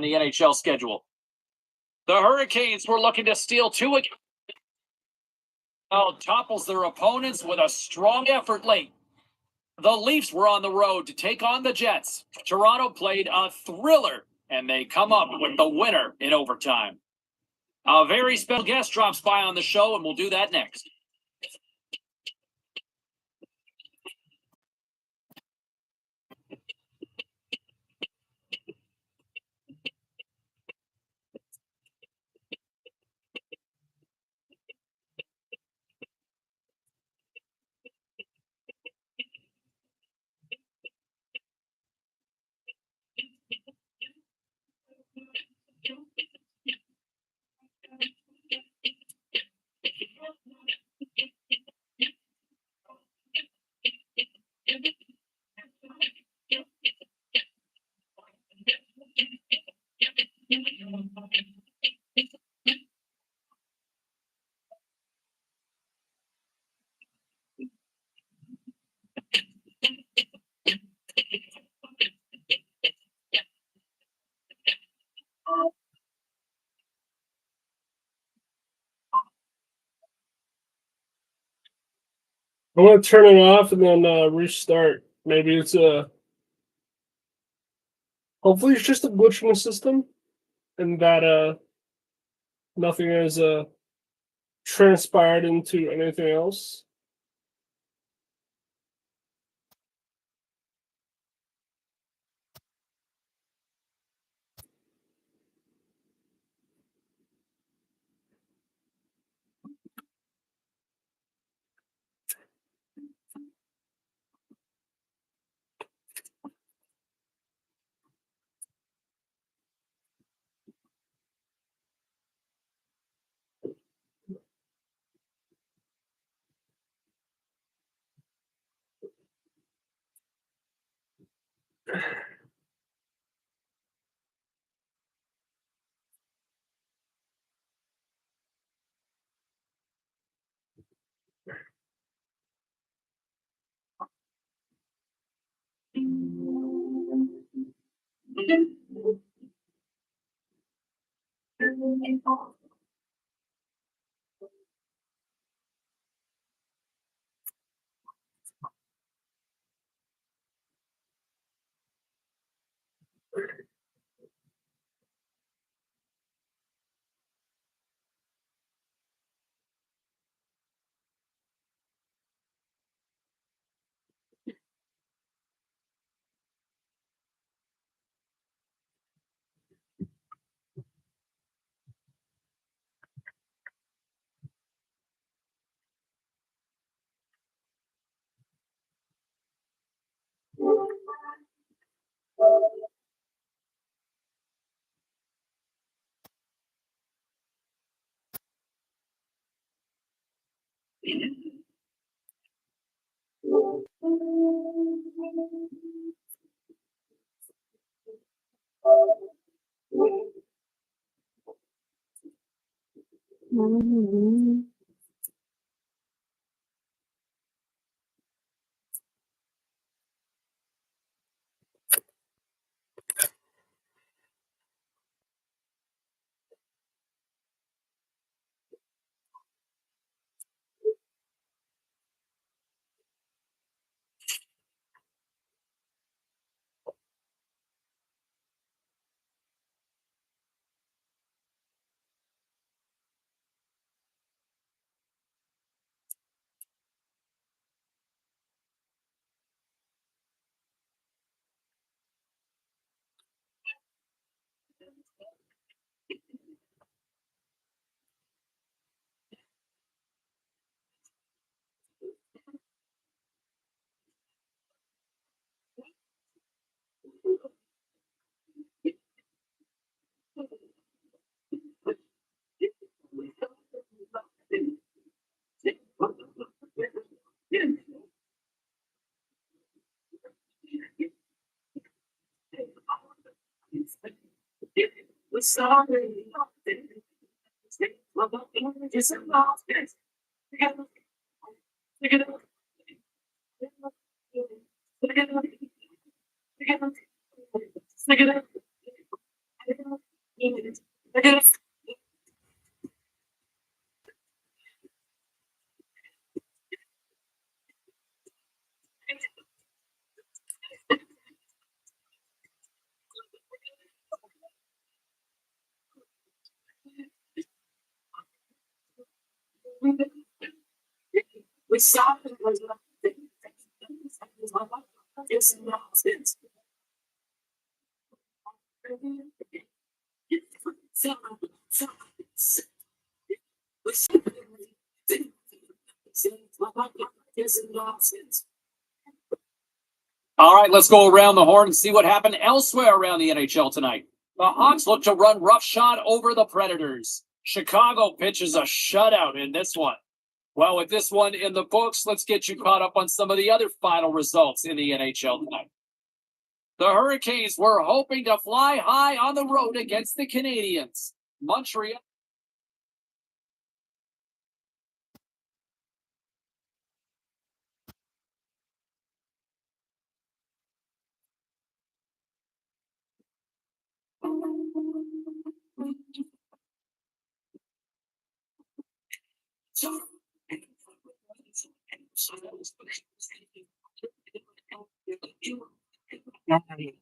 the NHL schedule. The Hurricanes were looking to steal two again. Topples their opponents with a strong effort late. The Leafs were on the road to take on the Jets. Toronto played a thriller, and they come up with the winner in overtime. A very special guest drops by on the show, and we'll do that next. I'm going to turn it off and then restart. Maybe it's hopefully it's just a glitch in the system and that nothing has transpired into anything else. All right, let's go around the horn and see what happened elsewhere around the NHL tonight. The Hawks look to run roughshod over the Predators. Chicago pitches a shutout in this one. Well, with this one in the books, let's get you caught up on some of the other final results in the NHL tonight. The Hurricanes were hoping to fly high on the road against the Canadiens. Montreal.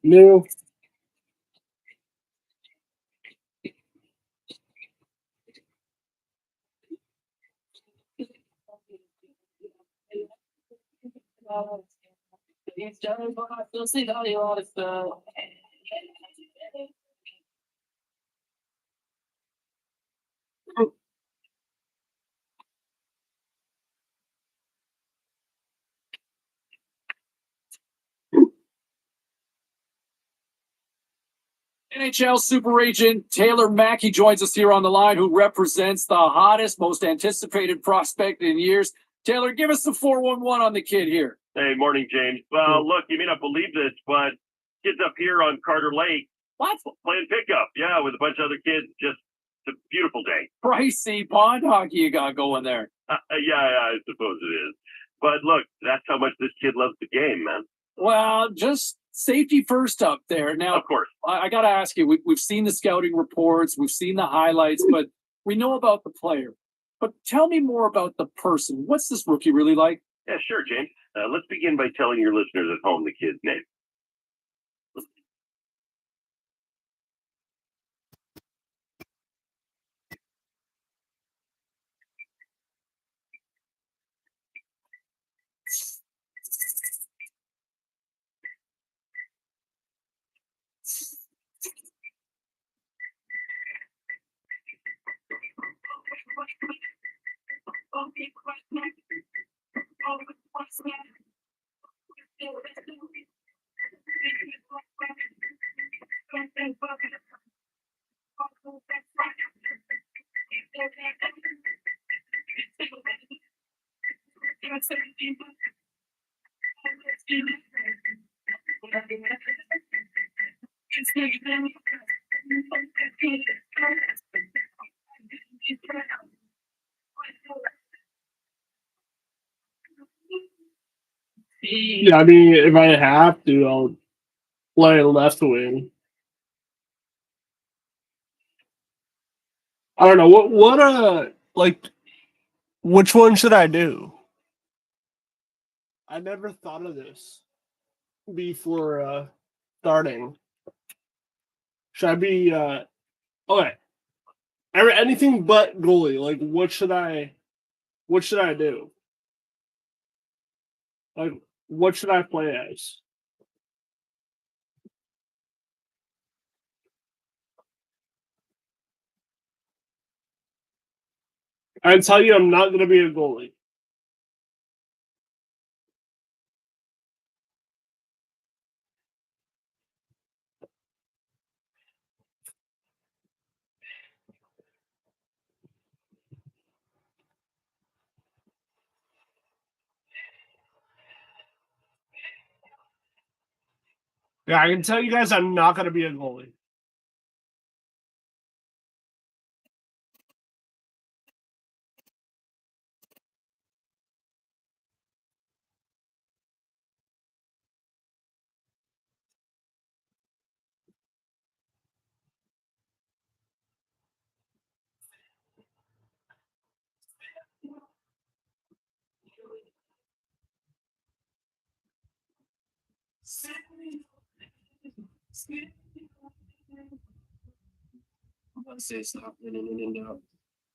New. NHL super agent Taylor Mackey joins us here on the line, who represents the hottest, most anticipated prospect in years. Taylor, give us the 411 on the kid here. Hey, morning, James. Well, look, you may not believe this, but kids up here on Carter Lake What? playing pickup. Yeah, with a bunch of other kids. Just a beautiful day. Pricey pond hockey you got going there. Yeah, I suppose it is. But look, that's how much this kid loves the game, man. Well, just safety first up there. Now, Of course. I got to ask you, we've seen the scouting reports, we've seen the highlights, but we know about the player. But tell me more about the person. What's this rookie really like? Yeah, sure, James. Let's begin by telling your listeners at home the kid's name. Yeah, I mean, if I have to, I'll play left wing. I don't know like, which one should I do? I never thought of this before starting. Should I be okay? Anything but goalie. Like, what should I do? Like, what should I play as? I tell you, I'm not going to be a goalie. Yeah, I can tell you guys, I'm not going to be a goalie. Say stop running in the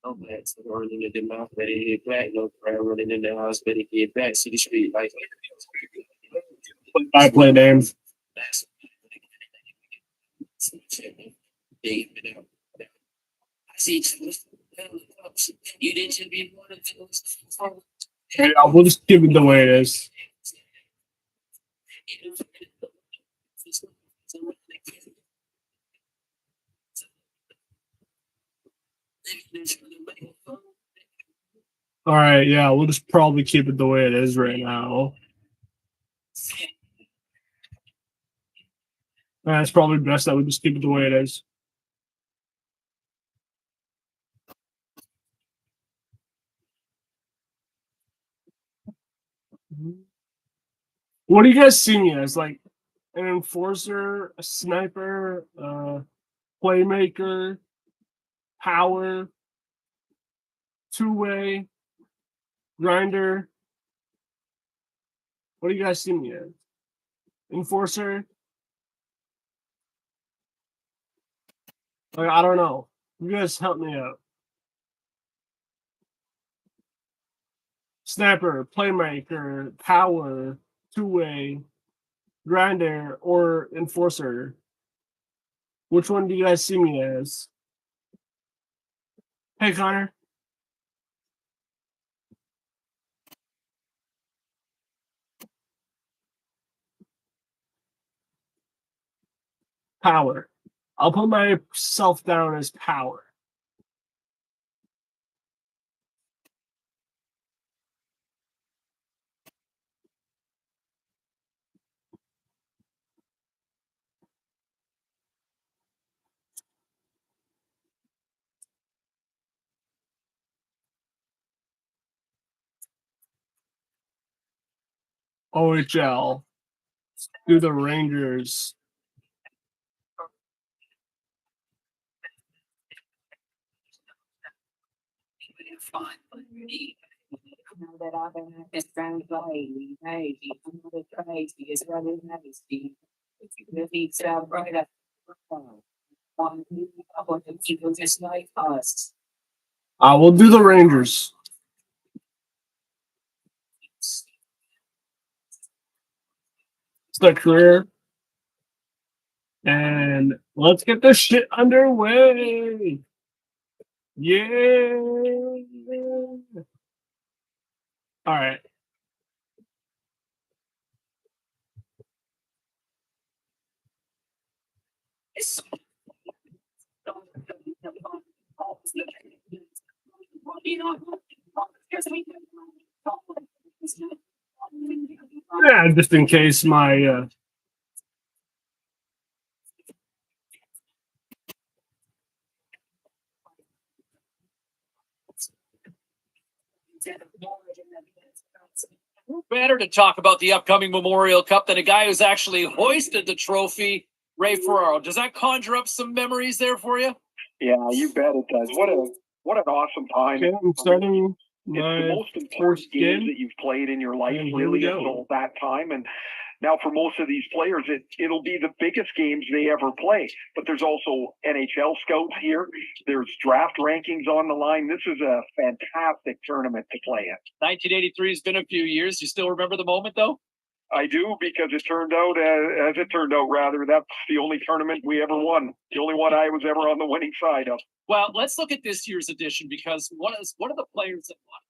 outlets or running in the mouth, very black, no crowd running in the house, very get back, see the street like I play names. You didn't be one of those. Yeah, we'll just keep it the way it is. All right, yeah, we'll just probably keep it the way it is right now. It's probably best that we just keep it the way it is. What do you guys see me as? Like an enforcer, a sniper, playmaker, power, two-way, grinder. What do you guys see me as? Enforcer? Like, I don't know. You guys help me out. Sniper, playmaker, power, two-way, grinder, or enforcer. Which one do you guys see me as? Hey, Connor. Power. I'll put myself down as power. OHL. Do the Rangers. That I've been just trying to play, hey, I'm not crazy, it's running nasty. Really sound right up. One of the people just like us. We'll do the Rangers. It's the career. And let's get this shit underway. Yeah. All right. Yeah, just in case my Better to talk about the upcoming Memorial Cup than a guy who's actually hoisted the trophy, Ray Ferraro. Does that conjure up some memories there for you? Yeah, you bet it does. What an awesome time. okay, I'm starting It's the my most important first games game. that you've played in your life, And here we really, go. until that time. And now for most of these players, it'll be the biggest games they ever play. But there's also NHL scouts here. There's draft rankings on the line. This is a fantastic tournament to play in. 1983 has been a few years. You still remember the moment, though? I do, because it turned out, as it turned out, rather, that's the only tournament we ever won. The only one I was ever on the winning side of. Well, let's look at this year's edition because one of the players that won.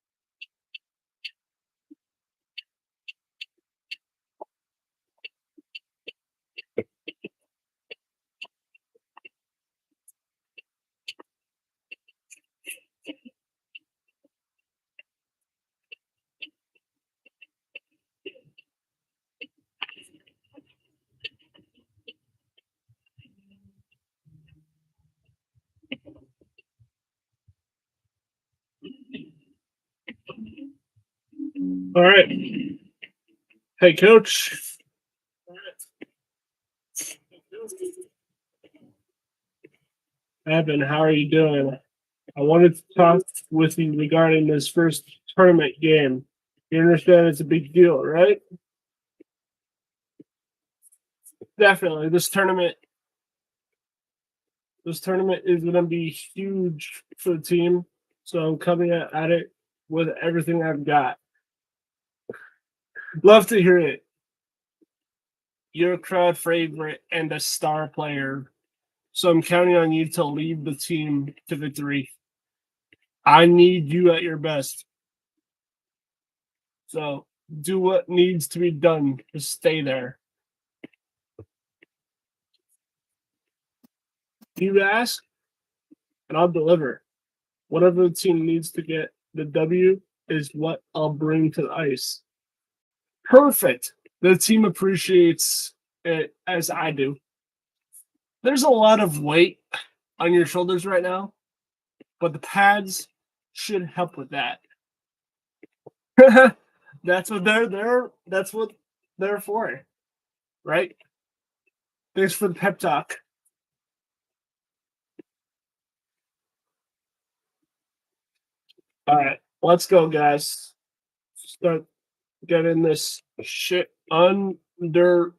All right. Hey, Coach. Evan, how are you doing? I wanted to talk with you regarding this first tournament game. You understand it's a big deal, right? Definitely. This tournament This tournament is going to be huge for the team. So I'm coming at it with everything I've got. Love to hear it. You're a crowd favorite and a star player. So I'm counting on you to lead the team to victory. I need you at your best. So do what needs to be done to stay there. You ask, and I'll deliver. Whatever the team needs to get the W is what I'll bring to the ice. Perfect. The team appreciates it as I do. There's a lot of weight on your shoulders right now, but the pads should help with that. That's what they're there. That's what they're for, right? Thanks for the pep talk. All right, let's go, guys. Start getting this shit underway.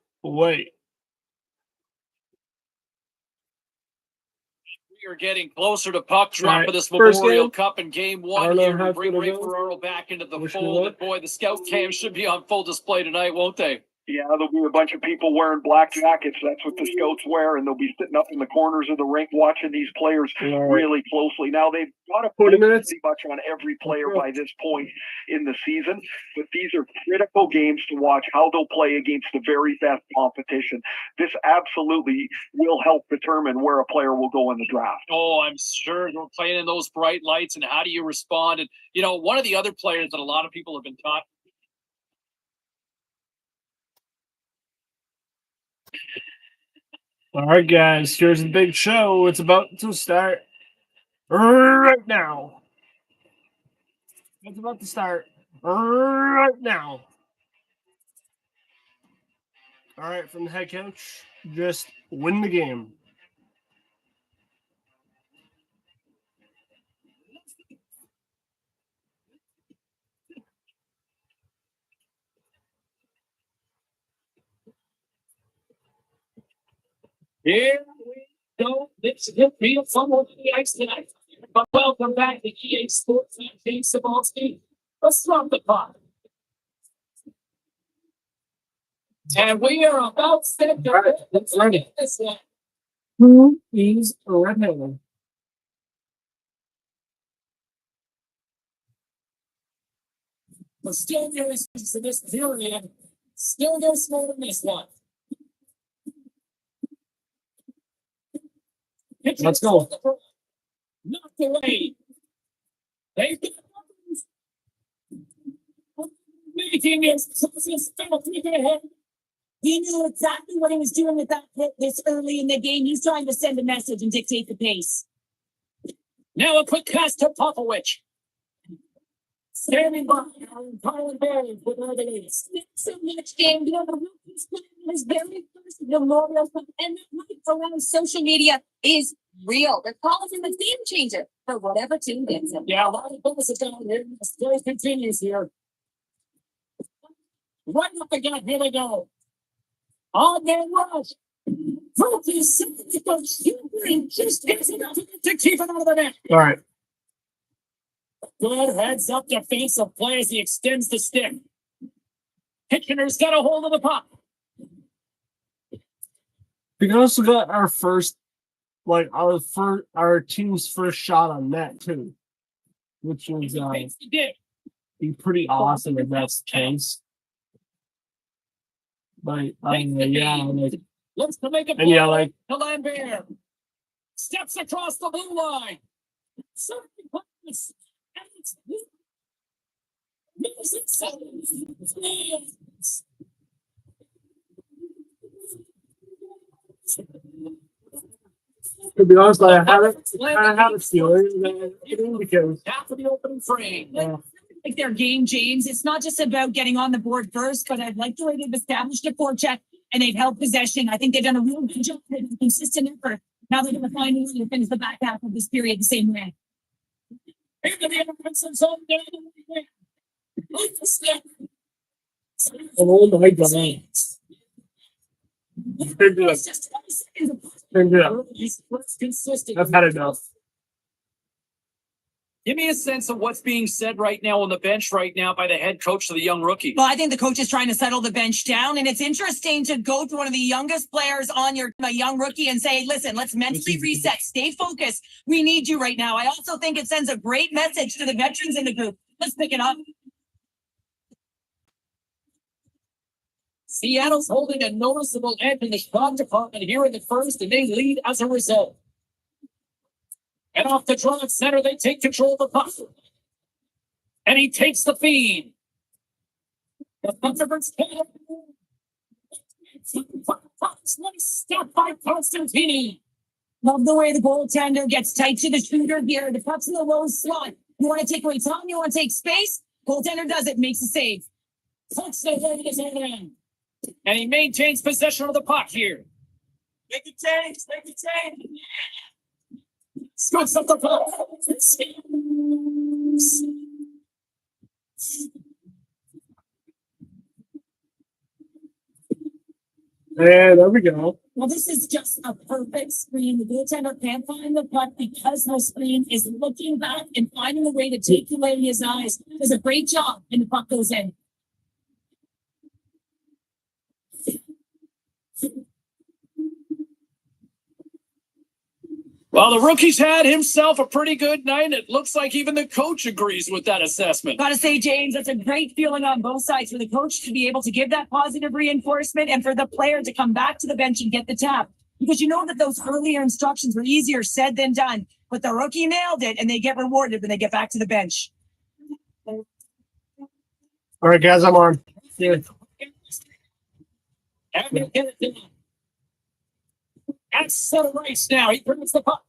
We are getting closer to puck drop Right. of this First Memorial game. Cup in game I one don't know here. how We it's bring gonna Ray go. Ferraro back into the Wish me fold. luck. And boy, the scout cam should be on full display tonight, won't they? Yeah, there'll be a bunch of people wearing black jackets. That's what the scouts wear, and they'll be sitting up in the corners of the rink watching these players All right. really closely. Now, they've got to 40 put minutes. pretty much on every player by this point in the season, but these are critical games to watch how they'll play against the very best competition. This absolutely will help determine where a player will go in the draft. Oh, I'm sure we're playing in those bright lights, and how do you respond? And, you know, one of the other players that a lot of people have been taught. All right, guys, here's the big show. It's about to start right now. It's about to start right now. All right, from the head coach, just win the game. Here we go. This will be a fun one on the ice tonight. But welcome back to EA Sports. I'm James Sabalski. Let's drop the puck. And we are about set to ready. this one. Who is red-handed? But still no issues in this period. Still no score in this one. Let's go. Knocked away. They've got making his ahead. He knew exactly what he was doing with that hit this early in the game. He's trying to send a message and dictate the pace. Now a quick pass to Popovich. Standing by Colin Berry with all the leads. So much game. You know, the Rookies playing his very first Memorial Cup, and the hype around social media is real. They're calling him a game changer for whatever team gets him. Yeah, a lot of bullets are down here. The story continues here. Right up again. Here they go. On their rush. Rookies just gets enough to keep it out of the net. All right. Good heads up defensive play as he extends the stick. Kitchener's got a hold of the puck. We also got our first, like our team's first shot on net too, which was Makes the dig. be pretty awesome if that's the case. Like, yeah, like, Looks to make a and yeah, play like, to Lambert. Steps across the blue line. Serving pass. And it's music sounds. to be honest, I have a feeling that because Half of the opening frame. Like their game, James. It's not just about getting on the board first, but I like the way they've established a forecheck and they've held possession. I think they've done a real good job. They've been consistent effort. Now they're going to find a way to finish the back half of this period the same way. Into the offensive zone down the way. Like the step. oh my god, It's just 20 seconds of And yeah, He's consistent. I've had enough. Give me a sense of what's being said right now on the bench right now by the head coach to the young rookie. Well, I think the coach is trying to settle the bench down, and it's interesting to go to one of the youngest players on your a young rookie and say, "Listen, let's mentally reset, stay focused. We need you right now." I also think it sends a great message to the veterans in the group. Let's pick it up. Seattle's holding a noticeable edge in the shot department here in the first, and they lead as a result. And off the draw at center, they take control of the puck. And he takes the feed. The Thunderbirds take it. Step by Constantini. Love the way the goaltender gets tight to the shooter here. The puck's in the low slot. You want to take away time? You want to take space? Goaltender does it, makes the save. Puts the leg in his own end. And he maintains possession of the puck here. Make it change. Make it change. Scoots up the puck. And there we go. Well, this is just a perfect screen. The goaltender can't find the puck because the screen is looking back and finding a way to take away his eyes. Does a great job, and the puck goes in. Well, the rookie's had himself a pretty good night. It looks like even the coach agrees with that assessment. Gotta say, James, that's a great feeling on both sides for the coach to be able to give that positive reinforcement and for the player to come back to the bench and get the tap. Because you know that those earlier instructions were easier said than done. But the rookie nailed it, and they get rewarded when they get back to the bench. All right, guys, I'm on. Yeah. And they get it down. That's center race now. He brings the puck.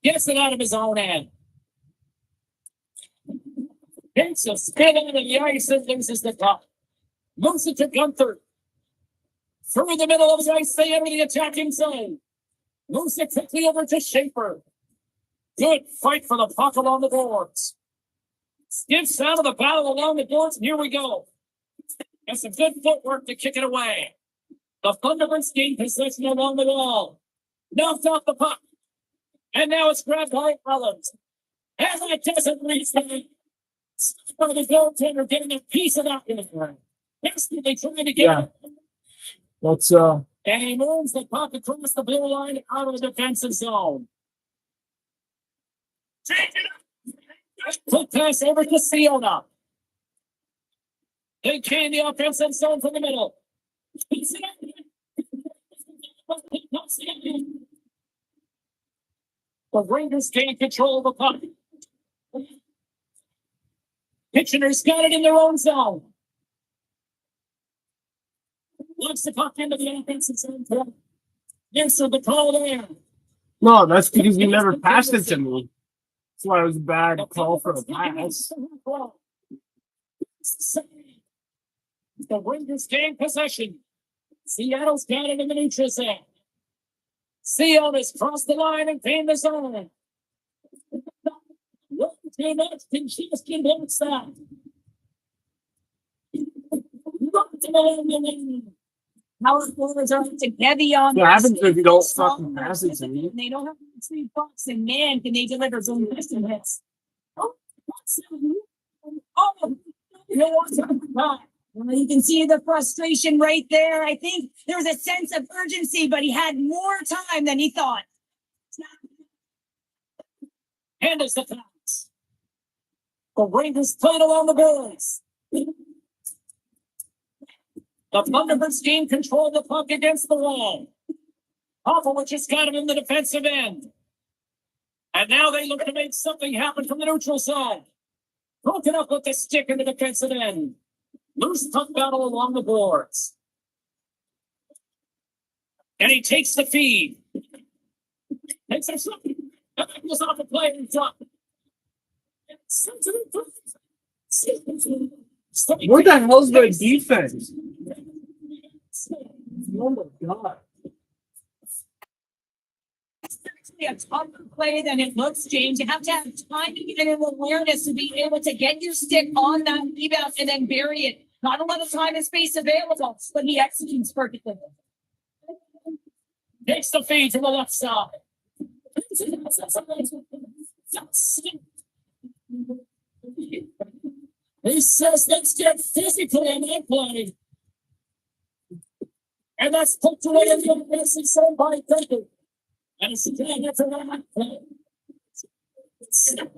Gets it out of his own hand. Takes a spin into the ice and loses the puck. Moves it to Gunther. Through the middle of the ice, they enter the attacking zone. Moves it quickly over to Schaefer. Good fight for the puck along the boards. Skips out of the battle along the boards, and here we go. And some good footwork to kick it away. The Thunderbirds gain possession along the wall. Knocked off the puck. And now it's grabbed by Rollins. And that doesn't reach the for the goaltender getting a piece of that one. Desperately trying to get it. Let's And he moves the puck across the blue line out of the defensive zone. Quick pass over to Siona. They can the offensive zone from the middle. The Rangers gain control of the puck. Kitchener's got it in their own zone. Looks the puck into the offensive zone. Answer the call there. no, that's because you never passed it to me. That's why it was a bad call for a pass. The Rangers gain possession. Seattle's got it in the neutral zone. Seattle has crossed the line and gained the zone. What team else can just convince that? Power forwards are heavy on. What happens if you don't fucking pass it to me? They don't have 3 bucks, and man, can they deliver some piston hits. Oh, you know what? Well, you can see the frustration right there. I think there was a sense of urgency, but he had more time than he thought. And as the pass. The Rangers played along the boards. The Thunderbirds gain control of the puck against the wall. Popovich has got him in the defensive end. And now they look to make something happen from the neutral side. Broken up with the stick in the defensive end. Loose puck battle along the boards. And he takes the feed. Takes a shot. Goes off the play and drop. What the hell's the defense? Oh my god. It's actually a tougher play than it looks, James. You have to have time and awareness to be able to get your stick on that rebound and then bury it. Not a lot of time and space available, but he executes perfectly. Takes the feed to the left side. He says, let's get physical on that play. And that's put away in the message sent by Duncan. And it's again, that's a lot of play. Stop.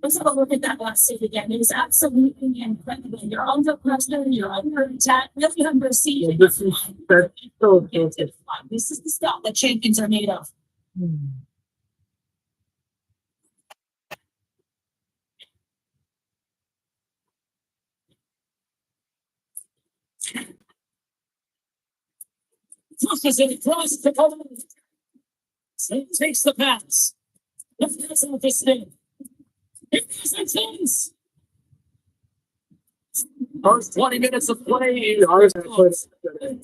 Let's have a look at that last scene again. It was absolutely incredible. You're under pressure, you're under attack, really under siege. This is This is the stuff that champions are made of. Pushes it across the goal. Takes the pass. The pass off his thing. First 20 minutes of play.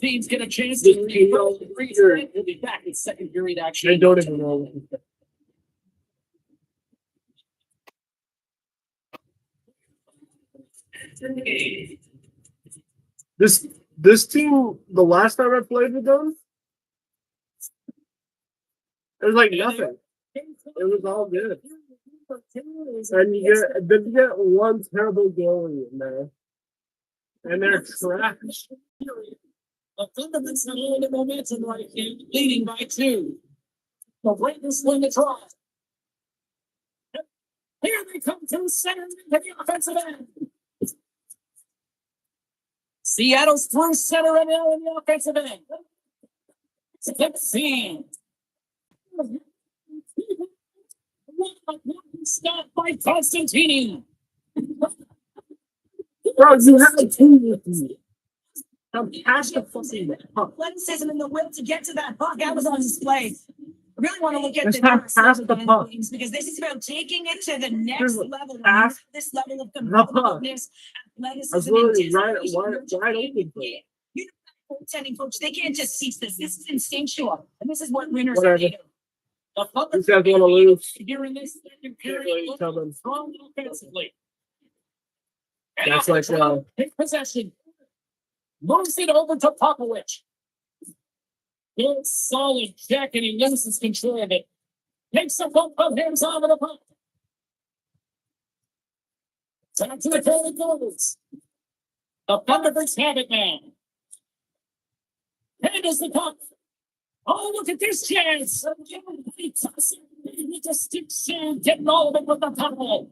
Teams get a chance to We'll be back in second period action. They don't even know. This team, the last time I played with them, it was like nothing. It was all good. And you get one terrible goalie in there. And they're trash. The Thunderbirds not only the momentum right here, leading by 2. The Raiders win the draw. Here they come to center into the offensive end. Seattle's through center and now in the offensive end. 16. Stopped by Constantini. Bro, you have a team with me. I'm past the fucking Athleticism and the will to get to that puck. That was on display. I really want to look at Let's the have next past level the of puck. games because this is about taking it to the next There's level. past This level of the puck. competitiveness, I was athleticism, literally right anticipation, open for it. You know, goaltending coach, they can't just teach this. This is instinctual, and this is what winners Whatever. are made of. The Thunder These guys want to lose. here in this second Can't really period, tell looking them. strong offensively. And That's now like, Toronto take possession. Moves it over to Popovich. Good solid check, and he loses control of it. Takes a bump of hands on the puck. Back to the goal goes. The Thunderbirds have it now. And is the puck. Oh, look at this chance. Getting all of it with the puck.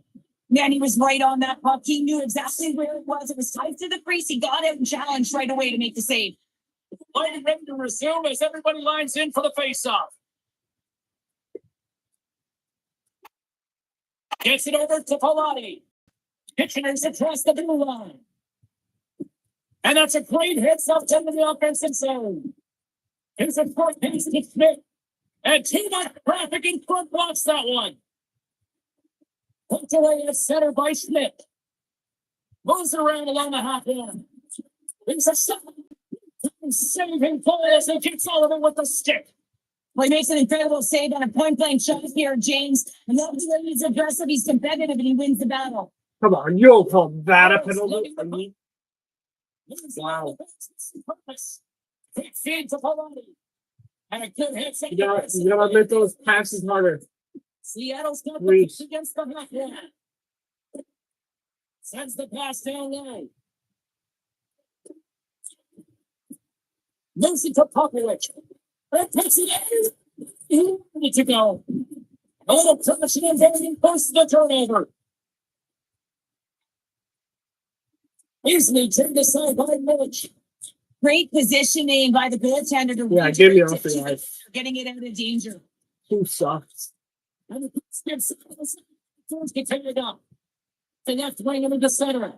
Man, he was right on that puck. He knew exactly where it was. It was tight to the crease. He got out and challenged right away to make the save. Play ready to resume as everybody lines in for the face-off. Gets it over to Pilati. Kitchener's across the blue line. And that's a great hit up to the offensive zone. Here's a short pass to Smith. And too much traffic in front blocks that one. Put away at center by Smith. Moves around along the half line. There's a saving play as he gets all of it with the stick. Well, he makes an incredible save on a point-blank shot here, James. And that's when he's aggressive, he's competitive, and he wins the battle. Come on, you don't call that a penalty. I mean, wow. Quick feed to Pilati. And a good hit. You gotta make those passes harder. Seattle's got the Reach. push against the half line. Sends the pass down low. Moves it to Popovich. That takes it in. Ready to go. A little pressure and then post the turnover. Easily turned aside by Mitch. Great positioning by the goaltender to Yeah, give me off the ice. getting it out of danger. Who sucks? And the Pistons get taken up. The left wing into the center.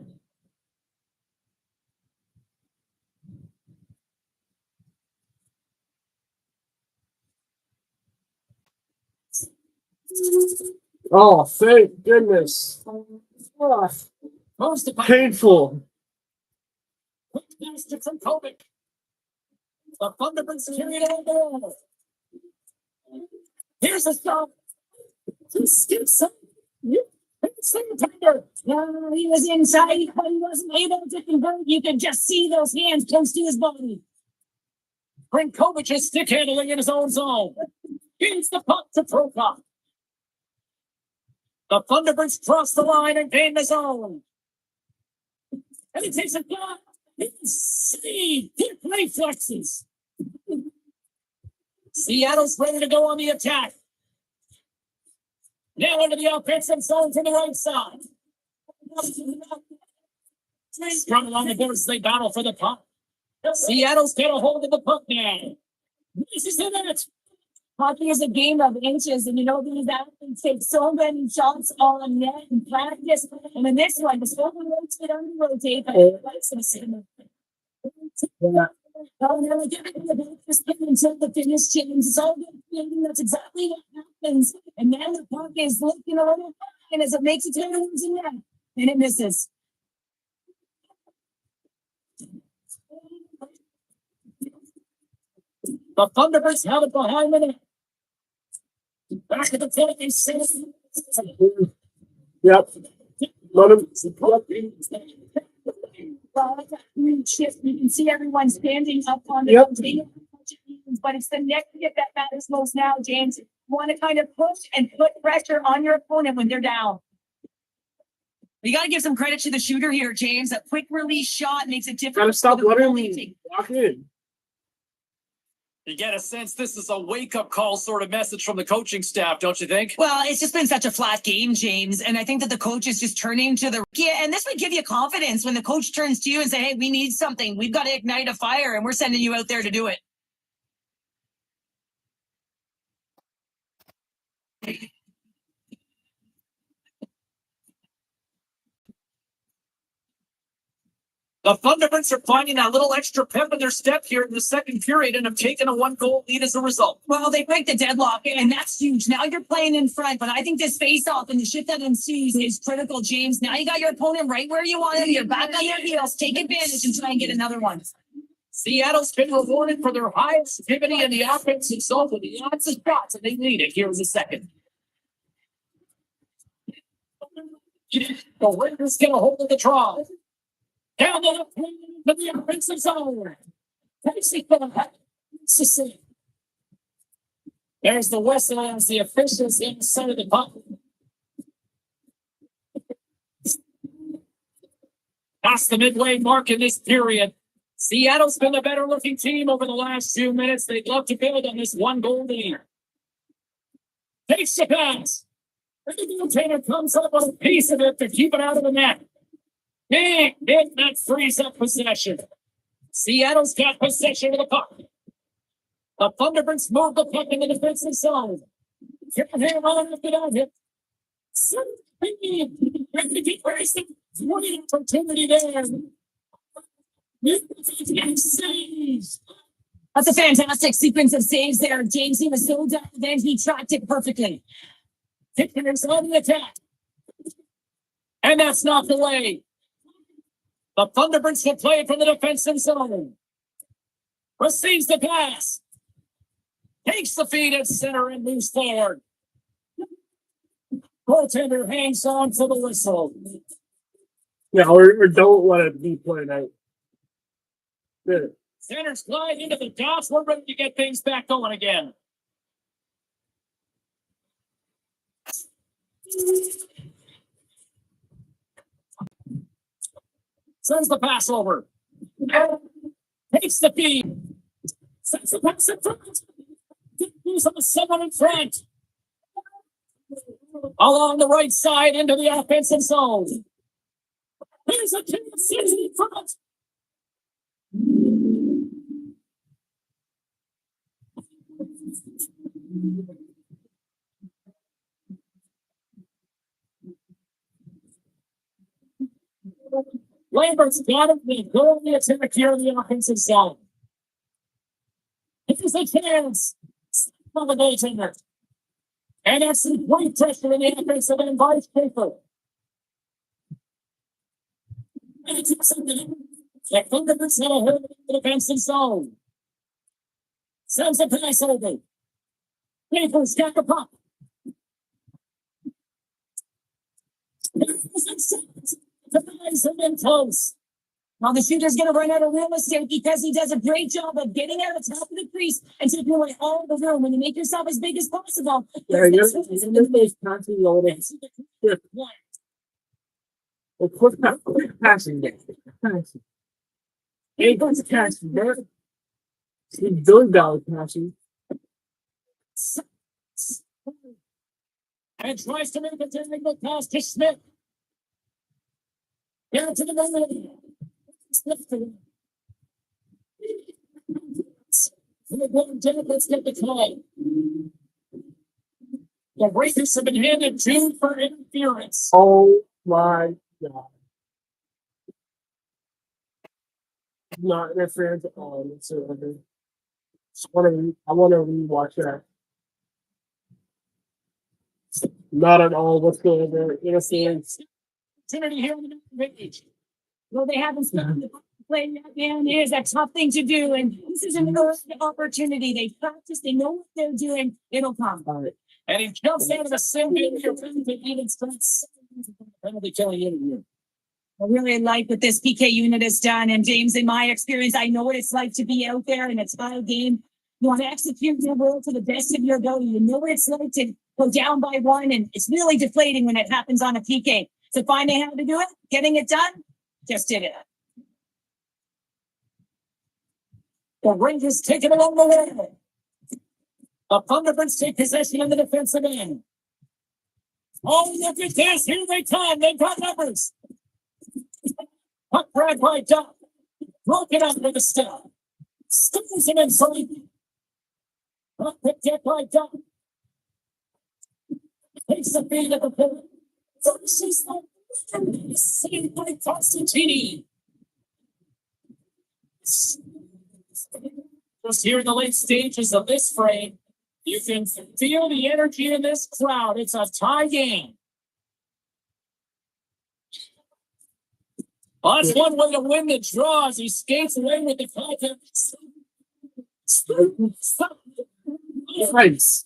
Oh, thank goodness. Ah, Most of painful. quick pass to Kovic. The Thunderbirds carry it over. Here's the stop. He skips up. You he was inside, but he wasn't able to convert. You could just see those hands close to his body. Brinkovic is stick handling in his own zone. Gives the puck to Prokop. The Thunderbirds cross the line and gain the zone. And he takes a shot. Speed. Hip reflexes. Seattle's ready to go on the attack. Now into the offensive zone from the right side. Struggle on the boards as they battle for the puck. Seattle's got a hold of the puck now. This is it. Hockey is a game of inches, and you know these athletes take so many shots on net in practice. And in this one, just over rotate, under rotate, but it's the same. Until the finish change. It's all good. That's exactly what happens. And then the puck is looking a little and as it makes it towards the net, and it misses. The Thunderbirds have it behind the net. Back to the point, they set it. Yep. Let him. You can see everyone standing up on the Yep. table, but it's the next hit that matters most now, James. You want to kind of push and put pressure on your opponent when they're down. You got to give some credit to the shooter here, James. A quick release shot makes it difficult. Gotta stop for the letting goalie him to- walk in. You get a sense this is a wake-up call sort of message from the coaching staff, don't you think? Well, it's just been such a flat game, James. And I think that the coach is just turning to the... Yeah, and this would give you confidence when the coach turns to you and say, hey, we need something. We've got to ignite a fire, and we're sending you out there to do it. The Thunderbirds are finding that little extra pep in their step here in the second period and have taken a 1-goal lead as a result. Well, they break the deadlock, and that's huge. Now you're playing in front, but I think this face-off and the shift that ensues is critical, James. Now you got your opponent right where you want him. You're back on your heels. Take advantage and try and get another one. Seattle's been rewarded for their high activity in the offensive zone with the lots of shots, and they need it. Here's a second. The Raiders get a hold of the draw. Down the left wing to the offensive zone. There's the whistle as the officials inside of the puck. Past the midway mark in this period. Seattle's been a better looking team over the last few minutes. They'd love to build on this 1-goal lead. Takes the pass. The goaltender comes up with a piece of it to keep it out of the net. Big hit that frees up possession. Seattle's got possession of the puck. The Thunderbirds move the puck in the defensive zone. Can't hang on after that hit. What an opportunity there. That's a fantastic sequence of saves there. James, he was so done, then he tracked it perfectly. Kitchener's on the attack. And that's knocked away. The Thunderbirds will play from the defensive zone. Receives the pass. Takes the feed at center and moves forward. Goaltender hangs on for the whistle. Yeah, or don't let it be played out. Yeah. Centers glide into the dots. We're ready to get things back going again. Sends the pass over. Takes the feed. Sends the pass in front. He's on someone in front. Along the right side into the offensive zone. Here's a chance in front. Lambert's got it. They go on the attack here in the offensive zone. Here's a chance for the goaltender. And that's some great pressure in the offensive end by Schaefer. The Thunderbirds have a hold in the defensive zone. Sends the pass over. People stack a pop. Close. Now the shooter's going to run out of real estate because he does a great job of getting out of the top of the crease and taking away all the room. When you make yourself as big as possible, Yeah, you're constantly loading. Well, quick passing game. Passing. Ain't going to passing, man. He's doing valid passing. And tries to make a diagonal pass to Smith. Down to the middle. Smith. Let's get the call. The Raiders have been handed 2 for interference. Oh my god. Not interference at all whatsoever. I want to rewatch that. Not at all whatsoever. Interference. Opportunity here on the page. Well, they haven't started the play yet, man. It is a tough thing to do, and this is an early opportunity. They practice, they know what they're doing. It'll come. And he jumps out of the same even starts penalty killing interview. I really like what this PK unit has done. And James, in my experience, I know what it's like to be out there in a tie game. You want to execute your role to the best of your ability. You know what it's like to go down by 1, and it's really deflating when it happens on a PK. So finding how to do it, getting it done, just did it. The Rangers take it along the way. The Thunderbirds take possession of the defensive end. Oh, look at this. Here they come. They've got numbers. Puck drag right up. Broken up with a step. Squeeze him inside. Puck picked up right up. Takes the feed of the pull. Versus the saved by Constantini. Just here in the late stages of this frame, you can feel the energy in this crowd. It's a tie game. That's one way to win the draw as he skates away with the contact. Nice.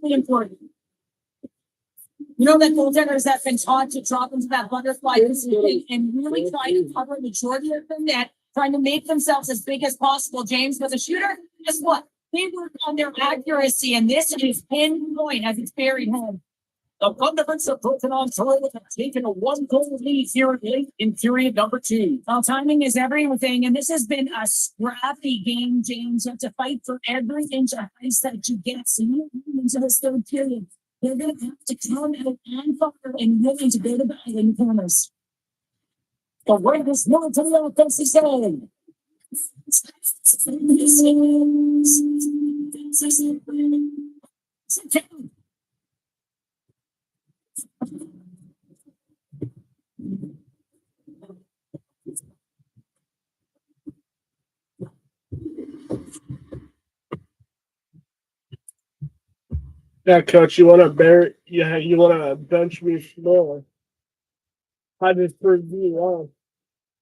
Important. You know that goaltenders have been taught to drop into that butterfly position and really try to cover the majority of the net, trying to make themselves as big as possible. James, with a shooter, guess what? They work on their accuracy, and this is pinpoint as it's buried home. The Thunderbirds have broken on through and have taken a 1-goal lead here late in period number 2. Now, timing is everything, and this has been a scrappy game, James. You have to fight for every inch of ice that you get. So you move into this third period. They're going to have to come out and fire and willing to go to battle in corners. The Raiders move to the offensive zone. Yeah, coach, you want to bench me more. I just proved you wrong.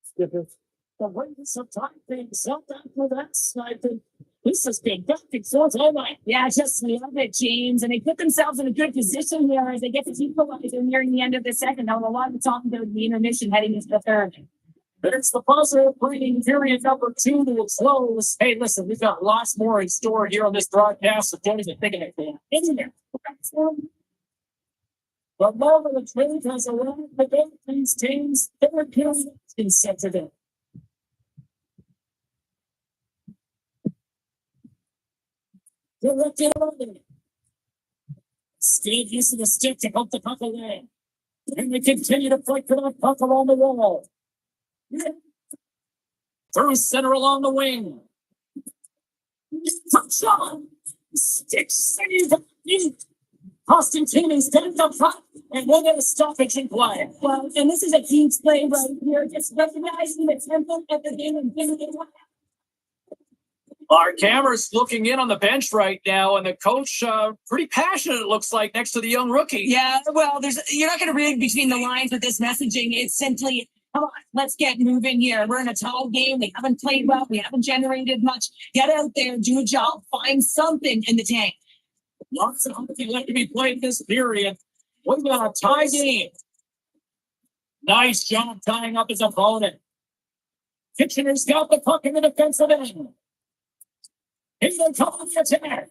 Skip it. The Raiders have tied things up after that sniping. This has been back and forth all night. Yeah, just love it, James. And they put themselves in a good position here as they get to equalize nearing the end of the second. Now, a lot of talking about the intermission heading into the third. But it's the positive bringing period number 2 to a close. Hey, listen, we've got lots more in store here on this broadcast, so don't even think of it. Isn't there? The love of the trade has arrived for both these teams. Third period is set today. Directed early. Steve using the stick to help the puck away. And they continue to fight for that puck along the wall. Through center along the wing. Touchdown! Stick save. Constantini stands up front and we'll get a stoppage in play. Well, and this is a team's play right here. Just recognizing the tempo of the game and giving it away. Our camera's looking in on the bench right now, and the coach pretty passionate, it looks like, next to the young rookie. Yeah, well, you're not going to read between the lines with this messaging. It's simply Come on, let's get moving here. We're in a tall game. We haven't played well. We haven't generated much. Get out there, do a job, find something in the tank. Lots of hockey left to be played this period. We got a tie game. Nice job tying up his opponent. Kitchener's got the puck in the defensive end. Here they come on the attack.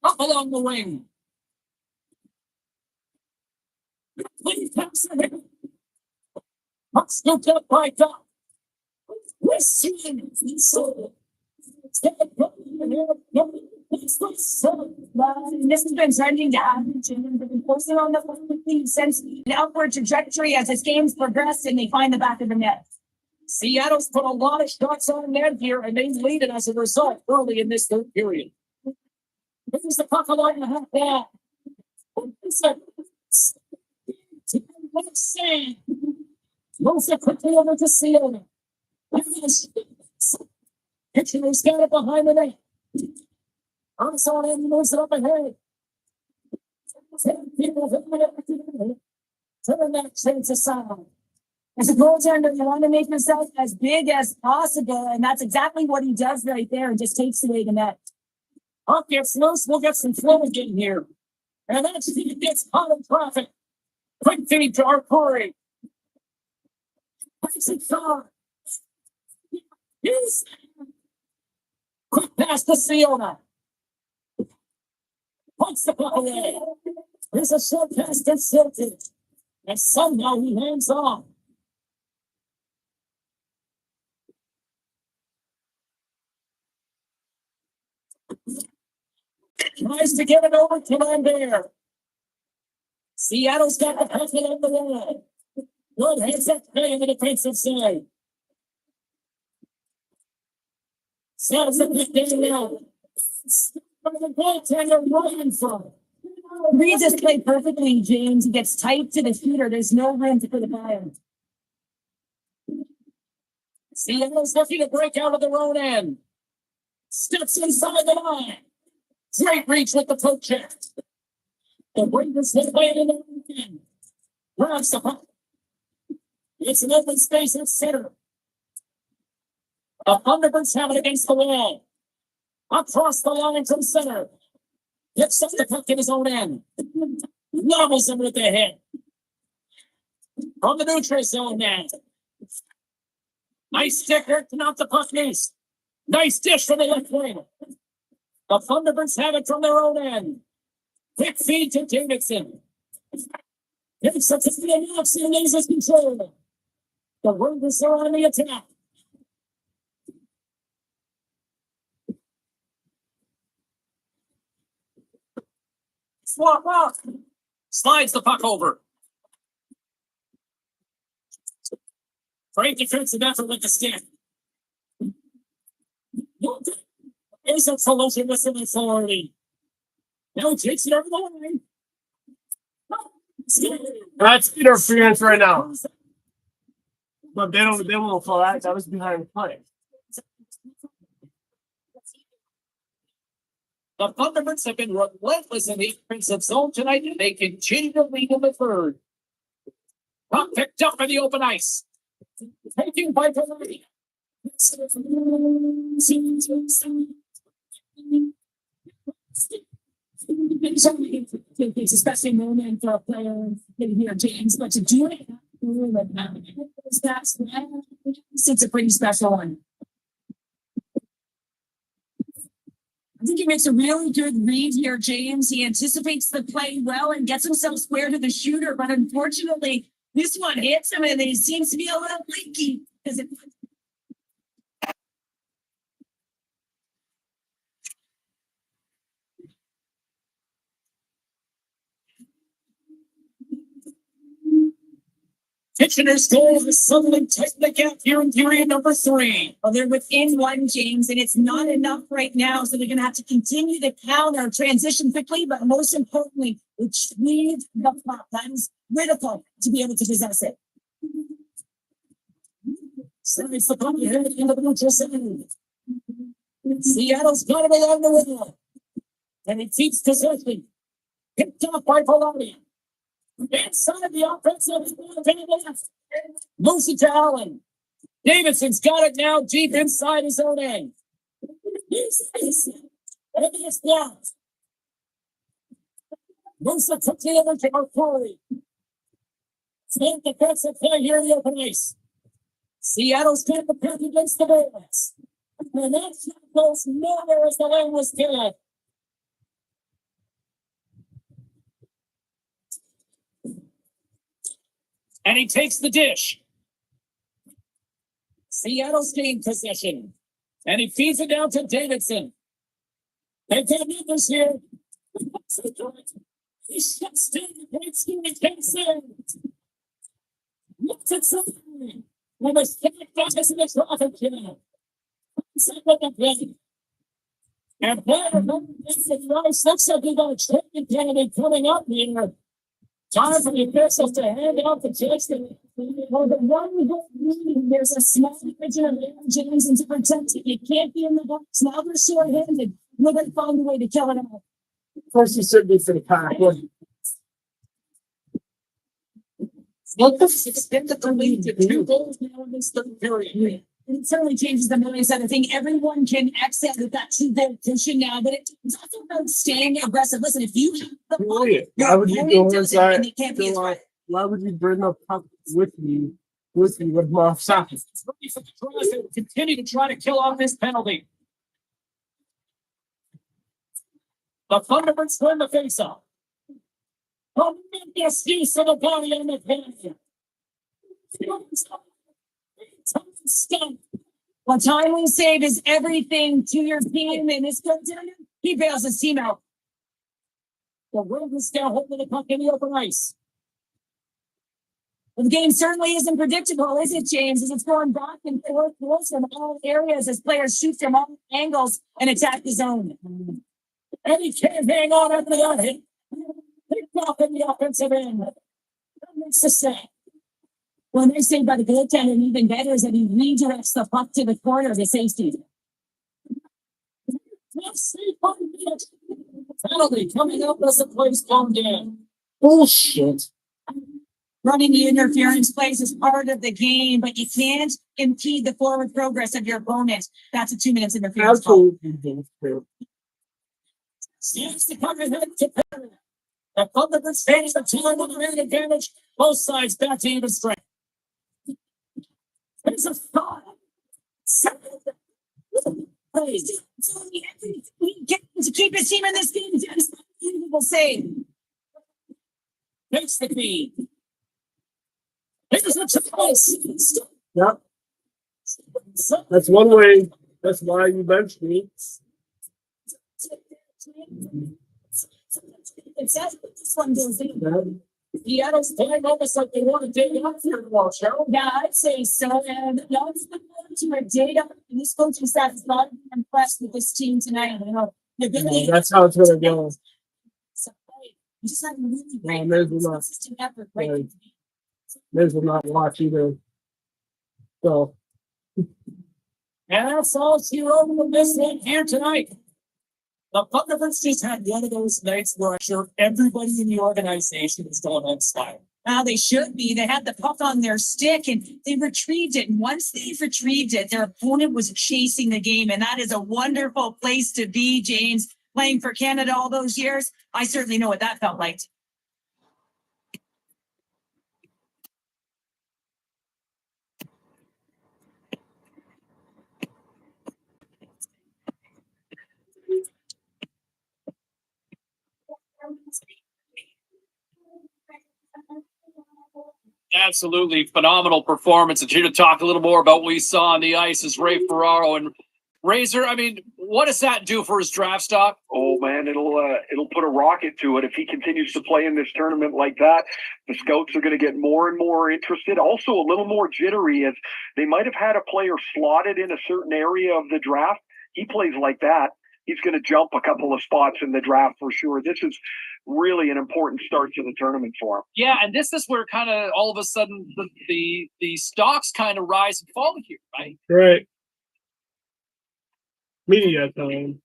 Up along the wing. Please pass it. Puck scooped up by Duck. We're seeing so. This has been trending to average and been posted on the team since an upward trajectory as his games progress and they find the back of the net. Seattle's put a lot of shots on net here, and they lead it as a result early in this third period. This is the puck along the half wall. Moves it quickly over to Seattle. Kitchener's got it behind the net. Also, he moves it up ahead. Turn that chance aside. As a goaltender, you want to make yourself as big as possible, and that's exactly what he does right there and just takes away the net. Puck gets loose, we'll get some flow again here. And that's it gets caught in traffic. Quick feed to Arcuri. Takes it far. Yes. Quick pass to Siona. Puts the puck away. There's a short pass to Silton. And somehow he hangs on. Tries to get it over to Lambert. Seattle's got the puck on the wall. Good heads up play on the defensive side. Seattle's the puck down now. The goaltender running from it. Reed just played perfectly, James. He gets tight to the shooter. There's no room to put it by him. Seattle's looking to break out of their own end. Steps inside the line. Great reach with the poke check. The Rangers hit away in the end. Grabs the puck. It's an open space at center. The Thunderbirds have it against the wall. Across the line from center. Gets up the puck in his own end. Nobbles him with the hit. From the neutral zone now. Nice sticker to knock the puck east. Nice dish from the left wing. The Thunderbirds have it from their own end. Quick feed to Davidson. Takes it to the box and loses control. The Rangers are on the attack. Swap off. Slides the puck over. Great defensive effort with the stick. There's a solution with some authority. Now he takes it over the line. That's interference right now. But they won't call that. That was behind the play. The Thunderbirds have been relentless in the offensive zone tonight, and they continue to lead in the third. Puck picked up in the open ice. Taking by Delaney. It's especially moment for a player here, James, but to do it, it's a pretty special one. I think he makes a really good read here, James. He anticipates the play well and gets himself square to the shooter, but unfortunately, this one hits him and he seems to be a little leaky because it. Kitchener's goal is suddenly tighten the gap here in period number 3. Well, they're within one, James, and it's not enough right now. So they're going to have to continue to counter, transition quickly, but most importantly, retrieve the puck. That is critical to be able to possess it. Slides the puck ahead into the neutral zone. Seattle's got it along the wall. And he keeps possession. Picked up by Polani. Inside the offensive Lucy to Allen. Davidson's got it now deep inside his own end. It's blocked. Musa took the other to Corey. Snap defensive play here in the open ice. Seattle's got the pack against the Bears. And that shot goes nowhere as the line was dead. And he takes the dish. Seattle's gained possession. And he feeds it down to Davidson. They've got numbers here. He shuts down the great scheme and takes it. Looks at something. With a shot fires in the traffic jam. And player Rice looks like he got a training candidate coming up here. Time for the officials to hand out the Jackson. Well, the one goal meaning there's a small margin of error, James, and to protect it. You can't be in the box. Now they're short-handed. We're going to find a way to kill it out. First, you should be for the pack. Look, this extended the lead to 2 goals now in this third period. It certainly changes the mindset. I think everyone can accept with that 2-goal cushion now, but it's also about staying aggressive. Listen, if you have the ball, Why would you go inside? and it can't be as right. Why would you bring up puck with you with my shot? It's ready for the tries to continue to try to kill off this penalty. The Thunderbirds win the face-off. Tremendous use of the body on the penalty. A timely save is everything to your team, and it's good. He bails his team out. The Wolves is still holding the puck in the open ice. The game certainly isn't predictable, is it, James? As it's going back and forth from all areas as players shoot from all angles and attack the zone. And he can't hang on after that hit. Picked off in the offensive end. That makes the set. When they say by the goaltender, even better is that he redirects the puck to the corner to safety. Penalty coming up as the plays calm down. Bullshit. Running the interference plays is part of the game, but you can't impede the forward progress of your opponent. That's a 2 minutes interference. Absolutely. Snaps the puck ahead to Perry. The Thunderbirds stands the time on the man advantage. Both sides back to even strength. There's a thought. We get to keep his team in this game. It's an unbelievable save. Makes the feed. Here's the choice. Yep. That's one way. That's why you benched me. It says this one goes in. Seattle's playing almost like they want to dig it up here tomorrow, Cheryl. Yeah, I'd say so. And now it's been to a data, and this coaching staff is not impressed with this team tonight. You know, That's how it's gonna go. So, you just have a really great, There's consistent effort. Right? Miz will not watch either. So And that's all here over the miss one here tonight. The Thunderbirds just had one of those nights where I'm sure everybody in the organization is going on style. Now they should be. They had the puck on their stick and they retrieved it. And once they've retrieved it, their opponent was chasing the game. And that is a wonderful place to be, James. Playing for Canada all those years, I certainly know what that felt like. Absolutely phenomenal performance. And here to talk a little more about what we saw on the ice is Ray Ferraro. And Razor, I mean, what does that do for his draft stock? Oh man, it'll put a rocket to it if he continues to play in this tournament like that. The scouts are going to get more and more interested. Also, a little more jittery as they might have had a player slotted in a certain area of the draft. He plays like that. He's going to jump a couple of spots in the draft for sure. This is really an important start to the tournament for him. Yeah, and this is where kind of all of a sudden the stocks kind of rise and fall here, right? right. Media time.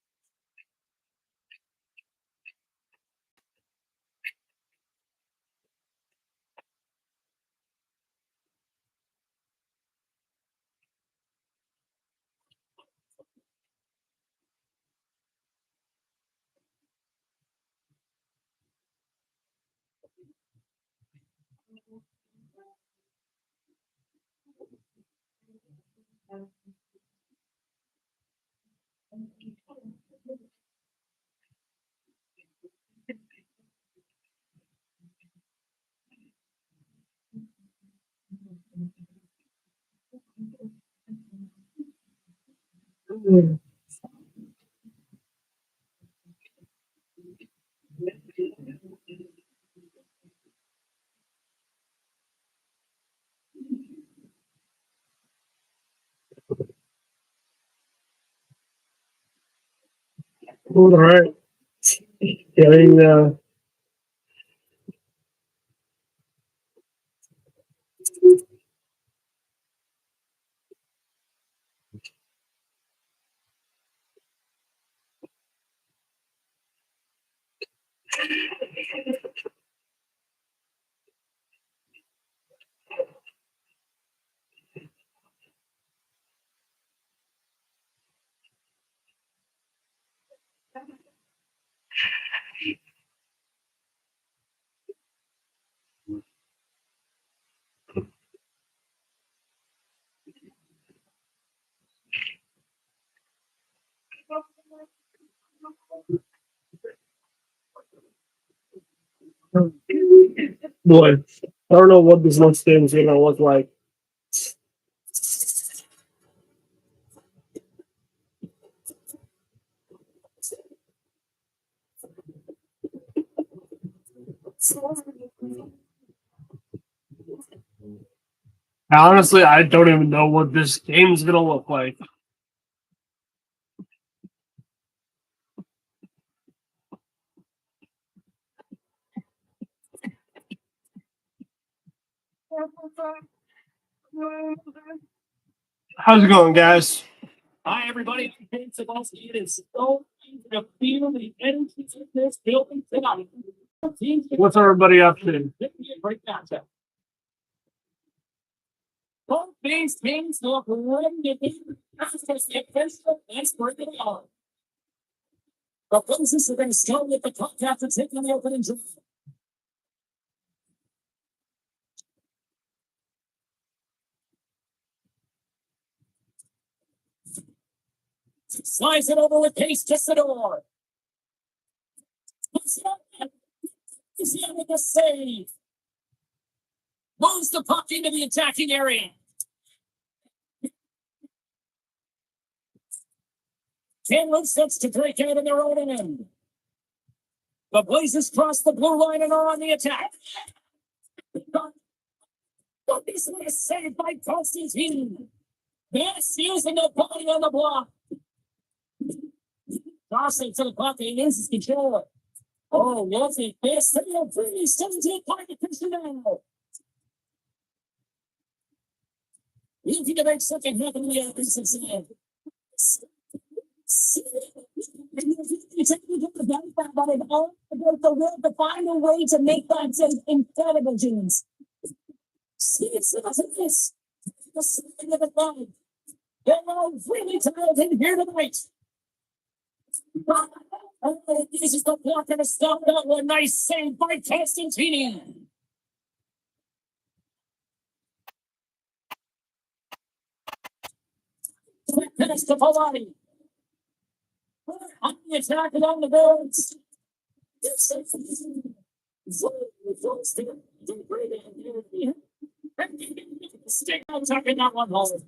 All right. Getting boy, I don't know what this next game is gonna look like. Honestly, I don't even know what this game's gonna look like. How's it going, guys? Hi, everybody. I'm Kate Cebulski. It is so easy to feel the energy in this building tonight. What's everybody up to? Great matchup. Both these teams look ready to be official next break it on. The Blazers are going to start with the puck after taking the opening drive. Slides it over with pace to Sador. He's here with the save. Moves the puck into the attacking area. Kamloops sets to break out in their own end. The Blazers cross the blue line and are on the attack. But this one is saved by Constantine. Best using the body on the block. Tossing to the puck, he loses control. Oh, what's it? Best thing of 17 point attention now. Looking to make something happen in the offensive side. It's about it all about the will to find a way to make that save incredible, James. See, it's this. The sign of the line. They're all really talented here tonight. This is the block and a stop that one. Nice save by Constantini. Quick pass to Polani. On the attack along the boards. Stick out tucking that one home.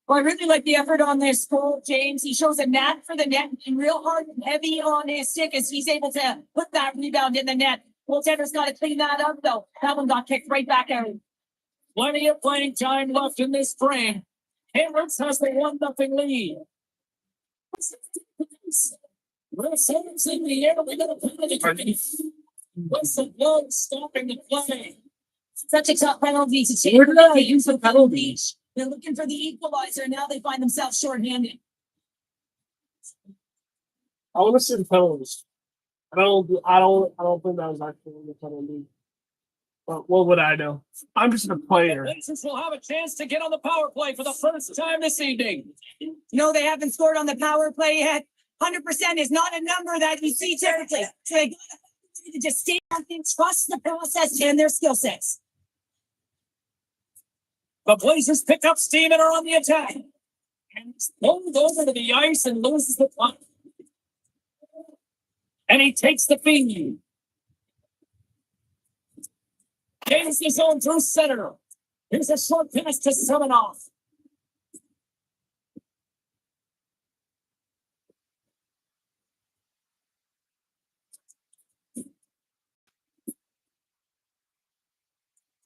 Well, I really like the effort on this goal, James. He shows a knack for the net and real hard and heavy on his stick as he's able to put that rebound in the net. Goaltender's got to clean that up, though. That one got kicked right back out. Plenty of playing time left in this frame. Kamloops has the 1-0 lead. Wilson's in the air. We're going to play the Wilson Blood stopping the play. Such a tough penalty to take. Where did they use the penalties? They're looking for the equalizer. Now they find themselves shorthanded. I want to see the penalties. I don't think that was actually the penalty. But what would I know? I'm just a player. The Blazers will have a chance to get on the power play for the first time this evening. No, they haven't scored on the power play yet. 100% is not a number that you see typically. So they got to just stay on things, trust the process and their skill sets. The Blazers pick up steam and are on the attack. And rolled over to the ice and loses the puck. And he takes the feed. Gains the zone through center. Here's a short pass to Semenoff.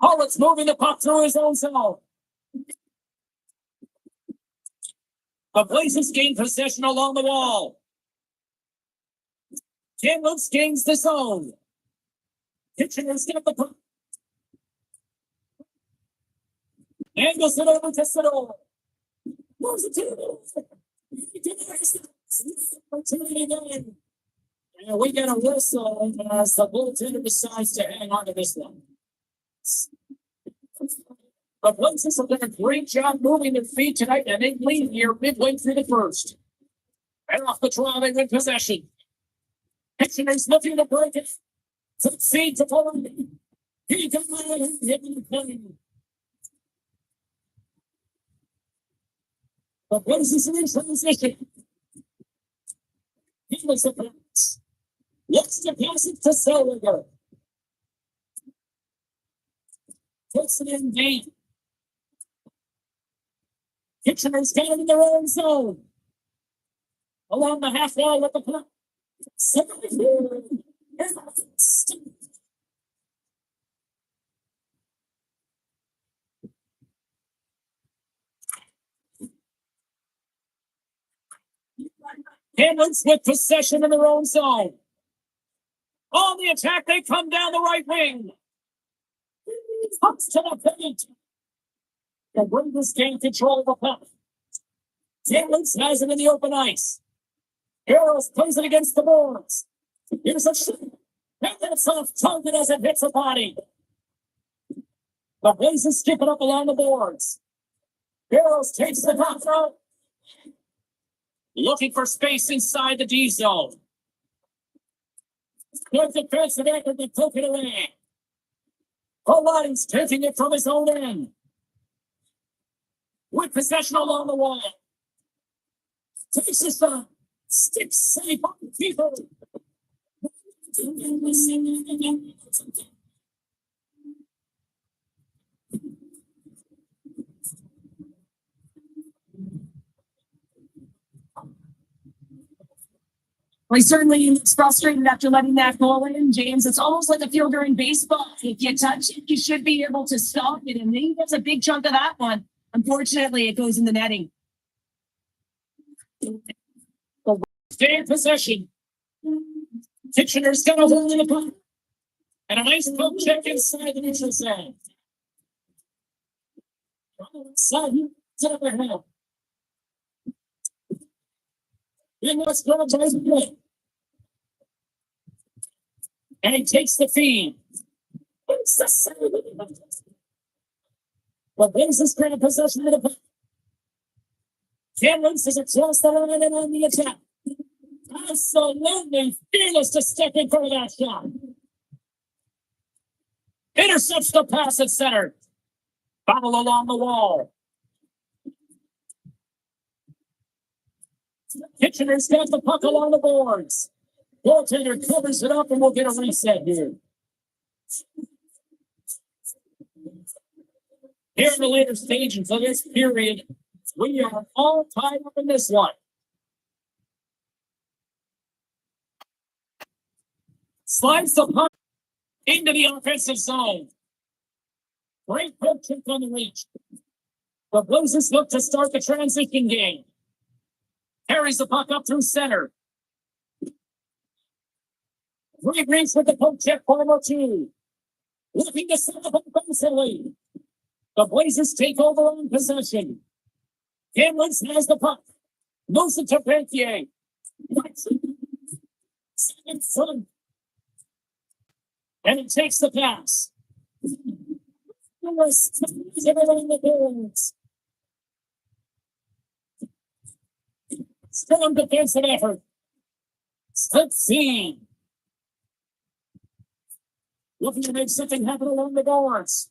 Pollock's moving the puck through his own zone. The Blazers gain possession along the wall. Kamloops gains the zone. Kitchener's got the puck. Angles it over to Sador. Moves it to the and we get a whistle as the goaltender decides to hang on to this one. The Blazers have done a great job moving their feet tonight, and they lead here midway through the first. And off the draw, they win possession. Kitchener's looking to break it. Succeed to pull him. He got hitting the plane. The Blazers are in transition. He looks at the pass. Looks to pass it to Zellweger. Puts it in deep. Kitchener's got it in their own zone. Along the half wall with the puck. Kamloops with possession in their own zone. On the attack, they come down the right wing. Pucks to the paint. The Blazers gain control of the puck. Kamloops has it in the open ice. Harrells plays it against the boards. Here's a shot. And that's off target as it hits the body. The Blazers skip it up along the boards. Harrells takes the puck out. Looking for space inside the D zone. Good defensive effort to took it away. Pilates taking it from his own end. With possession along the wall. Takes a shot. Sticks safe on the people. Well, certainly it's frustrated after letting that goal in, James. It's almost like a fielder in baseball. If you touch it, you should be able to stop it. And he gets a big chunk of that one. Unfortunately, it goes in the netting. Stay in possession. Kitchener's got a hold of the puck. And a nice poke check inside the neutral zone. Side to the head. He must go to his play. And he takes the feed. The Blazers grab possession of the puck. Kamloops is across the line and on the attack. Absolutely fearless to step in for that shot. Intercepts the pass at center. Foul along the wall. Kitchener's got the puck along the boards. Goaltender covers it up and we'll get a reset here. Here in the later stages of this period, we are all tied up in this one. Slides the puck into the offensive zone. Great poke check on the reach. The Blazers look to start the transition game. Carries the puck up through center. Great reach with the poke check for Motu. Looking to set the puck offensively. The Blazers take over on possession. Kamloops has the puck. Moves it to Pelletier. Second front. And he takes the pass. Strong defensive effort. Succeed. looking to make something happen along the boards.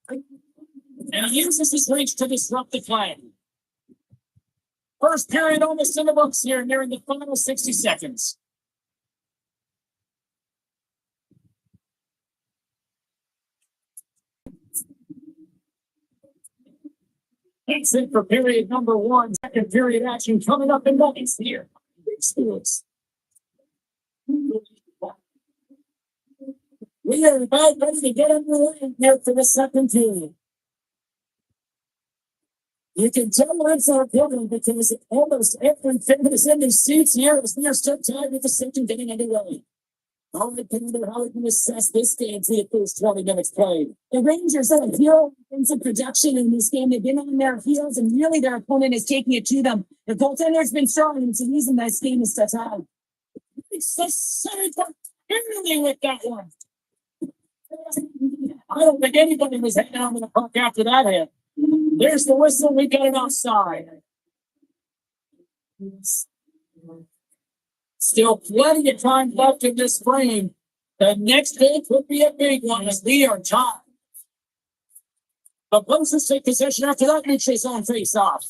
And he uses his reach to disrupt the play. First period almost in the books here, nearing the final 60 seconds. That's it for period number one. Second period action coming up in moments here. Big Sports. We are about ready to get underway here for the second period. You can tell it's our building because almost every fan is in their seats here as we are still tied with the second getting underway. All right, Peter, how we can assess this game to the first 20 minutes played. The Rangers have a real offensive production in this game. They've been on their heels, and really their opponent is taking it to them. The goaltender's been strong, and it's the reason that this game is such high. It's the center with that one. I don't think anybody was hanging on to the puck after that hit. There's the whistle. We got it offside. Still plenty of time left in this frame. The next game could be a big one as we are tied. The Blazers take possession after that reaches on face-off.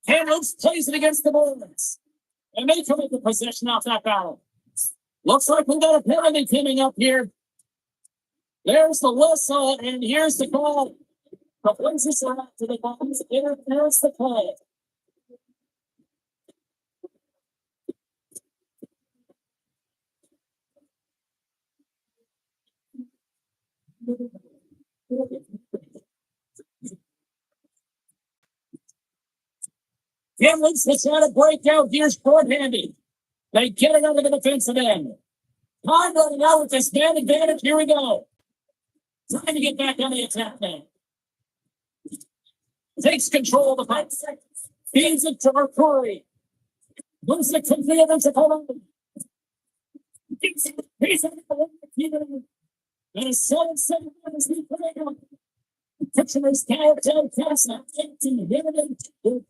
Kamloops plays it against the Bruins. And they come into possession off that battle. Looks like we got a penalty coming up here. There's the whistle, and here's the call. The Blazers are out to the ball. There's the call. Kamloops has had a breakout. Here's short-handed. They get it over the defensive end. Time running out with this man advantage. Here we go. Trying to get back on the attack now. Takes control of the puck. Feeds it to Mercury. Moves it to the other to Columbus. He's and a 7-7 as we play on. Pitcher is down pass at 18. They're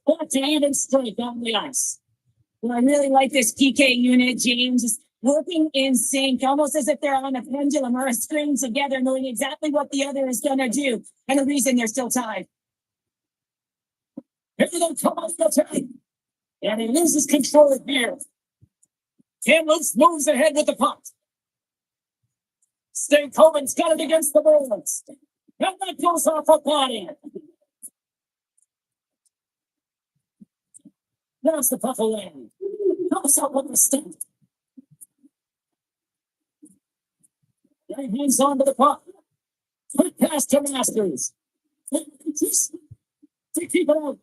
back to even straight down the ice. Well, I really like this PK unit, James. Just working in sync, almost as if they're on a pendulum or a string together, knowing exactly what the other is going to do. And the reason they're still tied. Here they come off the attack. And he loses control here. Kamloops moves ahead with the puck. Stankoven's got it against the Bruins. And that goes off a body. There's the puck away. Comes up with the stick. He hangs on to the puck. Quick pass to Masters. To keep it out.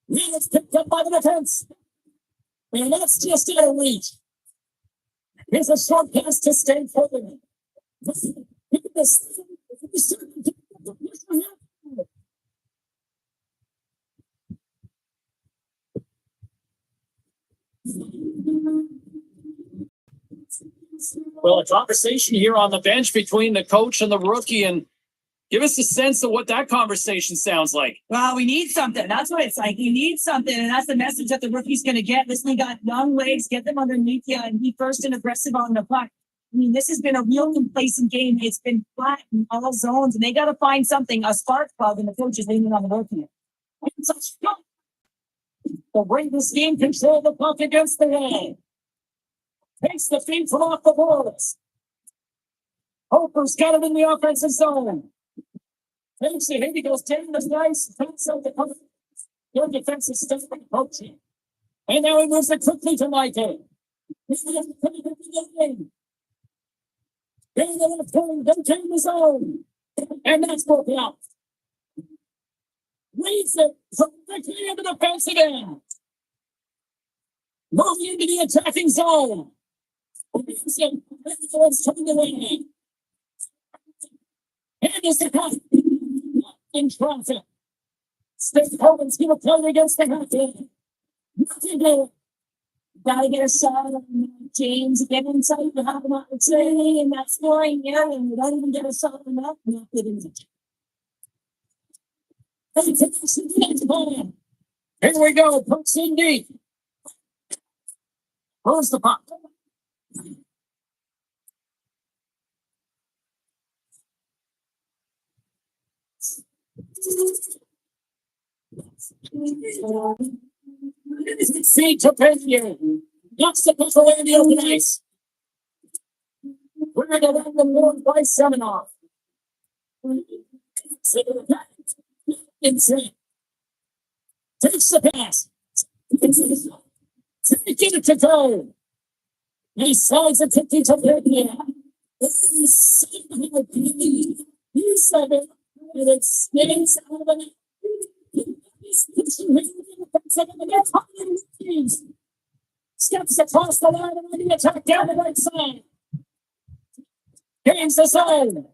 Now it's picked up by the defense. And that's just out of reach. Here's a short pass to Stankoven. Well, a conversation here on the bench between the coach and the rookie, and give us a sense of what that conversation sounds like. Well, we need something. That's what it's like. You need something, and that's the message that the rookie's going to get. Listen, we got young legs, get them underneath you, and be first and aggressive on the puck. I mean, this has been a real complacent game. It's been flat in all zones, and they got to find something, a spark plug, and the coach is leaning on the rookie. To bring this game, control the puck against the wall. Takes the feet from off the boards. Hoper's got it in the offensive zone. Takes the hit, he goes 10 to nice. Takes out the puck. Good defensive stuff from coaching. And now he moves it quickly to Michael. This is a pretty good game. In the left turn, don't take the zone. And that's broken out. Leads it quickly into the defensive end. Moving into the attacking zone. It's turning away. And it's the puck. In traffic. Stankoven's going to play against the hockey. Nothing good. Gotta get a shot on James. Get inside. You have an opportunity in that scoring area, and you don't even get a shot on that. Not good enough. Hey, take the next ball. Here we go. Puts in deep. Where's the puck? Feed to Pena. Knocks the puck away in the open ice. We're going to run the board by Semenoff. Insane. Takes the pass. Taking it to go. He slides it to Pena. He's 7. And it spins out of it. Steps across the line and the attack down the right side. Gains the zone.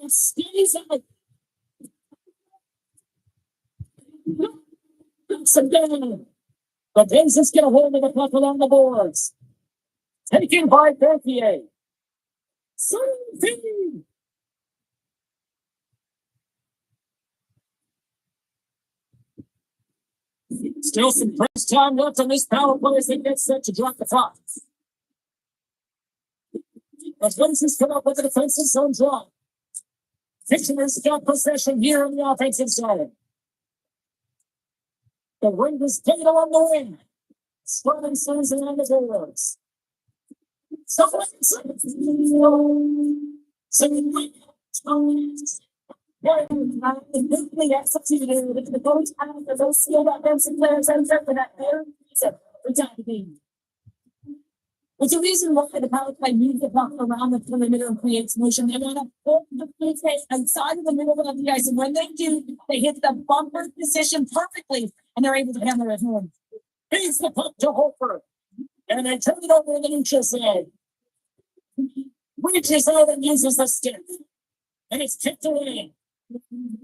Stays out. Knocks him down. The Blazers get a hold of the puck along the boards. Taken by Berthier. Something. Still some press time left on this power play as they get set to drop the puck. The Blazers come up with a defensive zone draw. Kitchener's got possession here in the offensive zone. The Rangers take it along the wing. Spreading Susan on the boards. Quickly executed the coach after those skilled offensive players and for that player. But the reason why the power play moves the puck around the perimeter and creates motion, they want to pull the play outside of the middle of the ice. And when they do, they hit the bumper position perfectly and they're able to hammer it home. Feeds the puck to Hofer. And they turn it over in the neutral zone. Reaches out and uses the stick. And it's kicked away.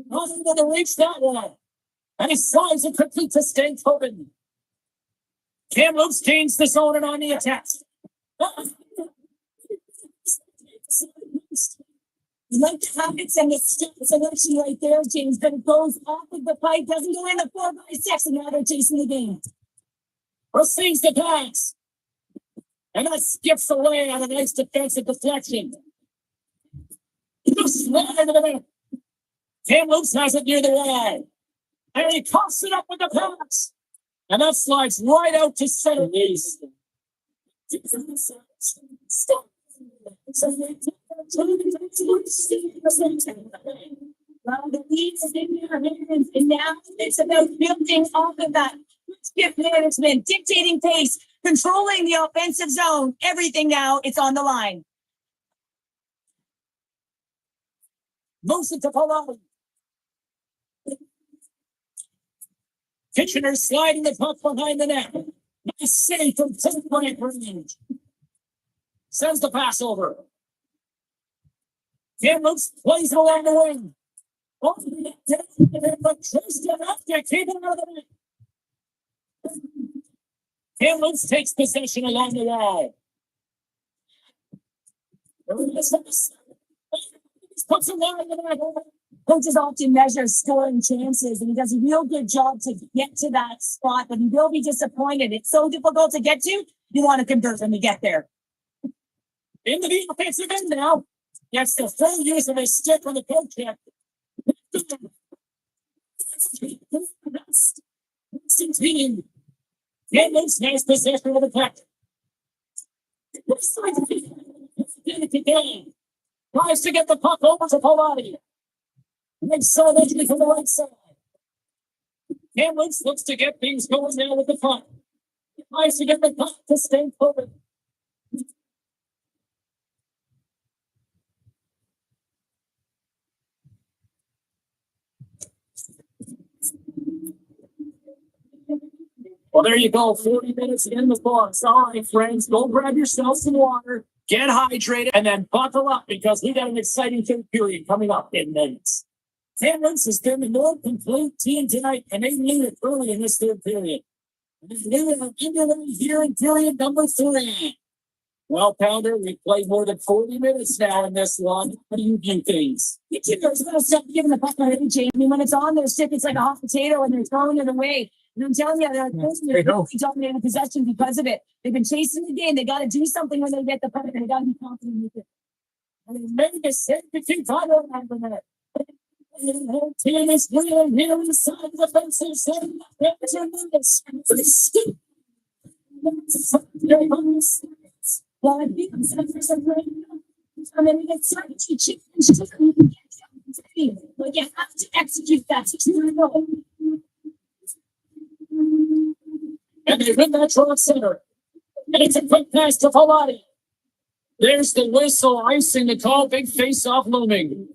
Nothing to reach that one. And he slides it quickly to Stankoven. Kamloops gains the zone and on the attack. Like the habits and the steps of action right there, James, but it goes off of the pipe, doesn't go in the 4x6, and now they're chasing the game. Receives the pass. And that skips away on a nice defensive deflection. Kamloops has it near the wall. And he pops it up with the pass. And that slides right out to center east. Well, the lead is in your hands, and now it's about building off of that. Shift management, dictating pace, controlling the offensive zone. Everything now, it's on the line. Moves it to Palone. Kitchener sliding the puck behind the net. Nice save from 10-point range. Sends the pass over. Kamloops plays it along the wing. Kamloops takes possession along the wall. Puts it wide in the net. Coaches often measure scoring chances, and he does a real good job to get to that spot, but he will be disappointed. It's so difficult to get to. You want to convert when you get there. Into the offensive end now. Gets the full use of his stick on the poke check. Kamloops has possession of the puck. Tries to get the puck over to Palani. Makes so eventually from the right side. Kamloops looks to get things going now with the puck. Tries to get the puck to Stankoven. Well, there you go. 40 minutes in the box. All right, friends, go grab yourself some water, get hydrated, and then buckle up because we got an exciting third period coming up in minutes. Kamloops has been the more complete team tonight, and they knew it early in this third period. And they knew it underway here in period number 3. Well, Pounder, we've played more than 40 minutes now in this one. How do you view things? You two guys gotta stop giving the puck already, Jamie. When it's on their stick, it's like a hot potato and they're throwing it away. And I'm telling you, they're They don't. dominating possession because of it. They've been chasing the game. They gotta do something when they get the puck and they gotta be confident with it. And they made a save to keep on over there. Team is winning here on the side of the fence. I mean, it's like teaching. But you have to execute that. And they win that draw center. And it's a quick pass to Pallotti. There's the whistle, icing the call, big face-off looming.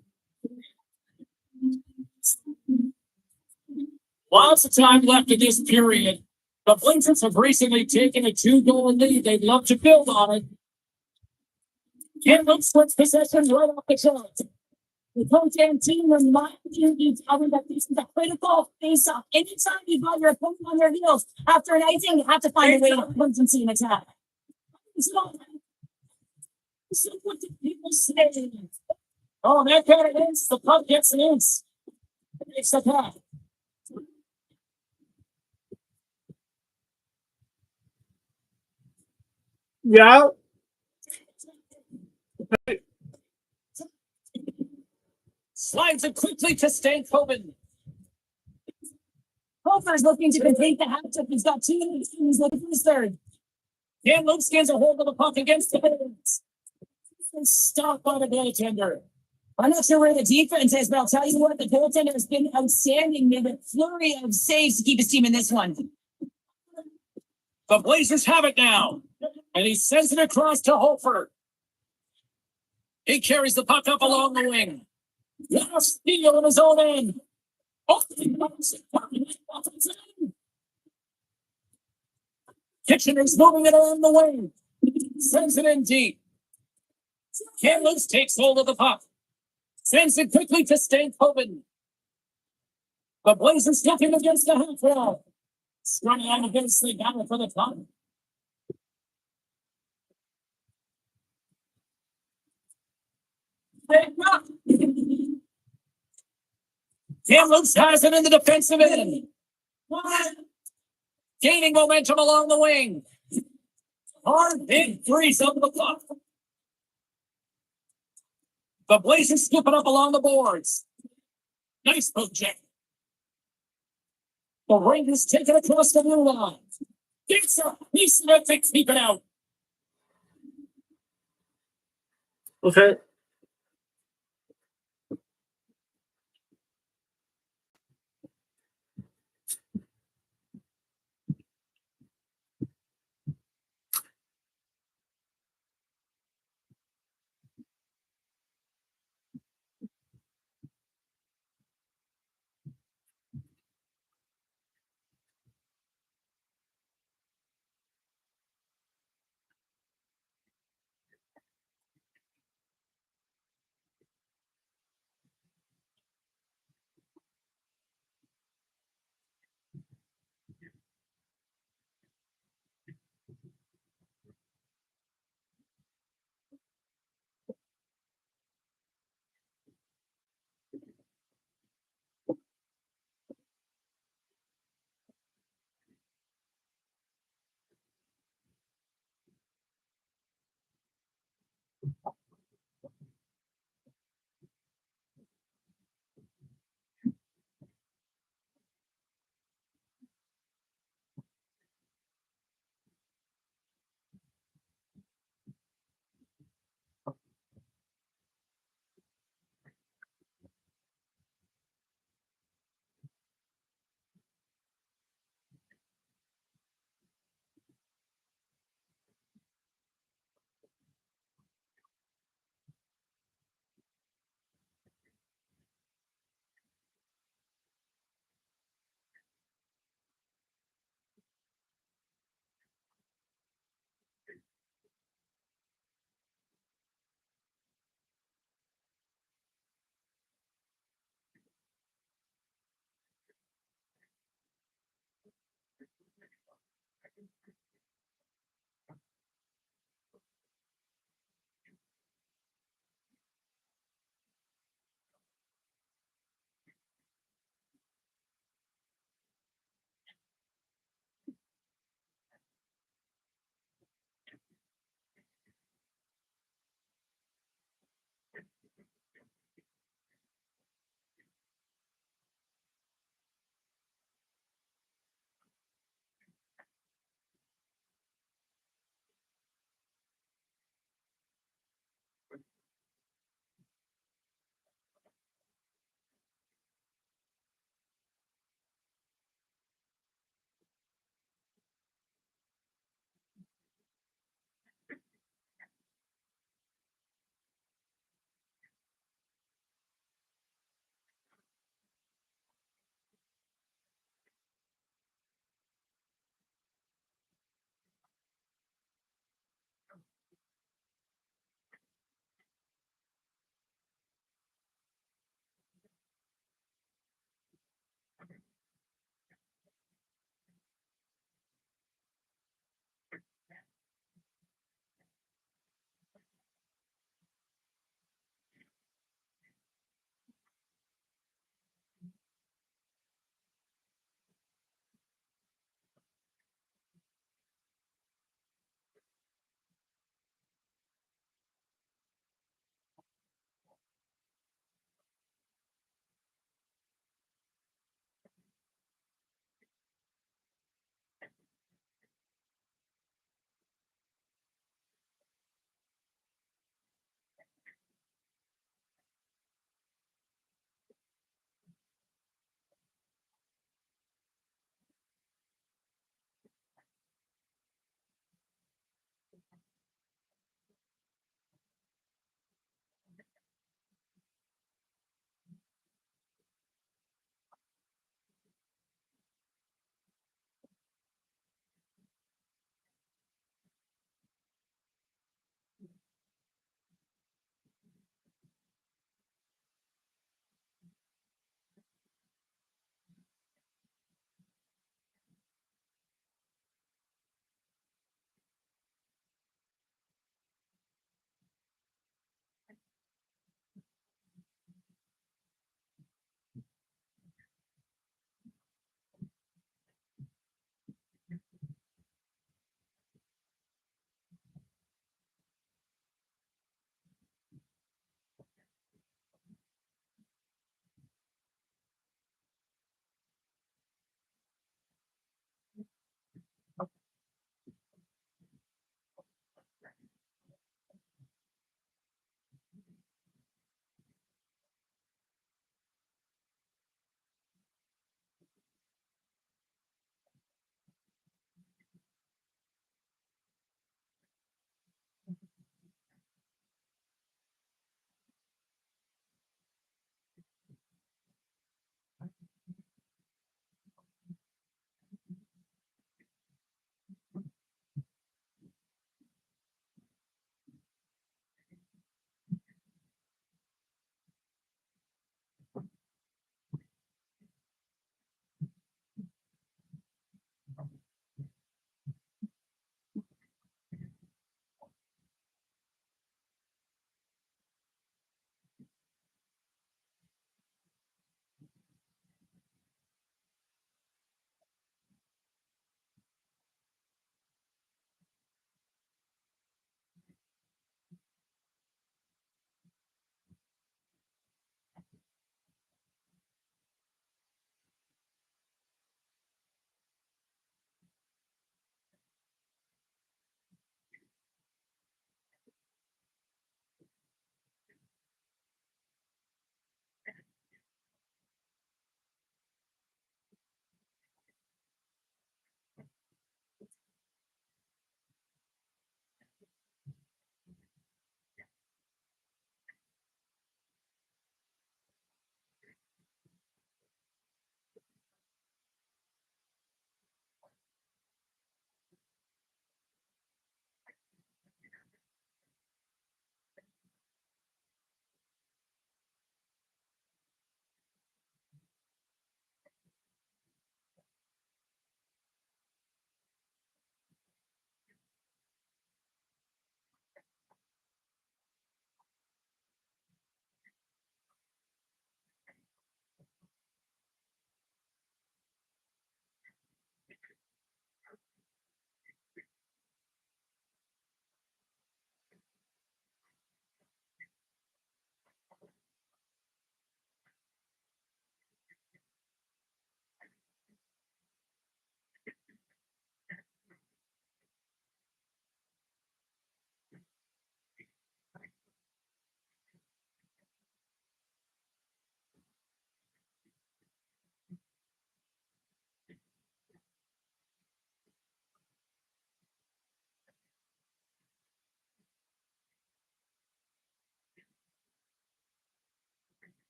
Lots of time left in this period. The Blazers have recently taken a 2-goal lead. They'd love to build on it. Campbell splits possession right off the chart. The coach and team remind you each other that this is a critical face-off. Anytime you got your opponent on their heels after an icing, you have to find a way to urgency and attack. It's not. So what do people say? Oh, that kind of is. The puck gets an inch. It's the path. Yeah. Slides it quickly to Stankoven. Hofer's looking to complete the hat trick. He's got 2 minutes. He's looking for his third. Dan Luke gets a hold of the puck against the Blazers. Stopped by the goaltender. I'm not sure where the defense is, but I'll tell you what, the goaltender has been outstanding. Made a flurry of saves to keep his team in this one. The Blazers have it now. And he sends it across to Hofer. He carries the puck up along the wing. Now steal in his own end. Oh, Kitchener's moving it along the wing. Sends it in deep. Kamloops takes hold of the puck. Sends it quickly to Stankoven. The Blazers looking against the half wall. Running out against the battle for the puck. Kamloops has it in the defensive end. Gaining momentum along the wing. Hard big threes up the puck. The Blazers skipping up along the boards. Nice poke check. The Rangers take it across the blue line. Gets up. He's left to keep it out. Okay.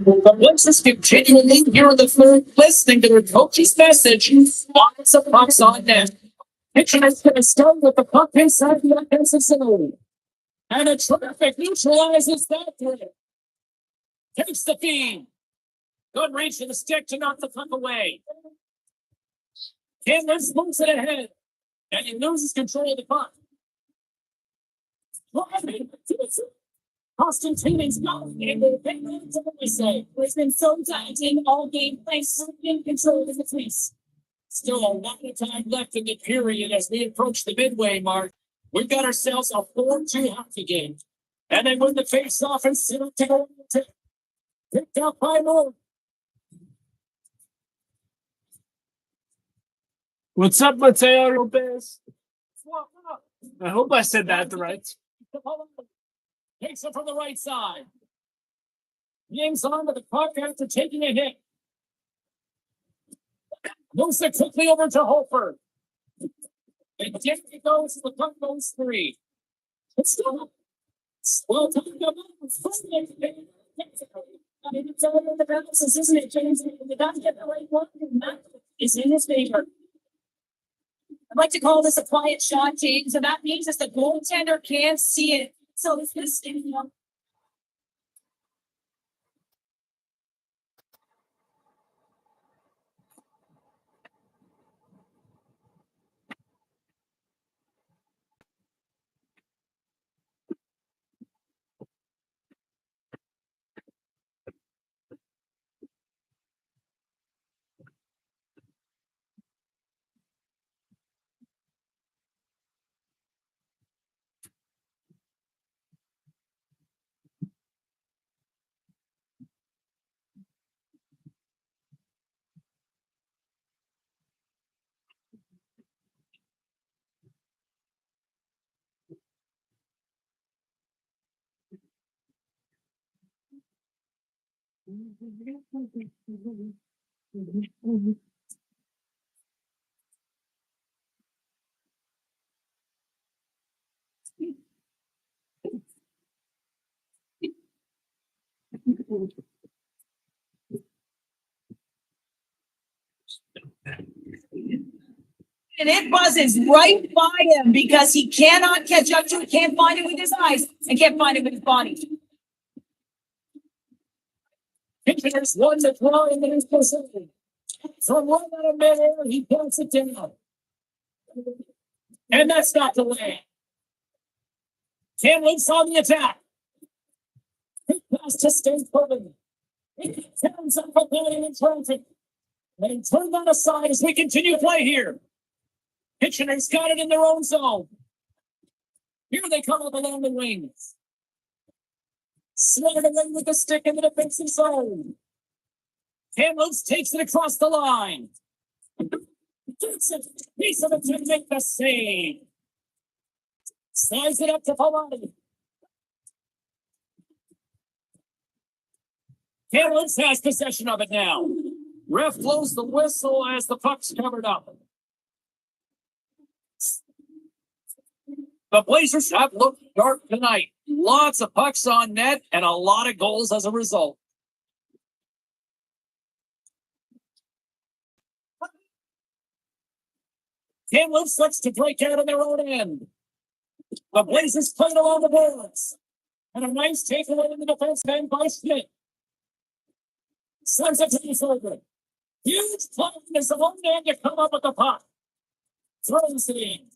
The Blazers continually here in the third, listening to their coach's message. Lots of pucks on net. Pitching is going to start with the puck inside the offensive zone. And a traffic neutralizes that threat. Takes the feed. Good reach to the stick to knock the puck away. Candler moves it ahead. And he loses control of the puck. Constantine's gone. And the big man to the side. It's been so tight in all game play, so in control of the pace. Still a lot of time left in the period as we approach the midway mark. We've got ourselves a 4-2 hockey game. And they win the face-off and sit up to go. Picked out by Moore. What's up, Mateo Lopez? I hope I said that right. Takes it from the right side. Hangs on to the puck after taking a hit. Moves it quickly over to Holford. And there he goes, the puck goes free. It's still well time to go. I mean, it's all in the balances, isn't it, James? You got to get the right one, and that is in his favor. I'd like to call this a quiet shot, James, and that means that the goaltender can't see it. So it's going to stay up. And it buzzes right by him because he cannot catch up to it, can't find it with his eyes, and can't find it with his body. Pitchers won the throw into his position. From right out of midair, he pulls it down. And that's not the way. Kamloops on the attack. Quick pass to Stanford. He turns up a man in traffic. And turn that aside as we continue play here. Kitchener's got it in their own zone. Here they come up along the wings. Slid it away with the stick in the defensive zone. Kamloops takes it across the line. Gets it. Piece of it to make the save. Slides it up to Palani. Kamloops has possession of it now. Ref blows the whistle as the puck's covered up. The Blazers have looked sharp tonight. Lots of pucks on net and a lot of goals as a result. Kamloops looks to break out on their own end. The Blazers played along the boards. And a nice takeaway in the defense end by Schmidt. Sends it to the forward. Huge play is the one man to come up with the puck. Throws it in.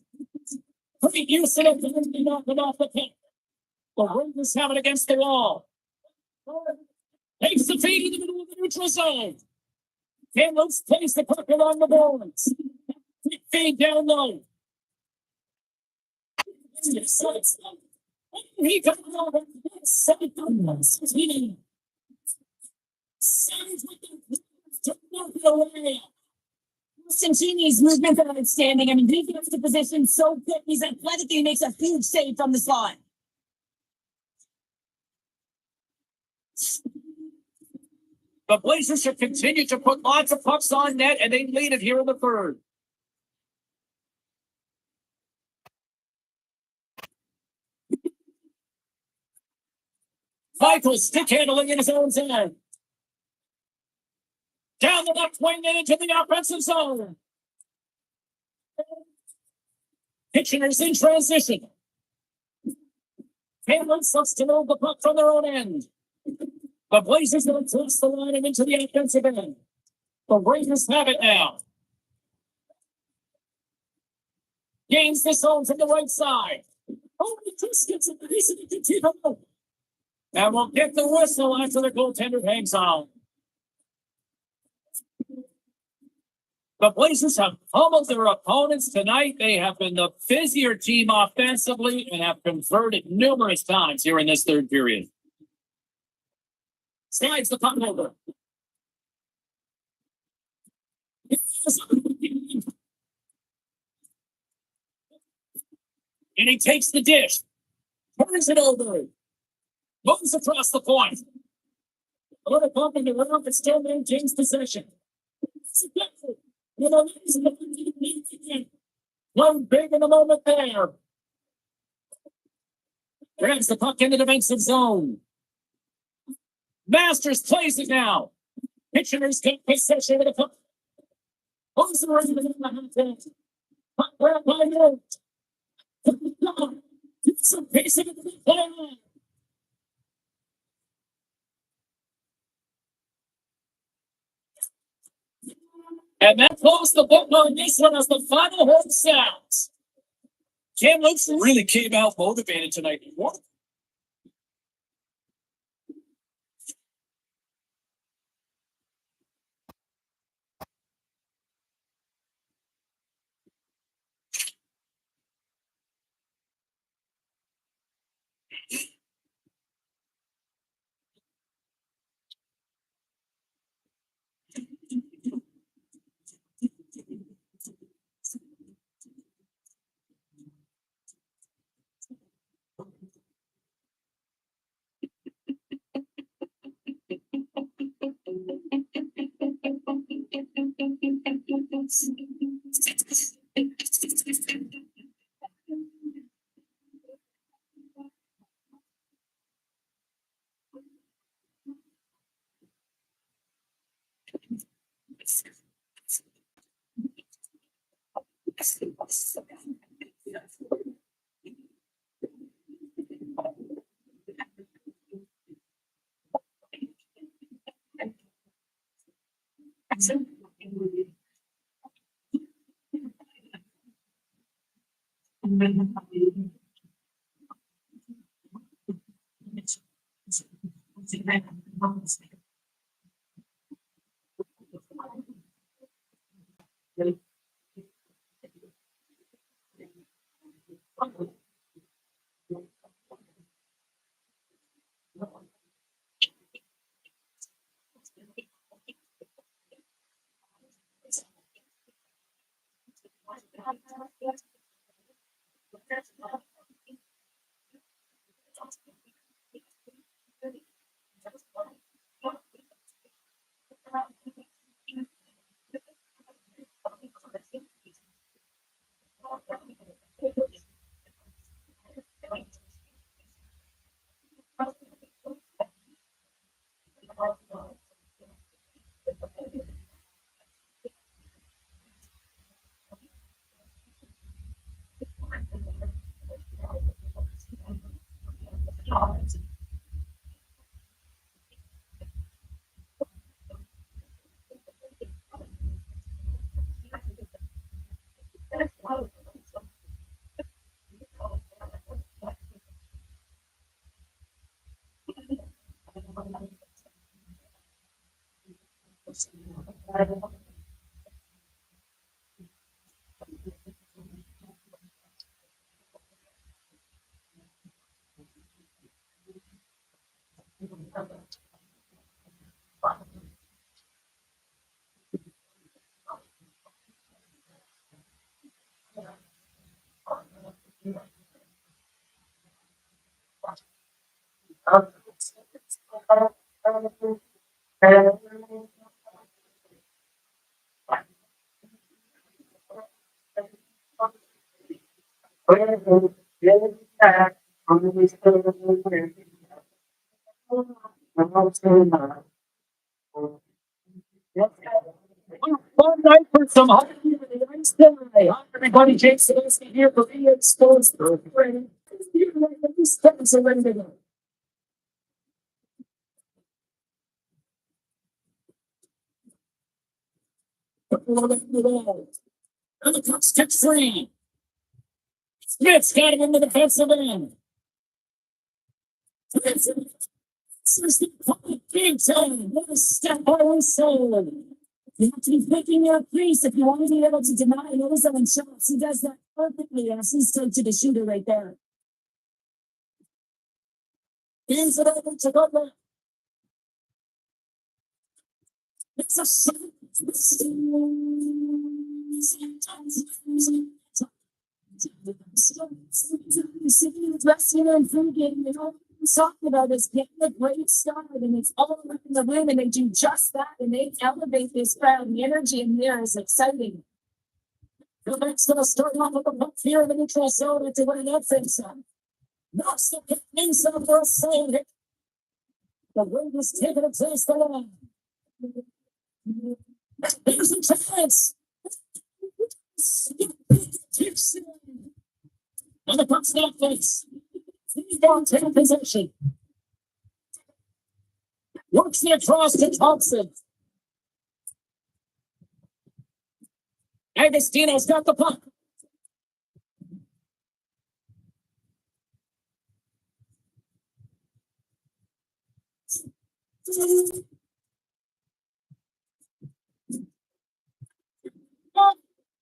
Pretty Houston and knock it off the pin. The Rangers have it against the wall. Takes the feed in the middle of the neutral zone. Kamloops plays the puck along the boards. Feed down low. He comes over. Santini's movement is outstanding. I mean, he gets to position so quick. He's athletic. He makes a huge save from the slot. The Blazers should continue to put lots of pucks on net, and they lead it here in the third. Michael stick handling in his own zone. Down the left wing and into the offensive zone. Kitchener's in transition. Hamlins looks to move the puck from their own end. The Blazers going to toss the line and into the offensive end. The Blazers have it now. Gains the zone from the right side. Oh, the Chris gets a piece of it. And we'll get the whistle after the goaltender hangs on. The Blazers have pummeled their opponents tonight. They have been the busier team offensively and have converted numerous times here in this third period. Slides the puck over. And he takes the dish. Turns it over. Moves across the point. A little bump in the round, but still maintains possession. One big in the moment there. Grabs the puck in the defensive zone. Masters plays it now. Kitchener's got possession of the puck. Moves around in the half. Puck grab by Note. Some pace of the play. And that closed the book on this one as the final horn sounds. Kamloops really came out motivated tonight. What? Fun night for some hockey with the ice tonight. Hi, everybody. Jake Seleski here for EA Sports. These steps are ready to go. And the puck's kicked free. Smith's got him in the defensive end. This is the big time. What a step by Winslow. You have to be picking your crease if you want to be able to deny those on shots. He does that perfectly as he's straight to the shooter right there. Hands it over to Butler. It's a shot. Dressing and thinking, you know, talking about is getting a great start, and it's all up in the room, and they do just that, and they elevate this crowd. The energy in there is exciting. The next gonna start off with the puck here in the neutral zone to win that face on. Knocks the puck inside for a save. The wind is taking a place the line. There's a chance. And the puck's not face. He's down, taking possession. Works the across to Thompson. Agostino's got the puck.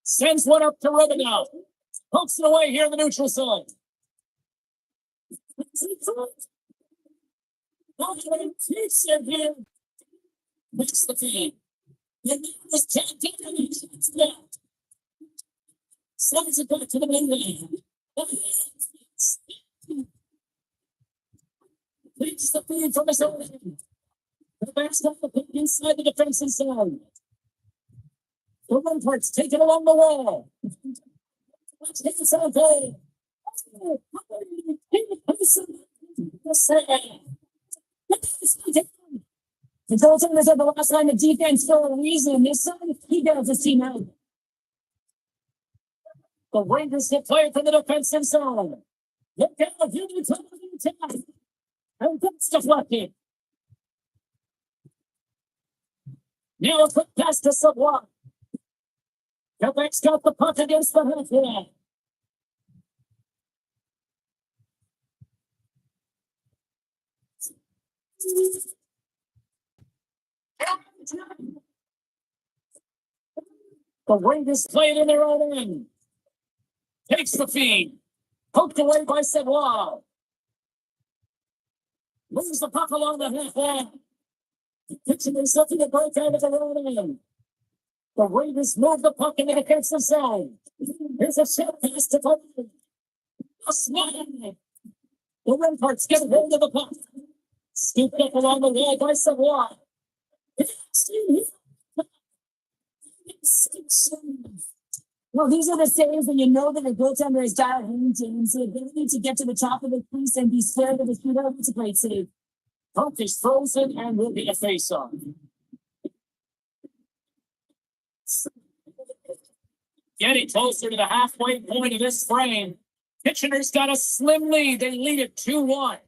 Sends one up to Rubinow. Pokes it away here in the neutral zone. Takes it here. Makes the feed. Sends it back to the main line. Takes the feed from his own end. The back's got the puck inside the defensive zone. The Lamparts take it along the wall. Take it out there. The goaltenders are the last line of defense for a reason. This time he does his team out. The Rangers get played from the defensive zone. Look out, you need to attack. And that's deflected. Now a quick pass to Savoie. Quebec's got the puck against the half wall. The Rangers play it in their own end. Takes the feed. Poked away by Savoie. Moves the puck along the half wall. Pitching himself in the break out of the own end. The Rangers move the puck in the defensive zone. Here's a shot pass to Butler. A smile. The Ramparts get hold of the puck. Scooped up along the wall by Savoie. Well, these are the saves when you know that a goaltender is dialed in, James. The ability to get to the top of the crease and be scared of the shooter. It's a great save. Puck is frozen and will be a face-off. Getting closer to the halfway point of this frame. Kitchener's got a slim lead. They lead it 2-1.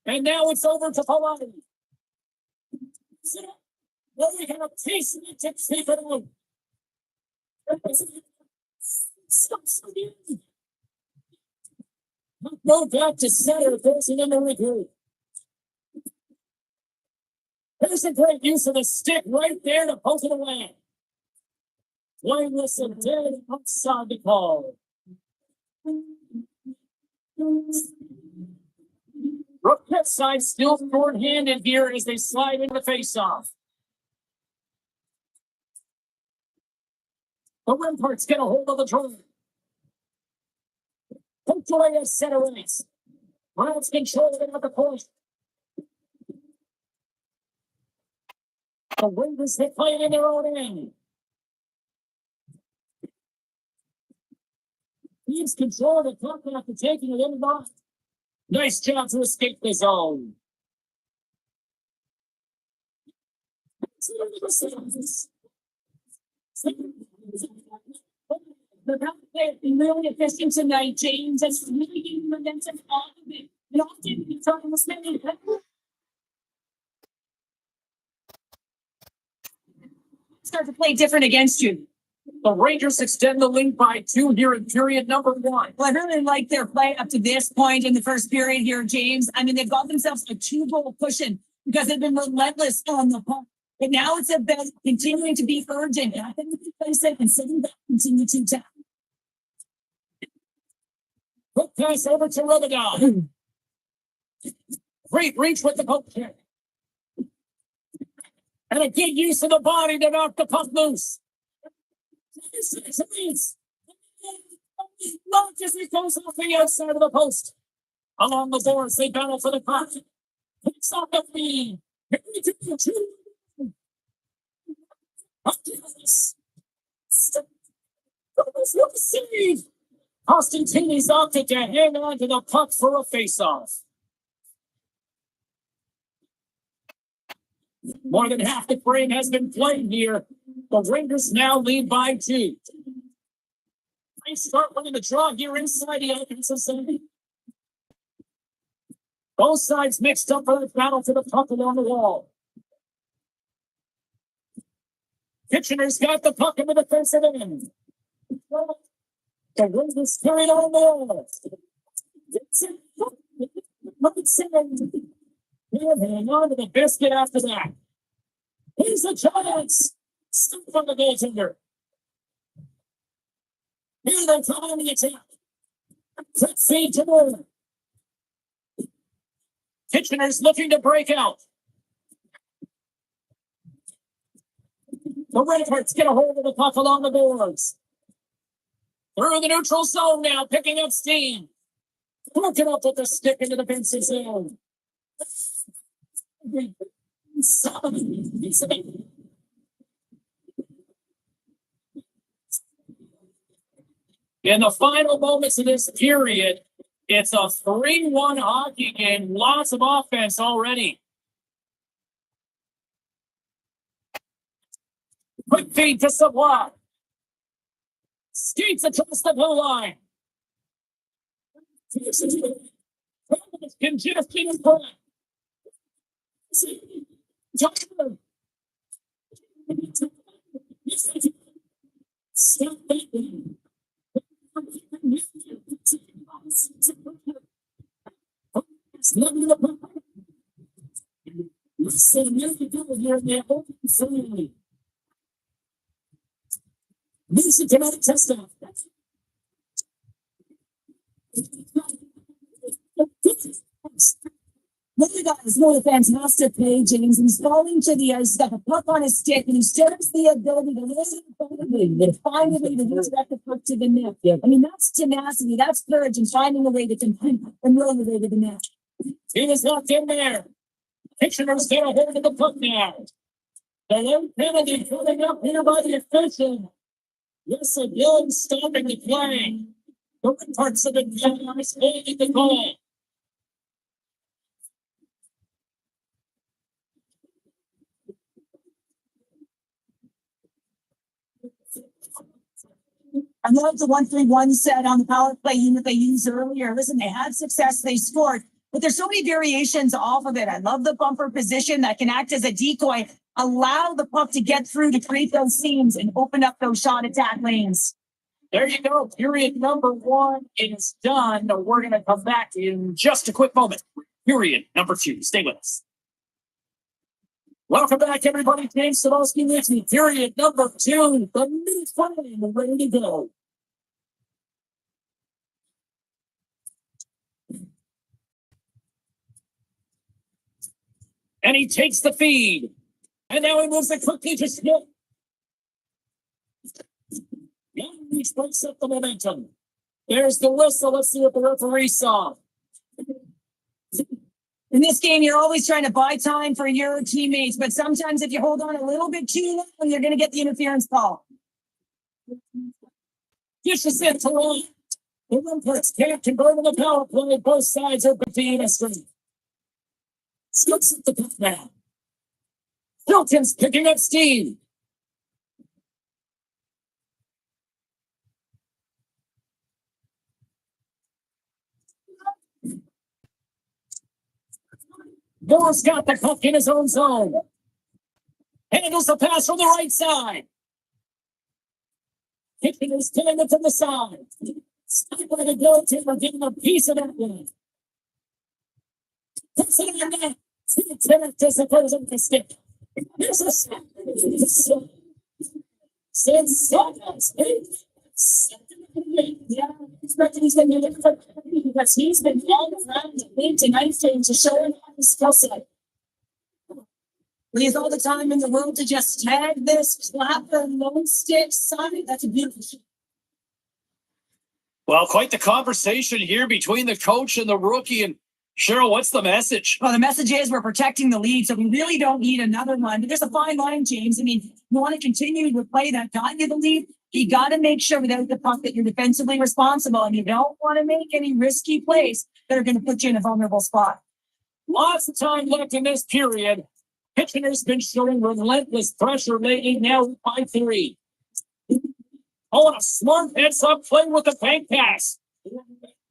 And now it's over to Palani. Well, we have a piece of it to keep it on. Go back to center, facing in the regroup. There's a great use of the stick right there to poke it away. Playing this and dead outside the call. Brookpet side still short-handed here as they slide into the face-off. The Ramparts get a hold of the draw. Poked away at center ice. Miles controlling it at the point. The Rangers, they play it in their own end. He's control of the puck after taking it in the box. Nice job to escape the zone. The Raptors have been really efficient tonight, James. That's really getting momentum off of it. And often you turn the spinning. Start to play different against you. The Rangers extend the lead by 2 here in period number 1. Well, I really like their play up to this point in the first period here, James. I mean, they've got themselves a 2-goal cushion because they've been relentless on the puck. But now it's about continuing to be urgent. And I think if you play safe and sitting back, continue to tap. Quick pass over to Robidas. Great reach with the poke check. And a good use of the body to knock the puck loose. Launches it goes off the outside of the post. Along the boards, they battle for the puck. Picks off the feed. Austin Tinney's opted to hang on to the puck for a face-off. More than half the frame has been played here. The Rangers now lead by 2. They start winning the draw here inside the offensive zone. Both sides mixed up for the battle for the puck along the wall. Kitchener's got the puck in the defensive end. The Rangers carried on the wall. They're hanging on to the biscuit after that. Here's a chance. Stop from the goaltender. Here they come on the attack. Quick feed to Moore. Kitchener's looking to break out. The Redheads get a hold of the puck along the boards. Through the neutral zone now, picking up steam. Broken up with the stick into the defensive zone. In the final moments of this period, it's a 3-1 hockey game. Lots of offense already. Quick feed to Savoie. Skates across the blue line. Congestion in front. Stop that. This is dramatic test off. Look at that, what a fantastic play, James. He's falling to the ice, got the puck on his stick, and he still has the ability to listen and find a way to redirect the puck to the net. I mean, that's tenacity, that's courage, and finding a way to compete and really the way to the net. He was locked in there. Kitchener's got a hold of the puck now. The low penalty coming up here by the official. Yes, again, stopping the play. The parts of the game are holding the goal. I love the 1-3-1 set on the power play unit they used earlier. Listen, they had success, they scored, but there's so many variations off of it. I love the bumper position that can act as a decoy, allow the puck to get through to create those seams and open up those shot attack lanes. There you go. Period number 1 is done. We're going to come back in just a quick moment. Period number 2. Stay with us. Welcome back, everybody. James Sadowski with me. Period number 2. The minute frame ready to go. And he takes the feed. And now he moves it quickly to Smith. Reach breaks up the momentum. There's the whistle. Let's see what the referee saw. In this game, you're always trying to buy time for your teammates, but sometimes if you hold on a little bit too long, you're going to get the interference call. Dishes it to Ron. The Olympics can't convert on the power play. Both sides are beating us. Scoots at the puck now. Hilton's picking up steam. Moore's got the puck in his own zone. Handles the pass from the right side. Kicking his taking it to the side. Stop by the goaltender, giving a piece of that one. Puts it on the net. Tenant disappears on the stick. There's a stop. Since yeah, expecting he's going to get because he's been all around the league tonight to show him his skill set. He has all the time in the world to just tag this clapper low stick side. That's a beautiful shot. Well, quite the conversation here between the coach and the rookie. And Cheryl, what's the message? Well, the message is we're protecting the lead, so we really don't need another one. But there's a fine line, James. I mean, you want to continue to play that got you the lead. You got to make sure without the puck that you're defensively responsible, and you don't want to make any risky plays that are going to put you in a vulnerable spot. Lots of time left in this period. Kitchener's been showing relentless pressure lately, now by 3. Oh, a smart heads-up play with the bank pass.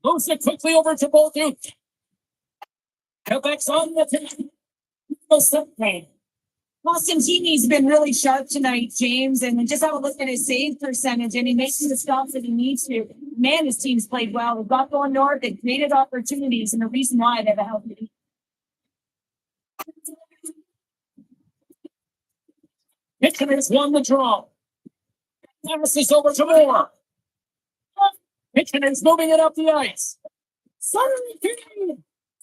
Moves it quickly over to Bolduc. Quebec's on the attack. Austin Heaney's been really sharp tonight, James, and just have a look at his save percentage, and he makes the stops that he needs to. Man, his team's played well. They've got going north. They've created opportunities, and the reason why they have a healthy team. Kitchener's won the draw. Pass is over to Moore. Kitchener's moving it up the ice.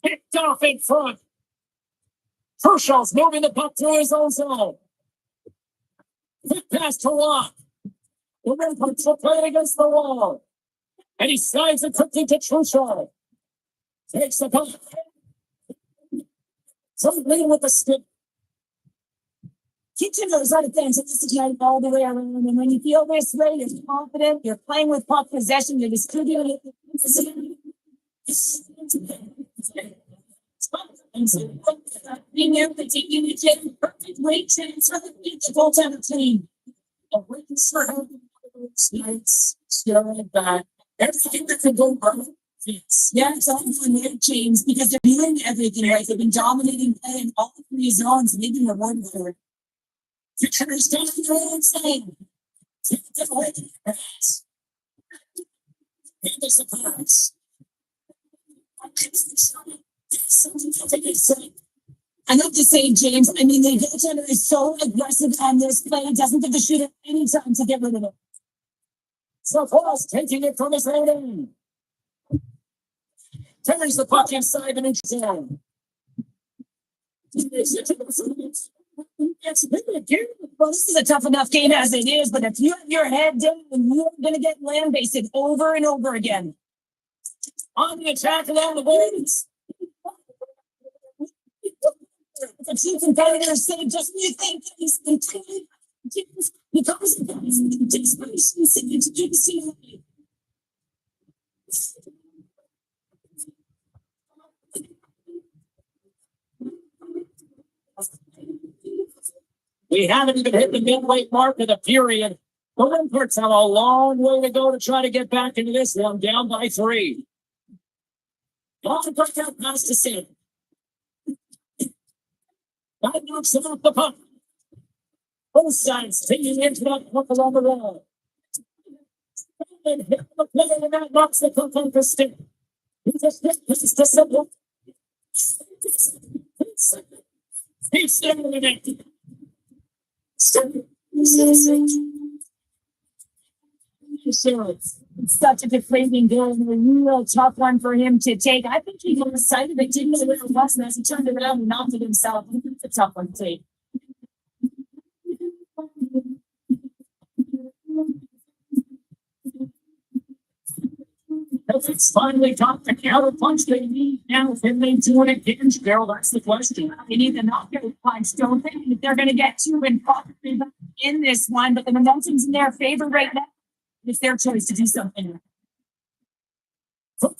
Picked off in front. Kershaw's moving the puck through his own zone. Quick pass to Rock. The Redhawks are playing against the wall. And he slides it quickly to Truchard. Takes the puck. Something with the stick. Kitchener's on defense. It's tonight all the way around. And when you feel this way, you're confident. You're playing with puck possession. You're distributing it. Being able to take you to perfect weight transfer the goaltender team. A witness for having those nights, staring back. Everything that could go wrong. Yeah, it's all fun there, James, because they're doing everything right. They've been dominating play in all 3 zones, and they've been rewarded for it. Kitchener's down to their own side. Take the away to the pass. There's the pass. I have to say, James, I mean, the goaltender is so aggressive on this play. He doesn't give the shooter any time to get rid of it. So Forrest taking it from his own end. Turns the puck inside the neutral zone. Well, this is a tough enough game as it is, but if you have your head down, you're going to get land-based over and over again. On the attack along the boards. The two competitors say just when you think he's continuing, because of that, desperation, we haven't even hit the midway mark of the period. The Olympics have a long way to go to try to get back into this one, down by 3. Long breakout pass to Sid. That knocks him off the puck. Both sides taking into that puck along the wall. And hit the player, and that knocks the puck off the stick. This is the simple. He's standing in it. It's such a deflating goal and a real tough one for him to take. I think he got excited, but didn't know where it was, and as he turned around and knocked it himself, I think it's a tough one to take. It's finally got the counter punch they need now. Can they do it again, Cheryl? That's the question. They need the knockout punch, don't they? If they're going to get 2 and possibly in this one, but the momentum's in their favor right now. It's their choice to do something.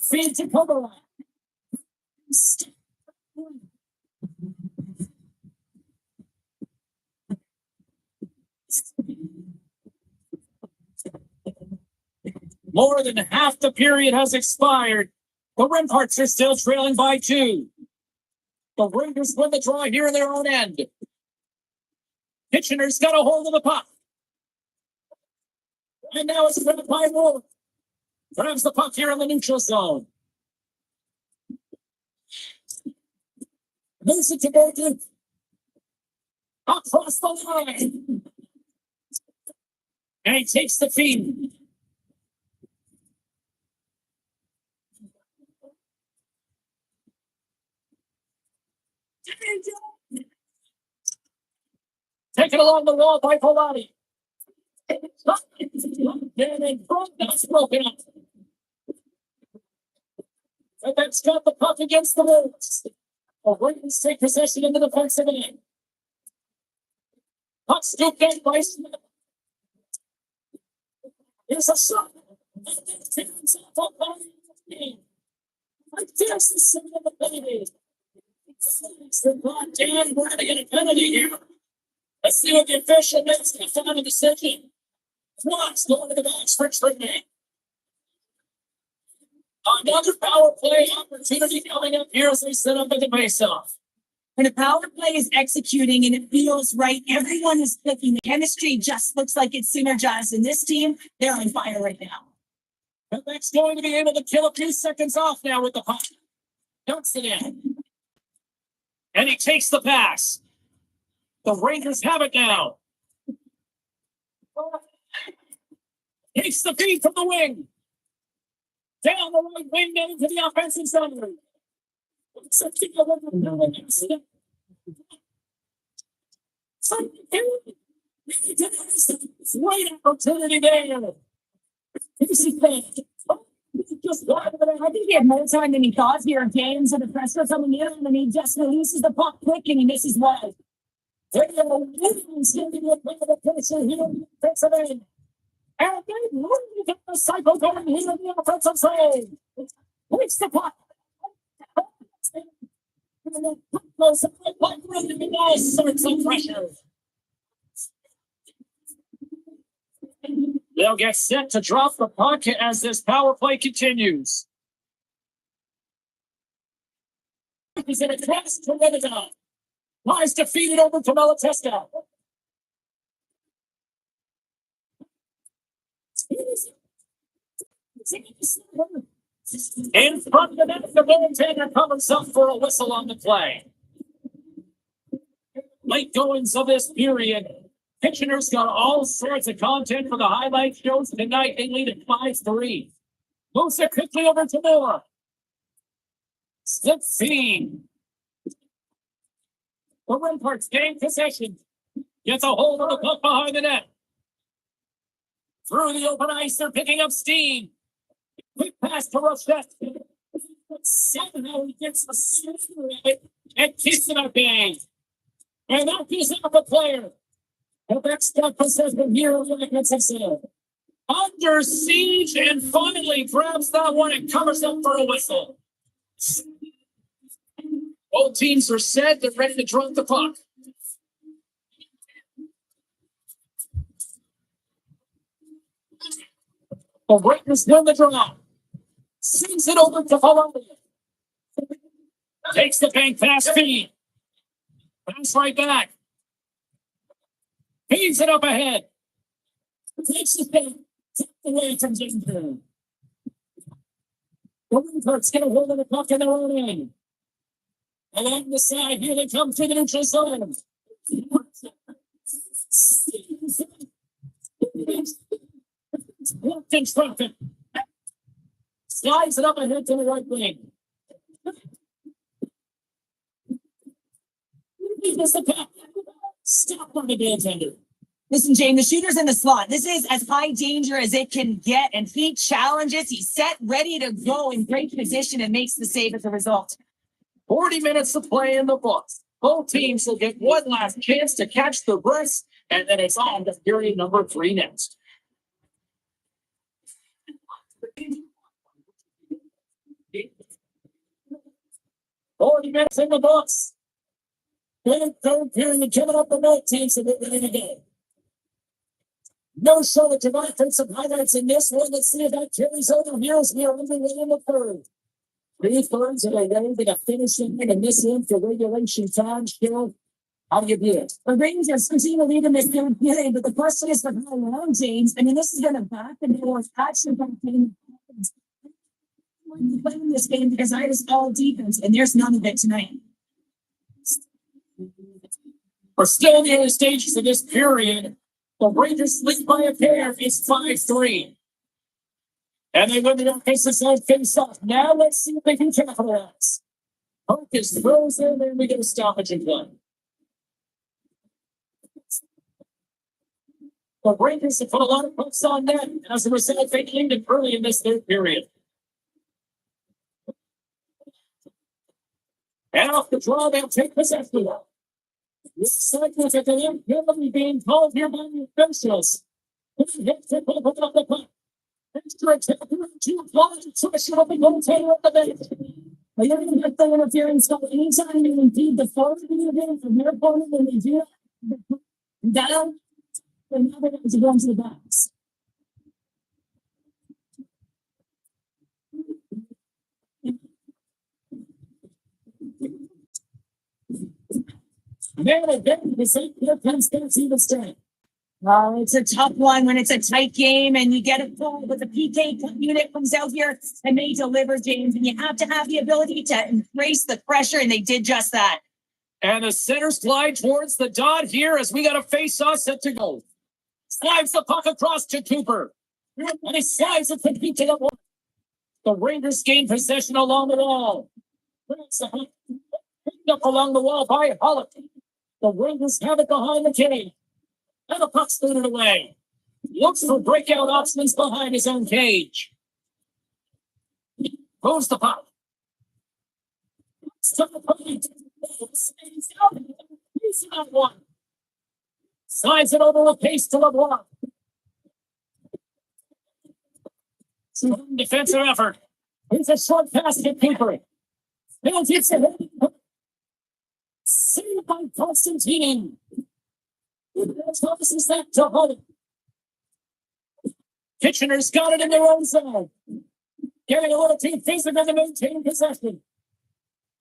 Feed to Kovalar. More than half the period has expired. The Rimparts are still trailing by 2. The Rangers win the draw here in their own end. Kitchener's got a hold of the puck. And now it's going to by Moore. Grabs the puck here in the neutral zone. Moves it to Bolton. Across the line. And he takes the feed. Taken along the wall by Polani. That's broken up. And that's got the puck against the Wolves. The Ravens take possession in the defensive end. Puck scooped in by Smith. Here's a shot. I guess the center of the penalty. Dan, we're going to get a penalty here. Let's see what the official makes the final decision. Watts going to the box for Trinity. Another power play opportunity coming up here as they set up at the face-off. When a power play is executing and it feels right, everyone is clicking. The chemistry just looks like it's synergized. And this team, they're on fire right now. Quebec's going to be able to kill a few seconds off now with the puck. Dumps it in. And he takes the pass. The Rangers have it now. Takes the feed from the wing. Down the right wing, down into the offensive zone. Right opportunity there. I think he had more time than he thought here in games, and the pressure coming in, and he just releases the puck quick and he misses wide. And then get the cycle going here in the offensive zone. Takes the puck. And then goes the puck really nice, some pressure. They'll get set to drop the puck as this power play continues. He's in a cross to Renaudin. Lies to feed it over to Malatesta. In front of the net, the goaltender covers up for a whistle on the play. Late goings of this period. Kitchener's got all sorts of content for the highlight shows tonight. They lead at 5-3. Moves it quickly over to Moore. 16. The Rimparts gain possession. Gets a hold of the puck behind the net. Through the open ice, they're picking up steam. Quick pass to Rochette. Somehow he gets the center of it and kicks it up in. And that gives up a player. Quebec's got possession here in the defensive zone. Under siege and finally grabs that one and covers up for a whistle. Both teams are set. They're ready to drop the puck. The Rangers win the draw. Sends it over to Columbia. Takes the bank pass feed. Pass right back. Feeds it up ahead. Takes the bank. Take away from Ginter. The Rimparts get a hold of the puck in their own end. Along the side, here they come to the neutral zone. Blocked in front of it. Slides it up ahead to the right wing. Stop by the goaltender. Listen, Jane, the shooter's in the slot. This is as high danger as it can get, and he challenges. He's set, ready to go in great position, and makes the save as a result. 40 minutes to play in the books. Both teams will get one last chance to catch the breath, and then it's on to period number 3 next. 40 minutes in the books. Third period, giving up the night teams and they're in the game. No shortage of offensive highlights in this one. Let's see if that carries over here as we are underway in the third. 3/3 of a way to finish in and this in for regulation time. Still, how do you view it? The Rangers continue to lead in this third period, but the question is for how long, James. I mean, this is going to back and forth action back in. Playing this game because I was all defense, and there's none of it tonight. We're still in the early stages of this period. The Rangers lead by a pair. It's 5-3. And they win the offensive side face off. Now let's see if they can capitalize. Hocus throws in, and we get a stoppage and one. The Rangers have put a lot of pucks on net. As a result, they ended early in this third period. And off the draw, they'll take possession. This segment at the end, penalty being called here by the officials. Hits it, put up the puck. Extra attacker, 2 balls, pressure of the goaltender at the bench. They don't get the interference, so anytime you impede the forward of the game from their opponent when they do it, down, and now they have to go into the box. Man, again, the same here comes Darcy the strength. Well, it's a tough one when it's a tight game and you get it full, but the PK unit comes out here and they deliver, James, and you have to have the ability to embrace the pressure, and they did just that. And the center slide towards the dot here as we got a face-off set to go. Slides the puck across to Cooper. And he slides it to Pete to the wall. The Rangers gain possession along the wall. Picked up along the wall by Hollick. The Rangers have it behind the cage. And the puck's thrown away. Looks for breakout options behind his own cage. Moves the puck. He's got one. Slides it over the pace to LeBlanc. Defensive effort. It's a short pass to Cooper. Mills hits it. Saved by Constantine. Thomas that to home. Kitchener's got it in their own zone. Gary a little team facing them to maintain possession.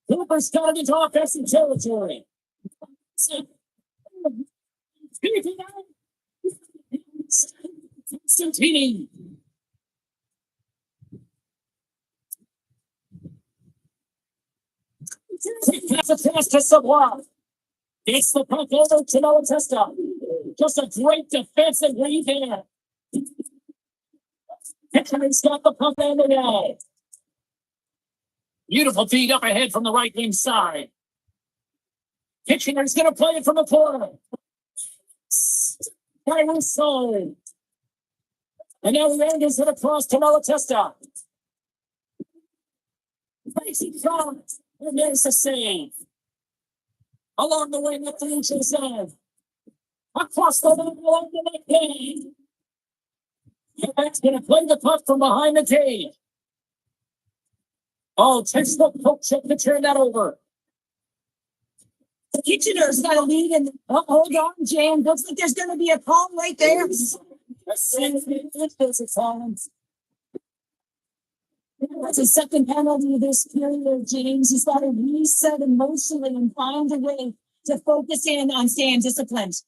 Cooper's got it into offensive territory. Constantine. Pass a pass to Savoie. It's the puck over to Malatesta. Just a great defensive lead there. Kitchener's got the puck on the net. Beautiful feed up ahead from the right wing side. Kitchener's going to play it from the corner. Byron Sold. And now Rangers it across to Malatesta. Facing front. And there's a save. Along the way, with the neutral zone. Across the line, along the net cage. Quebec's going to play the puck from behind the cage. Oh, textbook poke check to turn that over. The Kitchener's got a lead, and hold on, James. Looks like there's going to be a call right there. That's a second penalty this period, James. He's got to reset emotionally and find a way to focus in on staying disciplined.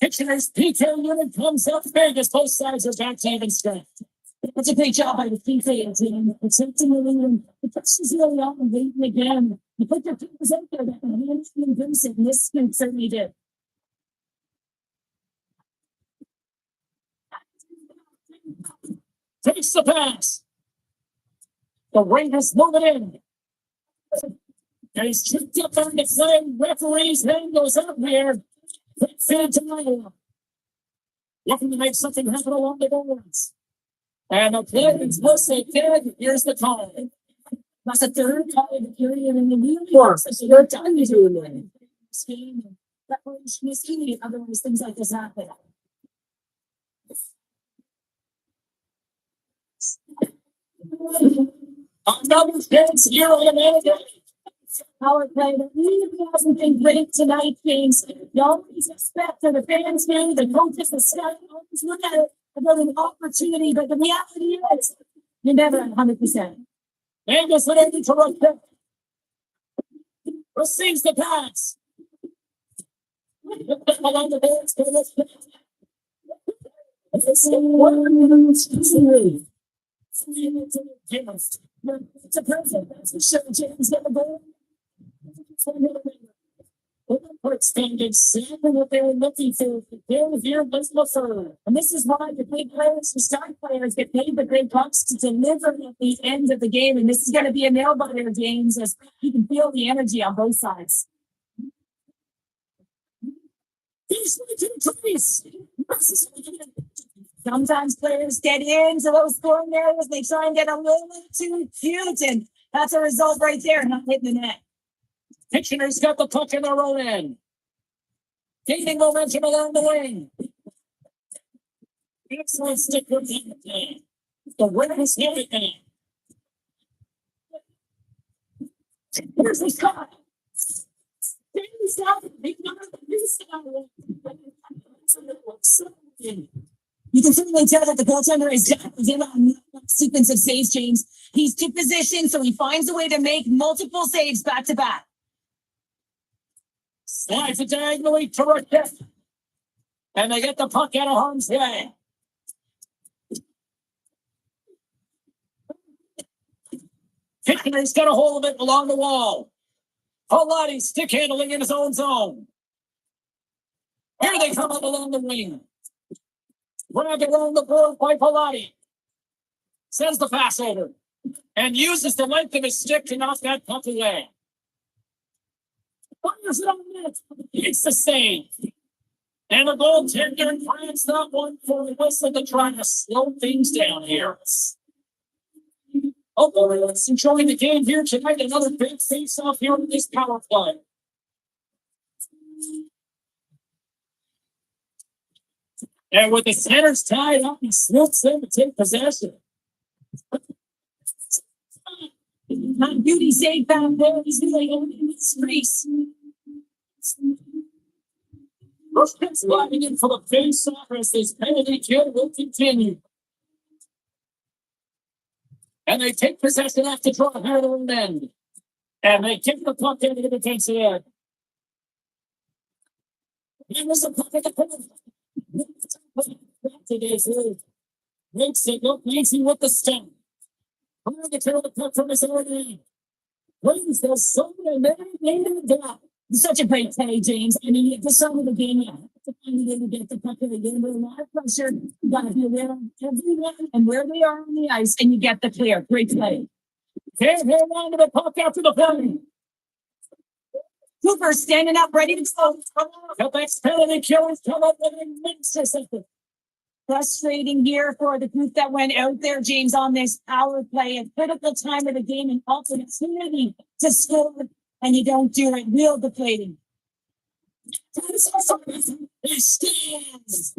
Kitchener's PK unit comes up big as both sides are back to even strength. That's a great job by the PK team. Protecting the lead. The pressure's really on and waiting again. You put your fingers out there that can handle and goose it, and this can certainly did. Takes the pass. The Rangers move it in. And he's tripped up on the side. Referee's hand goes up there. Fantino. Looking to make something happen along the boards. And the players will say, here's the call. That's the third call of the period in the league. They're done to do it. This game, preparation is key. Otherwise, things like this happen. Another chance here on the power play that really hasn't been great tonight, James. You always expect for the fans here, the coaches, the staff, always look at it about an opportunity, but the reality is you're never 100%. Angus with it to run back. Receives the pass. Along the boards for this. It's a perfect. That's the show. James got the ball. Exactly what they were looking for. Here was Lafleur. And this is why the big players, the star players, get paid the big bucks to deliver at the end of the game. And this is going to be a nail biter, James, as you can feel the energy on both sides. Sometimes players get into those scoring areas. They try and get a little too cute. And that's a result right there, not hitting the net. Kitchener's got the puck in their own end. Gaining momentum along the wing. Excellent stick with the Rams have it now. Here's the shot. You can certainly tell that the goaltender is in a sequence of saves, James. He's to position, so he finds a way to make multiple saves back to back. Slides it diagonally to Rochette. And they get the puck out of harm's way. Kitchener's got a hold of it along the wall. Pallotti stick handling in his own zone. Here they come up along the wing. Grabbed along the board by Pallotti. Sends the pass over. And uses the length of his stick to knock that puck away. Fires it on net. It's the save. And the goaltender finds that one for the whistle to try to slow things down here. Oh, let's enjoy the game here tonight. Another big face-off here in this power play. And with the centers tied up, he slips in to take possession. Beauty save down there. He's really in his race. Rochette sliding in for the face-off as this penalty kill will continue. And they take possession after draw here at the end. And they kick the puck into the defensive end. And there's a puck at the corner. Today's lead. Makes it look easy with the stump. Trying to kill the puck from his own end. Brings the zone and then made it down. Such a great play, James. I mean, the sum of the game, you have to find a way to get the puck in the game with a lot of pressure. You got to be aware of everyone and where they are on the ice, and you get the clear. Great play. Can't hold on to the puck after the play. Cooper standing up, ready to go. Quebec's penalty killers come up with a mix or something. Frustrating here for the group that went out there, James, on this power play. A critical time of the game and opportunity to score. And you don't do it. Real deflating. It stands.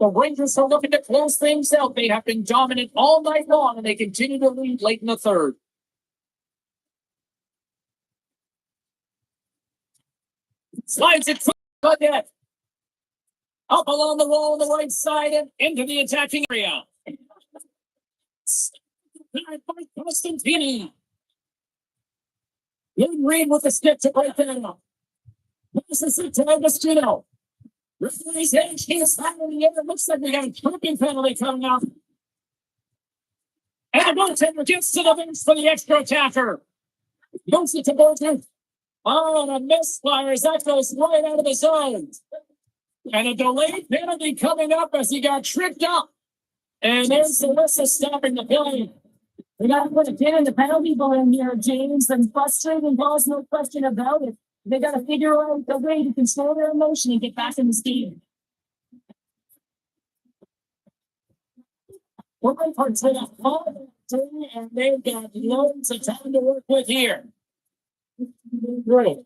The Rangers are looking to close things out. They have been dominant all night long, and they continue to lead late in the third. Slides it to the net. Up along the wall on the right side and into the attacking area. By Costantini. Young Reed with the stick to break that up. Passes it to Agostino. Referee's head is high in the air. Looks like we got a tripping penalty coming up. And the goaltender gets to the bench for the extra attacker. Moves it to Bolton. Oh, and a misfire as that goes right out of the zone. And a delayed penalty coming up as he got tripped up. And there's Celissa stopping the play. We got to put a pin in the penalty ball here, James. And frustrating balls, no question about it. They got to figure out a way to control their emotion and get back in this game. We're going to take a fall and they've got loads of time to work with here. Great.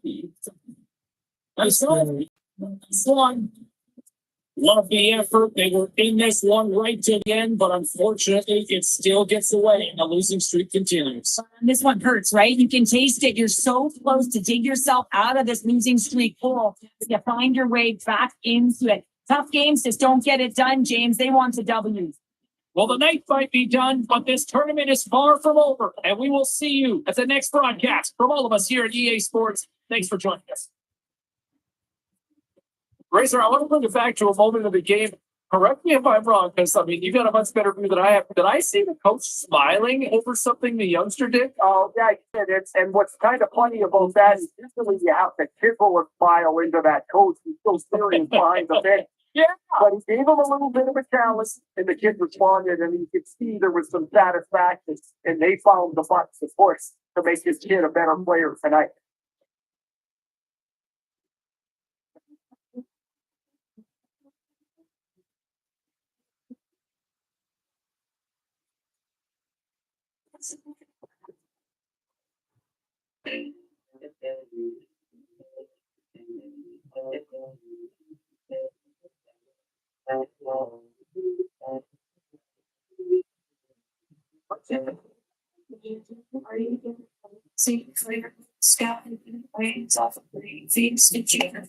I saw this one. Love the effort. They were in this one right to the end, but unfortunately, it still gets away and the losing streak continues. And this one hurts, right? You can taste it. You're so close to dig yourself out of this losing streak hole. You find your way back into it. Tough games just don't get it done, James. They want the W. Well, the night might be done, but this tournament is far from over, and we will see you at the next broadcast. From all of us here at EA Sports, thanks for joining us. Razor, I want to bring it back to a moment of the game. Correct me if I'm wrong, because I mean, you got a much better view than I have. Did I see the coach smiling over something the youngster did? Oh, yeah, I did. And what's kind of funny about that is usually you have to chisel a smile into that coach. He's so serious behind the bench. Yeah. But he gave him a little bit of a challenge, and the kid responded, and you could see there was some satisfaction, and they found the buttons to push to make this kid a better player tonight. See, clear, scout, waves off of the feet, stitching.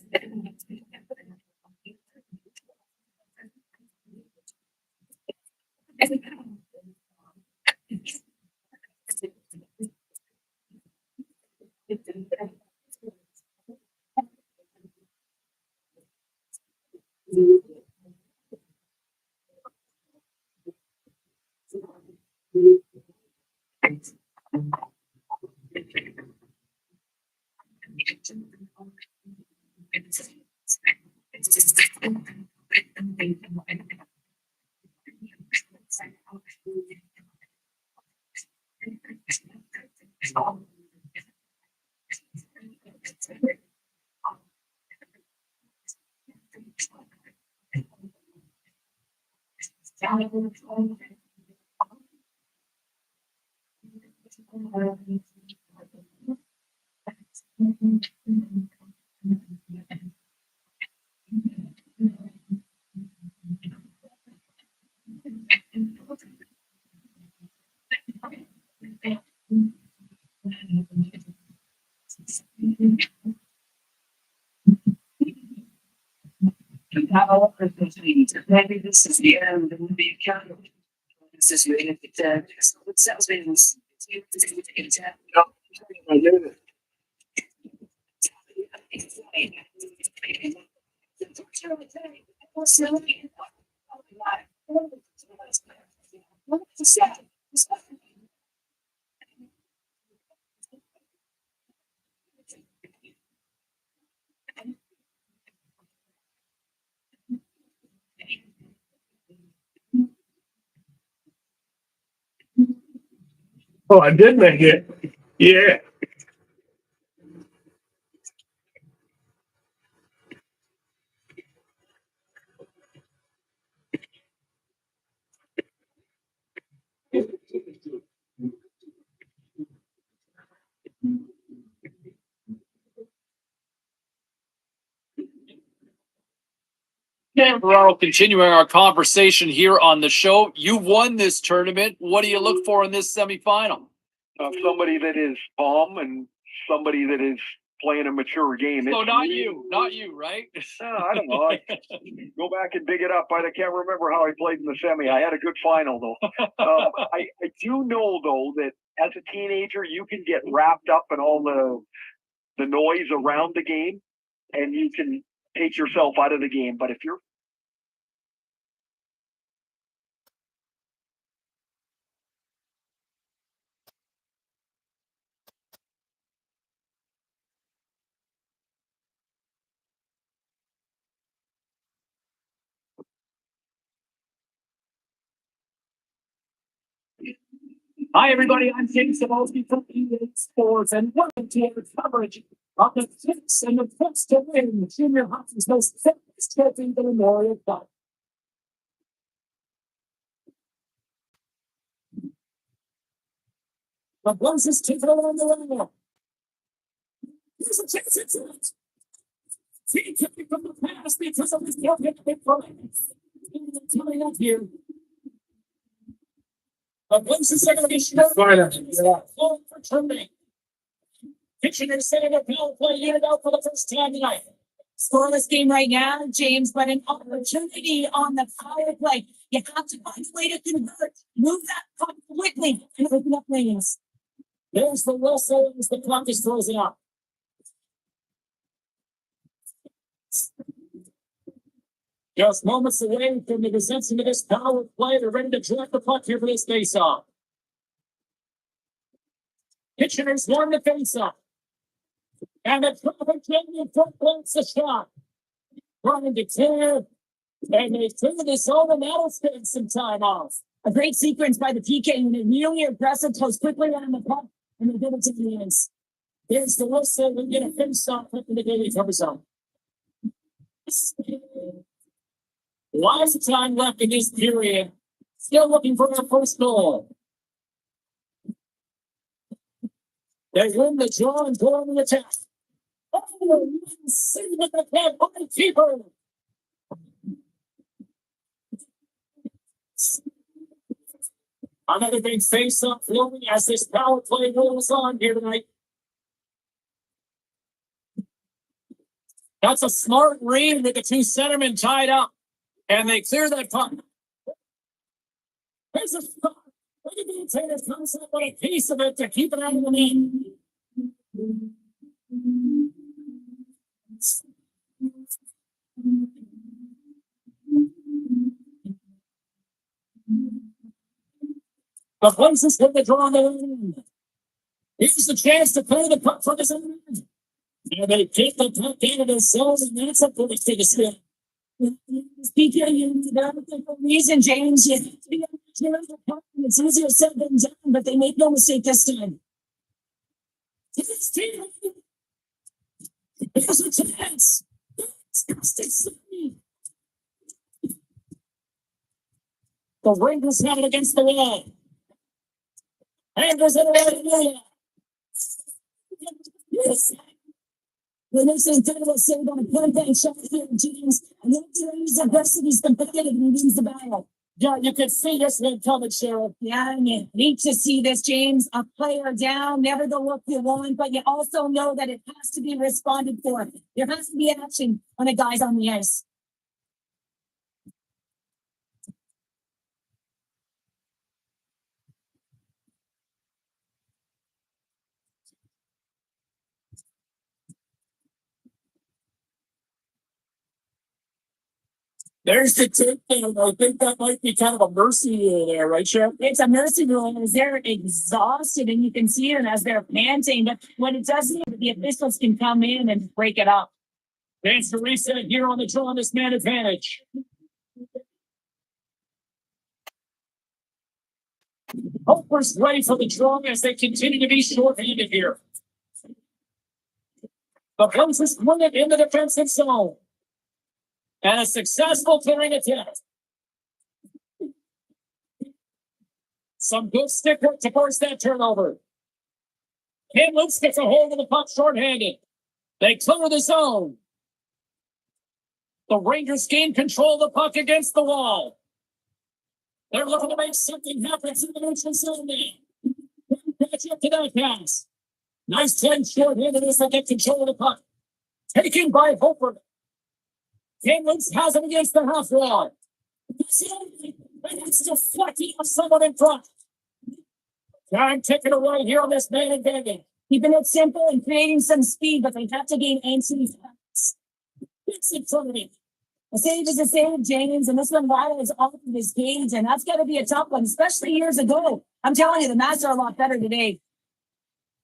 Maybe this is the end and be accountable. This is really the dead. It sounds like this. Oh, I did make it. Yeah. Dan Ferraro, continuing our conversation here on the show. You won this tournament. What do you look for in this semifinal? Somebody that is calm and somebody that is playing a mature game. So It's not really- you, right? I don't know. Go back and dig it up. I can't remember how I played in the semi. I had a good final though. I do know though that as a teenager you can get wrapped up in all the noise around the game, and you can take yourself out of the game. But if you're Hi, everybody. I'm James Cebulski from EA Sports, and welcome to our coverage of the Kicks and the Kicks to win junior hockey's most famous trophy, the Memorial Cup. The Blues is taking along the line. Here's a chance. See, from the past because of this coming up here. But once the second is for turning. Kitchener setting a power play unit out for the first time tonight. Scoreless game right now, James, but an opportunity on the power play. You have to find a way to convert. Move that puck quickly and open up lanes. There's the whistle as the clock is frozen up. Just moments away from the resumption of this power play. They're ready to direct the puck here for this face-off. Kitchener's won the face-off. And the traffic champion front points the shot. Trying to tear. And they turn this over, and that'll spend some time off. A great sequence by the PK unit. Really aggressive, close quickly on the puck, and they get it to the ends. Here's the whistle. We get a face-off up in the daily cover zone. Lots of time left in this period. Still looking for their first goal. They win the draw and go on the attack. Oh, see what the head by the keeper. Another big face-off flowing as this power play rolls on here tonight. That's a smart read with the two centermen tied up. And they clear that puck. There's a spot. Look at the Taylor comes up with a piece of it to keep it out of the net. The places hit the draw on the line. Here's the chance to play the puck for the center. And they kick the puck into the zone, and that's a pretty big step. PK unit, for reason, James. You have to be able to carry the puck, and it's easier said than done, but they make no mistake this time. It's a chance. The Rangers have it against the wall. Rangers in the area. Yes. The next incredible save on a point shot here, James. And then James adversity's competitive and he wins the battle. Yeah, you can see this one coming, Sheriff. Yeah, and you need to see this, James. A player down, never the look you want, but you also know that it has to be responded for. There has to be action when a guy's on the ice. There's the takedown. I think that might be kind of a mercy rule there, right, Sheriff? It's a mercy rule as they're exhausted and you can see them as they're panting. But what it does mean that the officials can come in and break it up. Chance to reset here on the draw on this man advantage. Hopper's ready for the draw as they continue to be short-handed here. The closest win it in the defensive zone. And a successful clearing attempt. Some good stick work to force that turnover. Kamloops gets a hold of the puck short-handed. They clear the zone. The Rangers gain control of the puck against the wall. They're looking to make something happen in the neutral zone now. Catch up to that pass. Nice 10 short-handed as they get control of the puck. Taken by Hofer. Kamloops has it against the half wall. It's deflecting of someone in front. Time ticking away here on this man advantage. Keeping it simple and creating some speed, but they have to gain entry. It's in front of me. A save is a save, James, and this one is off of his cage, and that's got to be a tough one, especially years ago. I'm telling you, the Mats are a lot better today.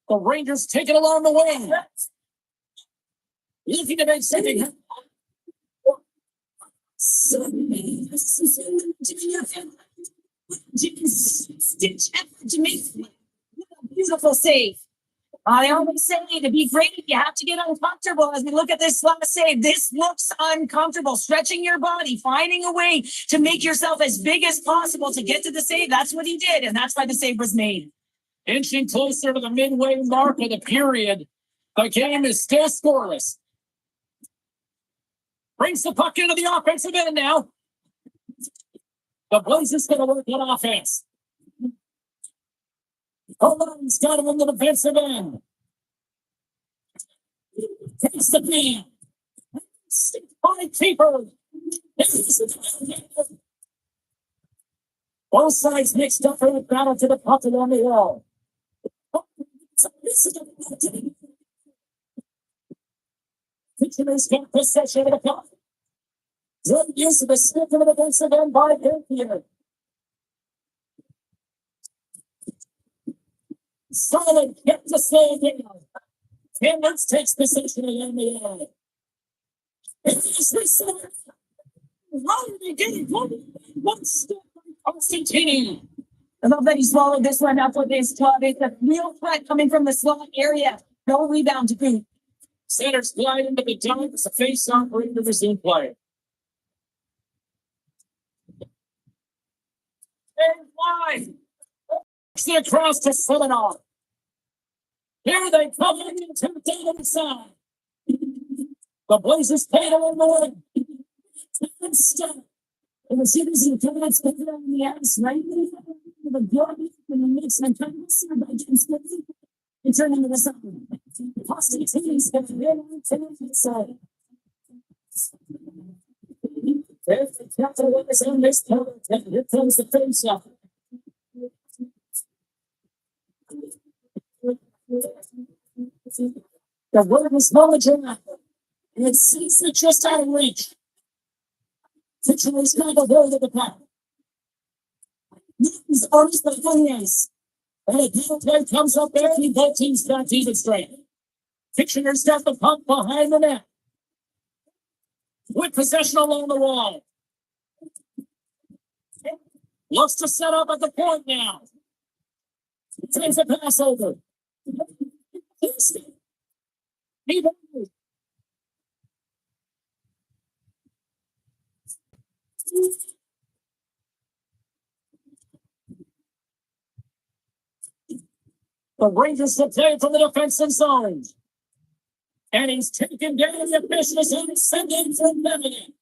The Rangers take it along the wing. Looking to make something happen. Beautiful save. I always say to be great, you have to get uncomfortable. As we look at this last save, this looks uncomfortable. Stretching your body, finding a way to make yourself as big as possible to get to the save. That's what he did, and that's why the save was made. Inching closer to the midway mark of the period. The game is still scoreless. Brings the puck into the offensive end now. The Blazers going to work on offense. Holland's got him in the defensive end. Takes the man. By keeper. Both sides mixed up in the battle to the puck along the wall. Fisherman's got possession of the puck. Good use of the stick of the defensive end by Pinfield. Solid kept the save down. Cambridge takes possession along the wall. One step by Constantini. I love that he swallowed this one up with his club. It's a real threat coming from the slot area. No rebound to boot. Centers glide into the dunk. It's a face-off ready to resume play. And wide. Across to Semenov. Here they come into the down inside. The Blazers paid along the way. And the series in the tournament spent on the ice, right? The Gordon and the mix and trying to see by James Smith and turning to the side. Boston teams have really taken the side. There's the capitalize on this tournament. Here comes the face off. The word is knowledge enough. And it sees the just out of reach. Situation is not a hold of the puck. He's always the finance. And a power play comes up there, and both teams got even straight. Kitchener's got the puck behind the net. With possession along the wall. Looks to set up at the point now. Takes a pass over. He does. The Rangers to play from the defensive zone. And he's taken down the officials and sent him from Lebanon.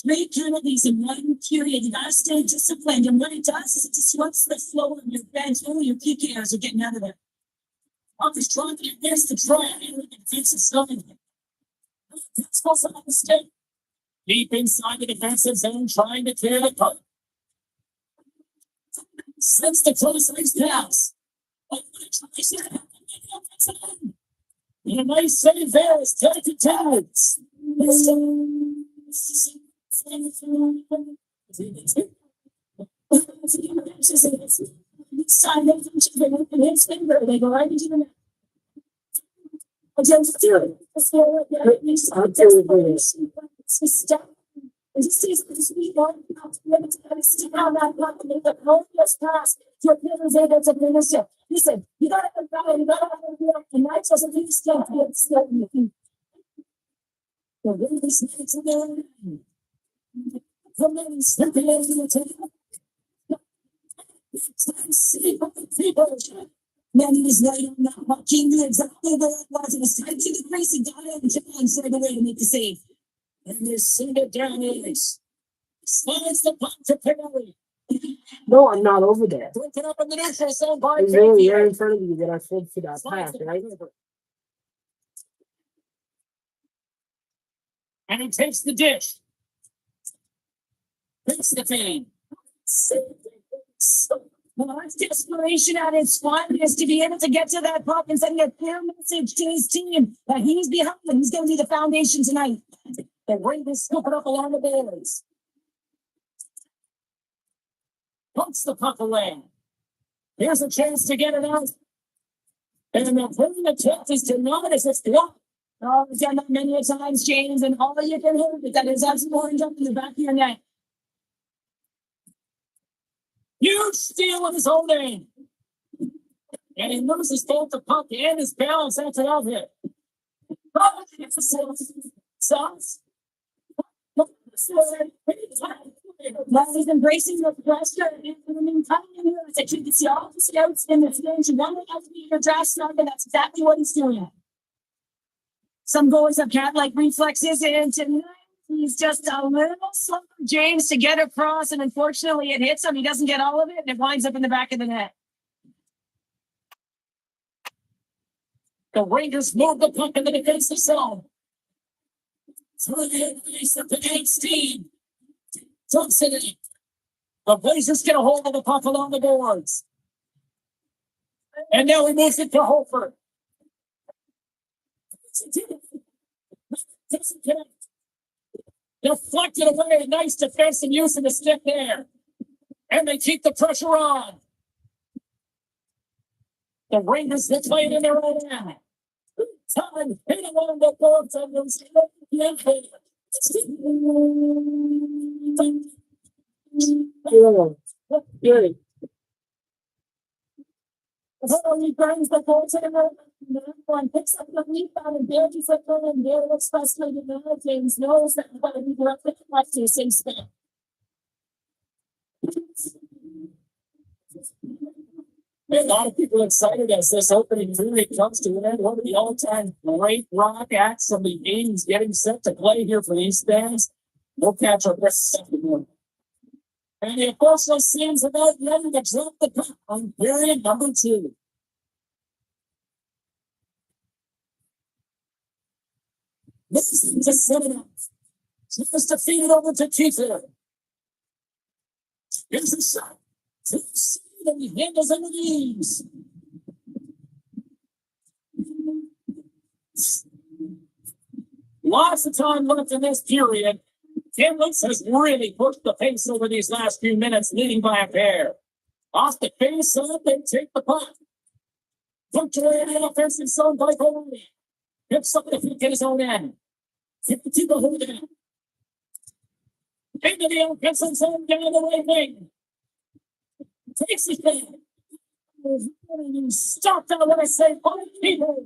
Three penalties in one period. You gotta stay disciplined. And what it does is it disrupts the flow of your bench. Only your PKers are getting out of there. He's trying to miss the try and the defensive zone. That's also a mistake. Deep inside the defensive zone, trying to clear the puck. Sends the close ice pass. And a nice save there is Teddy Towns. They go right into the net. Against Fury. Listen, you gotta have that, you gotta have that, and that's just a big step to get stuck in the feet. The way this makes it there. Come on, step in the table. Man, he was right on that puck. He knew exactly where it was. It was tied to the crease. He got it and John straight away to make the save. And they send it down the ice. Slides the puck to Perry. No, I'm not over there. Broke it up in the neutral zone by It's really right Pinfield. in front of you that I said for that Slides pass, it right? over. And he takes the dish. Takes the thing. Well, it's desperation at its finest to be able to get to that puck and send a clear message to his team that he's behind them. He's going to be the foundation tonight. The Ravens scoop it up along the boards. Puts the puck away. Here's a chance to get it out. And the pulling attempt is denied as it's blocked. Oh, we've done that many a times, James, and all you can hear is that is absolutely orange up in the back of your neck. Huge steal of his own name. And he loses both the puck and his balance after that hit. Sucks. Well, he's embracing the pressure and in the meantime, you can see all the scouts in the field. You want to have to be your draft stock, and that's exactly what he's doing. Some goalies have cat-like reflexes, and tonight he's just a little slow, James, to get across, and unfortunately it hits him. He doesn't get all of it, and it winds up in the back of the net. The Rangers move the puck in the defensive zone. Through the ice of the Kings team. Dumps it in. The Blazers get a hold of the puck along the boards. And now he moves it to Holford. Doesn't connect. Deflected away. Nice defensive use of the stick there. And they keep the pressure on. The Rangers will play it in their own end. Time hit along the boards and those Good. He brings the ball to the one, picks up the rebound, and there he's like going, and there looks frustrated now. James knows that what he directly left to same spin. A lot of people excited as this opening really comes to an end. One of the all-time great rock acts of the games getting set to play here for these fans. We'll catch our best second one. And the official seems about ready to drop the puck on period number 2. This is just set it up. Just to feed it over to Kiefer. Here's a shot. And he handles under the knees. Lots of time left in this period. Kamloops has really pushed the pace over these last few minutes, leading by a pair. Off the face up, they take the puck. Punctuated in offensive zone by Coley. Picks up the puck at his own end. 52 to hold it. Into the offensive zone down the right wing. Takes it back. Stopped on what I say, 5 people.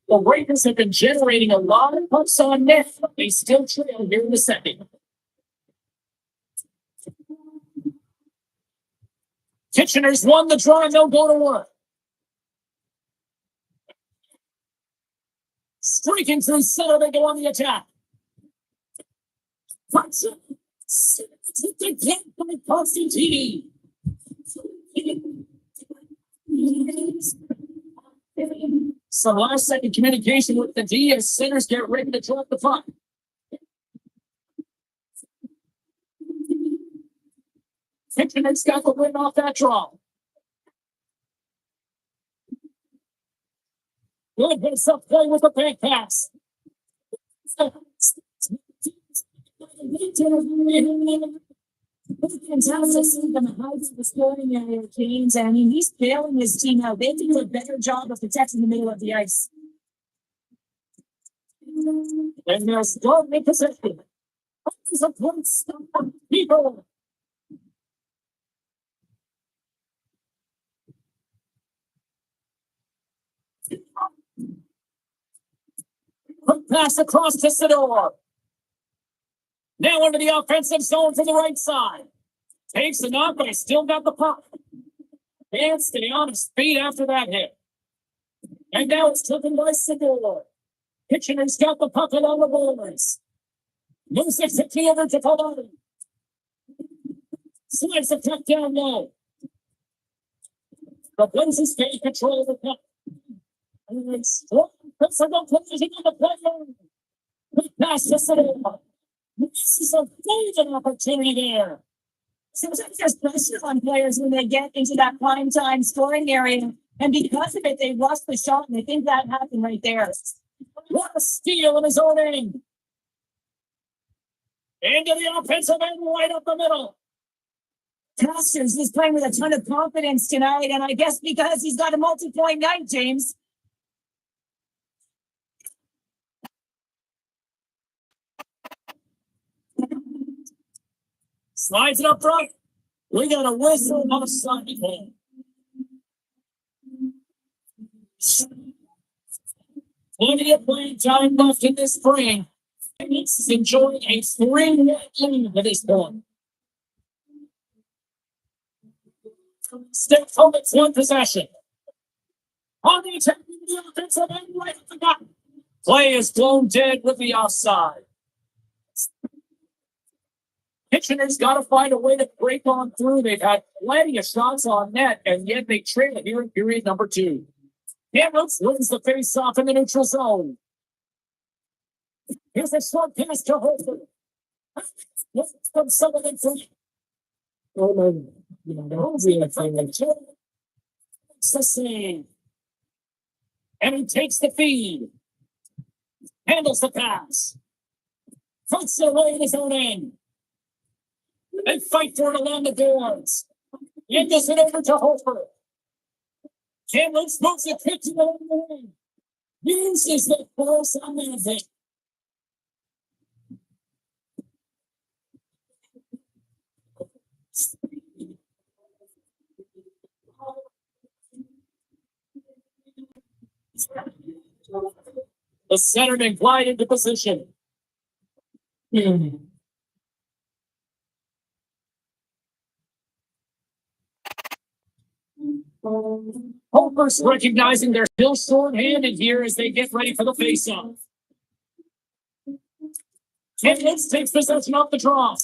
The Rangers have been generating a lot of pucks on net, but they still trail here in the second. Kitchener's won the draw, and they'll go to work. Streaking through center, they go on the attack. Punch it. They can't by Constantini. Some last second communication with the D as centers get ready to drop the puck. Kitchener's got the win off that draw. Good hits up play with the bank pass. Fantastic seeing them hide the scoring area, Canes. I mean, he's bailing his team out. They do a better job of protecting the middle of the ice. And they're still in possession. This is a point stop people. Quick pass across to Sador. Now into the offensive zone to the right side. Takes the knock, but he's still got the puck. Can't stay on his feet after that hit. And now it's taken by Sador. Kitchener's got the puck along the boards. Moves it quickly over to Palani. Slides the puck down low. The Blazers gain control of the puck. And it's strong personal collision on the play. Quick pass to Sador. This is a golden opportunity there. Sometimes there's pressure on players when they get into that prime time scoring area. And because of it, they rush the shot, and I think that happened right there. What a steal in his own end. Into the offensive end, right up the middle. Costers is playing with a ton of confidence tonight, and I guess because he's got a multi-point night, James. Slides it up front. We got a whistle on the side. Plenty of playing time left in this frame. He's enjoying a 3-1 game at this point. Stick Comets one possession. On the attack, the offensive end, right at the gut. Play is blown dead with the offside. Kitchener's got to find a way to break on through. They've had plenty of shots on net, and yet they trail it here in period number 2. Kamloops wins the face-off in the neutral zone. Here's a short pass to Holford. From someone in front. Oh, no. It's the same. And he takes the feed. Handles the pass. Puts it away in his own end. They fight for it along the boards. Handles it over to Holford. Kamloops moves it quick to the other way. Uses the force on that thing. The centerman glide into position. Holford's recognizing they're still short-handed here as they get ready for the face-off. Kamloops takes possession off the draw.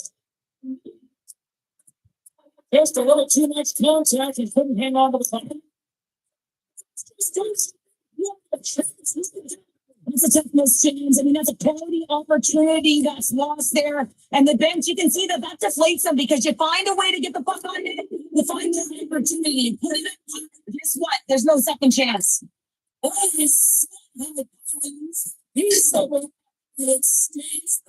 Just a little too much contact and couldn't hang on to the puck. It's a toughness, James. I mean, that's a quality opportunity that's lost there. And the bench, you can see that deflates them because you find a way to get the puck on it. You find an opportunity. Put it in. Guess what? There's no second chance. Oh, this he's so it stays.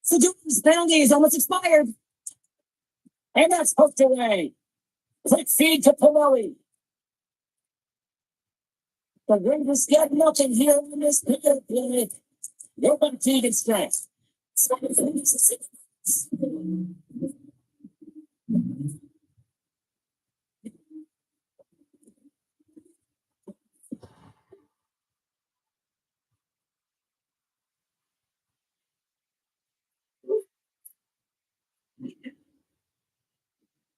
So Jordan's penalty is almost expired. And that's hooked away. Quick feed to Pinelli. The Rangers get nothing here in this power play. They're going to feed it strength.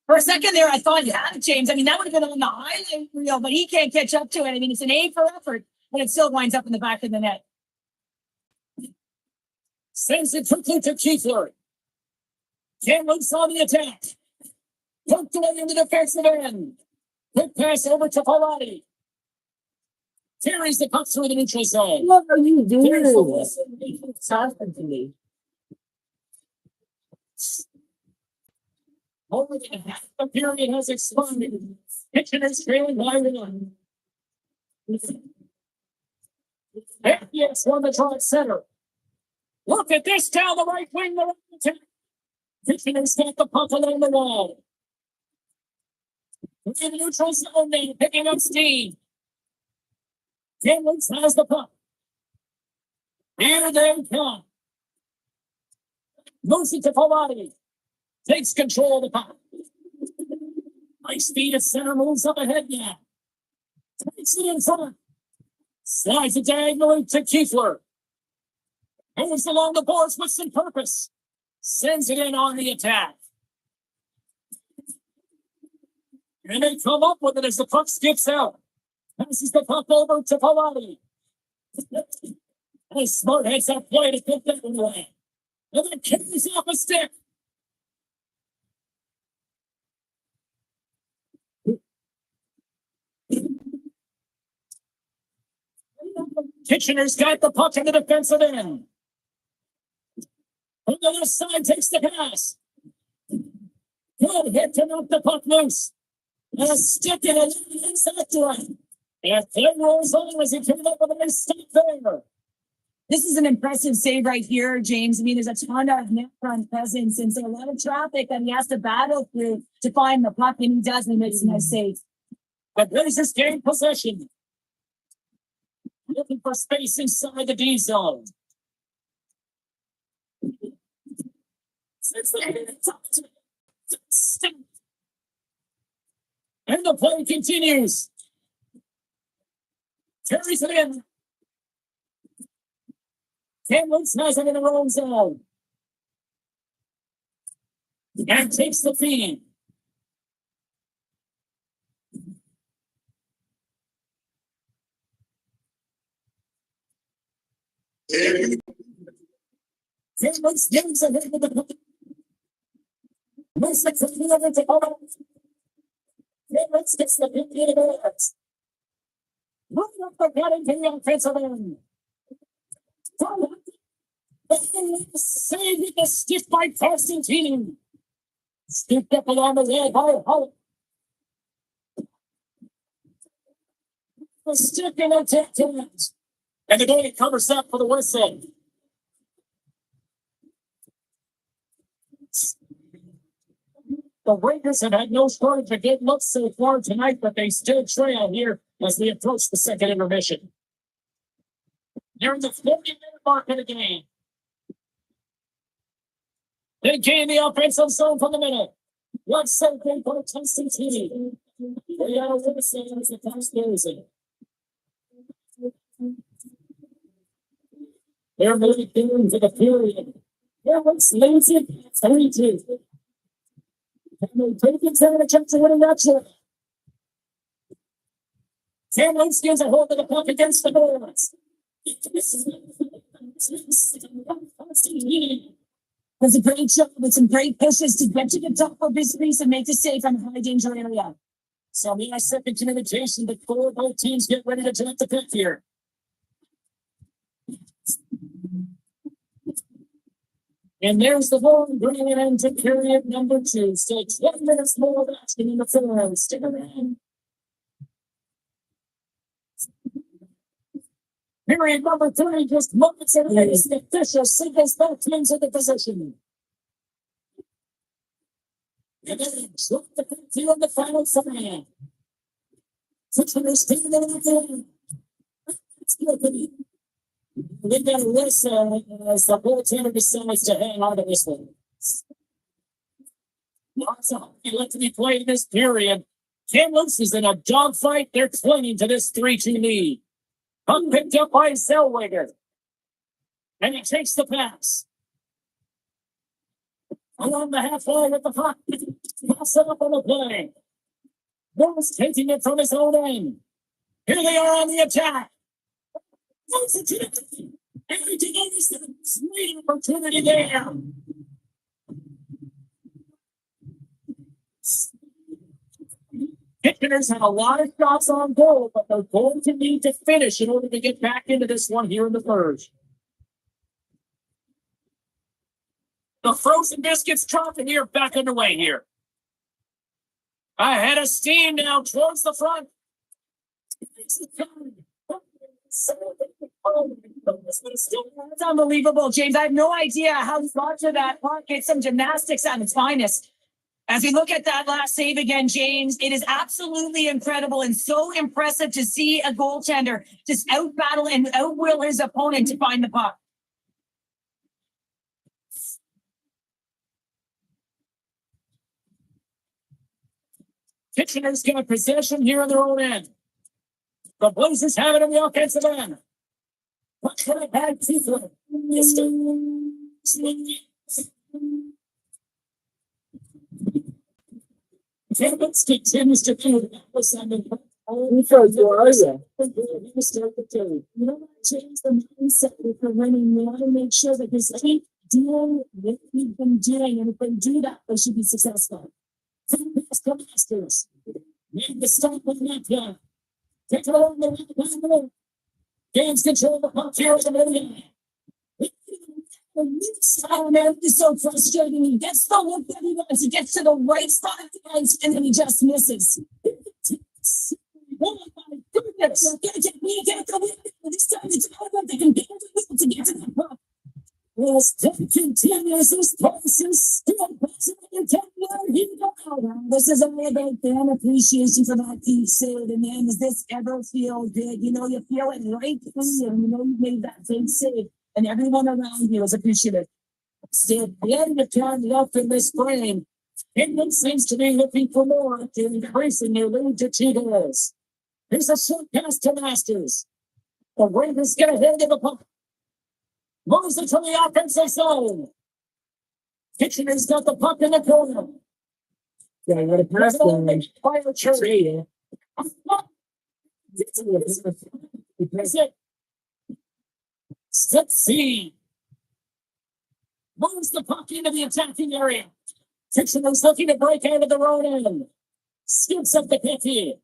For a second there, I thought you had it, James. I mean, that would have been on the highlight reel, but he can't catch up to it. I mean, it's an A for effort, but it still winds up in the back of the net. Sends it quickly to Kiefler. Kamloops on the attack. Poked away in the defensive end. Quick pass over to Pallotti. Carries the puck through the neutral zone. What are you doing? There's the whistle. It's happened to me. More than half the period has expired. Kitchener's trailing by 1. Yes, won the draw at center. Look at this down the right wing, the right attack. Kitchener's got the puck along the wall. In the neutral zone, they picking up steam. Kamloops has the puck. Here they come. Moves it to Pallotti. Takes control of the puck. Nice feed at center, moves up ahead now. Takes it in front. Slides it diagonally to Kiefler. Moves along the boards with some purpose. Sends it in on the attack. And they come up with it as the puck skips out. Passes the puck over to Pallotti. And Smart heads that play to put that one away. And then carries off a stick. Kitchener's got the puck in the defensive end. On the left side, takes the pass. Good hit to knock the puck loose. And a stick in it inside to him. And play rolls on as he came up with a nice stop there. This is an impressive save right here, James. I mean, there's a ton of net front presence and so a lot of traffic that he has to battle through to find the puck, and he does, and he makes a nice save. But Blazers gain possession. Looking for space inside the D zone. And the play continues. Carries it in. Kamloops has it in the wrong zone. And takes the feed. Let's get some hit with the puck. Let's get some hit with the puck. Let's get some hit with the puck. Look up the batting to the offensive end. Save with the stiff by Constantine. Scooped up along the leg by Hull. The stick in the tip times. And the goalie covers up for the west end. The Raiders have had no shortage of good looks so far tonight, but they still trail here as we approach the second intermission. They're in the 40-minute mark of the game. They gain the offensive zone from the middle. What's so great for Constantine? They are with the same as the past Thursday. They're moving into the period. Here looks lazy. 3-2. And they take it to the chance of winning that shot. Sam Wentz gives a hold of the puck against the boards. Does a great job with some great pushes to get to the top of his crease and make the save from a high danger area. So my second communication before both teams get ready to jump the pick here. And there's the ball, bringing it into period number 2. Still 20 minutes more of action in the third. Stick around. Period number 3, just moments away as the official signals both teams in the position. And then drop the puck here on the final side. Sixers taking it out there. It's good. We've got to listen as the goaltender decides to hang on to this one. Lots of hockey left to be played in this period. Kamloops is in a dogfight. They're clinging to this 3-2 lead. Puck picked up by Zellweger. And he takes the pass. Along the half line with the puck. Pass it up on the play. Rose taking it from his own end. Here they are on the attack. Everything is the sweet opportunity there. Kitchener's had a lot of shots on goal, but they're going to need to finish in order to get back into this one here in the third. The Frozen Biscuits chopping here back underway here. Ahead of steam now towards the front. It's unbelievable, James. I have no idea how he got to that puck. It's some gymnastics at its finest. As we look at that last save again, James, it is absolutely incredible and so impressive to see a goaltender just outbattle and outwill his opponent to find the puck. Kitchener's got possession here on their own end. The Blazers have it on the offensive end. What can I have to Kamloops continues to play the mindset. You know what? Change the mindset with the winning. You want to make sure that this team doing what we've been doing, and if they do that, they should be successful. Masters. Make the stop with that guy. Take it on the line. Gains control of the puck here in the middle. Oh man, it's so frustrating. He gets the look that he wants. He gets to the right spot of the ice and then he just misses. Oh my goodness. We get the win. This time it's all about they can get to get to the puck. Yes, continues this process. This is all about fan appreciation for that piece. And man, does this ever feel good? You know, you feel it right through and you know you made that big save. And everyone around you is appreciative. Still, the end of time left in this frame. England seems to be looking for more after increasing their lead to 2 goals. Here's a short pass to Masters. The Raiders get ahead of the puck. Moves it to the offensive zone. Kitchener's got the puck in the corner. Yeah, you got to pass the fire tree. Let's see. Moves the puck into the attacking area. Kitchener's looking to break out of the road end. Skips up the pitch.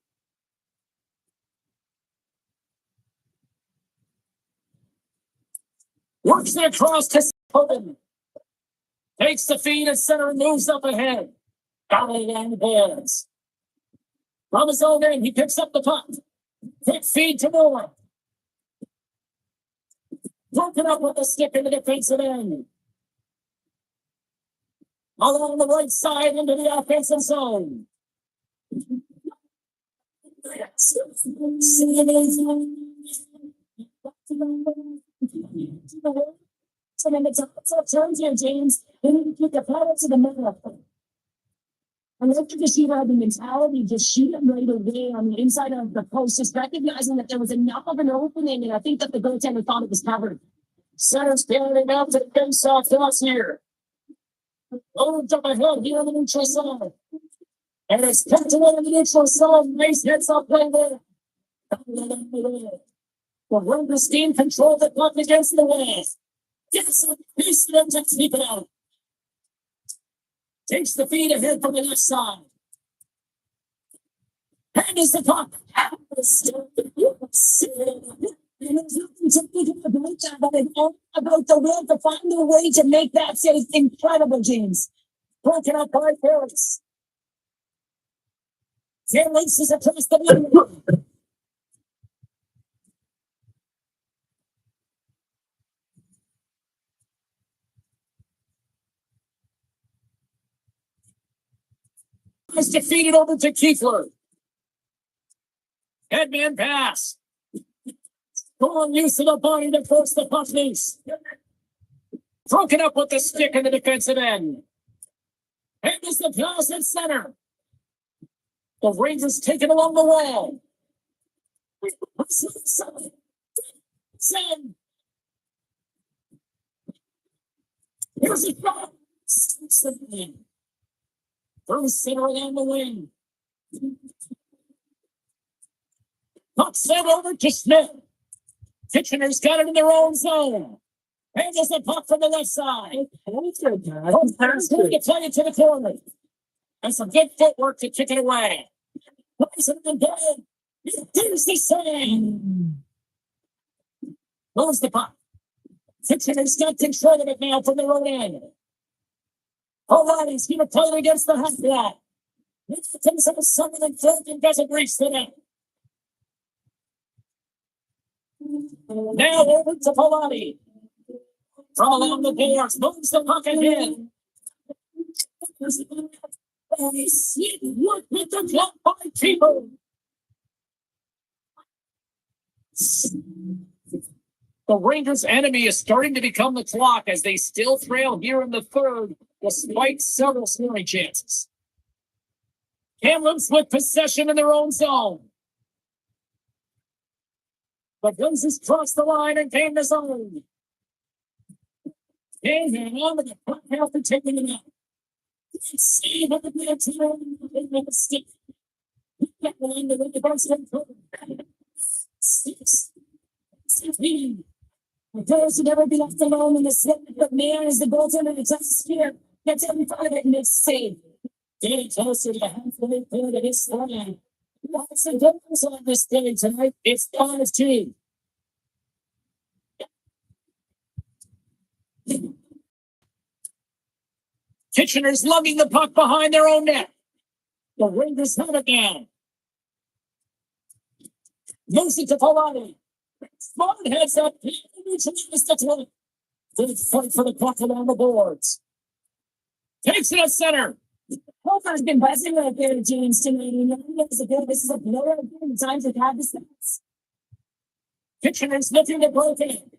Works it across to Open. Takes the feed at center and moves up ahead. Got it on the boards. From his own end, he picks up the puck. Quick feed to Moore. Broken up with the stick in the defensive end. Along the right side into the offensive zone. So then it's up turns here, James. They need to keep the power to the middle. I like to just have the mentality, just shoot him right away on the inside of the post, just recognizing that there was enough of an opening, and I think that the goaltender thought it was covered. Center's carrying out to the face-off toss here. Over up ahead here on the neutral side. And it's kept away on the neutral side. Nice hits up right there. The Rangers team control the puck against the west. Gets a piece of them to keep it out. Takes the feed ahead from the left side. And is the puck. And there's nothing to think about the will to find a way to make that save incredible, James. Broken up by Ferris. There laces across the middle. Is defeated over to Kiefler. Headman pass. Strong use of the body to force the puck loose. Broken up with the stick in the defensive end. And is the pass at center. The Rangers take it along the wall. Send. Here's a shot. Through center along the wing. Puck sent over to Smith. Kitchener's got it in their own zone. Handles the puck from the left side. There's going to play it to the corner. And some good footwork to kick it away. Plays it in the goal. Here's the save. Moves the puck. Kitchener's got control of it now from the road end. O'Reilly's going to play it against the half block. It's the Sutherland third and doesn't reach the net. Now over to Polani. From along the boards, moves the puck ahead. Work with the clock by Tebow. The Rangers' enemy is starting to become the clock as they still trail here in the third, despite several scoring chances. Kamloops with possession in their own zone. The Blazers cross the line and gain the zone. And on with the puck after taking it out. Save at the net stick. Get the line to the Boston. 6-17. The players should never be left alone in the slip, but man is the goaltender that just here. Gets every part of it and it's safe. Getting closer to the halfway point of his line. What's the difference on this day tonight? It's on his team. Kitchener's lugging the puck behind their own net. The Rangers have it down. Moves it to Polani. Smart heads up. They fight for the puck along the boards. Takes it at center. Hofer's been buzzing right there, James, tonight. This is a blowout game. The times they've had this. Kitchener's looking to break in.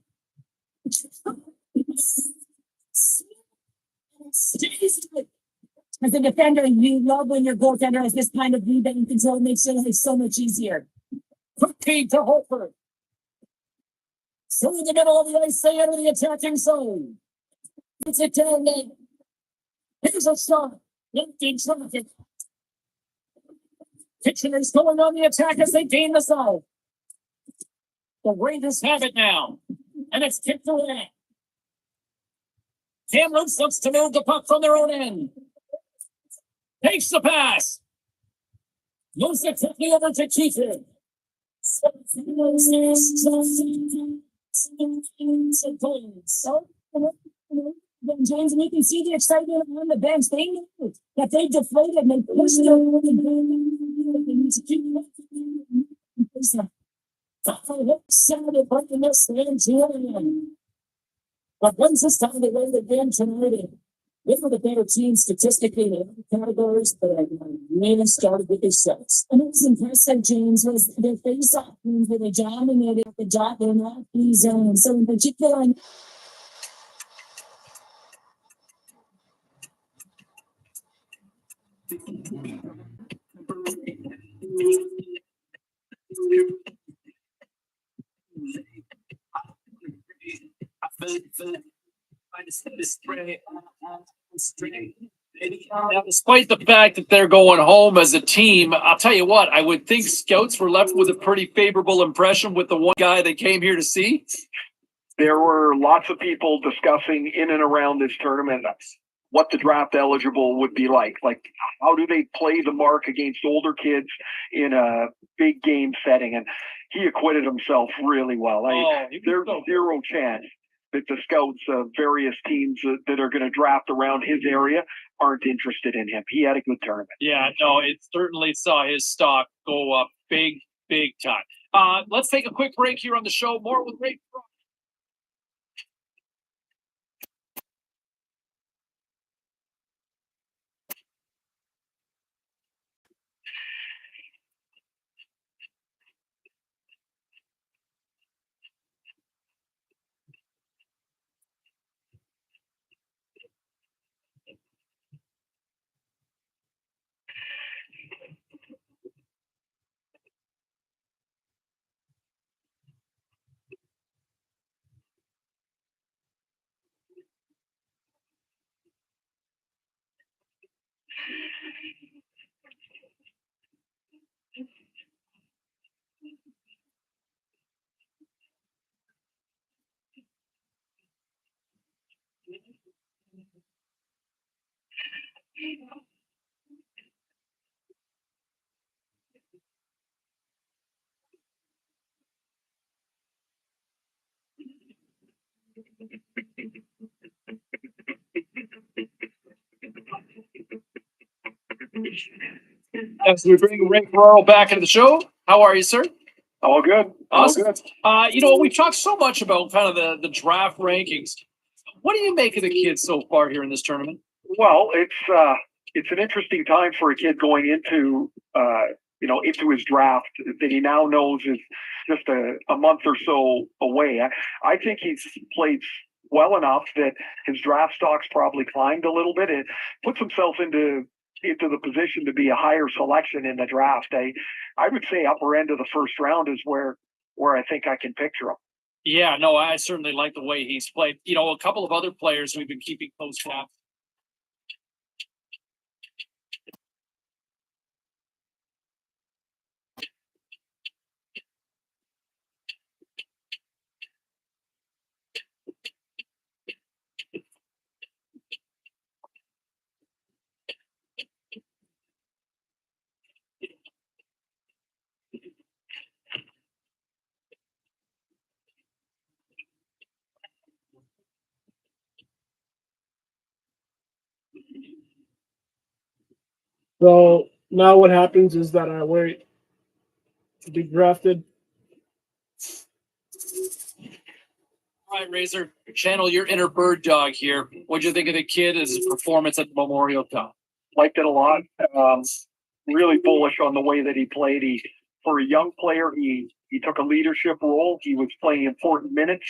As a defender, you love when your goaltender has this kind of rebound control. Makes it so much easier. Quick feed to Hofer. Through the middle of the ice, they enter the attacking zone. It's a down there. Here's a shot. Empty traffic. Kitchener's going on the attack as they gain the zone. The Rangers have it now. And it's kicked away. Kamloops looks to move the puck from their own end. Takes the pass. Moves it quickly over to Keefe. James, and you can see the excitement on the bench. They knew that they deflated and they pushed it over the but once this time they win the game tonight, they were the better team statistically in every categories, but I really started with themselves. And it was impressive, James, was their face-off teams where they dominated the job in that free zone. So in particular, Now, despite the fact that they're going home as a team, I'll tell you what, I would think scouts were left with a pretty favorable impression with the one guy they came here to see. There were lots of people discussing in and around this tournament what the draft eligible would be like. Like, how do they play the mark against older kids in a big game setting? And he acquitted himself really well. There's zero chance that the scouts of various teams that are going to draft around his area aren't interested in him. He had a good tournament. Yeah, no, it certainly saw his stock go up big time. Let's take a quick break here on the show. More with Ray. As we bring Ray Ferraro back into the show, how are you, sir? All good. Awesome. All good. We've talked so much about kind of the draft rankings. What do you make of the kids so far here in this tournament? Well, it's an interesting time for a kid going into into his draft that he now knows is just a month or so away. I think he's played well enough that his draft stock's probably climbed a little bit. It puts himself into the position to be a higher selection in the draft. I would say upper end of the first round is where I think I can picture him. Yeah, no, I certainly like the way he's played. A couple of other players we've been keeping close tabs. So now what happens is that I wait to be drafted. All right, Razor, channel your inner bird dog here. What'd you think of the kid as his performance at the Memorial Cup? Liked it a lot. Really bullish on the way that he played. For a young player, he took a leadership role. He was playing important minutes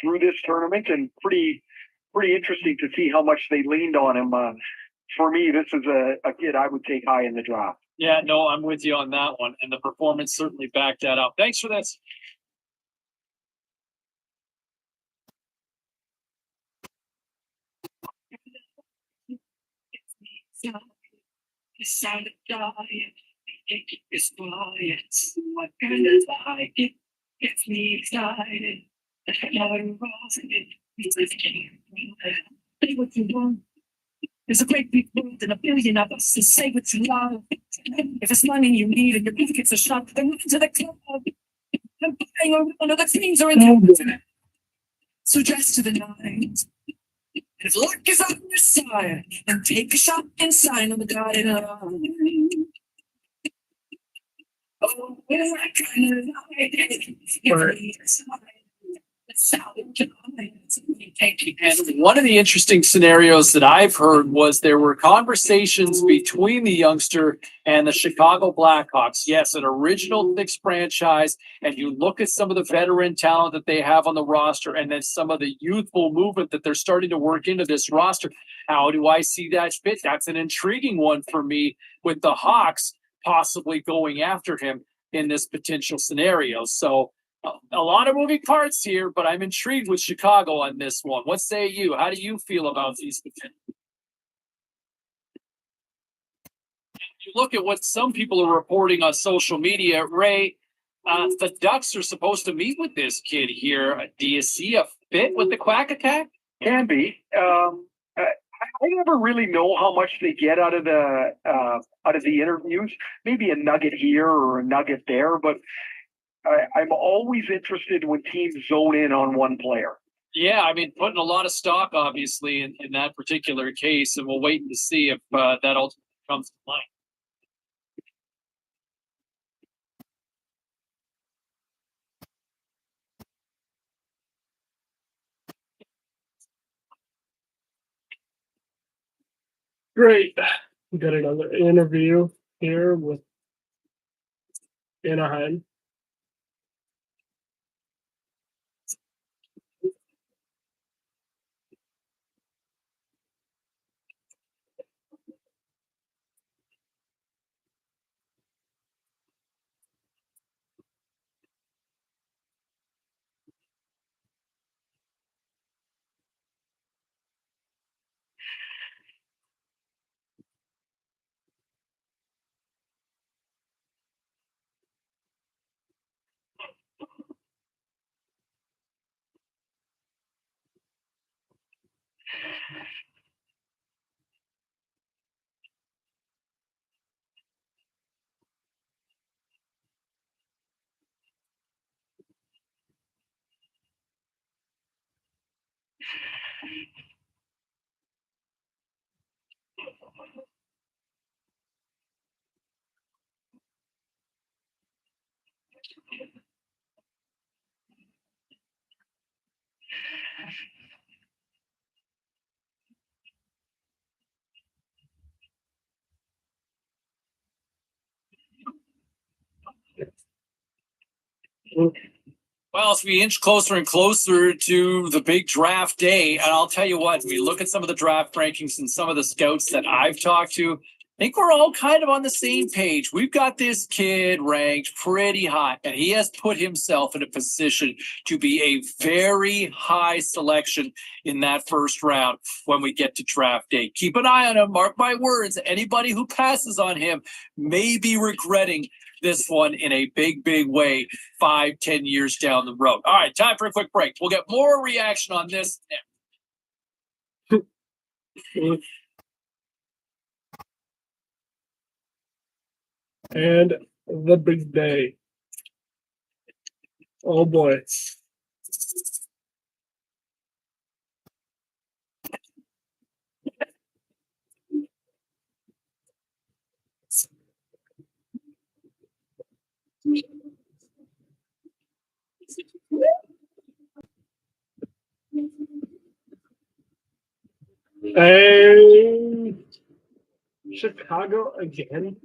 through this tournament, and pretty interesting to see how much they leaned on him. For me, this is a kid I would take high in the draft. Yeah, no, I'm with you on that one. And the performance certainly backed that up. Thanks for this. The sound of dying, it is quiet. What kind of like it gets me excited. Say what you want. There's a great big world and a billion of us to say what you love. If it's money you need and your pockets are shut, then run to the club. And buying around other things are in town. So dress to the nines. If luck is on your side, then take a shot inside on the dotted line. Oh, I kind of And one of the interesting scenarios that I've heard was there were conversations between the youngster and the Chicago Blackhawks. Yes, an original Knicks franchise, and you look at some of the veteran talent that they have on the roster, and then some of the youthful movement that they're starting to work into this roster. How do I see that fit? That's an intriguing one for me, with the Hawks possibly going after him in this potential scenario. So a lot of moving parts here, but I'm intrigued with Chicago on this one. What say you? How do you feel about these? You look at what some people are reporting on social media, Ray. The Ducks are supposed to meet with this kid here. Do you see a fit with the Quack Attack? Can be. I never really know how much they get out of the interviews. Maybe a nugget here or a nugget there, but I'm always interested when teams zone in on one player. Yeah, I mean, putting a lot of stock, obviously, in that particular case, and we'll wait to see if that ultimately comes to light. Great. We got another interview here with Anaheim. Well, as we inch closer and closer to the big draft day, and I'll tell you what, we look at some of the draft rankings and some of the scouts that I've talked to, I think we're all kind of on the same page. We've got this kid ranked pretty high, and he has put himself in a position to be a very high selection in that first round when we get to draft day. Keep an eye on him. Mark my words. Anybody who passes on him may be regretting this one in a big, big way 5-10 years down the road. All right, time for a quick break. We'll get more reaction on this next. And the big day. Oh boy. Hey, Chicago again?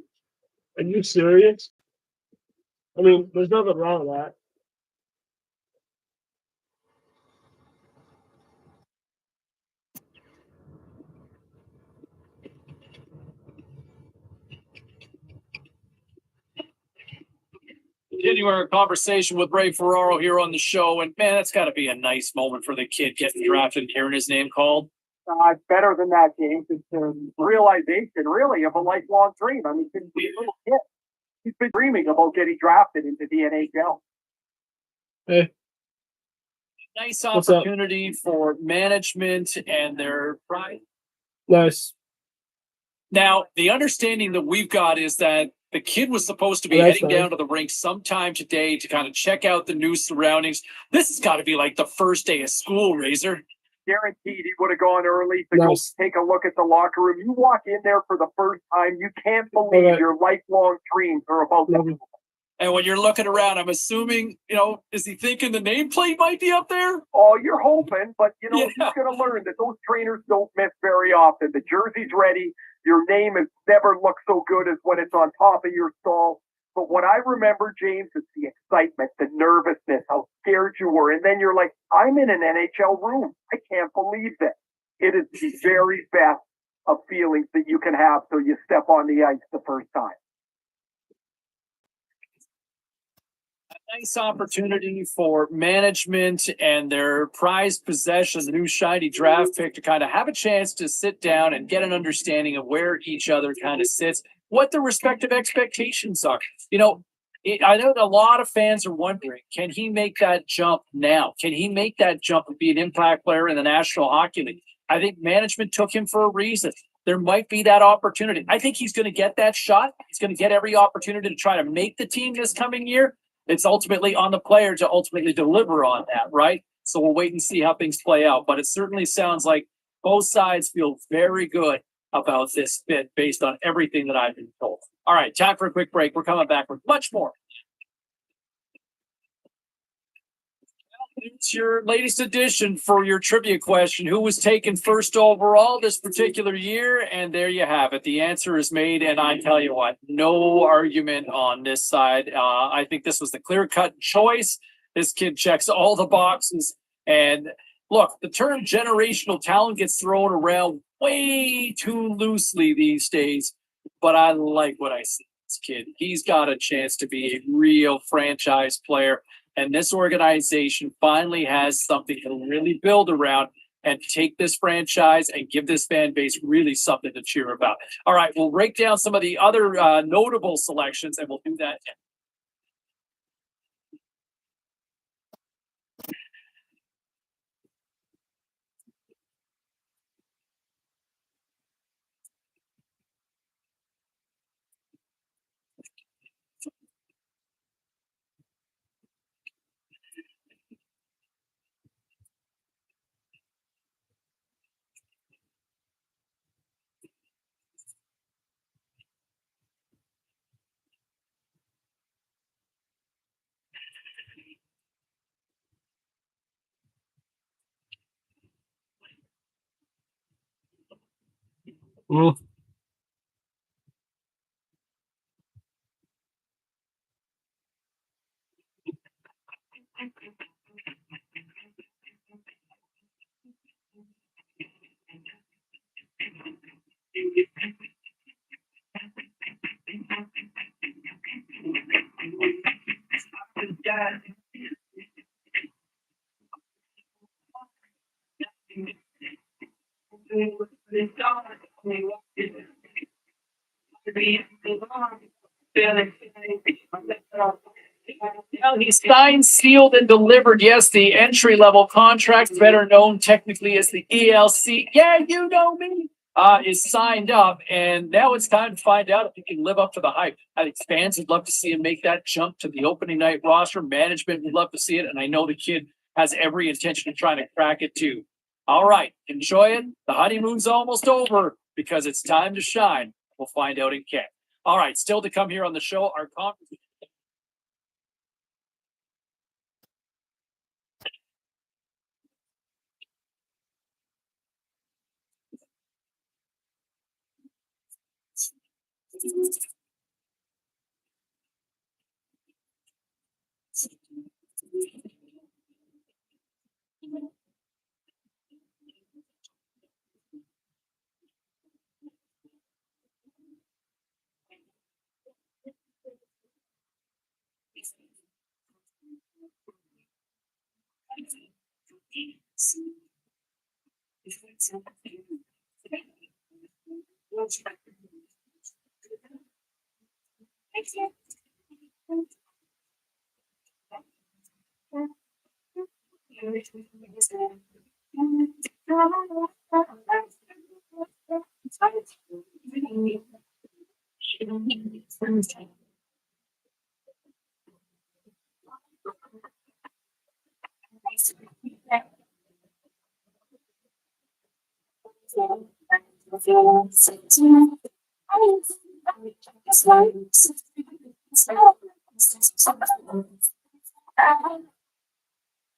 Are you serious? I mean, there's nothing wrong with that. Continuing our conversation with Ray Ferraro here on the show, and man, that's got to be a nice moment for the kid getting drafted and hearing his name called. It's better than that, James. It's a realization, really, of a lifelong dream. I mean, since he was a little kid, he's been dreaming about getting drafted into the NHL. Hey, Nice What's up? opportunity for management and their pride. Nice. Now, the understanding that we've got is that the kid was supposed to be That's heading nice. down to the rink sometime today to kind of check out the new surroundings. This has got to be like the first day of school, Razor. Guaranteed he would have gone early to Nice. go take a look at the locker room. You walk in there for the first time, you can't believe Okay. your lifelong dreams are about to Love you. And when you're looking around, I'm assuming, is he thinking the nameplate might be up there? Oh, you're hoping, but Yeah. he's going to learn that those trainers don't miss very often. The jersey's ready. Your name has never looked so good as when it's on top of your stall. But what I remember, James, is the excitement, the nervousness, how scared you were. And then you're like, I'm in an NHL room. I can't believe this. It is the very best of feelings that you can have till you step on the ice the first time. Nice opportunity for management and their prized possession, the new shiny draft pick, to kind of have a chance to sit down and get an understanding of where each other kind of sits, what their respective expectations are. I know a lot of fans are wondering, can he make that jump now? Can he make that jump and be an impact player in the National Hockey League? I think management took him for a reason. There might be that opportunity. I think he's going to get that shot. He's going to get every opportunity to try to make the team this coming year. It's ultimately on the player to ultimately deliver on that, right? So we'll wait and see how things play out. But it certainly sounds like both sides feel very good about this fit based on everything that I've been told. All right, time for a quick break. We're coming back with much more. It's your latest edition for your trivia question. Who was taken first overall this particular year? And there you have it. The answer is made. And I tell you what, no argument on this side. I think this was the clear-cut choice. This kid checks all the boxes. And look, the term generational talent gets thrown around way too loosely these days. But I like what I see in this kid. He's got a chance to be a real franchise player. And this organization finally has something to really build around and take this franchise and give this fan base really something to cheer about. All right, we'll break down some of the other notable selections, and we'll do that next. Mm. Well, he's signed, sealed, and delivered. Yes, the entry-level contract, better known technically as the ELC. Yeah, you know me. Is signed up, and now it's time to find out if he can live up to the hype. I think fans would love to see him make that jump to the opening night roster. Management would love to see it, and I know the kid has every intention of trying to crack it too. All right, enjoy it. The honeymoon's almost over because it's time to shine. We'll find out in camp. All right, still to come here on the show, our conference.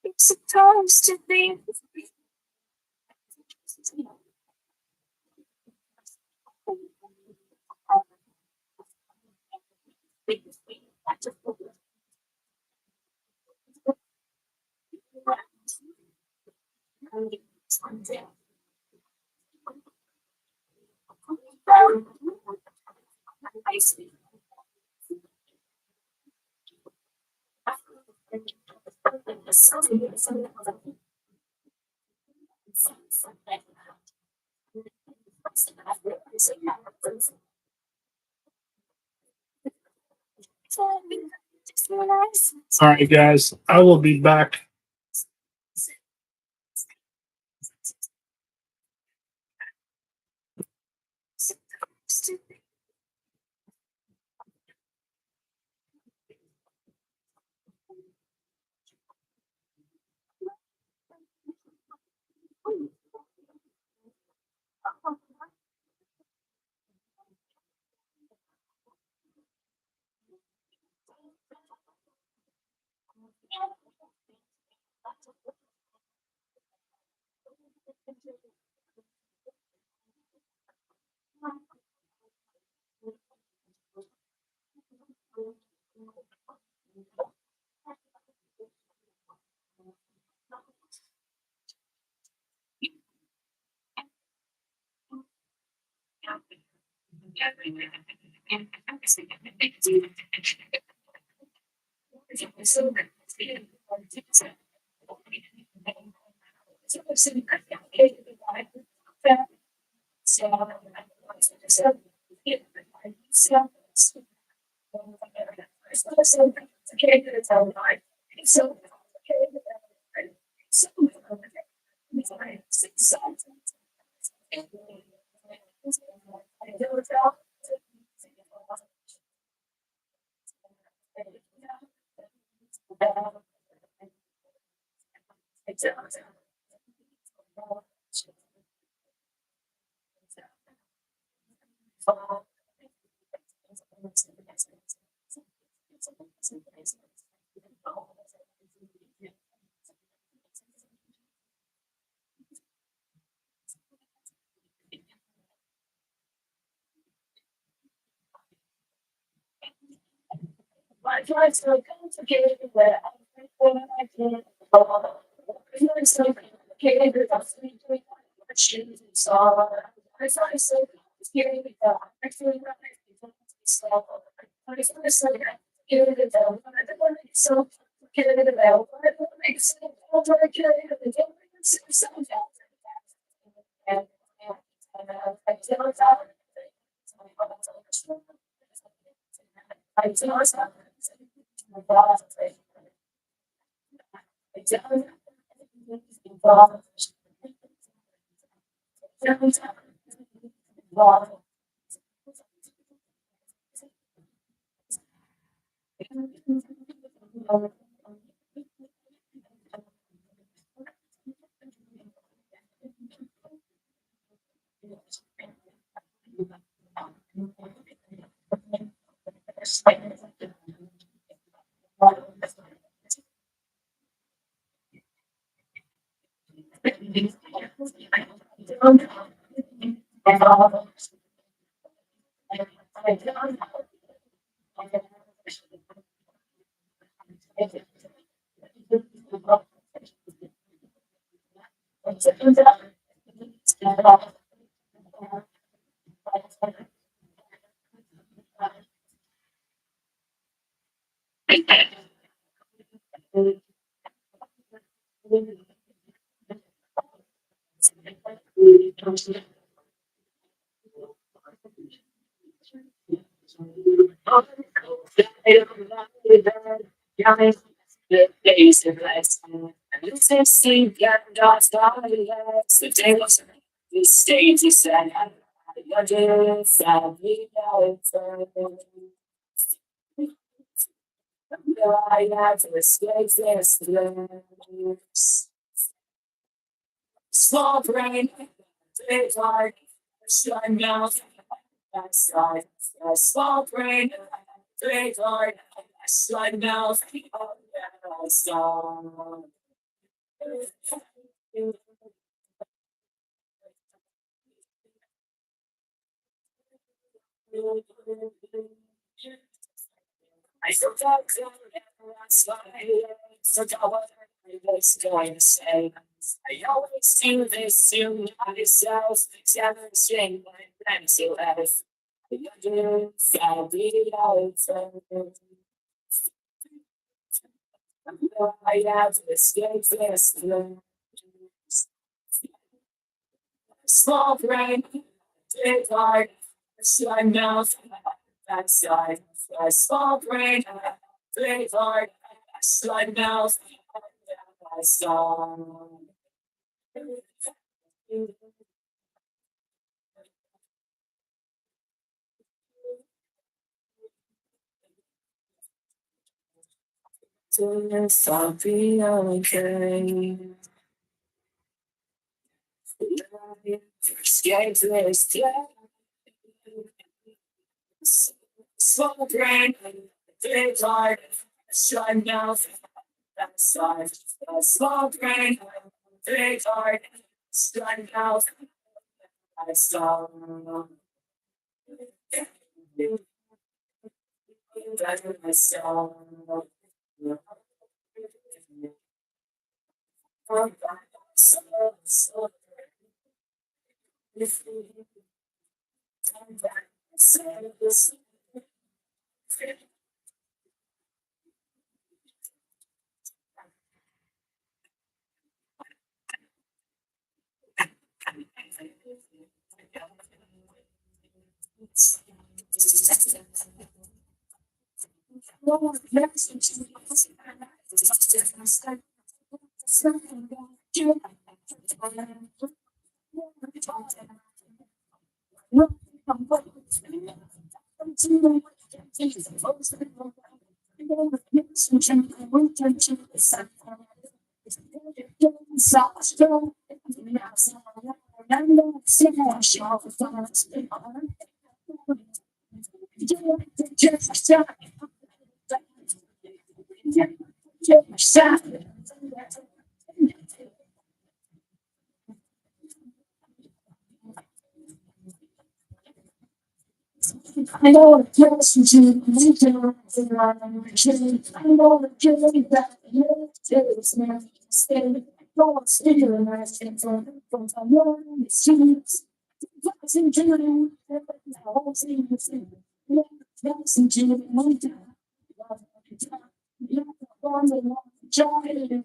It's supposed to be. All right, guys, I will be back. And it's a sleep, and dogs relax. The day was the stage is set. Your day is set. We know it's I had to escape this place. Small brain, big heart, shut mouth, backside. A small brain, big heart, shut mouth, backside. I forgot to forgot what I was going to say. I always do this to myself, challenging my mental health. I'll be out. I have to escape this. Small brain, big heart, shut mouth, backside. A small brain, big heart, shut mouth, backside. I'll be okay. Escape this place. Small brain, big heart, shut mouth, backside. A small brain, big heart, shut mouth, backside. Better myself. I know a person to make it right. I know a journey that is my stay. Don't stay in my skin from the morning, it seems. Listen to you, I won't see you sing. Listen to you, my dad. You're the one that wants to join.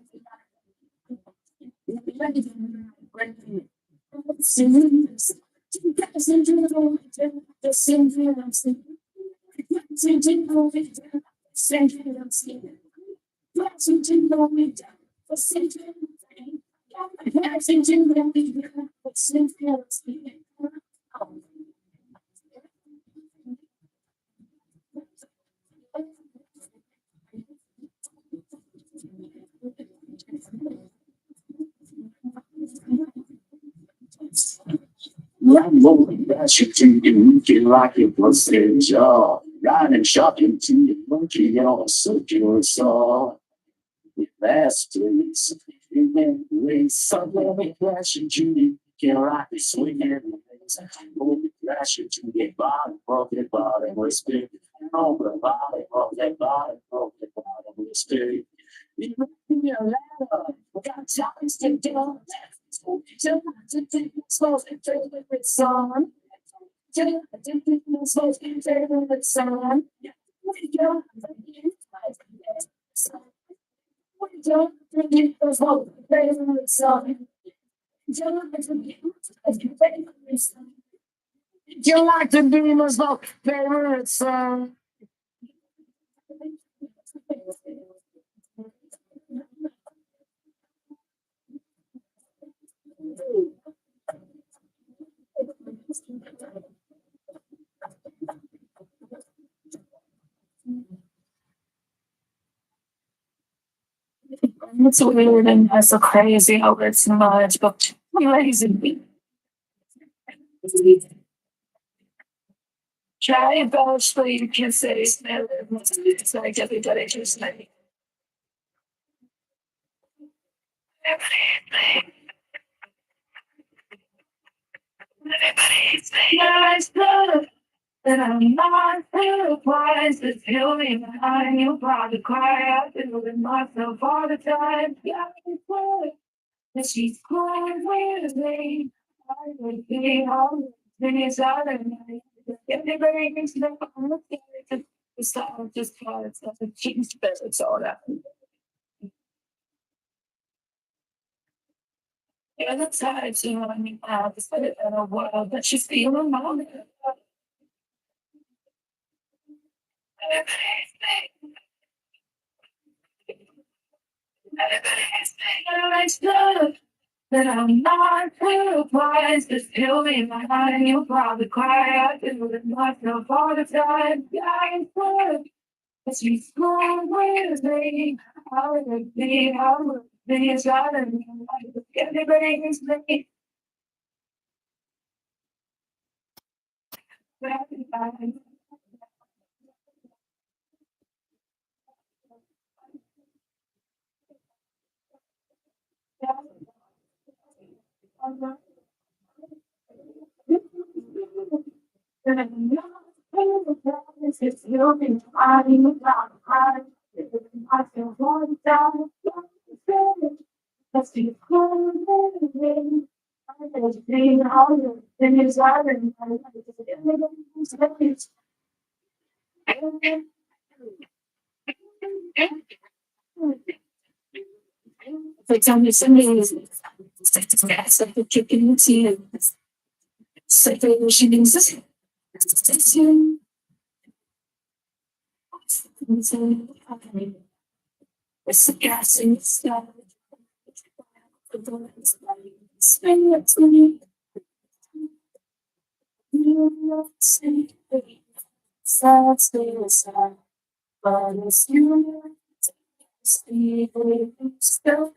One moment that you can feel like it was a job. Riding shopping to the monkey on a circular saw. Last place, race, somewhere crashing to the can rock the swinging. Only crashing to the bottom of the bottom was big. On the bottom of that bottom of the bottom was big. We me a ladder, got times to do. To think supposed to favorite song. I didn't think it was supposed to be favorite song. We don't we don't think it was supposed to be favorite song. You like to be my favorite song. It's weird and it's so crazy how it's much, but lazy. Try about sleep, you can say it's like everybody just like everybody's nice love. And I'm not surprised to feel me behind you. Probably cry. I feel it myself all the time. Yeah, it's good. And she's crying with me. I would be all things out of me. Everybody thinks that I'm okay. It's all just hard. It's like a cheese bit. It's all that. Yeah, that's how it's when you have to put it in a world that she's feeling wrong. Everybody's good. But I'm not surprised to feel me behind you. Probably cry. I feel it myself all the time. Yeah, it's good. But she's going with me. I would be inside of me. Everybody is me. It's building, I'm not crying. I feel one down. Let's be cool with me. I just being all the things I remember. Like tell me something is it's like the chicken tea and it's like the machine exists. It's you. It's the gas and stuff. The bullets like spin it to me. You say sad, sad, but it's you. Speak, still.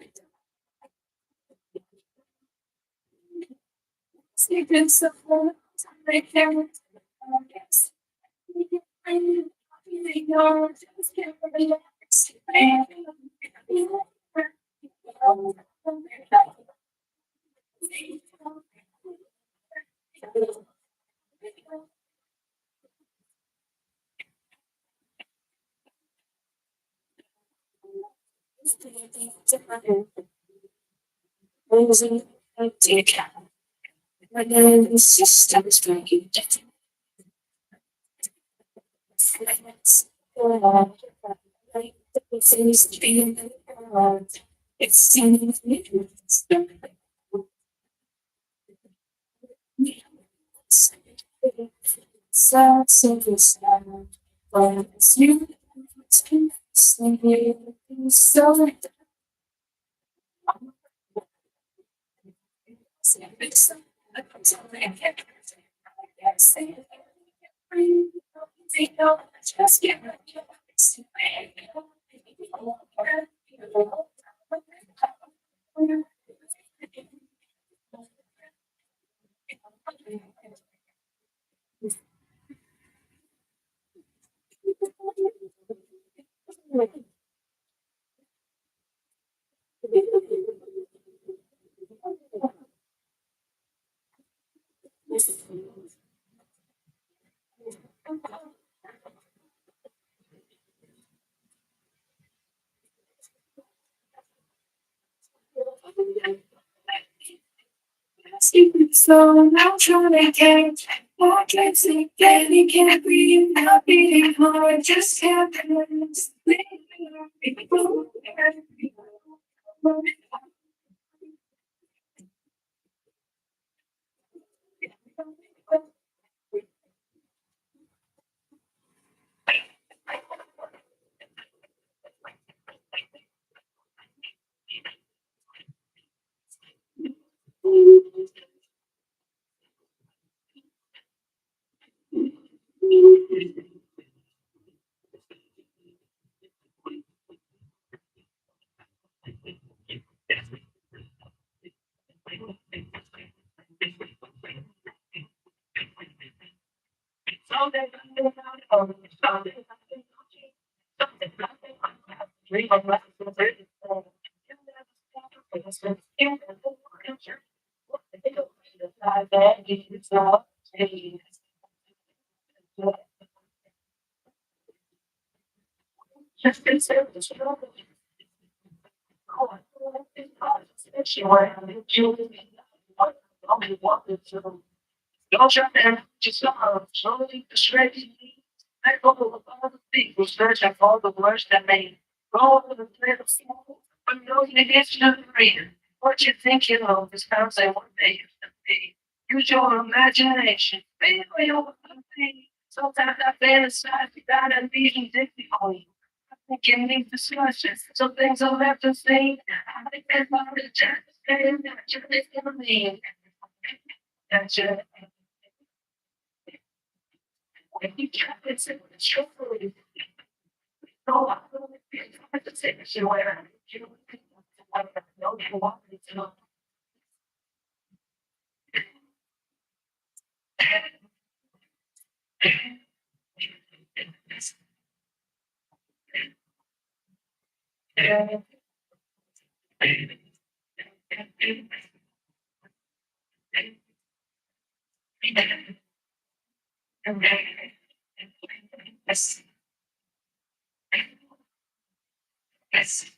Secrets of love, I can't. I know, just can't relax. Losing a take out. My name is just breaking. It seems to be in the world. It seems sad, so sad. But it's you. So just get so now trying to get more dreams again. You can't breathe, not beating hard, just can't balance. Don't you ever just slowly persuading me. I go with all the people searching for the words that may go over the little fool. But no, you get to the reader. What you think you know is how they want they used to be. Use your imagination. Feel your thing. Sometimes I fantasize about a vision different on you. I think in these discussions, some things are left to say. I think that's about the chance to stay that you're listening to me. That's it. When you try to say it's true, no, I don't have to say it's your way. You know you want me to know. Yes. Yes.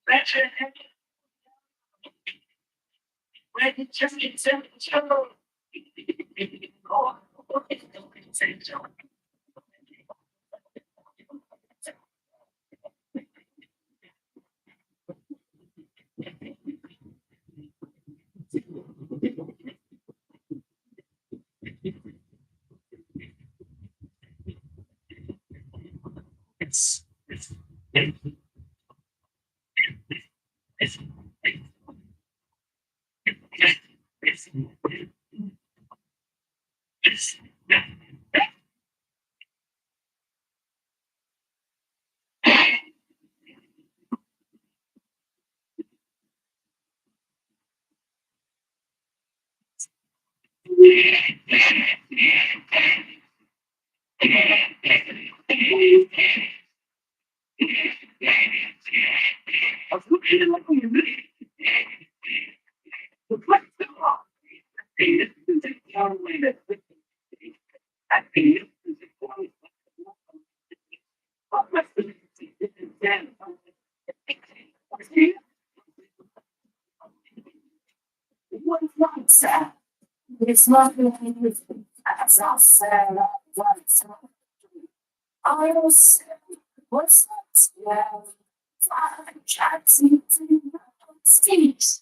That's it. When you just get to show. Oh, say so. It's it's not as I said, I was what's that? Yeah, I can't see Steve.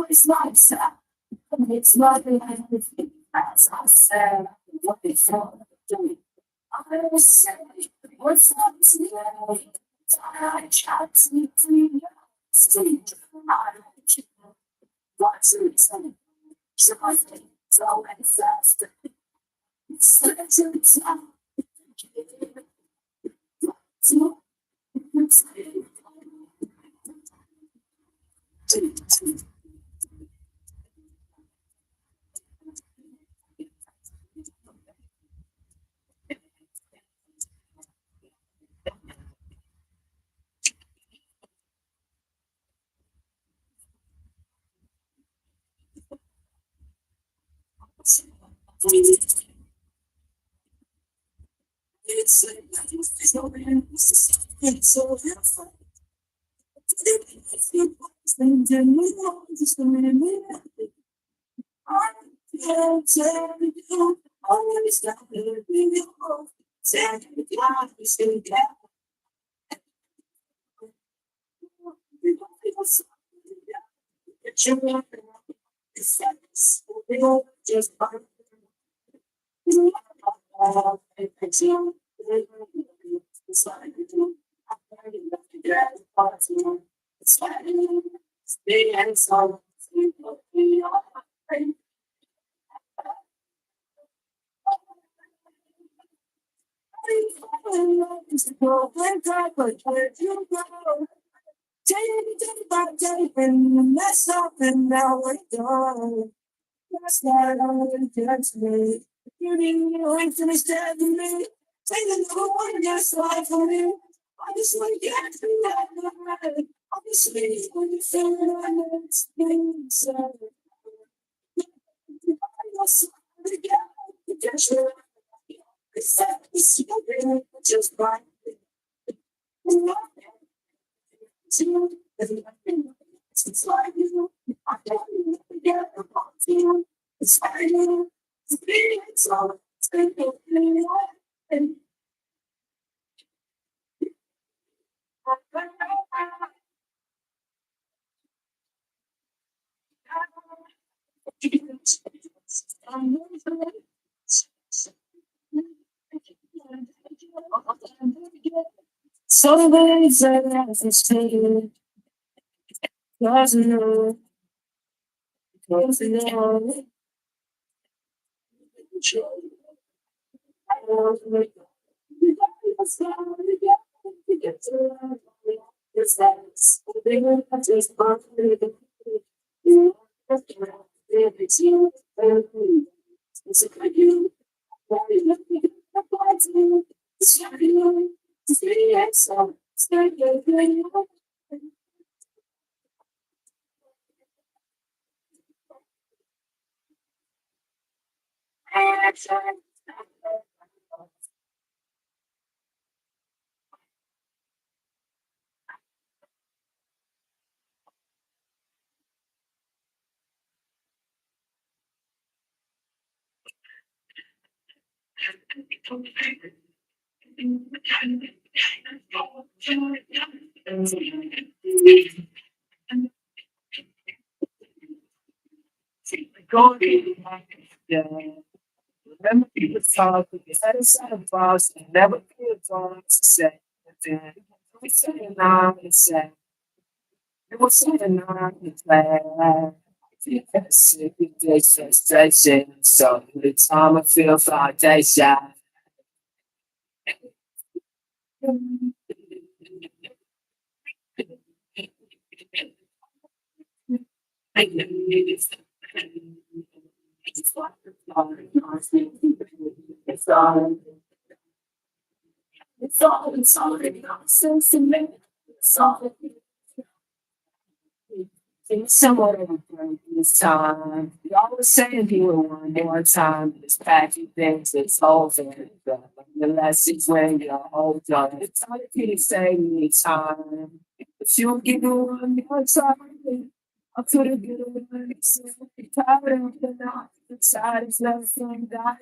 It's not sad. It's not as I said, what before doing. I was saying, what's up today? I can't see Steve. I what's it saying? Something so fast. It's so helpful. Just it's like they and so Day by day, and that's something now we're done. That's not how it gets me. You didn't wait to stand for me. Take the number one, just like for me. I just want to get to that night. Obviously, when you feel it, I know it's being said. I know something to get you. It's you, just like it's like you. I can't forget about you. It's like you. It's all. It's and some days I have to stay. Cause you know, cause you know, it's like you. Remember people talk, you had a set of bars, and never feel to say, we said it now, and said, it was said it now, and glad. You can see the frustration, so the time I feel foundation. It's already nonsense to me. It's all somewhat of a break this time. Y'all was saying do it one more time. This package things it's over. The lessons when you're older. It's hard for you to say me time. If you don't give it one more time, I could have given it one. So tired of the night. The side is nothing that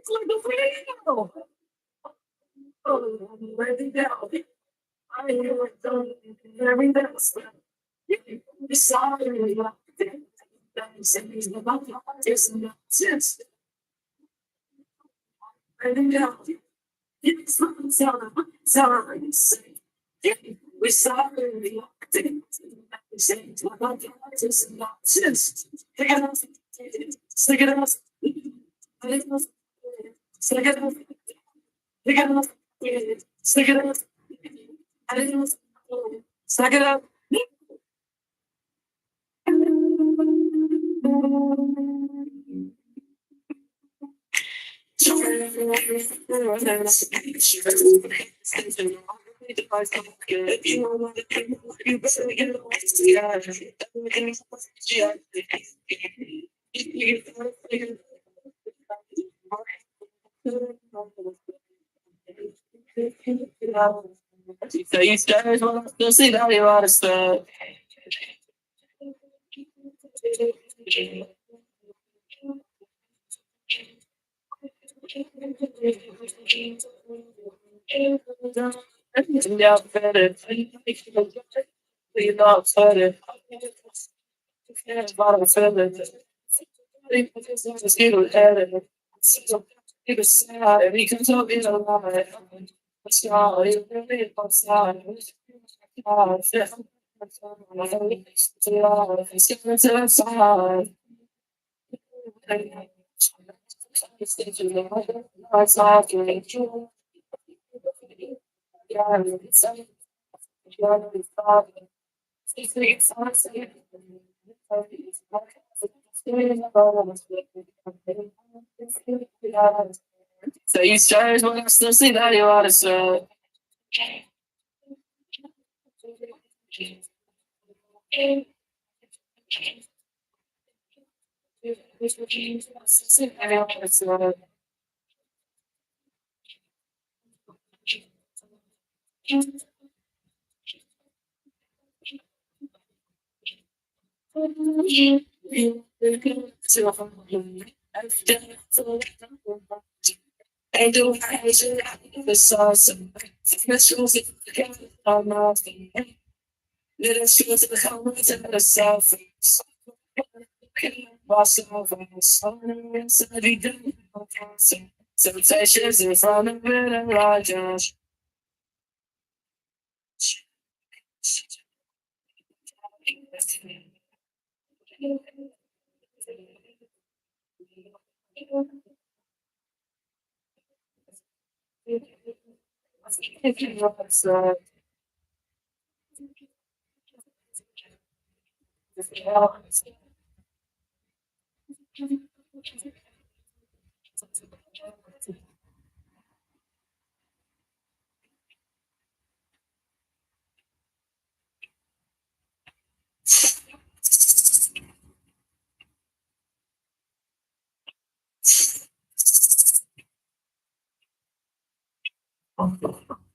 It's like a radio. Oh, I'm ready now. I hear it done every dance. Sorry, about the artist and the sense. Ready now. It's not sorry. We sorry. It's about the artist and the sense. Stick it up. Stick it up. Stick it up. Stick it up. Stick it up. Suck it up. So you stars want to see that you want to start. Yeah, better. You know, better. Bottom feather. Mosquito head. He was sad and he comes up in a lie. What's wrong? He's really outside. So you stars when I still see that you ought to start. I do the sauce. Let's use it on nothing. Let us use the comments and the self. Temptations in front of it and larger.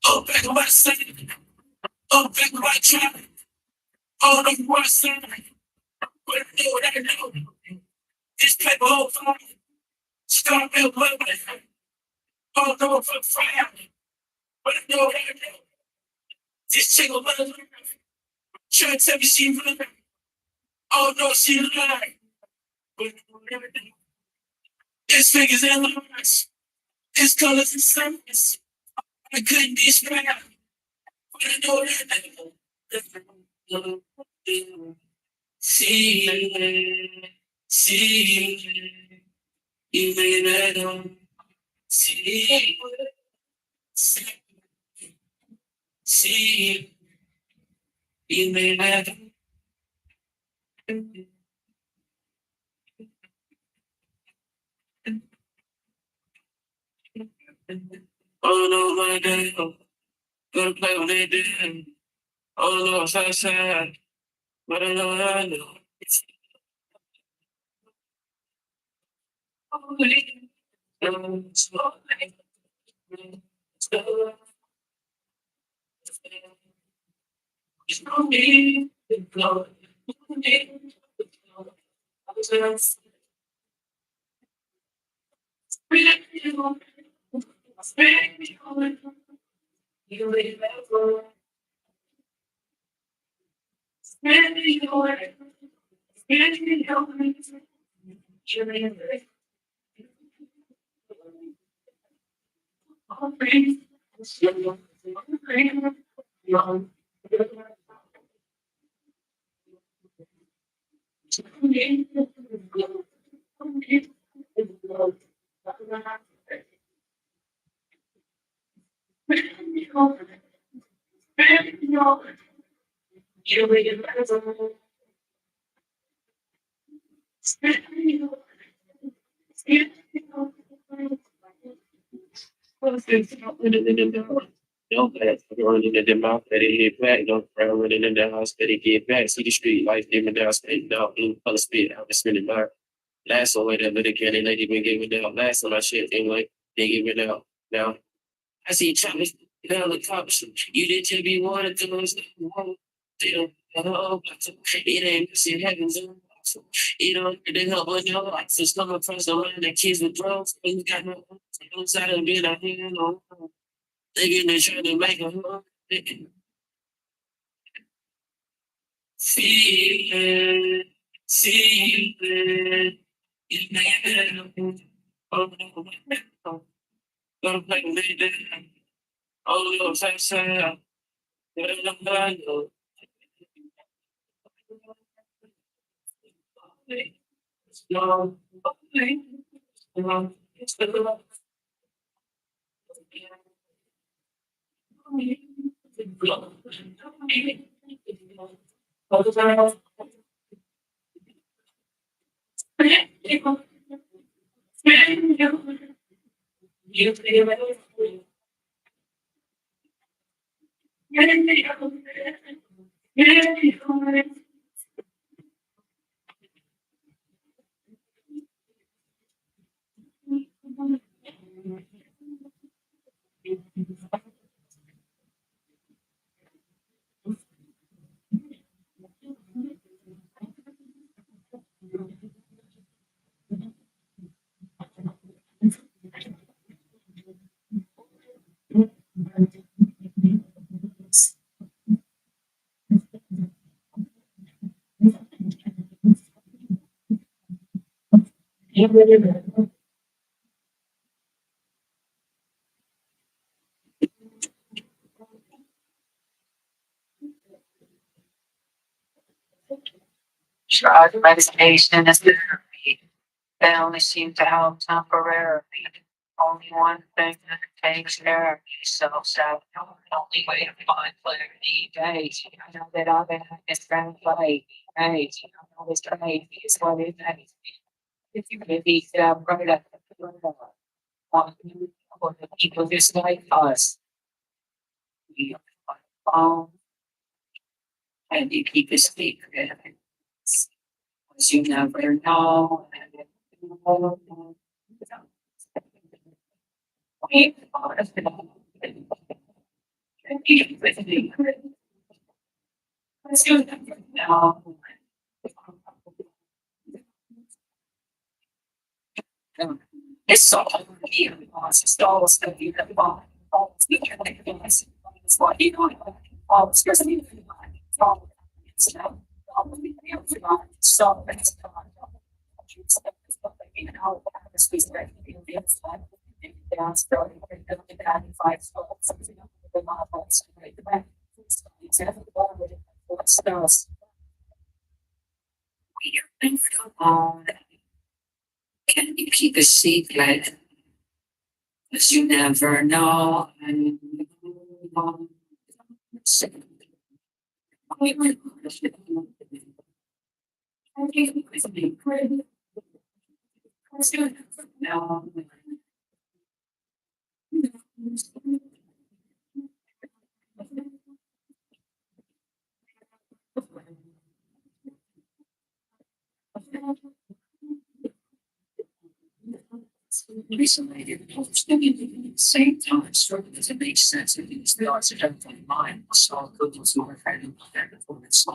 Oh, back on my side. Oh, back on my track. Oh, the worst side. But I know what I know. This paper whole fire. Start real moving. Oh, no, for fire. But I know what I know. This chick will let her learn. Try to tell me she learned. Oh, no, she lied. But I know what I know. This figure's in lines. His colors and surface. I couldn't be spread. But I know what I know. See, you may not know. See, you may not know. Oh no, my day, gotta play what they did. Oh no, so sad, but I know what I know. No, that's running in the mouth that he hit back, no crown running in the house that he get back. See the street life, demon down, spitting out blue color spit. I've been spinning my last one, whatever the candy lady been giving out. Last on my shit, they giving out. Now, I see choppers, now the cops. You did to be one of those. They don't know. It ain't see heavens. You don't get the help on your life. So come across the line that kids with drugs. You got no outside of being a hand on. They get trying to make a feeling, it may happen. Oh, no, gonna play with it. Oh, no, say, Drug medication is therapy. They only seem to help temporarily. Only one thing that takes therapy, self-sabotage. The only way to find clarity. Days, I know that I've been this friend play. Days, I know this crazy is what it is. If you really step right up to the door, want you for the people just like us. You on the phone, and you keep a secret. Cause you never know. It's so here, it's all stuff you have bought. All the future things. It's what you know. All the stress you have. All the stuff. All the stuff. It's can you keep a secret? Cause you never know. Recently, the same time, struggling to make sense of these thoughts that have in mind. So, those who are kind of performance.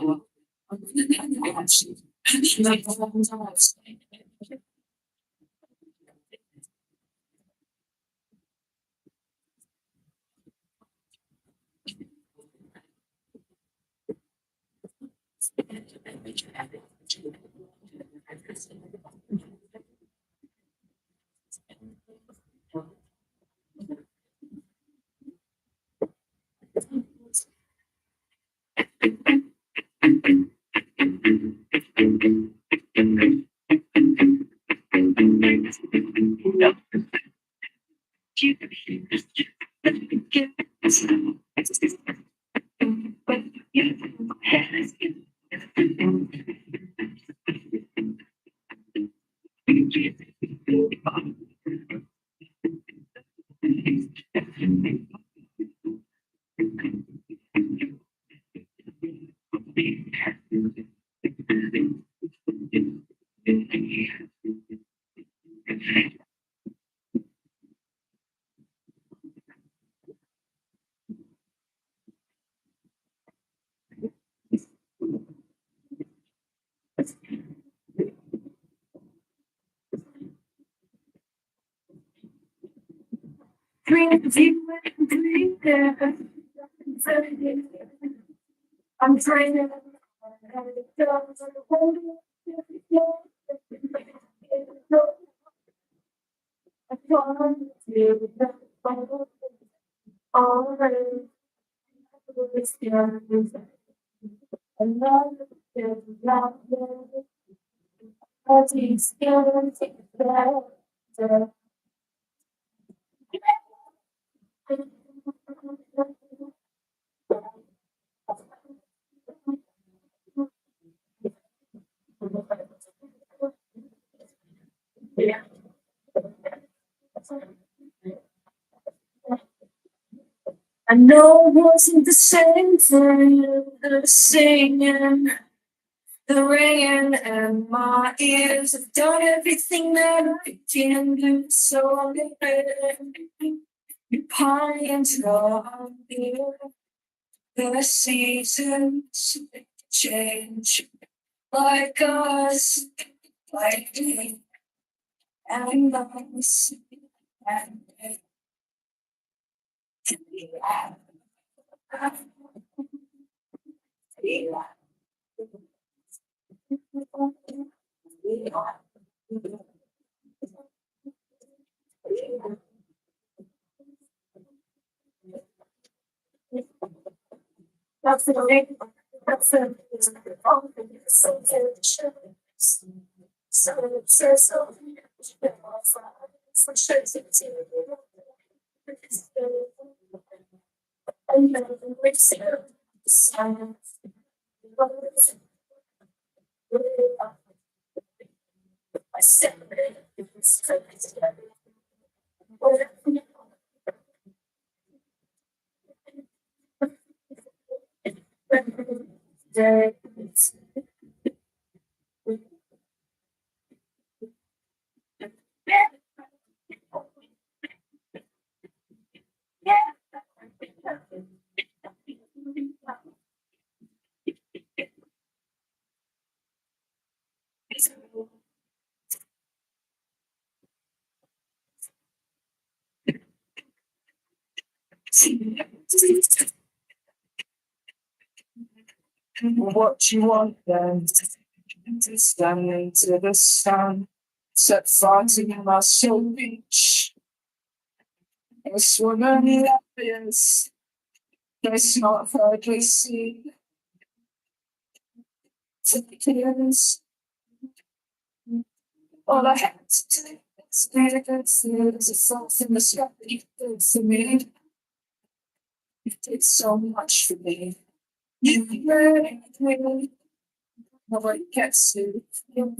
I'm trying to. I know it wasn't the same for you, the singing, the rain, and my ears have done everything that I can do. So I'm you pine into the seasons change like us, like me, and us, and me. That's the thing. That's the What you want then? Stand into the sun, set fire to my soul beach. A swimming labyrinth, it's not hardly seen. Tickets, all I had to do is get a good food as a salt in the sky. You did for me, you did so much for me. You made me. Nobody gets to you.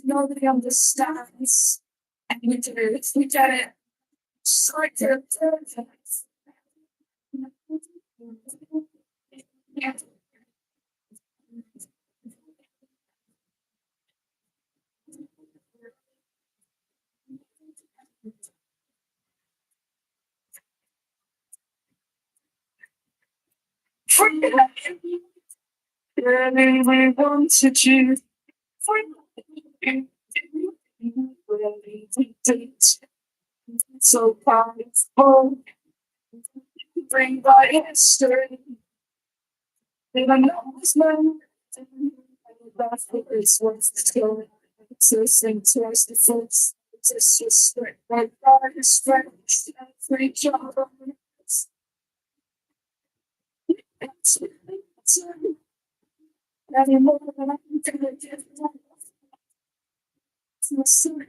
Nobody understands. And we did it. We did it. Just like the yeah. Really, we wanted you. Really, we did. So powerful. Bring by history. They don't know this man. last is what's still existing towards the folks. It's just my God is stretched. Great job on this. It's anymore than I can do it. It's so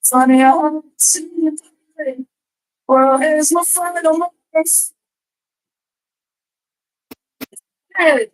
funny how well, here's my final marks. Hey.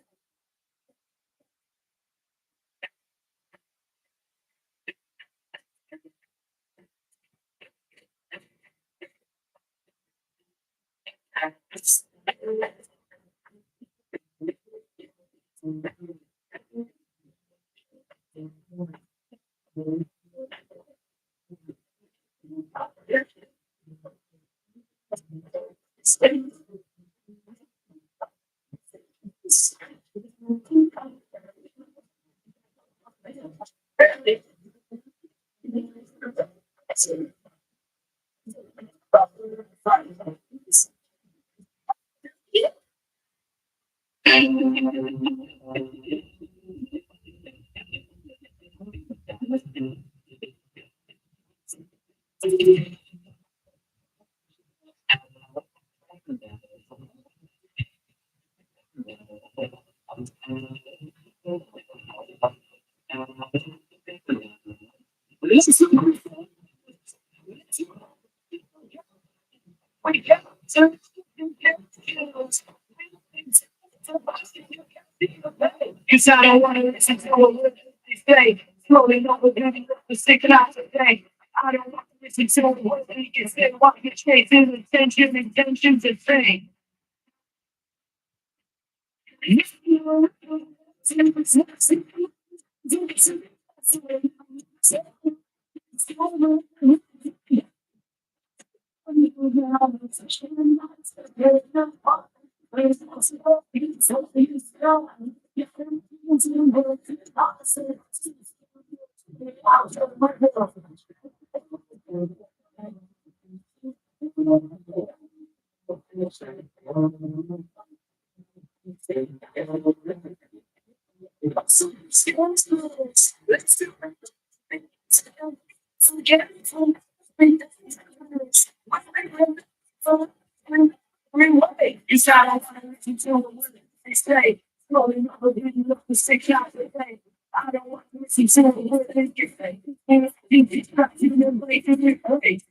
Cause I don't want to listen to a word they say. Slowly not beginning to stick it out today. I don't want to listen to a word they can say. Why you chasing attention, intentions, and fame. Inside, I want to listen to a word they say. Slowly not beginning to stick out today. I don't want to listen to a word they can say. And it's distracting them away from their place.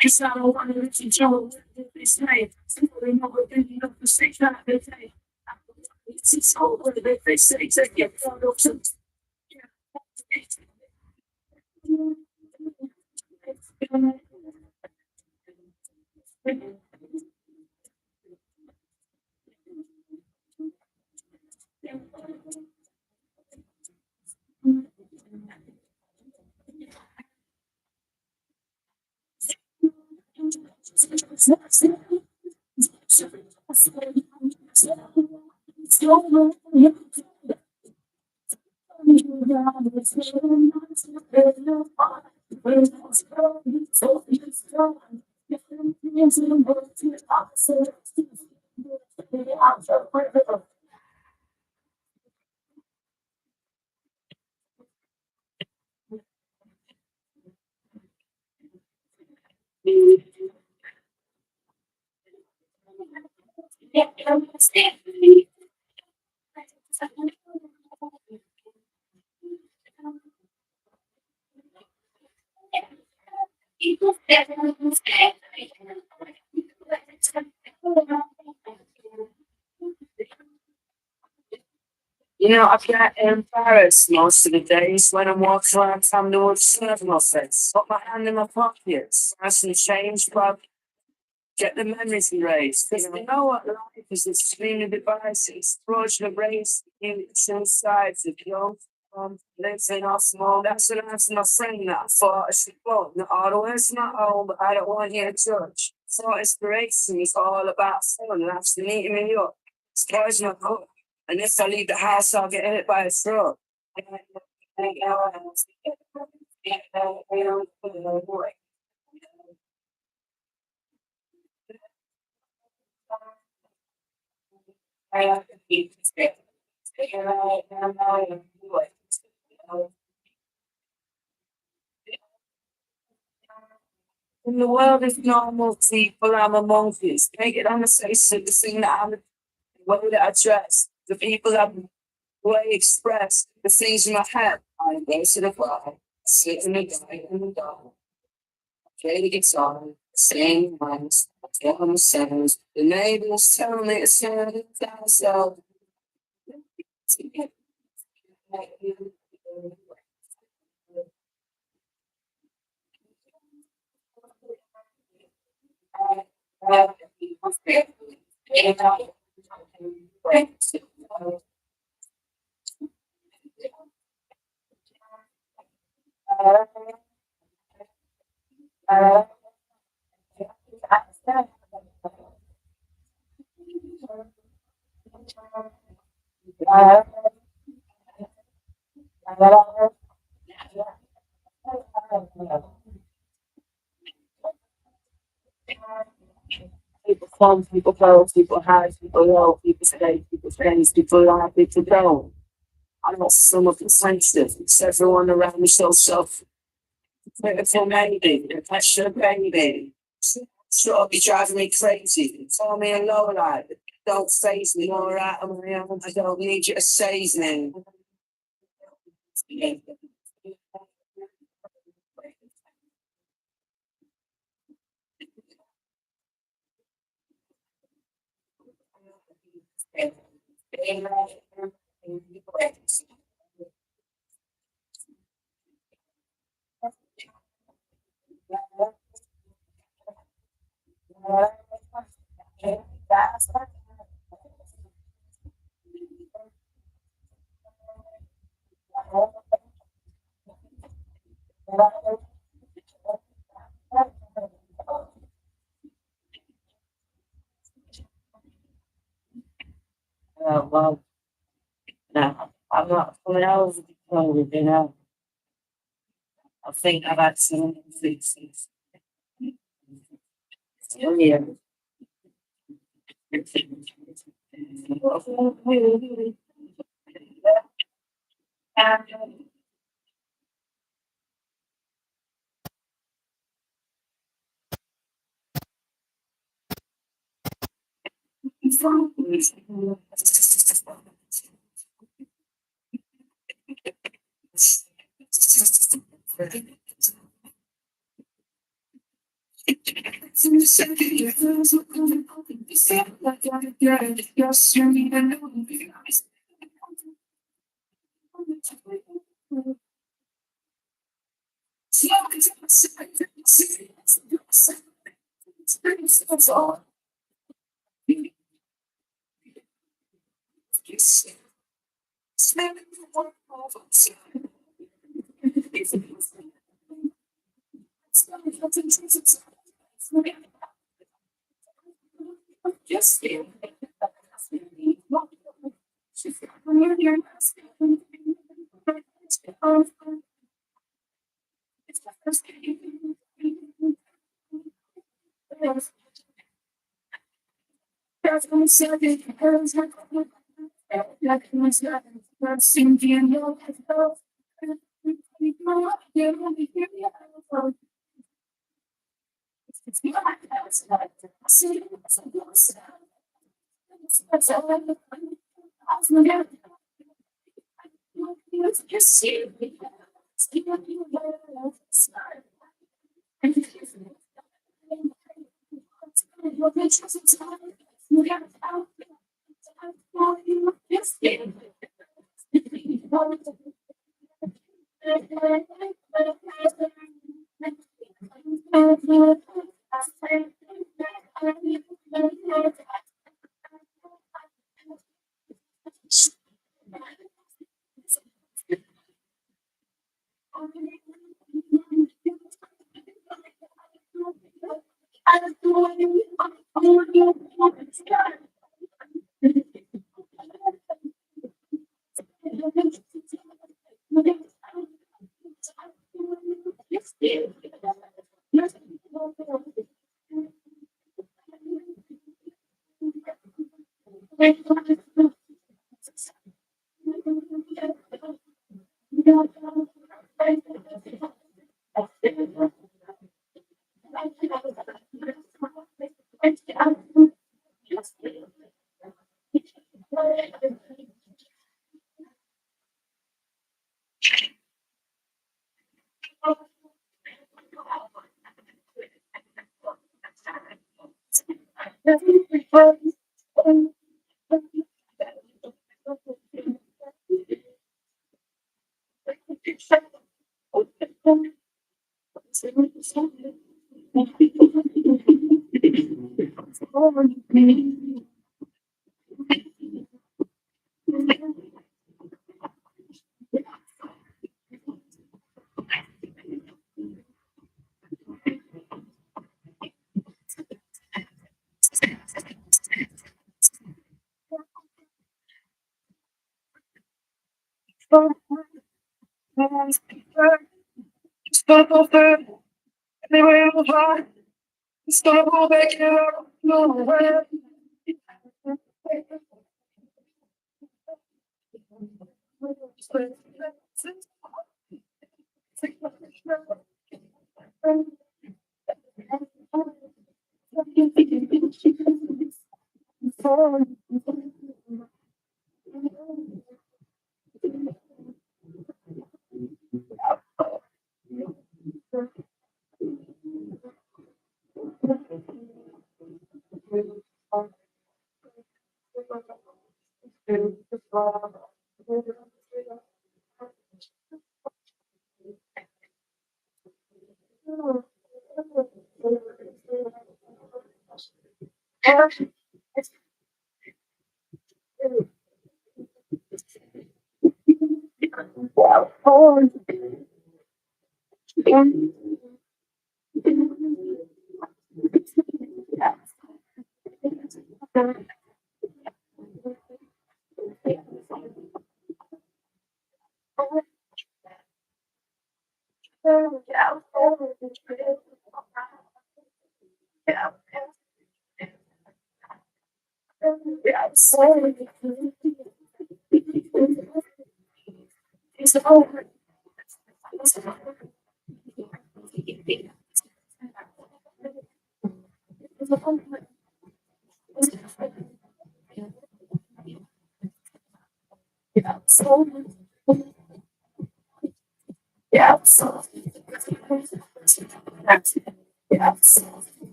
Cause I don't want to listen to a word they say. Slowly not beginning to stick out today. It's all what they say. Take it out of some. You know, I get embarrassed most of the days when I'm walking around town with serve my face. Put my hand in my pockets, have some change, but get the memories erased. Because you know what life is extremely divisive. It's fraudulent race, in two sides of young. Lives in our small, that's what I asked my friend that I thought I should go. Not all the way to my home, but I don't want you to judge. So inspiration is all about fun, and that's meeting me up. It's poison my cup. And if I leave the house, I'll get hit by a truck. In the world of normal people, I'm a monkeys. Make it on the face of the thing that I'm the way that I dress, the people that way express, the things in my head. I go to the bar, sit in the dark in the dark, play the guitar, sing lines, get on the songs. The neighbors tell me it's not down so. People come, people go, people hide, people low, people stay, people friends, people lie, people don't. I know some of it's sensitive, it's everyone around me so critical maybe, the pressure baby. Sure be driving me crazy. Tell me a low life. Don't face me, alright, I'm on my own. I don't need you to save me. Well, no, I'm not coming over the COVID, you know. I think I've had some fixes. Oh, yeah. Yes,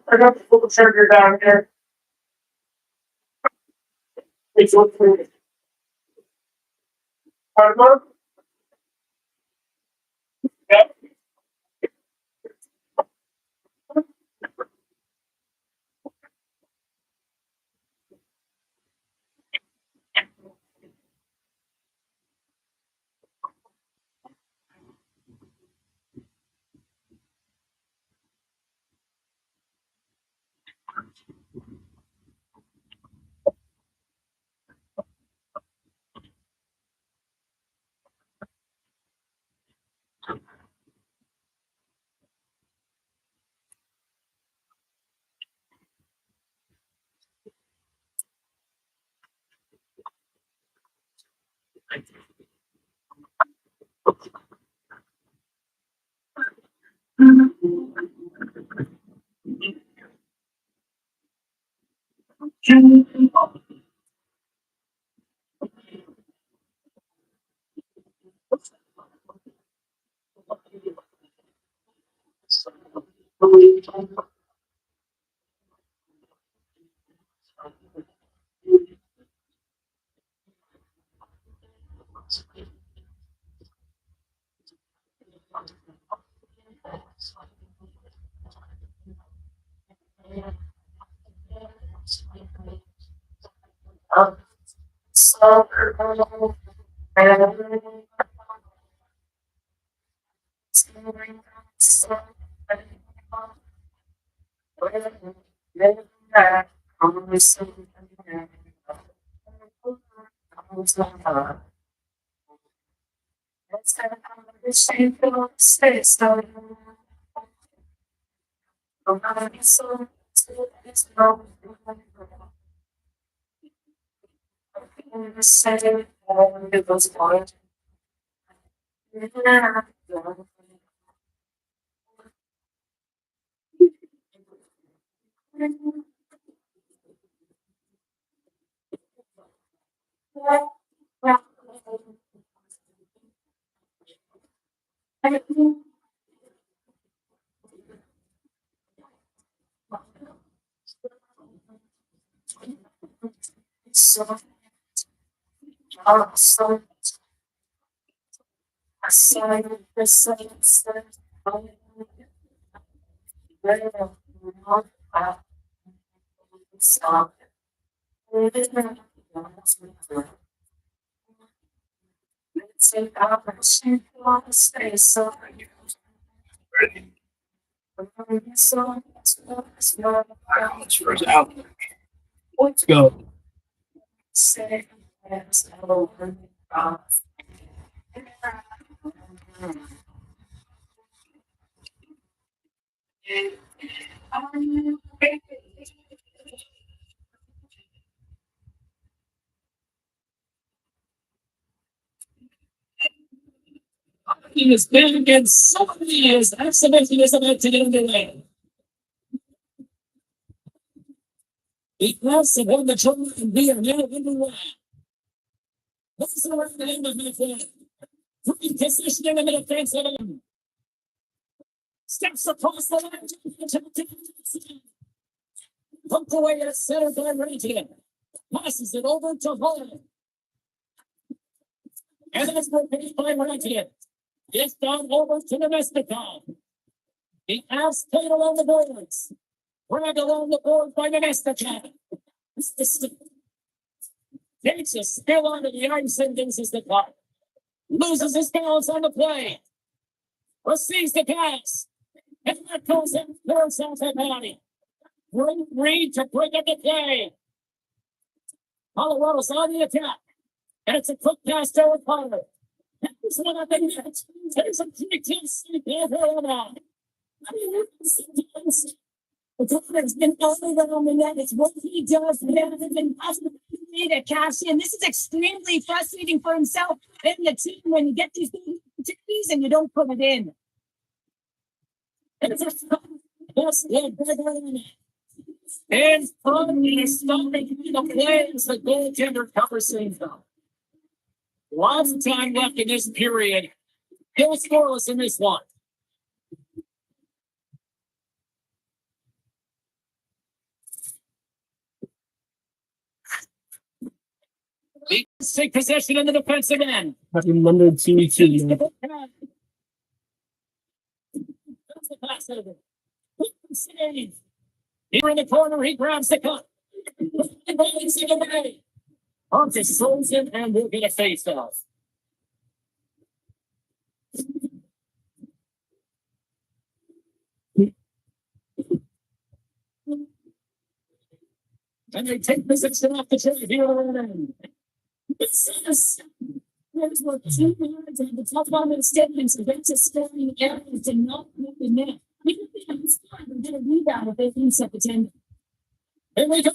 I got the full trigger down here. It's okay. Pardon? Yep. Spurs out. Let's go. He has been against so many years. Exhibition is about to get underway. The Cavs have won the tournament and we are now underway. What's around the end of the field? Positioning in the defensive end. Steps across the line. Poked away at center by Radiant. Passes it over to Hall. And that's repeated by Radiant. It's down over to the Domesticon. The Avs played along the boards. Drag along the board by Domesticon. Takes a still onto the ice and loses the puck. Loses his balance on the play. Receives the pass. And that goes in towards Cincinnati. Reed to bring up the play. Colorado's on the attack. And it's a quick pass to O'Connor. There's one up in net. There's a quick pass to O'Connor. O'Connor's been all around the net. It's what he does. Better than possible to cash in. This is extremely frustrating for himself and the team when you get these opportunities and you don't put it in. And finally, stopping the play as the goaltender covers things up. Lots of time left in this period. Still scoreless in this one. Let's take possession in the defensive end. Happy Monday to you too, man. Here in the corner, he grabs the cup. Pontus throws him and we'll get a face off. And they take possession off the trade here on the end. There's what 2 yards and the top on the statements against scoring areas to not move the net. We can be on the spot and get a rebound if they lose at the 10. Here we go.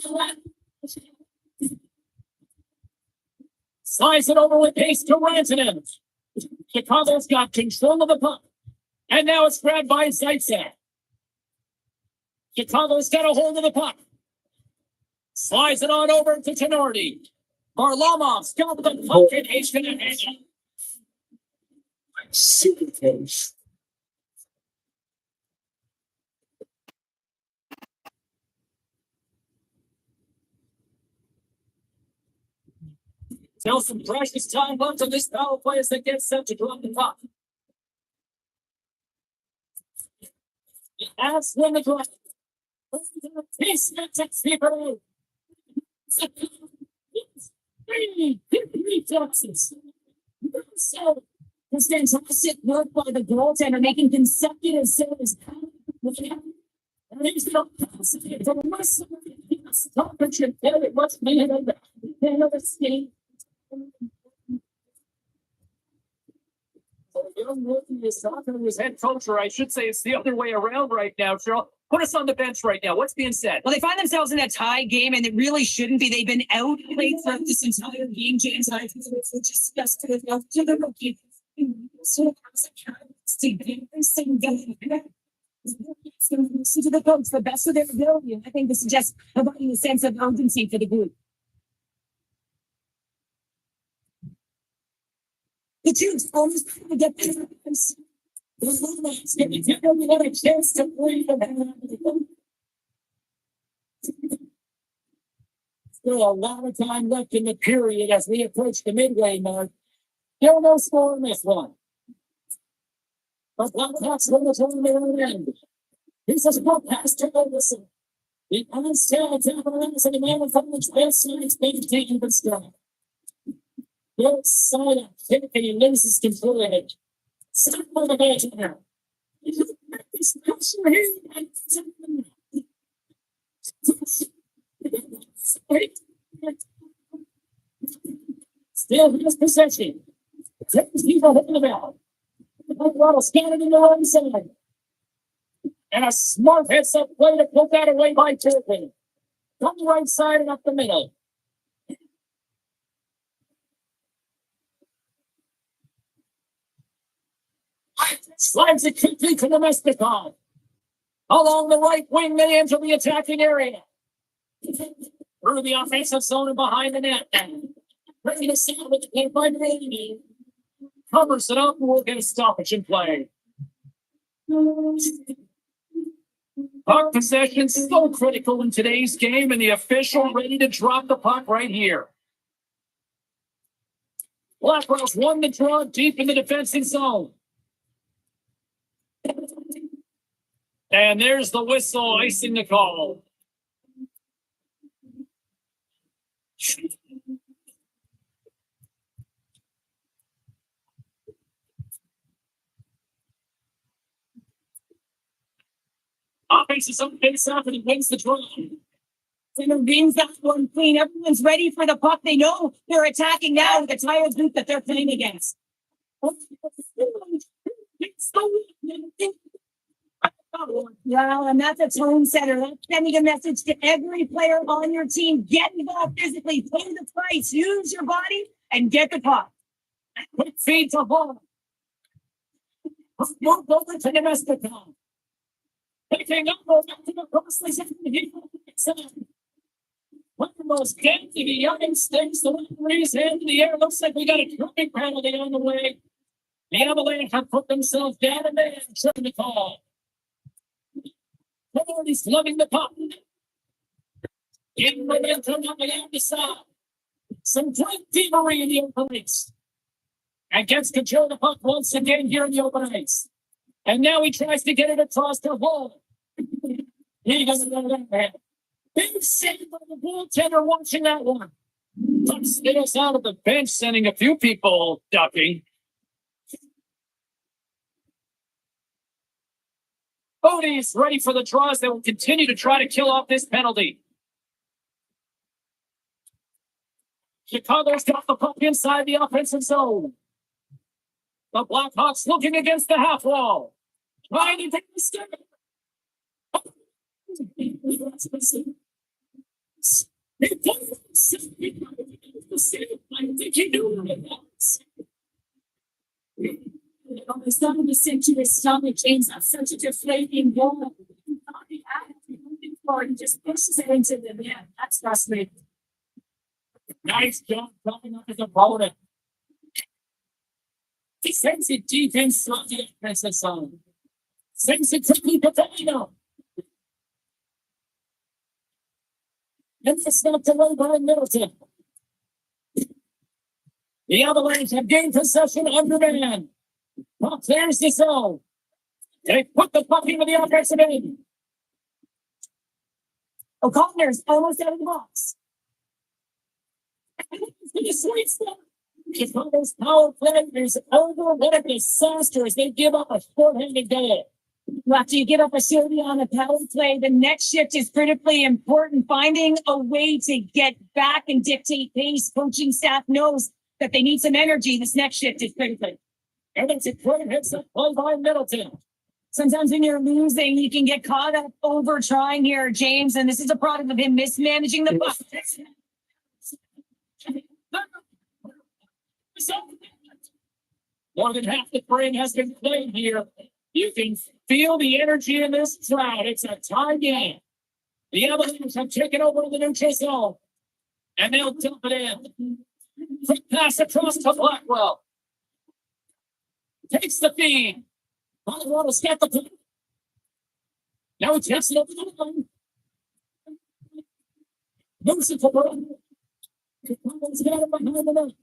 Slides it over with pace to Rantanen. Chicago's got control of the puck. And now it's grabbed by Zaitsev. Chicago's got a hold of the puck. Slides it on over to Tenorti. Varlamov's got the puck and he's going to hit it. Super close. Still some precious time left on this power play as they get set to drop the puck. The Avs win the draw. He's not people. Three boxes. So this fantastic work by the goaltender making consecutive saves. And he's not possible. For the most of the stoppage there, it must be another scheme. Young rookie is talking to his head coach, or I should say it's the other way around right now, Cheryl. Put us on the bench right now. What's being said? Well, they find themselves in a tie game, and it really shouldn't be. They've been outplayed throughout this entire game, James. I think it's just yesterday to the rookie. So to get this thing done. To the coach, the best of their ability. And I think this is just providing a sense of urgency for the group. The team's almost trying to get there. A chance to play Still a lot of time left in the period as we approach the midway mark. Still no score in this one. But Blackhawks win the tournament end. This is what pass to Olsen. The on-sale attack on the and the man from the best side is being taken but strong. Both side of Tiffany loses control of it. Stop on the bench now. This pressure here. Still has possession. Takes the hold of it. Colorado scanning in the right side. And a smart heads up play to put that away by Turpin. From the right side and up the middle. Slides it quickly to the Mestikov. Along the right wing, they enter the attacking area. Through the offensive zone and behind the net. Ready to set with the game by Brady. Covers it up and we'll get a stoppage in play. Puck possession so critical in today's game, and the official ready to drop the puck right here. Blackhawks won the draw deep in the defensive zone. And there's the whistle icing the call. Offense is up face off and he wins the draw. And wins that one clean. Everyone's ready for the puck. They know they're attacking now with the tired group that they're playing against. Well, and that's a tone setter. That's sending a message to every player on your team. Get involved physically, pay the price, use your body, and get the puck. Quick feed to Hall. Move over to the Mestikov. Picking up back to the crossly side. One of the most dainty young instincts, the referee's hand in the air. Looks like we got a tripping penalty on the way. The Avalanche have put themselves down and they have tripping the call. Penalty's loving the puck. Getting momentum on the outside. Some great thievery in the open ice. And gets control of the puck once again here in the open ice. And now he tries to get it across the wall. He doesn't know that. Big save by the goaltender watching that one. Puck skittles out of the bench, sending a few people ducking. Bodie's ready for the draws. They will continue to try to kill off this penalty. Chicago's got the puck inside the offensive zone. The Blackhawks looking against the half wall. Trying to take the stick. It's starting to sink to his stomach, James. That's such a deflating ball. He just pushes it into the net. That's frustrating. Nice job dropping up his opponent. He sends it deep inside the offensive zone. Sends it quickly to Foligno. And it's not away by Middleton. The Avalanche have gained possession under man. Puck clears the zone. They put the puck into the offensive end. O'Connor's almost out of the box. The sweet spot. Chicago's power play is over. What a disaster as they give up a short-handed goal. Well, after you give up a shorty on a power play, the next shift is critically important. Finding a way to get back and dictate pace. Coaching staff knows that they need some energy. This next shift is critical. And it's a great hits up play by Middleton. Sometimes when you're losing, you can get caught up over trying here, James, and this is a product of him mismanaging the puck. More than half the frame has been played here. You can feel the energy in this crowd. It's a tie game. The Avalanche have taken over the neutral zone. And they'll dump it in. Quick pass across to Blackwell. Takes the feed. Colorado's got the puck. Now he takes it over the line. Moves it forward. Colorado's got it behind the net.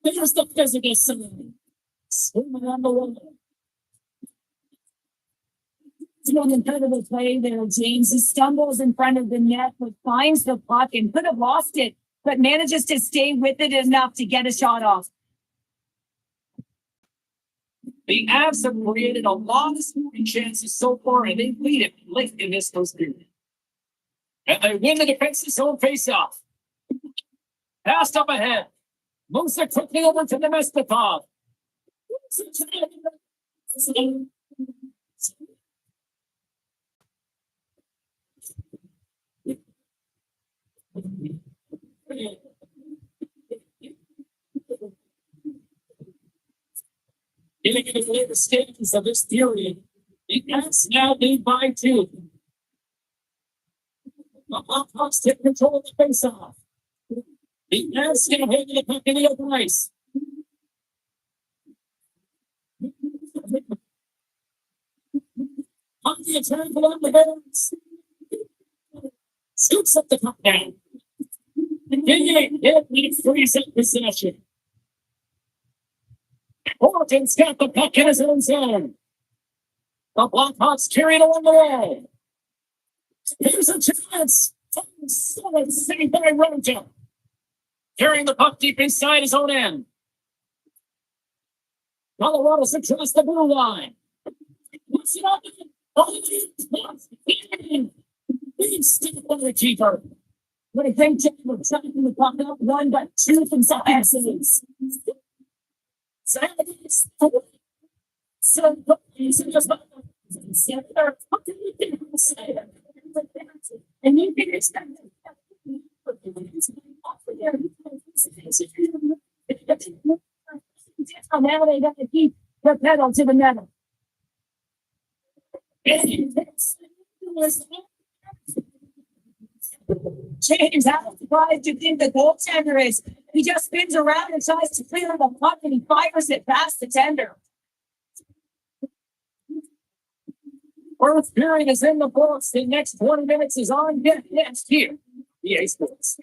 There's the physical side. Swimming on the wall. It's an incredible play there, James. He stumbles in front of the net, but finds the puck and could have lost it, but manages to stay with it enough to get a shot off. The Avs have created a lot of scoring chances so far, and they lead it late in this first period. And they win the defensive zone face-off. Passed up ahead. Moves it quickly over to Nemestikov. Getting into the later stages of this period, the Cats now lead by 2. The Hawks take control of the face-off. The Cats get ahead of the puck in the open ice. On the attack along the boards. Scoops up the puck down. It frees up possession. Horton's got the puck in his own zone. The Blackhawks carry it along the wall. Here's a chance. Solid save by Rojo. Carrying the puck deep inside his own end. Colorado's across the blue line. What's it up? Big stick on the keeper. When I think we're tracking the puck up, 1 but 2 from side saves. And you can expect now they got to keep the pedal to the metal. James, how surprised you think the goaltender is? He just spins around and tries to clear the puck and he fires it past the tender. First period is in the books. The next 20 minutes is on deck next here. EA Sports.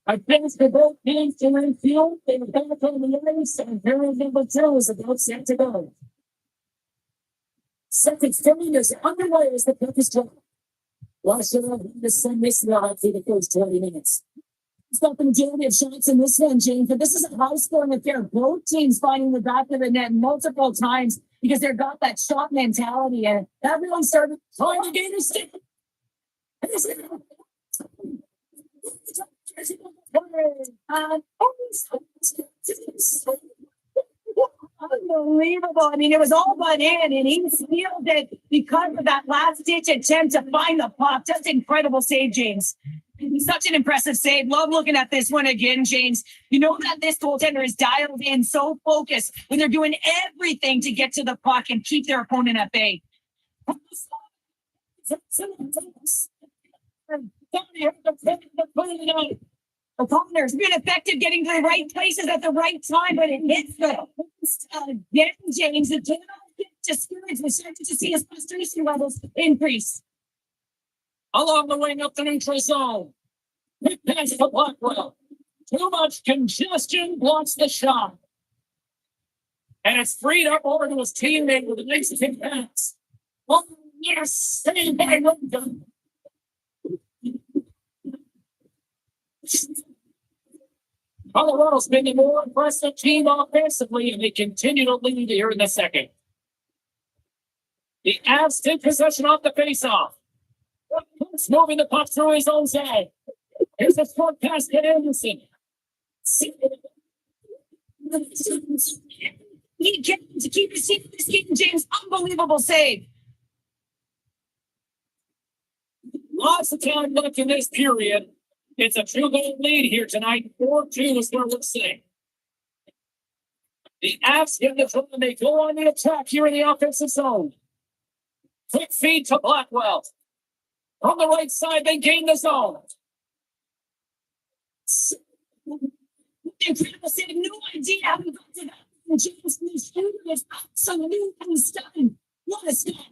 I finished the both games to infield. They were back on the ice, and period number 2 is about set to go. Second period is underway as the puck is dropped. Washington the sun this live for the first 20 minutes. It's got the majority of shots in this one, James, but this is a high scoring affair. Both teams finding the back of the net multiple times because they've got that shot mentality, and that really started trying to gain a stick. Unbelievable. I mean, it was all but in, and he fielded because of that last ditch attempt to find the puck. Just incredible save, James. Such an impressive save. Love looking at this one again, James. You know that this goaltender is dialed in, so focused when they're doing everything to get to the puck and keep their opponent at bay. O'Connor's been effective getting to the right places at the right time, but it hits the again, James. The general discouraged. We're starting to see his frustration levels increase. Along the wing up the neutral zone. Quick pass to Blackwell. Too much congestion blocks the shot. And it's freed up over to his teammate with a nice kick pass. Oh, yes, saved by Rojo. Colorado's been the more impressive team offensively, and they continue to lead here in the second. The Avs take possession off the faceoff. It's moving the puck through his own zone. Here's a short pass to Anderson. He gets to keep his team in this game, James. Unbelievable save. Lots of time left in this period. It's a 2-goal lead here tonight. 4-2 is where we're sitting. The Avs get the throw and they go on the attack here in the offensive zone. Quick feed to Blackwell. On the right side, they gain the zone. Incredible save. No idea how we got to that. James, this shooter is absolutely stunning. What a stop.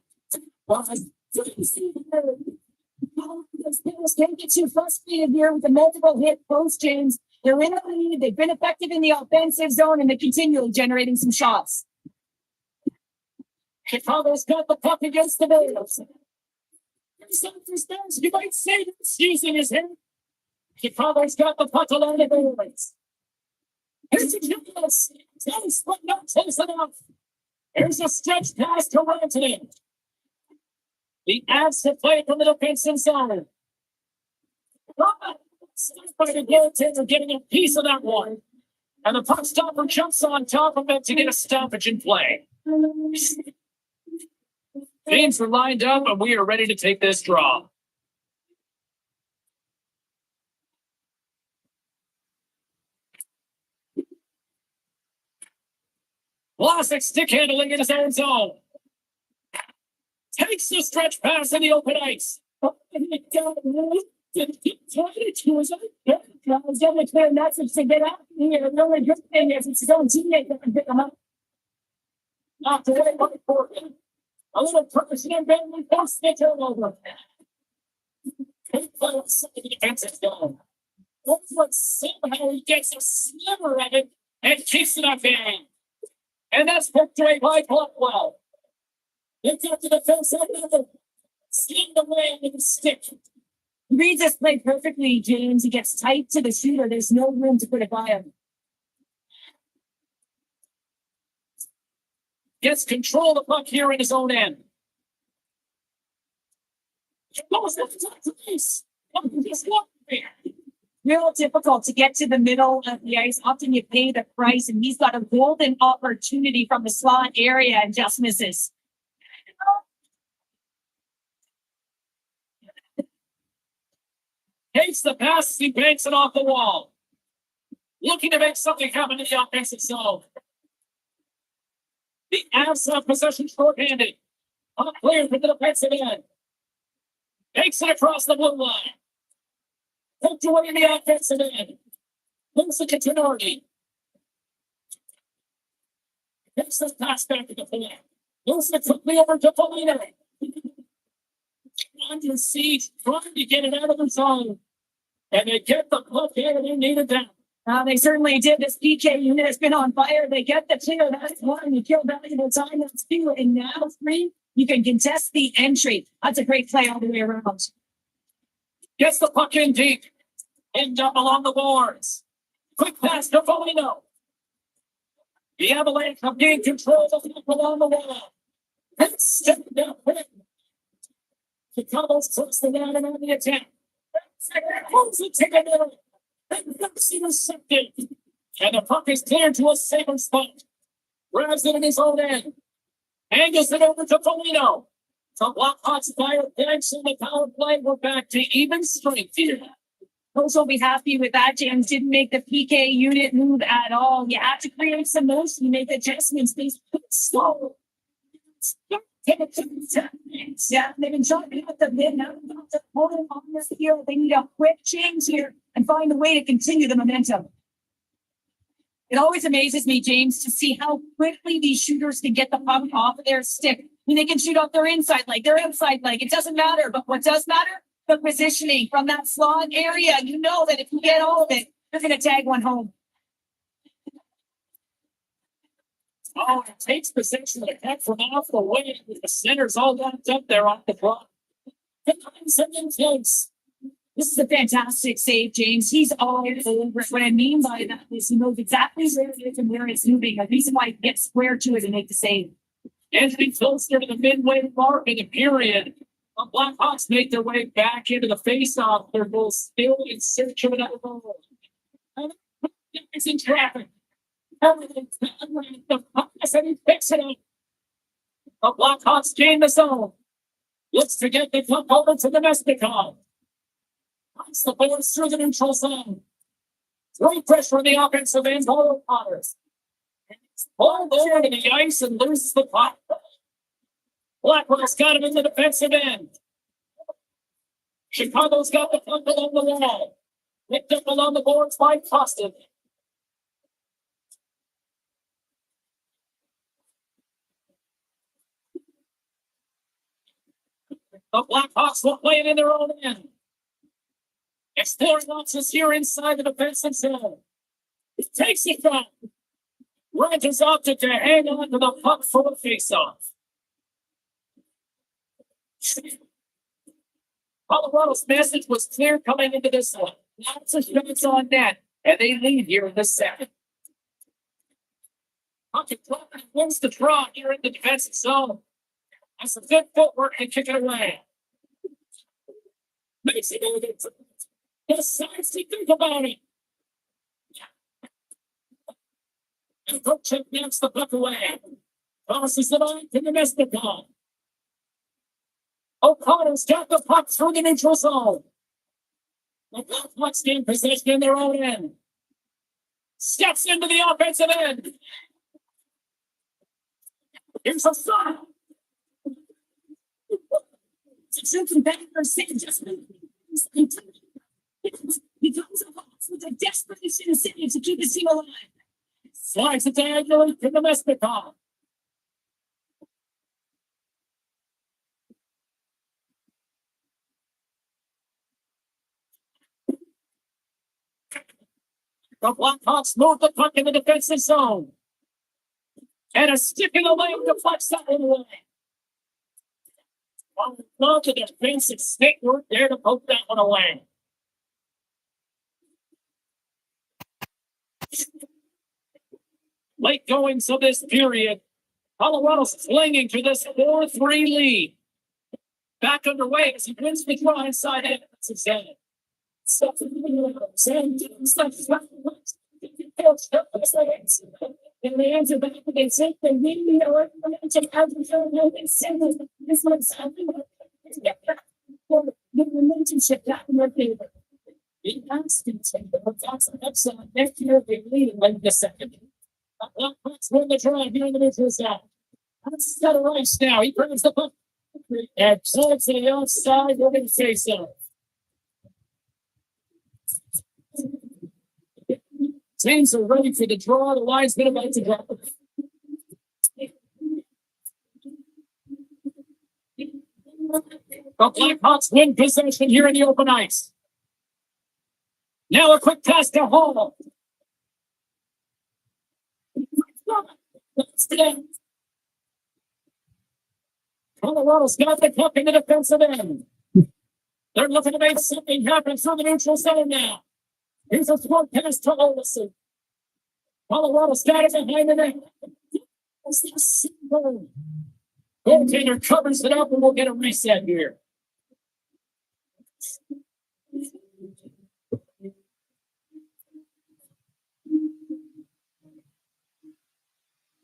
Those players can't get too frustrated here with the multiple hit post, James. They're in the lead. They've been effective in the offensive zone, and they're continually generating some shots. Chicago's got the puck against the Bears. You might say that's using his head. Chicago's got the puck along the boards. Here's a close. Close, but not close enough. Here's a stretch pass to Rantanen. The Avs have played from the defensive zone. By the goaltender getting a piece of that one. And the puck stopper jumps on top of it to get a stoppage in play. Teams are lined up and we are ready to take this draw. Vlasic stick handling in his own zone. Takes the stretch pass in the open ice. I was getting a clear message to get out here. The only good thing is it's his own teammate that can pick him up. Not to wait for him. A little person and Bentley posts the turnover. The defensive zone. But somehow he gets a sliver of it and kicks it up in. And that's picked away by Blackwell. It's up to the defense end. Skinned away with the stick. He reads this play perfectly, James. He gets tight to the shooter. There's no room to put it by him. Gets control of the puck here in his own end. Real difficult to get to the middle of the ice. Often you pay the price, and he's got a golden opportunity from the slot area and just misses. Takes the pass, he banks it off the wall. Looking to make something happen in the offensive zone. The Avs have possession short-handed. On a player from the defensive end. Takes it across the blue line. Poked away in the offensive end. Moves it to Tenardi. Takes the pass back to the point. Moves it quickly over to Polino. Under siege, trying to get it out of the zone. And they get the puck there they needed them. They certainly did. This PK unit has been on fire. They get the clear. That's one. You kill valuable time. That's two. And now three. You can contest the entry. That's a great play all the way around. Gets the puck in deep. End up along the boards. Quick pass to Foligno. The Avalanche have gained control of the puck along the wall. And step down quick. Chicago's close to down and on the attack. Pulls it to the middle. And that's intercepted. And the puck is cleared to a safer spot. Grabs it in his own end. Angles it over to Foligno. So Blackhawks fire picks in the power play. We're back to even strength here. Coach will be happy with that. James didn't make the PK unit move at all. You have to create some motion. You make adjustments. They slow. Yeah, they've been trying to put the mid now to hold it on this field. They need a quick change here and find a way to continue the momentum. It always amazes me, James, to see how quickly these shooters can get the puck off of their stick. I mean, they can shoot off their inside leg, their outside leg. It doesn't matter. But what does matter? The positioning from that slot area. You know that if you get all of it, you're going to tag one home. Oh, it takes possession of the puck from off the wing. The center's all locked up there off the clock. This is a fantastic save, James. He's all over it. What I mean by that is he knows exactly where it is and where it's moving. A reason why he gets square to it and make the save. Anthony closer to the midway mark in the period. The Blackhawks make their way back into the faceoff. They're both still in search of another goal. It's in traffic. The pass and he picks it up. The Blackhawks gain the zone. Looks to get the puck over to the Mesnikov. Puts the boards through the neutral zone. Great pressure on the offensive end. All Potters. Pulled over to the ice and loses the puck. Blackhawks got him in the defensive end. Chicago's got the puck along the wall. Picked up along the boards by Costin. The Blackhawks will play it in their own end. Exploring options here inside the defensive zone. It takes it back. Rogers opted to hang on to the puck for the faceoff. Colorado's message was clear coming into this one. Lots of shots on net, and they lead here in the second. Puck wins the draw here in the defensive zone. That's some good footwork and kick it away. Makes it over. Decides to think about it. And Kochek knocks the puck away. Crosses the line to the Nemesnikov. O'Connor's got the puck through the neutral zone. The Blackhawks gain possession in their own end. Steps into the offensive end. Here's a shot. Something better for St. Justin. He comes up with a desperation city to keep the team alive. Slides it diagonally to the Nemesnikov. The Blackhawks move the puck in the defensive zone. And a sticking away deflects that one away. Well, the defensive stick work there to poke that one away. Late goings of this period. Colorado's clinging to this 4-3 lead. Back underway as he wins the draw inside Edmonton's end. And they answer back against it. They really are this one's the relationship back in their favor. The constant the Fox upside next year they lead in the second. Blackhawks win the draw here in the neutral zone. That's got a race now. He brings the puck. And towards the outside, we're going to say so. Teams are ready for the draw. The line's been about to drop. The Blackhawks win possession here in the open ice. Now a quick pass to Hall. Colorado's got the puck in the defensive end. They're looking to make something happen from the neutral zone now. Here's a short pass to Olsen. Colorado's got it behind the net. Goaltender covers it up and we'll get a reset here.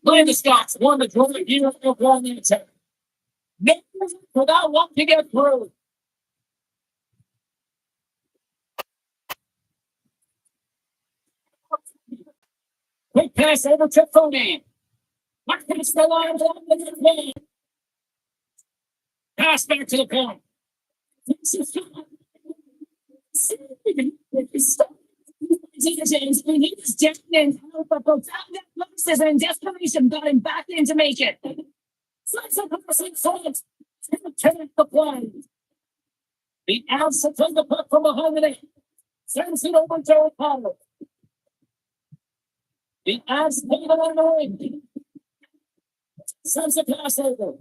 Landeskog won the draw here of one attack. Without one to get through. Quick pass over to Phony. Marcus the line along the net. Pass back to the point. James, we need his depth and help, but found that places and desperation got him back in to make it. Slides up in front. Turn the play. The outside from the puck from behind the net. Sends it over to O'Connor. The outside on the wing. Sends the pass over.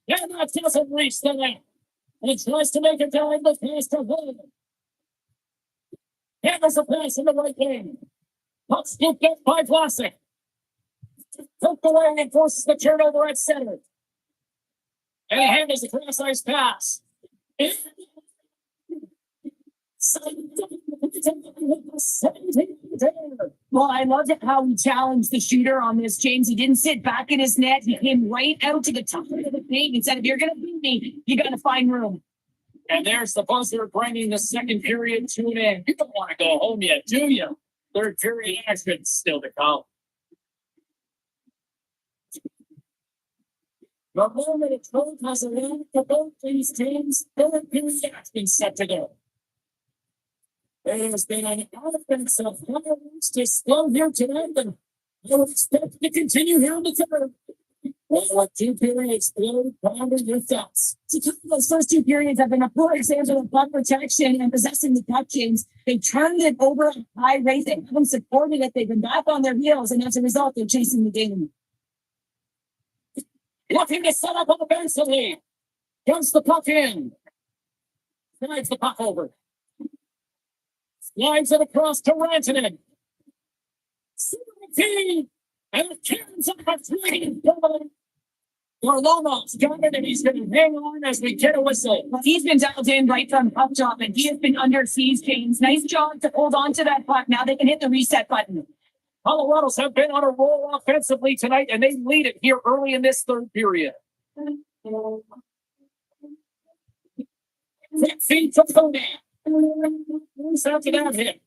And that doesn't reach the net. And he tries to make it down the pass to Holden. Handles the pass in the right lane. Puck scooped up by Vlasic. Took the lane and forces the turnover at center. And he handles the cross ice pass. Well, I loved it how he challenged the shooter on this, James. He didn't sit back in his net. He came right out to the top of the paint and said, if you're going to beat me, you got to find room. And there's the buzzer bringing the second period to an end. You don't want to go home yet, do you? Third period action still to come. The moment it has arrived for both these teams, third period action set to go. There has been an offensive fireworks display here tonight, and I would expect to continue here in the third. Well, 2 periods, ponder your thoughts. Those first 2 periods have been a poor example of puck protection and possessing the puck, James. They turned it over at a high rate. They haven't supported it. They've been back on their heels, and as a result, they're chasing the game. Looking to set up on the bench to lead. Comes the puck in. Slides the puck over. Slides it across to Rantanen. And the Kansas City Varlamov's got it, and he's going to hang on as we get a whistle. He's been dialed in right from up top, and he has been under siege, James. Nice job to hold on to that puck. Now they can hit the reset button. Colorado's have been on a roll offensively tonight, and they lead it here early in this third period. Feed to Kodak. Who's after that hit?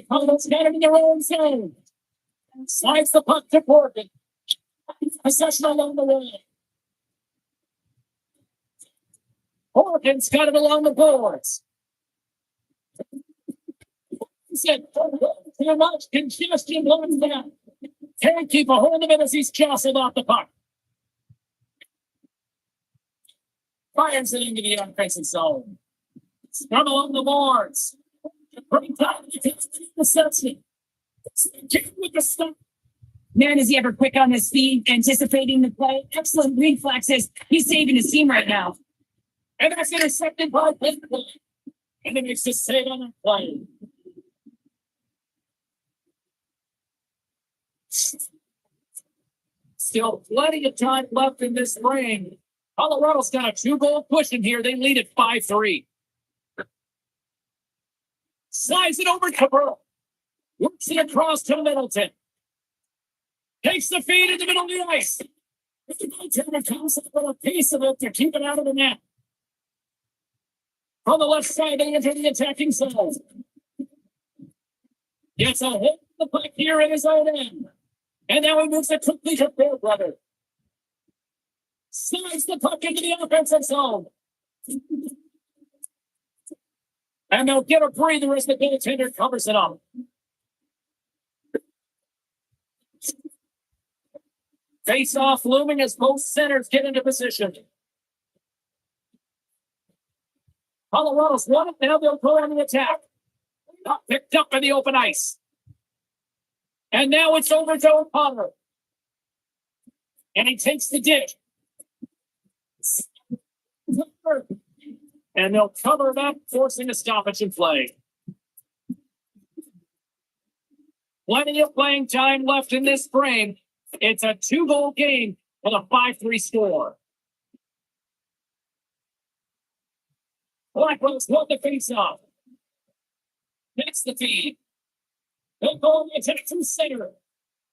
Colorado's got it in their own zone. Slides the puck to Corgan. Possession along the way. Corgan's got it along the boards. He said, too much congestion blowing down. Can't keep a hold of it as he's jostled off the puck. Fires it into the offensive zone. Scrum along the boards. Great time to take the section. With the stop. Man, is he ever quick on his feet, anticipating the play. Excellent reflexes. He's saving his team right now. And that's intercepted by Pittsburgh. And it makes the save on the play. Still plenty of time left in this frame. Colorado's got a 2-goal push in here. They lead at 5-3. Slides it over to Burrow. Works it across to Middleton. Takes the feed in the middle of the ice. The goaltender comes up with a piece of it to keep it out of the net. From the left side, they enter the attacking zone. Gets a hit in the puck here in his own end. And now he moves it quickly to Fairbrother. Slides the puck into the offensive zone. And they'll get a breather as the goaltender covers it up. Face off looming as both centers get into position. Colorado's won it. Now they'll go on the attack. Not picked up in the open ice. And now it's over to O'Connor. And he takes the ditch. And they'll cover that, forcing a stoppage in play. Plenty of playing time left in this frame. It's a 2-goal game with a 5-3 score. Blackwell's won the face-off. Takes the feed. They'll go on the attack from center.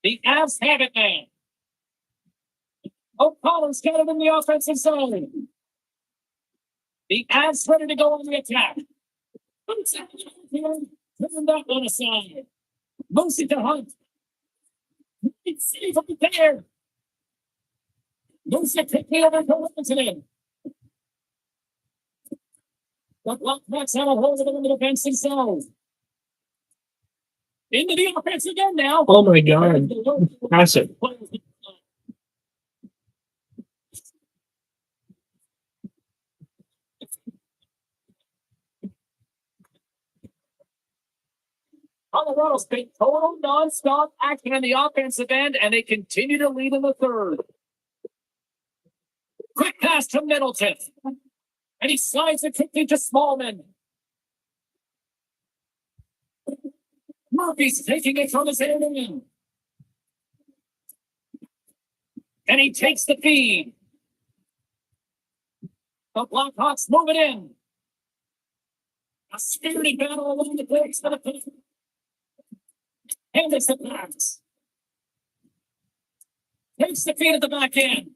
The Avs have it now. O'Connor's got it in the offensive zone. The Avs ready to go on the attack. Turn that one aside. Moves it to Hunt. It's safe up there. Moves it quickly over to Livingston. The Blackhawks have a hold of it in the defensive zone. Into the offense again now. Oh my God. Pass it. Colorado's been total non-stop action on the offensive end, and they continue to lead in the third. Quick pass to Middleton. And he slides it quickly to Smallman. Murphy's taking it from his end in. And he takes the feed. The Blackhawks move it in. A spirited battle along the breaks for the pick. And it's the pass. Takes the feed at the back end.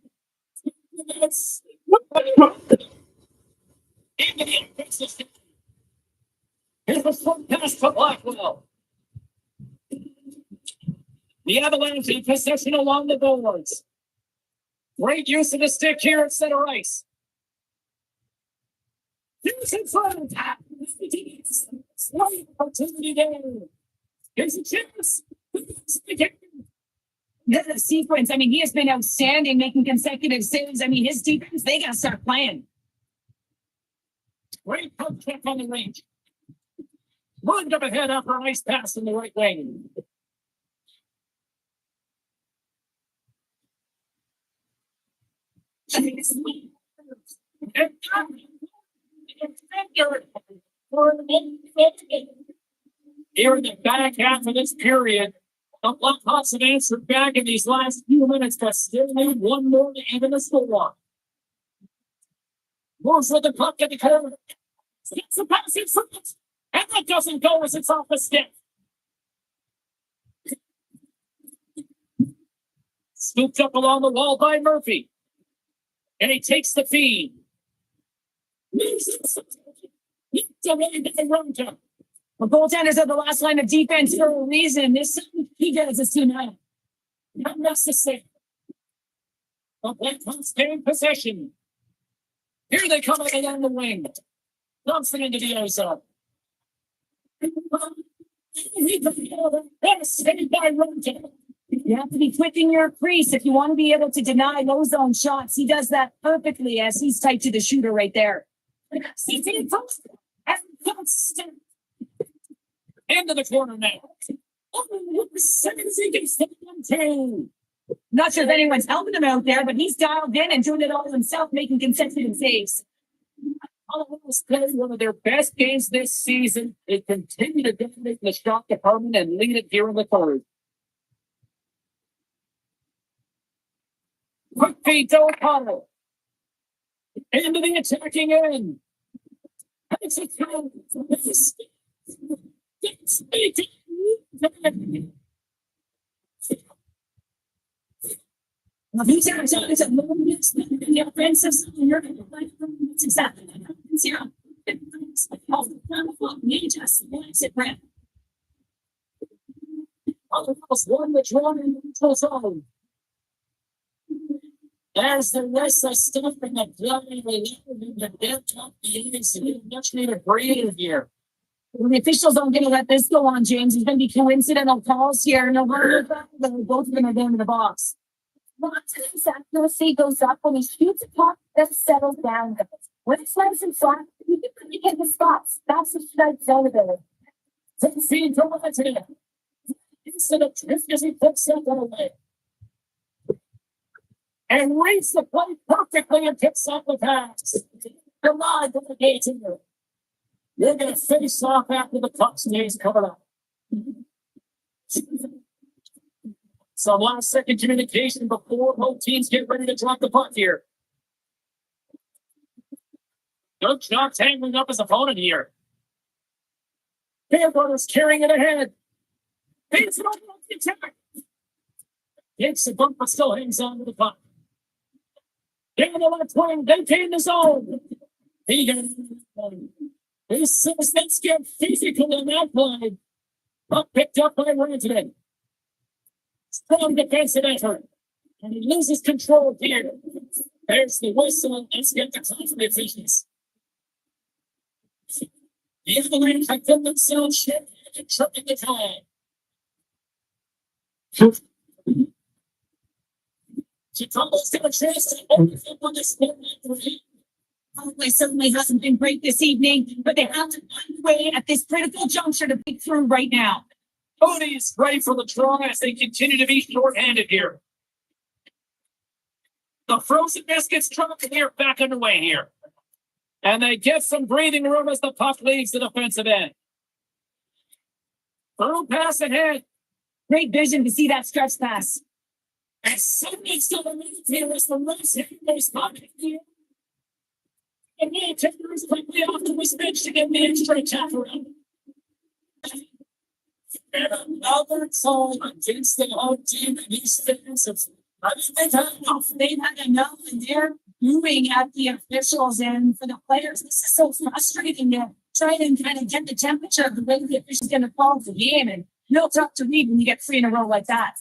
Into the offensive. Here's the front pass to Blackwell. The Avalanche in possession along the boards. Great use of the stick here at center ice. Here's in front. Slight opportunity there. Here's a chance. The sequence, I mean, he has been outstanding, making consecutive saves. I mean, his defense, they got to start playing. Great puck check on the range. Runned up ahead after a nice pass in the right lane. Here in the back half of this period, The Blackhawks have answered back in these last few minutes, but still need one more to even the score. Moves with the puck at the corner. Gets the pass in front. And that doesn't go as it's off the stick. Scooped up along the wall by Murphy. And he takes the feed. The goaltenders are the last line of defense for a reason. This he does is tonight. Not necessary. The Blackhawks stay in possession. Here they come again on the wing. Dumps it into the other zone. Saved by Runton. You have to be quick in your crease if you want to be able to deny low zone shots. He does that perfectly as he's tight to the shooter right there. Into the corner now. Not sure if anyone's helping him out there, but he's dialed in and doing it all himself, making consecutive saves. Columbus played one of their best games this season. They continue to dominate the shot department and lead it here in the third. Quick feed to O'Connell. Into the attacking end. It's a throw. These are times of moments in the offensive zone. You're going to find it's exactly what happens here. Almost one withdrawn in the neutral zone. As the rest are stuffing the blood in the depth of the innings, much needed breathe here. The officials aren't going to let this go on, James. There's going to be coincidental calls here. No matter both of them are down in the box. His accuracy goes up when he shoots a puck that settles down. When it's nice and flat, he can really hit his spots. That's the strike zone ability. Feed from the instead of drift as he puts that one away. And reads the play perfectly and picks up the pass. Come on, to the gate here. You're going to face off after the puck stays covered up. Some last second communication before both teams get ready to drop the puck here. Good job tangling up his opponent here. Bearbrother's carrying it ahead. Beats it over the attack. Takes a bump but still hangs on to the puck. Down the left wing, they gain the zone. He got it. This Let's get physical in that play. Puck picked up by Rantanen. Strong defensive effort. And he loses control here. There's the whistle. Let's get the time for the officials. The Avalanche have put themselves short and tripping the time. Chicago's got a chance to open up on this one. Conway certainly hasn't been great this evening, but they have to find a way at this critical juncture to break through right now. Cody's ready for the draw as they continue to be short-handed here. The frozen biscuits truck here back underway here. And they get some breathing room as the puck leaves the defensive end. Through pass ahead. Great vision to see that stretch pass. And suddenly still the here is the last hit in his pocket here. And he takes quickly off to his bench to get the extra attack around. And another call against the home team and these fans. They've had enough and they're booing at the officials, and for the players, this is so frustrating to try and kind of get the temperature of the way the officials going to call the game, and no tough to read when you get 3 in a row like that.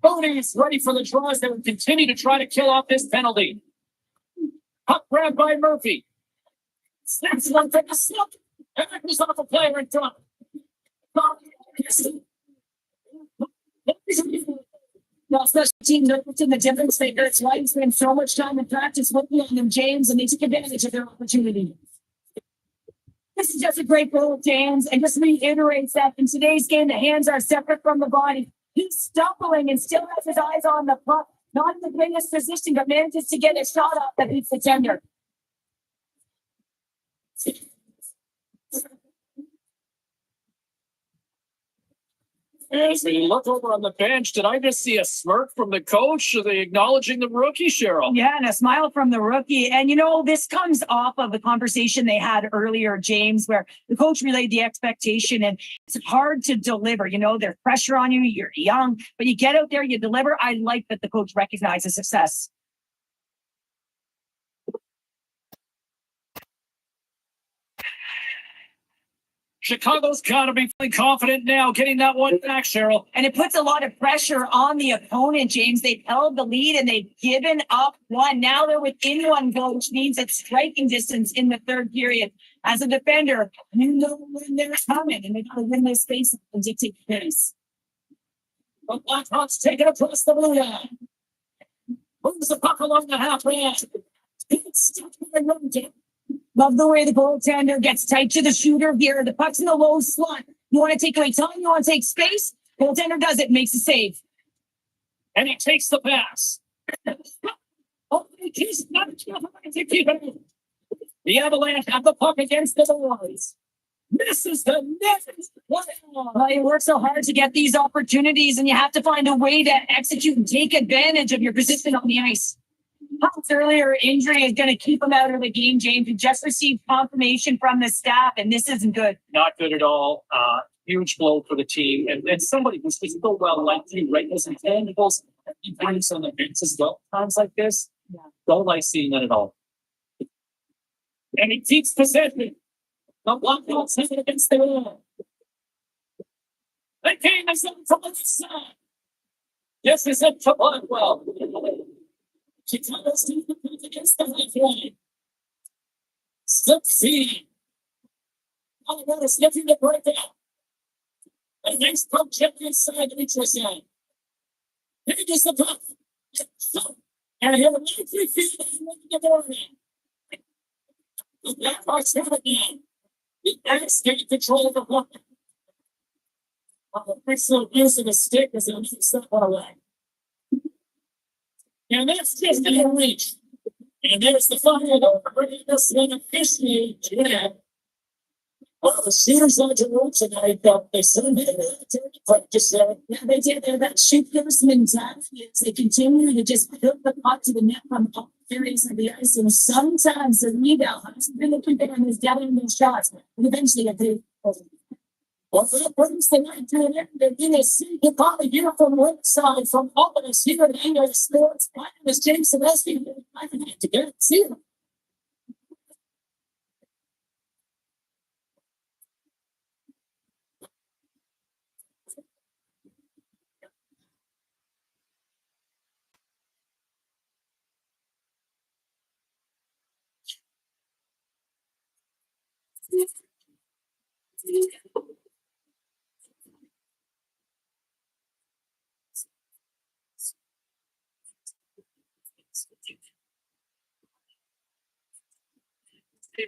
Cody's ready for the draws that will continue to try to kill off this penalty. Puck grabbed by Murphy. Snaps one from the slip. And he's off a player in front. Now, special teams are putting the difference maker. It's why he spent so much time in practice working on them, James, and they took advantage of their opportunity. This is just a great goal, James, and just reiterates that in today's game, the hands are separate from the body. He's stumbling and still has his eyes on the puck. Not in the greatest position, but manages to get a shot off that beats the tender. As we look over on the bench, did I just see a smirk from the coach? Are they acknowledging the rookie, Cheryl? Yeah, and a smile from the rookie. And this comes off of the conversation they had earlier, James, where the coach relayed the expectation and it's hard to deliver. There's pressure on you. You're young, but you get out there, you deliver. I like that the coach recognizes success. Chicago's got to be feeling confident now, getting that one back, Cheryl. And it puts a lot of pressure on the opponent, James. They've held the lead and they've given up one. Now they're within one goal, which means it's striking distance in the third period. As a defender, you know when they're coming and they got to win this space and dictate the pace. The Blackhawks take it across the blue line. Moves the puck along the half range. Love the way the goaltender gets tight to the shooter here. The puck's in the low slot. You want to take away time? You want to take space? Goaltender does it, makes a save. And he takes the pass. Oh, he's not to keep it. The Avalanche have the puck against the boards. Misses the net. Well, you work so hard to get these opportunities, and you have to find a way to execute and take advantage of your position on the ice. Hunt's earlier injury is going to keep him out of the game, James. We just received confirmation from the staff, and this isn't good. Not good at all. Huge blow for the team. And somebody who's so well liked you, right? Those intangibles, he brings on the bench as well. Times like this, don't like seeing that at all. And he keeps possession. The Blackhawks have it against the wall. The game is on from the side. This is it to Blackwell. Chicago's team against the lifeline. Succeed. Colorado's looking to break out. The next puck check inside the neutral zone. Here is the puck. And he'll make 3 feet the board. The Blackhawks have it now. The Axe take control of the puck. The personal use of the stick is a step away. And that's just in the reach. And there's the final. This one officially, well, the Steelers on the road tonight, they sent it practice there. Yeah, they did. They're that shapeless mentality as they continue to just put the puck to the net from all areas of the ice. And sometimes the rebound has been looking there and is getting those shots. And eventually, they well, that brings the night to an end. They're going to see the body here from one side, from all of us here at Angle Sports. My name is James Celeste. I can have to get see you.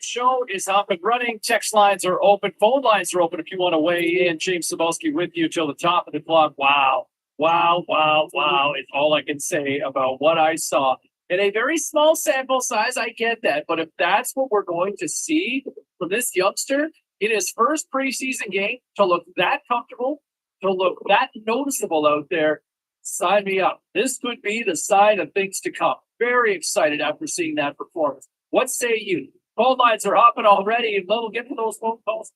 Show is up and running. Text lines are open. Phone lines are open if you want to weigh in. James Cebulski with you till the top of the clock. Wow. It's all I can say about what I saw. In a very small sample size, I get that. But if that's what we're going to see from this youngster in his first preseason game, to look that comfortable, to look that noticeable out there, sign me up. This could be the sign of things to come. Very excited after seeing that performance. What say you? Phone lines are hopping already, and we'll get to those phone calls.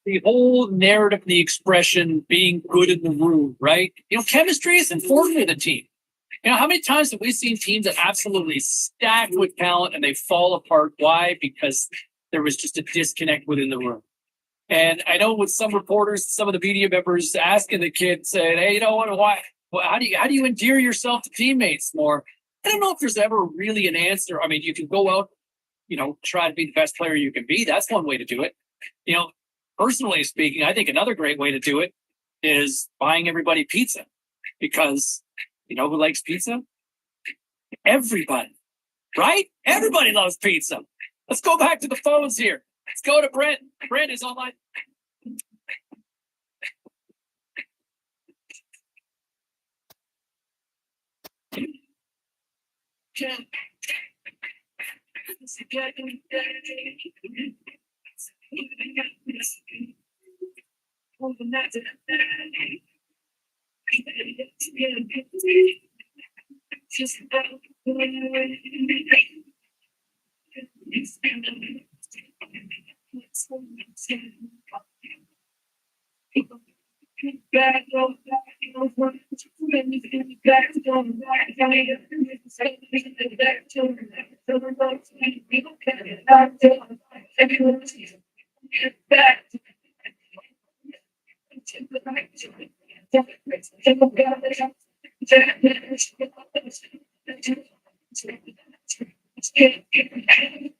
The whole narrative, the expression being good in the room, right? Chemistry is important in the team. How many times have we seen teams that absolutely stacked with talent and they fall apart? Why? Because there was just a disconnect within the room. And I know with some reporters, some of the media members asking the kid, saying, "Hey, why? How do you endear yourself to teammates more?" I don't know if there's ever really an answer. I mean, you can go out, try to be the best player you can be. That's one way to do it. Personally speaking, I think another great way to do it is buying everybody pizza, because who likes pizza? Everybody, right? Everybody loves pizza. Let's go back to the phones here. Let's go to Brent. Brent is online.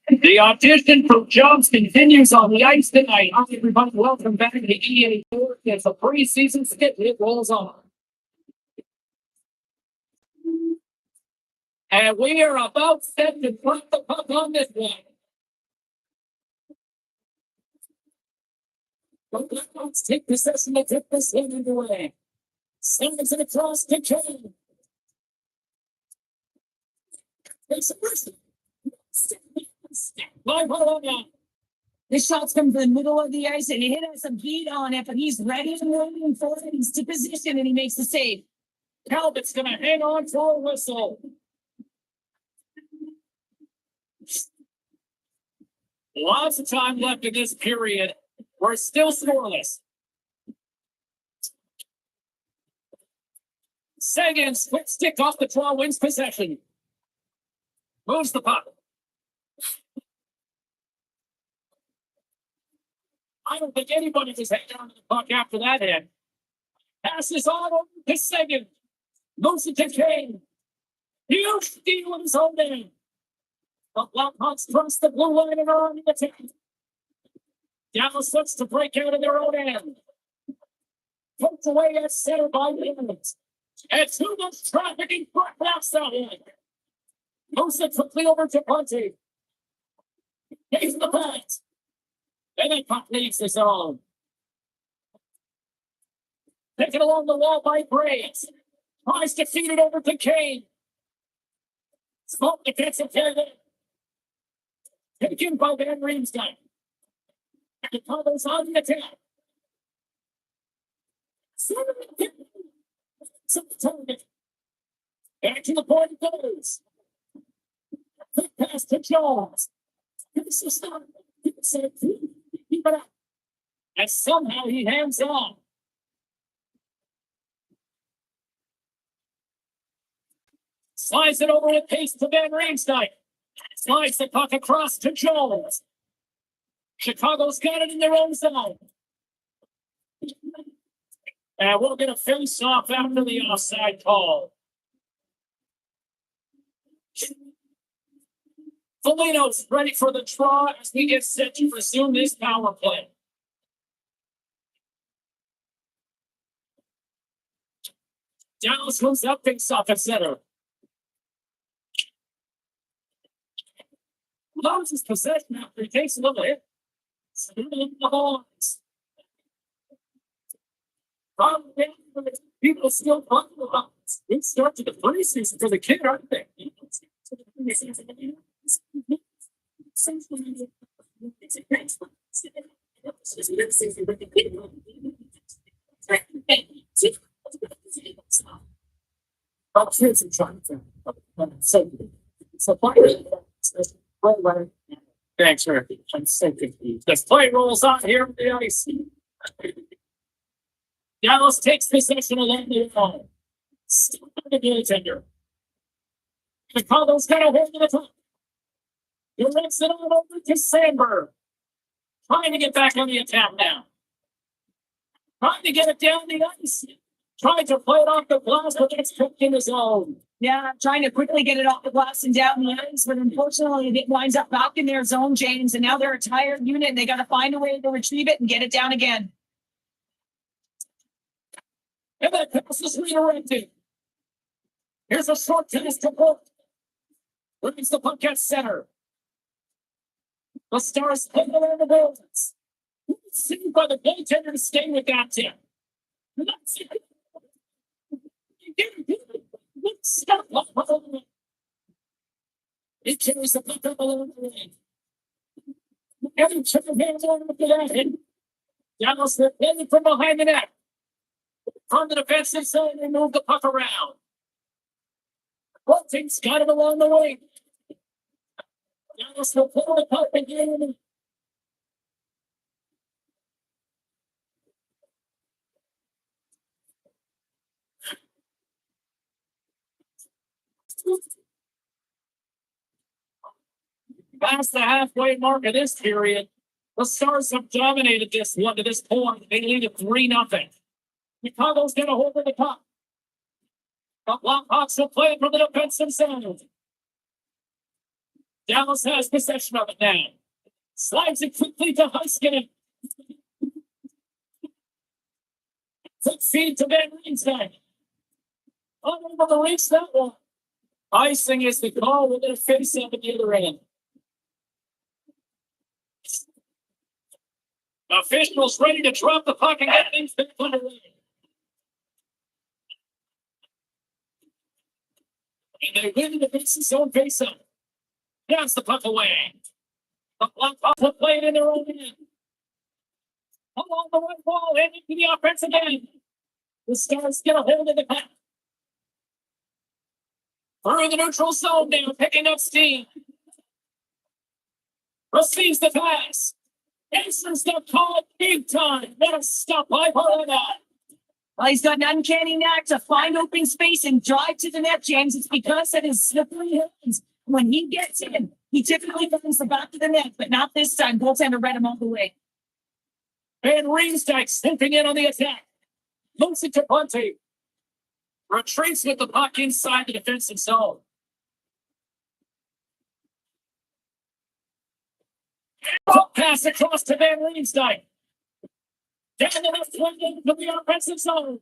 The audition for jobs continues on the ice tonight. Hi, everybody. Welcome back to the EA Tour. It's a preseason skit. It rolls on. And we are about set to put the puck on this one. Let's take possession and tip this in underway. Sends it across to Kane. Takes a person. This shot's come from the middle of the ice and he has some heat on it, but he's ready and waiting for it. He's to position and he makes the save. Talbot's going to hang on for a whistle. Lots of time left in this period. We're still scoreless. Sagan's quick stick off the draw wins possession. Moves the puck. I don't think anybody just hanging on to the puck after that hit. Passes on over to Sagan. Moves it to Kane. Huge steal of his own end. The Blackhawks trust the blue line and are on the attack. Dallas looks to break out of their own end. Poked away at center by Williams. And too much traffic in front blocks that one. Moves it quickly over to Ponte. Takes the pass. And then puck leaves his own. Taken along the wall by Graves. Tries to feed it over to Kane. Smoke defensive carry. Taken by Van Riemsdyk. And Thomas on the attack. Back to the point it goes. Quick pass to Jones. This is not. Keep it up. And somehow he hangs on. Slides it over with pace to Van Riemsdyk. Slides the puck across to Jones. Chicago's got it in their own zone. And we'll get a face off after the offside call. Foligno's ready for the draw as we get set to resume this power play. Dallas moves up, picks off at center. Loses possession after he takes a little hit. Spinning the horns. People still talking about this. It started the preseason for the kid, aren't they? So thanks, sir. I'm so confused. The play rolls on here on the ice. Dallas takes possession along the wall. Still the goaltender. Chicago's got a hold of the top. He rips it all over to Sandberg. Trying to get back on the attack now. Trying to get it down the ice. Trying to play it off the glass, but it's cooked in his own. Yeah, trying to quickly get it off the glass and down the ice, but unfortunately it winds up back in their zone, James, and now they're a tired unit and they got to find a way to retrieve it and get it down again. And that pass is redirected. Here's a short tennis to Bolt. Brings the puck at center. The Stars play around the boards. Seen by the goaltender to stay with that tip. Stop. It carries the puck up along the lane. Every turn hands on with that hit. Dallas defending from behind the net. From the defensive zone, they move the puck around. Both teams got it along the wing. Dallas will pull the puck again. Past the halfway mark of this period, the Stars have dominated this one to this point. They lead it 3-0. Chicago's going to hold the puck. The Blackhawks will play it from the defensive zone. Dallas has possession of it now. Slides it quickly to Heiskanen. Feed to Van Riemsdyk. Unable to reach that one. Icing is the call. We're going to face up at the other end. Officials ready to drop the puck and get things back underway. And they win the defensive zone face-up. Pass the puck away. The Blackhawks will play it in their own end. Along the right wall, and into the offensive end. The Stars get a hold of the puck. Through the neutral zone now, picking up steam. Receives the pass. Answers the call big time. What a stop by Barada. Well, he's got an uncanny knack to find open space and drive to the net, James. It's because of his slippery hands. When he gets in, he typically finds the back of the net, but not this time. Goaltender read him all the way. Van Riemsdyk slipping in on the attack. Moves it to Ponte. Retreats with the puck inside the defensive zone. Pass across to Van Riemsdyk. Down the left wing into the offensive zone.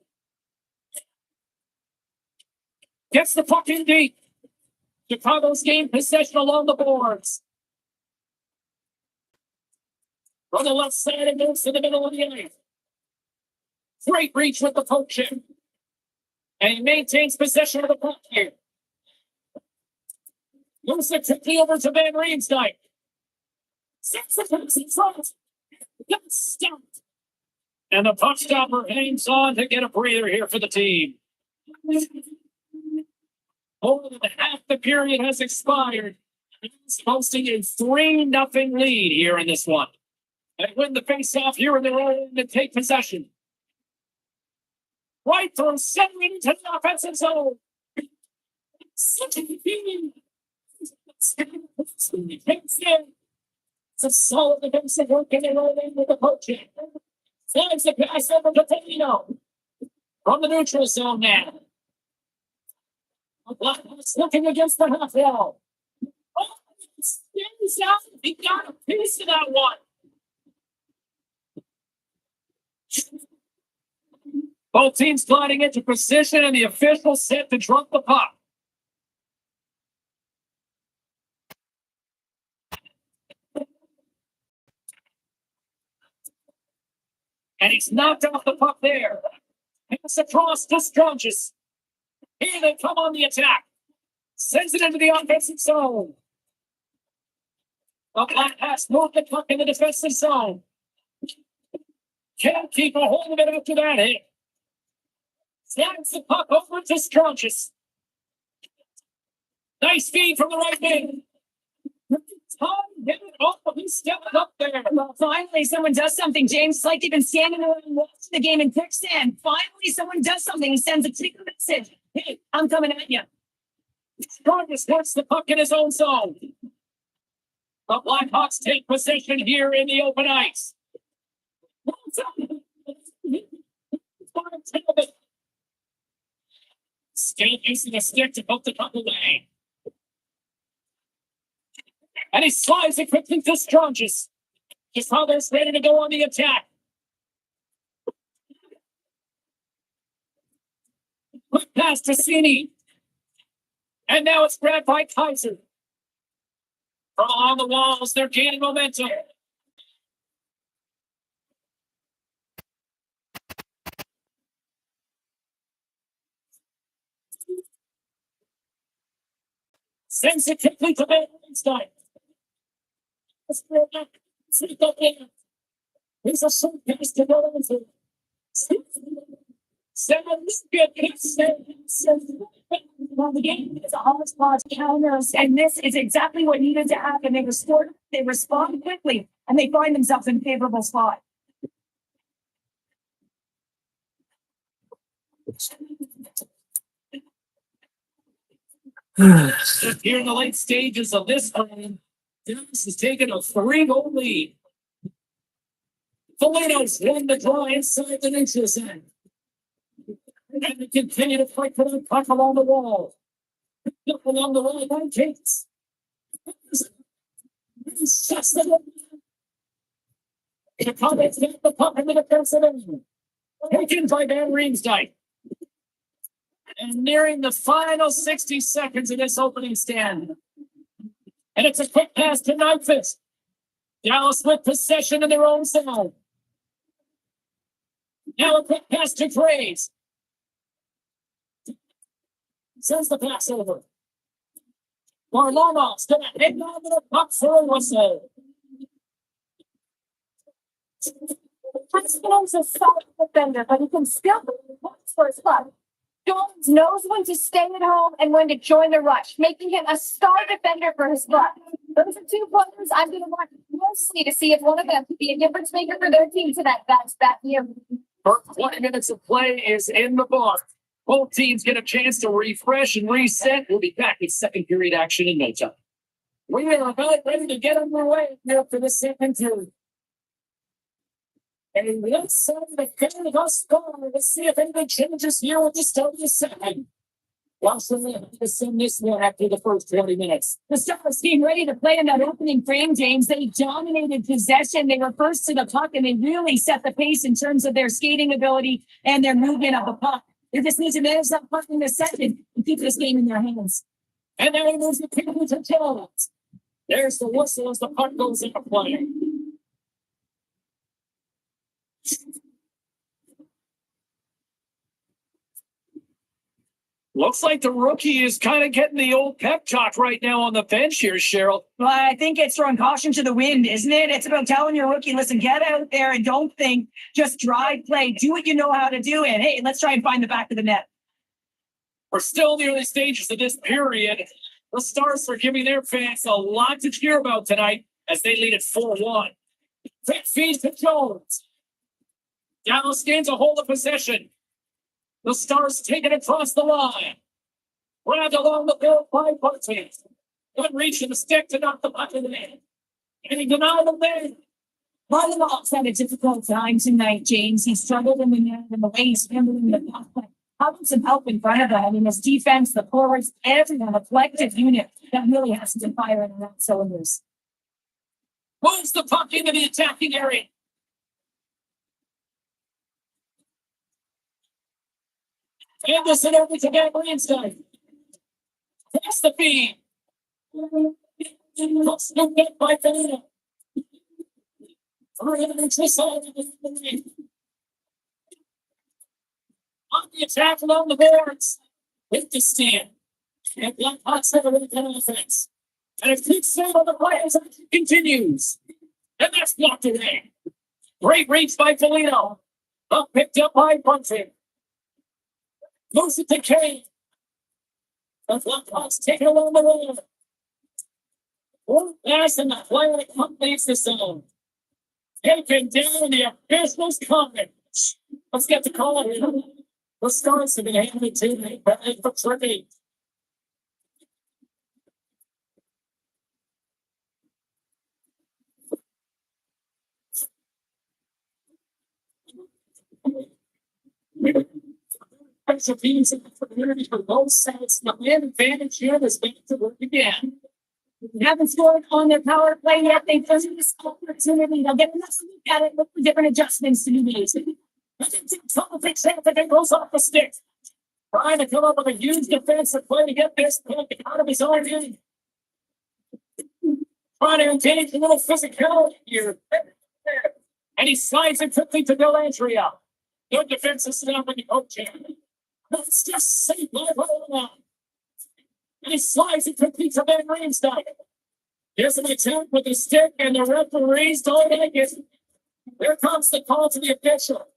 Gets the puck in deep. Chicago's gained possession along the boards. From the left side, it moves to the middle of the ice. Great reach with the poke check. And he maintains possession of the puck here. Moves it quickly over to Van Riemsdyk. Sets the pass in front. Gets stopped. And the puck stopper hangs on to get a breather here for the team. More than half the period has expired. It's posting a 3-0 lead here in this one. They win the face-off here in their own to take possession. Right through center into the offensive zone. It's a solid defensive work in their own end with the coaching. Slides the pass over to Tellino. From the neutral zone now. Blackhawks looking against the half wall. Oh, spins out. He got a piece of that one. Both teams gliding into position, and the official set to drop the puck. And he's knocked off the puck there. Pass across to Strongis. Here they come on the attack. Sends it into the offensive zone. The Blackhawks move the puck in the defensive zone. Can't keep a hold of it after that hit. Slides the puck over to Strongis. Nice feed from the right wing. Tom hit it off. He's stepping up there. Well, finally, someone does something, James. It's like they've been standing around watching the game in quicksand. Finally, someone does something. He sends a clear message. Hey, I'm coming at you. Strongest wants the puck in his own zone. The Blackhawks take possession here in the open ice. Still using the stick to poke the puck away. And he slides it quickly to Strongest. His father's ready to go on the attack. Quick pass to Cini. And now it's grabbed by Kaiser. From along the walls, they're gaining momentum. Sends it quickly to Einstein. Here's a short pass to Lorenzo. Well, the game is a hodgepodge counters, and this is exactly what needed to happen. They respond quickly, and they find themselves in a favorable spot. Here in the late stages of this game, Dallas has taken a 3-goal lead. Foligno's won the draw inside the neutral zone. And they continue to fight for the puck along the wall. Up along the line by Cates. The Comets get the puck in the defensive end. Taken by Van Riemsdyk. And nearing the final 60 seconds of this opening stand. And it's a quick pass to Nyquist. Dallas with possession in their own zone. Now a quick pass to Graves. Sends the pass over. Varlamov's gonna hit on the puck for a whistle. Preston's a solid defender, but he can still put points for his club. Jones knows when to stay at home and when to join the rush, making him a star defender for his club. Those are two players I'm going to watch closely to see if one of them could be a difference maker for their team to that year. First 20 minutes of play is in the book. Both teams get a chance to refresh and reset. We'll be back with second period action in no time. We are about ready to get underway now for the second period. And let's see the game of us score. Let's see if anything changes here with the start of the second. Washington to send this one after the first 20 minutes. The Stars team ready to play in that opening frame, James. They dominated possession. They were first to the puck, and they really set the pace in terms of their skating ability and their movement of the puck. They just need to manage that puck in the second and keep this game in their hands. And then he moves the people to Jones. There's the whistle as the puck goes into play. Looks like the rookie is kind of getting the old pep talk right now on the bench here, Cheryl. Well, I think it's throwing caution to the wind, isn't it? It's about telling your rookie, listen, get out there and don't think, just drive play, do what you know how to do, and hey, let's try and find the back of the net. We're still in the early stages of this period. The Stars are giving their fans a lot to cheer about tonight as they lead at 4-1. Quick feed to Jones. Dallas gains a hold of possession. The Stars take it across the line. Grabbed along the field by Barton. Good reach in the stick to knock the puck in the net. And he denied the man. Varlamov's had a difficult time tonight, James. He struggled in the net and the way he's handling the puck. But having some help in front of him, I mean, his defense, the forwards, everyone, a collective unit that really has to fire in all cylinders. Moves the puck into the attacking area. Anderson over to Van Riemsdyk. Pass the feed. Looks no net by Fernando. On the attack along the boards. With the stand. And Blackhawks have a really good offense. And it keeps them on the players as it continues. And that's blocked away. Great reach by Foligno. Up picked up by Bunting. Moves it to Kane. The Blackhawks take it along the wall. One pass and the player that completes the zone. Taken down, the officials coming. Let's get the call here. The Stars have been handed to me for Trippy. Special teams in the community for both sides. The man advantage here is back to work again. They haven't scored on their power play yet. They've done this opportunity. They'll get another look at it, look for different adjustments to be made. Total big save that goes off the stick. Trying to come up with a huge defensive play to get this puck out of his own end. Trying to engage a little physicality here. And he slides it quickly to Delantria. Good defensive snap with the coach. That's just safe by Roland. And he slides it quickly to Van Riemsdyk. Here's an attempt with the stick, and the referees don't like it. Here comes the call to the official.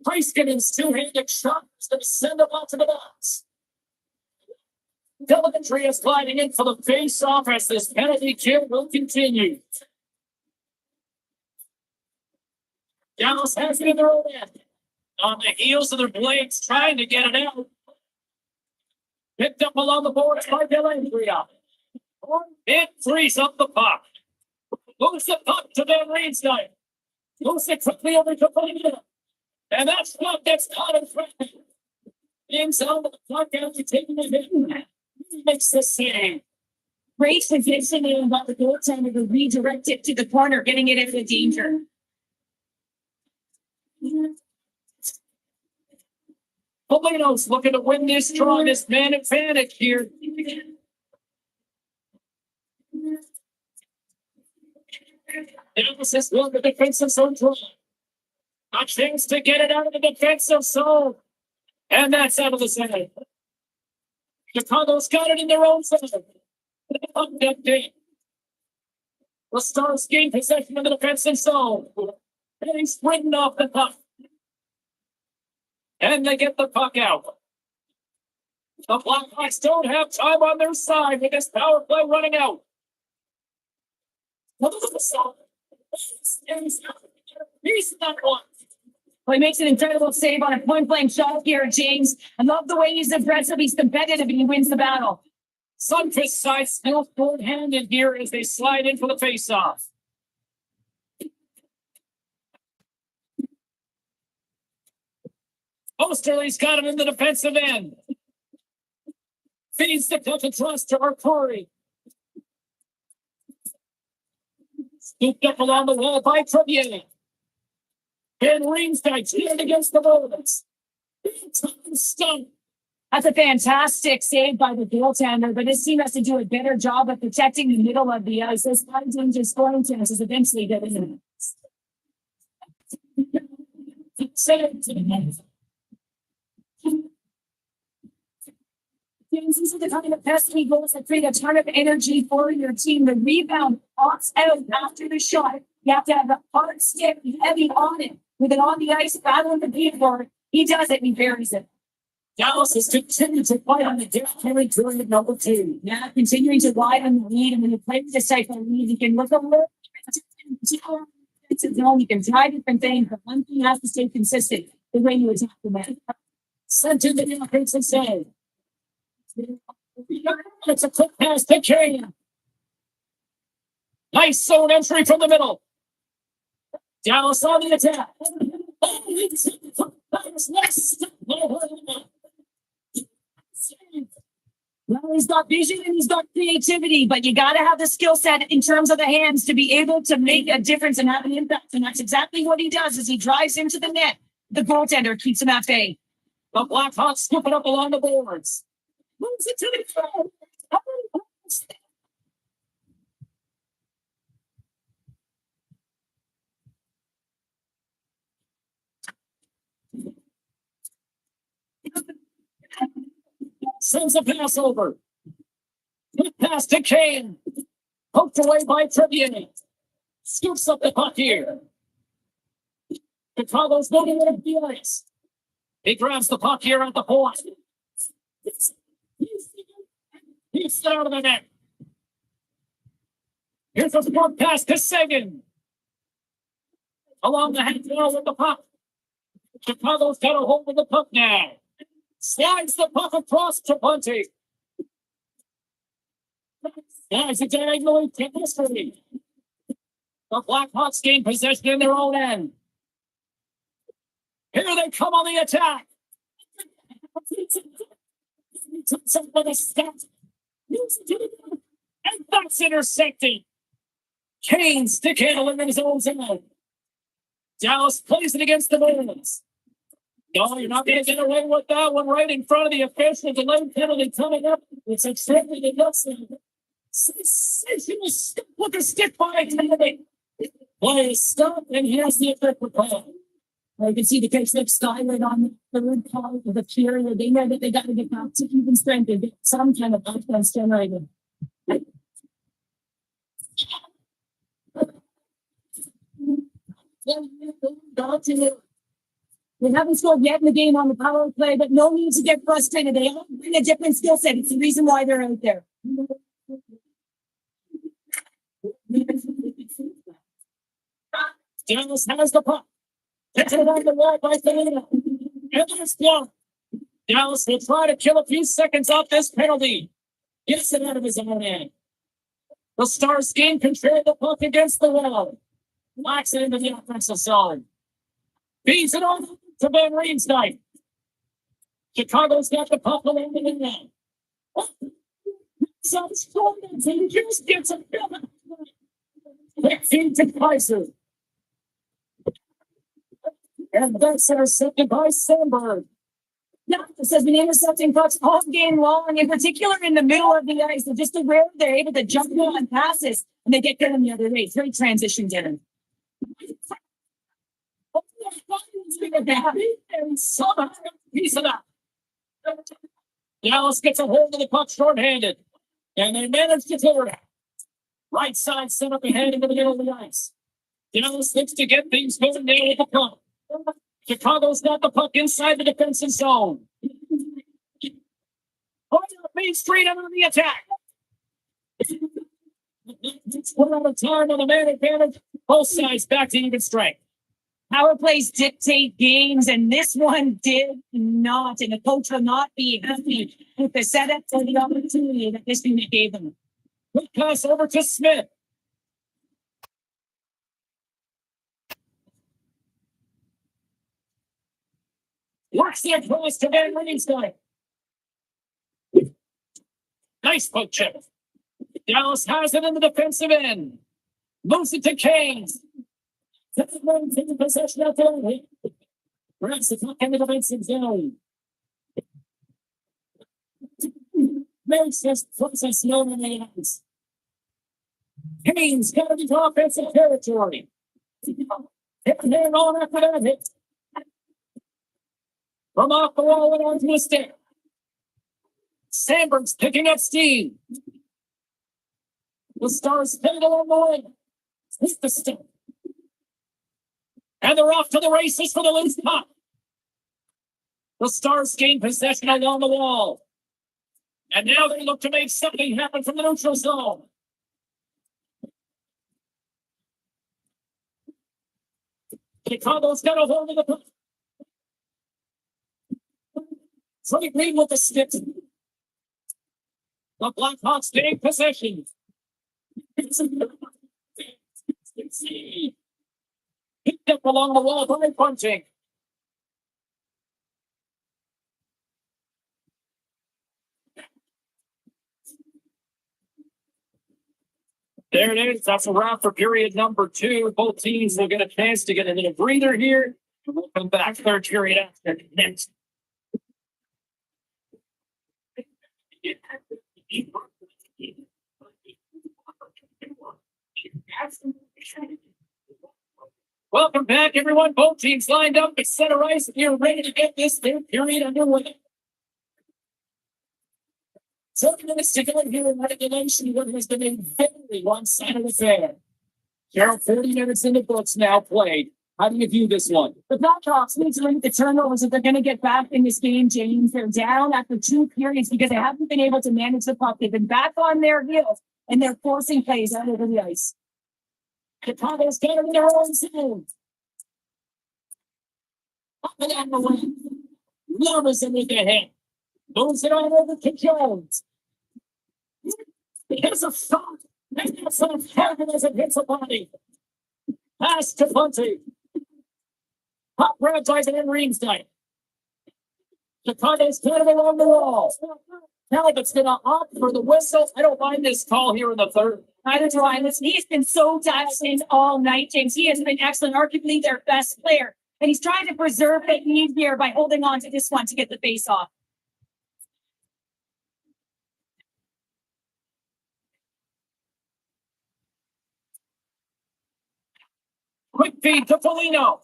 Heiskanen's two-handed shot is going to send him out to the box. Delantria is gliding in for the face-off as this penalty kill will continue. Dallas has it in their own end. On the heels of their blades, trying to get it out. Picked up along the boards by Delantria. It frees up the puck. Moves the puck to Van Riemsdyk. Moves it quickly over to Bonilla. And that puck gets caught in front. James out of the puck after taking a hit. He makes the save. Great positioning by the goaltender to redirect it to the corner, getting it into danger. Polino's looking to win this draw, this man advantage here. Dallas is going to defensive zone draw. Got things to get it out of the defensive zone. And that's out of the zone. Chicago's got it in their own zone. Up that day. The Stars gain possession of the defensive zone. And he's sprinting off the puck. And they get the puck out. The Blackhawks don't have time on their side with this power play running out. He's not one. Well, he makes an incredible save on a point-blank shot here, James. I love the way he's aggressive, he's competitive, and he wins the battle. Sunfist side still short-handed here as they slide in for the face-off. Osterley's got him in the defensive end. Feeds the puck across to Arturi. Scooped up along the wall by Trevier. Van Riemsdyk steered against the Rovers. Stump. That's a fantastic save by the goaltender, but his team has to do a better job of protecting the middle of the ice. This high danger scoring chances eventually get in. James, these are the kind of pesky goals that create a ton of energy for your team. The rebound pops out after the shot. You have to have a hard stick heavy on it. With it on the ice, battling the beat for it. He does it and he buries it. Dallas has continued to fight on the depth territory at number 2. Now continuing to ride on the lead, and when you play with the cycle lead, you can look a little zone. You can try different things, but one thing has to stay consistent: the way you attack the man. Sent in the offensive save. It's a quick pass to Kane. Nice zone entry from the middle. Dallas on the attack. Well, he's got vision and he's got creativity, but you got to have the skill set in terms of the hands to be able to make a difference and have an impact. And that's exactly what he does as he drives into the net. The goaltender keeps him at bay. The Blackhawks scoop it up along the boards. Moves it to the front. Sends a pass over. Quick pass to Kane. Poked away by Trevier. Scoops up the puck here. Chicago's moving it up the ice. He grabs the puck here at the point. He's out of the net. Here's a short pass to Sagan. Along the half wall with the puck. Chicago's got a hold of the puck now. Slides the puck across to Bunting. Slides it diagonally to history. The Blackhawks gain possession in their own end. Here they come on the attack. And that's intercepted. Kane stick handling in his own zone. Dallas plays it against the Bruins. No, you're not going to get away with that one right in front of the official. Delayed penalty coming up. It's extremely disgusting. Sensational stop with the stick by penalty. Play stop, and here's the effect for call. You can see the case like Skyline on the third call of the period. They know that they got to get back to even strength and get some kind of offense generated. They haven't scored yet in the game on the power play, but no need to get frustrated. They all bring a different skill set. It's the reason why they're out there. Dallas has the puck. Gets it on the wall by Felina. Evans block. Dallas will try to kill a few seconds off this penalty. Gets it out of his own end. The Stars gain control of the puck against the wall. Locks it into the offensive zone. Feeds it on to Van Riemsdyk. Chicago's got the puck along the net. So he just gets a quick feed to Kaiser. And that's intercepted by Sandberg. Yeah, this has been intercepting pucks all game long, in particular in the middle of the ice. They're just aware they're able to jump on passes and they get them the other way. It's very transition driven. Piece of that. Dallas gets a hold of the puck short-handed, and they manage to clear it. Right side set up ahead into the middle of the ice. Dallas looks to get things going there with the puck. Chicago's got the puck inside the defensive zone. Point up Main Street under the attack. One at a time on the man advantage. Both sides back to even strength. Power plays dictate games, and this one did not. And the coach will not be happy with the setup or the opportunity that this unit gave them. Quick pass over to Smith. Works the across to Van Riemsdyk. Nice poke check. Dallas has it in the defensive end. Moves it to Kane. Taking possession out there. Grabs the puck in the defensive zone. Makes this process known in the ice. Kane's got into offensive territory. Hit the hand on after that hit. From off the wall and onto a stick. Sandberg's picking up steam. The Stars spin along the way. Hit the stick. And they're off to the races for the loose puck. The Stars gain possession along the wall. And now they look to make something happen from the neutral zone. Chicago's got a hold of the puck. Frank Green with the stick. The Blackhawks gain possession. Picked up along the wall by Bunting. There it is. That's a wrap for period number 2. Both teams will get a chance to get a little breather here. And we'll come back third period after next. Welcome back, everyone. Both teams lined up at center ice. You're ready to get this third period underway. 7 minutes to go here in regulation. What has been a very one-sided affair. There are 40 minutes in the books now played. How do you view this one? The Blackhawks need to limit the turnovers if they're going to get back in this game, James. They're down after 2 periods because they haven't been able to manage the puck. They've been back on their heels, and they're forcing plays out over the ice. Chicago's getting in their own zone. Up and down the wing. Robinson with the hit. Moves it on over to Jones. Here's a shot. And that's a heaven as it hits the body. Pass to Bunty. Pop grab tries it in Riemsdyk. Chicago's getting along the wall. Talbot's gonna opt for the whistle. I don't mind this call here in the third. Neither do I. Listen, he's been so dialed in all night, James. He has been excellent, arguably their best player. And he's trying to preserve that lead here by holding on to this one to get the face off. Quick feed to Foligno.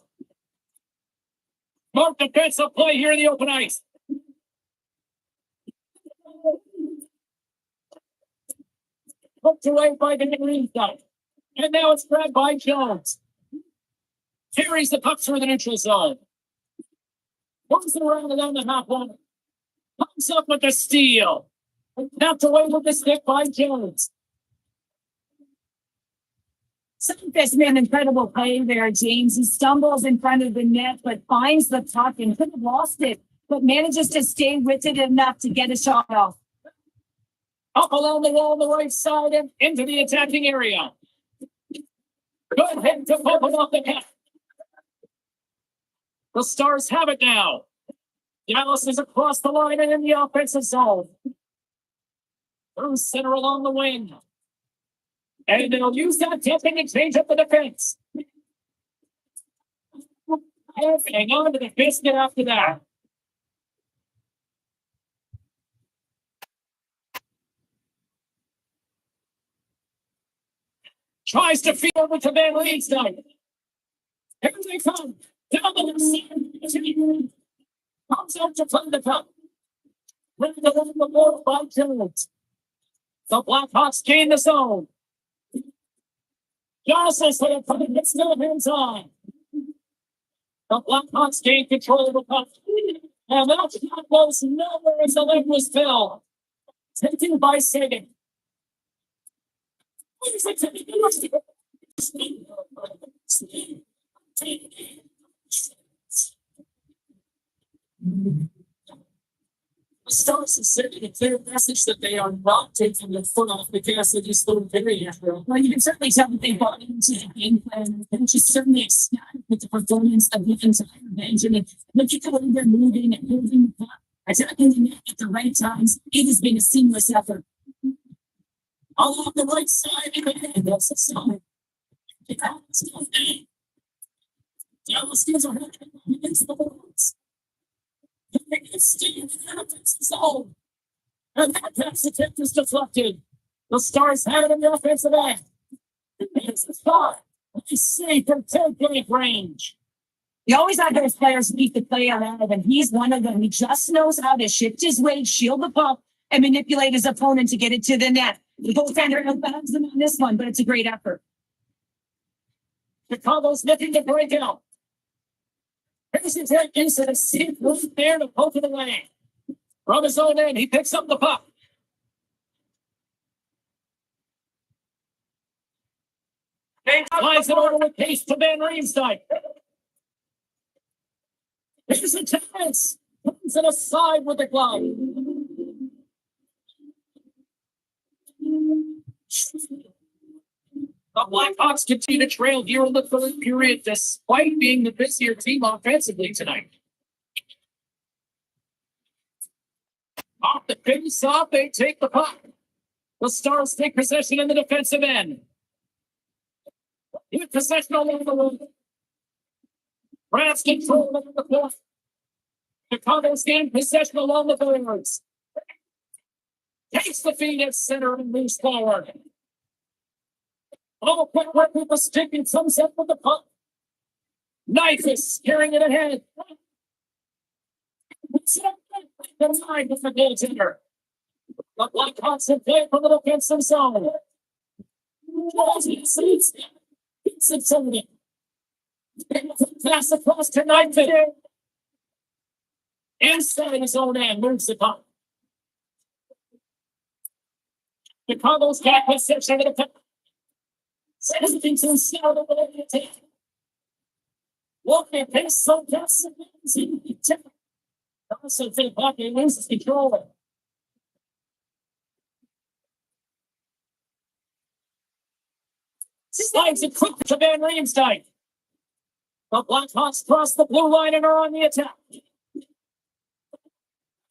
Smart defensive play here in the open ice. Hooked away by the Riemsdyk. And now it's grabbed by Jones. Carries the puck through the neutral zone. Moves it around and down the half line. Comes up with the steal. Tapped away with the stick by Jones. There's been an incredible play there, James. He stumbles in front of the net, but finds the puck and could have lost it, but manages to stay with it enough to get a shot off. Up along the wall on the right side and into the attacking area. Good hit to open up the net. The Stars have it now. Dallas is across the line and in the offensive zone. Through center along the wing. And they'll use that tipping and change up the defense. Hang on to the biscuit after that. Tries to feed over to Van Riemsdyk. Here they come. Down the left. Comes out to play the cup. Bring the line the ball by Jones. The Blackhawks gain the zone. Josses for the puck. It's still hands on. The Blackhawks gain control of the puck. And that shot goes nowhere as the leg was filled. Taken by Sagan. The Stars have sent a clear message that they are not taking their foot off the gas of this little period. Well, you can certainly tell that they bought into the game plan. And just certainly ecstatic with the performance of the entire Benjamin. Look at the way they're moving and moving the puck, attacking the net at the right times. It has been a seamless effort. All on the right side, and that's the side. Dallas gives a hook against the boards. Zone. And that pass attempt is deflected. The Stars have it in the offensive end. It's the spot. He's safe from 10-point range. You always have those players need to play out, and he's one of them. He just knows how to shift his weight, shield the puck, and manipulate his opponent to get it to the net. The goaltender outbounds him on this one, but it's a great effort. Chicago's looking to break out. Here's the take into the seat right there to poke it away. From his own end, he picks up the puck. Flies it over with pace to Van Riemsdyk. Here's a chance. Puts it aside with the glove. The Blackhawks continue to trail here in the third period, despite being the busier team offensively tonight. Off the face-off, they take the puck. The Stars take possession in the defensive end. With possession all over the road. Grabs control of the puck. Chicago's gained possession along the boards. Takes the feed at center and moves forward. Oh, quick work with the stick and comes up with the puck. Knife is carrying it ahead. The line with the goaltender. The Blackhawks have played from the defensive zone. It's exciting. Pass across to Knighton. Inside his own end, moves the puck. Chicago's got possession of the puck. Everything's inside of the attack. Walker pace so fast. Also, the puck loses control. Slides it quick to Van Riemsdyk. The Blackhawks cross the blue line and are on the attack.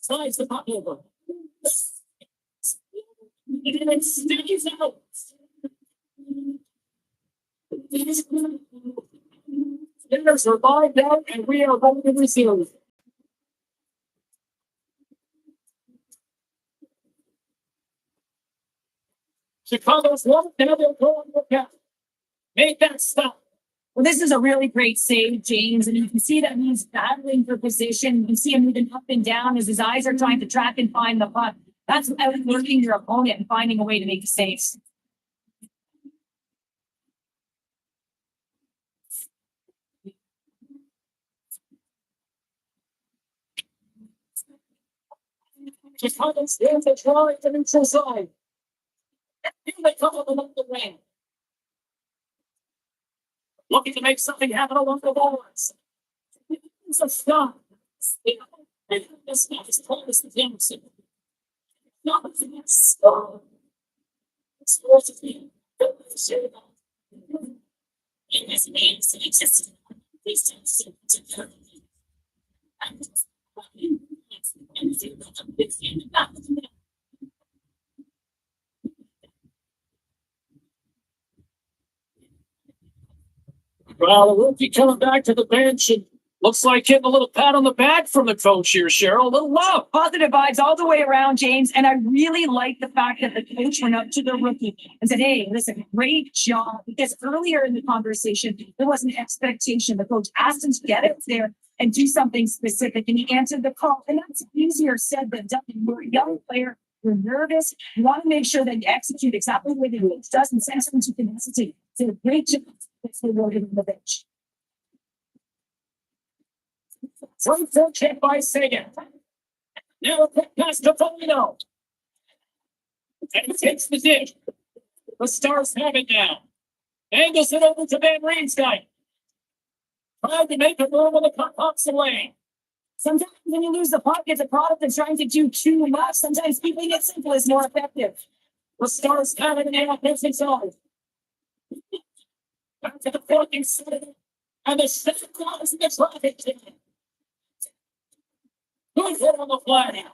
Slides the puck over. And it stays out. There's a line down, and we are going to receive. Chicago's one, now they'll go on the cap. Make that stop. Well, this is a really great save, James, and you can see that he's battling for position. You can see him moving up and down as his eyes are trying to track and find the puck. That's outworking your opponent and finding a way to make the saves. Chicago stands a try to neutral side. Here they come up along the wing. Looking to make something happen along the boards. It's a stop. This guy is called as the Jameson. Not a stop. It's worth it. In this means it exists. Please don't see it. Well, the rookie coming back to the bench and looks like getting a little pat on the back from the coach here, Cheryl. A little love. Positive vibes all the way around, James. And I really like the fact that the coach went up to the rookie and said, hey, listen, great job. Because earlier in the conversation, there was an expectation. The coach asked him to get out there and do something specific. And he answered the call. And that's easier said than done. You're a young player. You're nervous. You want to make sure that you execute exactly what the coach does and send someone to tenacity. So great job. It's the word on the bench. Front foot check by Sagan. Now a quick pass to Foligno. And he takes the dish. The Stars have it now. Angles it over to Van Riemsdyk. Trying to make a move when the puck pops away. Sometimes when you lose the puck, it's a product of trying to do too much. Sometimes keeping it simple is more effective. The Stars have it in the offensive zone. Back to the forking side. And the second clause in the traffic jam. Good hit on the flag.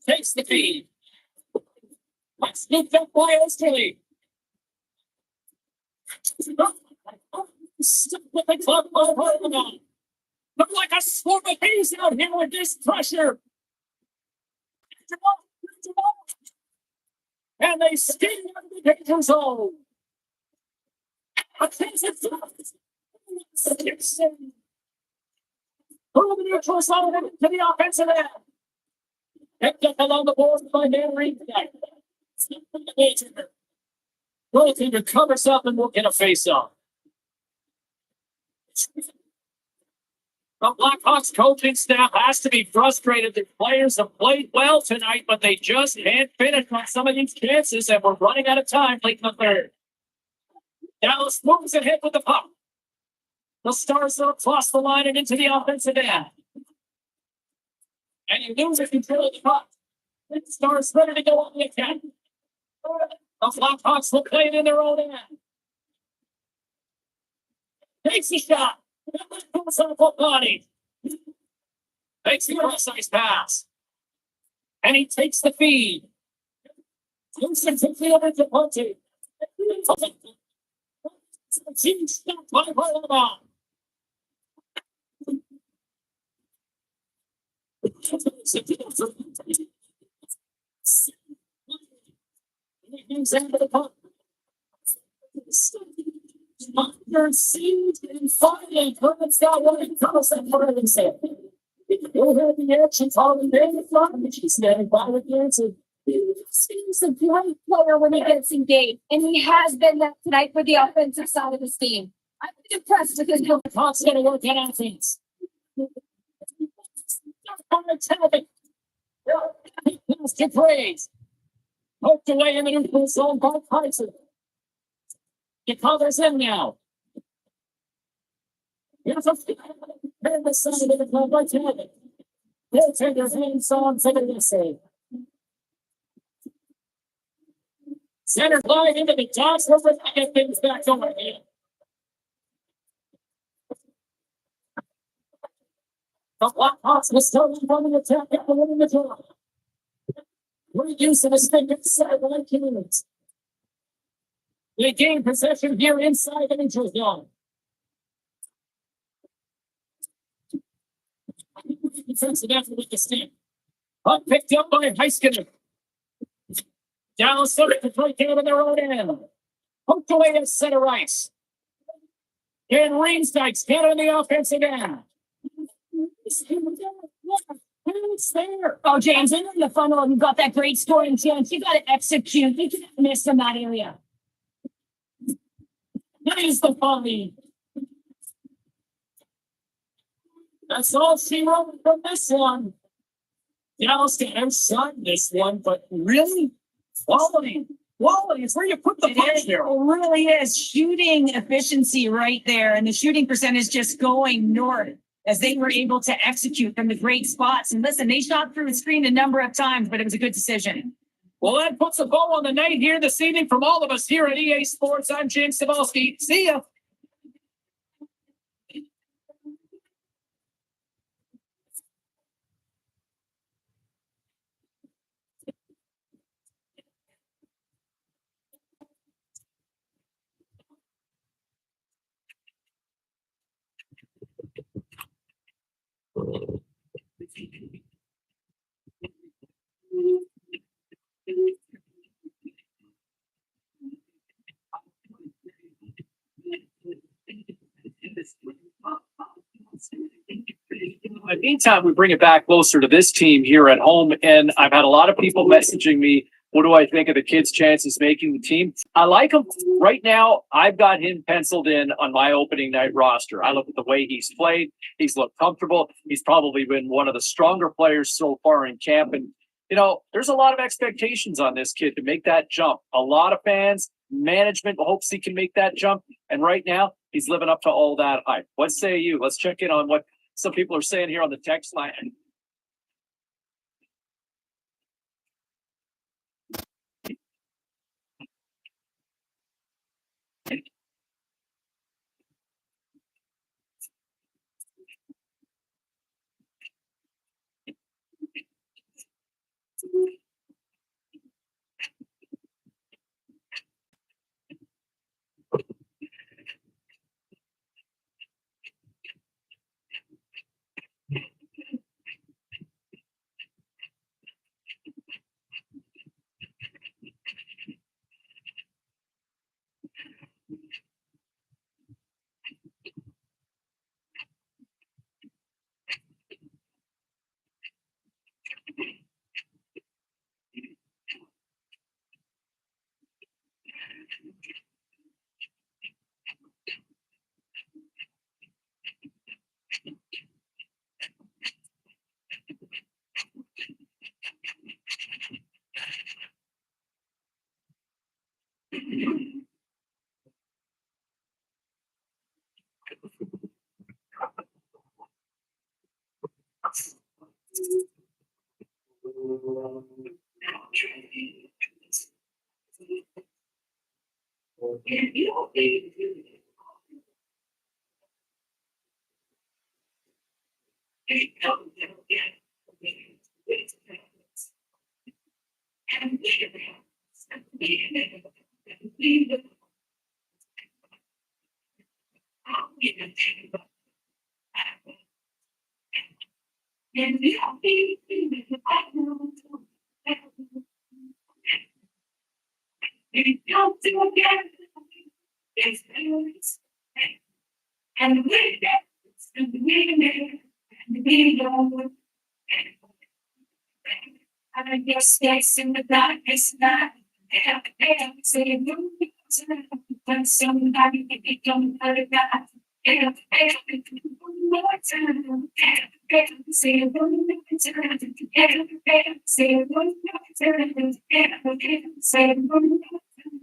Takes the feed. Let's scoop up by Osterley. Stuck with the club by Hartman. Look like a swarm of bees out here with this pressure. And they skin out of the danger zone. A case of over the neutral side to the offensive end. Picked up along the boards by Van Riemsdyk. Goaltender covers up and will get a face-off. The Blackhawks coaching staff has to be frustrated. The players have played well tonight, but they just can't finish on some of these chances, and we're running out of time late in the third. Dallas moves ahead with the puck. The Stars will cross the line and into the offensive end. And you lose control of the puck. The Stars ready to go on the attack. The Blackhawks will play it in their own end. Takes the shot. Goes on the full body. Takes the precise pass. And he takes the feed. Moves it quickly over to Ponte. Team stopped by Hartman. Your seed and finally Kermit's got one of the colors that part of himself. You'll hear the action calling there in front of you. She's standing by the answer. He's a great player when he gets engaged, and he has been that tonight for the offensive side of his team. I'm impressed with his Hawks going to work on offense. To praise. Poked away in the neutral zone by Tyson. He covers him now. Here's a and the side of the club by Taylor. They'll take their hands on for the save. Center line into the toss. We're going to get things back over here. The Blackhawks will still be on the attack at the one in the draw. Great use of the stick inside the Kings. They gain possession here inside the neutral zone. Defensive effort with the stick. Picked up by Heiskanen. Down center to break out of their own end. Poked away at center ice. And Riemsdyk's get on the offensive end. It's there. Oh, James, in the funnel, and you've got that great scoring chance. You got to execute. You can't miss in that area. Here's the volley. That's all she wrote from this one. Dallas to outside this one, but really? Quality. Quality is where you put the punch there. It really is. Shooting efficiency right there. And the shooting percentage just going north as they were able to execute from the great spots. And listen, they shot through a screen a number of times, but it was a good decision. Well, that puts a bow on the night here this evening from all of us here at EA Sports. I'm James Cebulski. See ya. In the meantime, we bring it back closer to this team here at home, and I've had a lot of people messaging me, what do I think of the kid's chances making the team? I like him. Right now, I've got him penciled in on my opening night roster. I look at the way he's played. He's looked comfortable. He's probably been one of the stronger players so far in camp. And, you know, there's a lot of expectations on this kid to make that jump. A lot of fans, management hopes he can make that jump. And right now, he's living up to all that hype. What say you? Let's check in on what some people are saying here on the text line. And your space in the darkest night. And say, when somebody become a guy. And one more time. And say, one more time. And say, one more time. And say, one more time.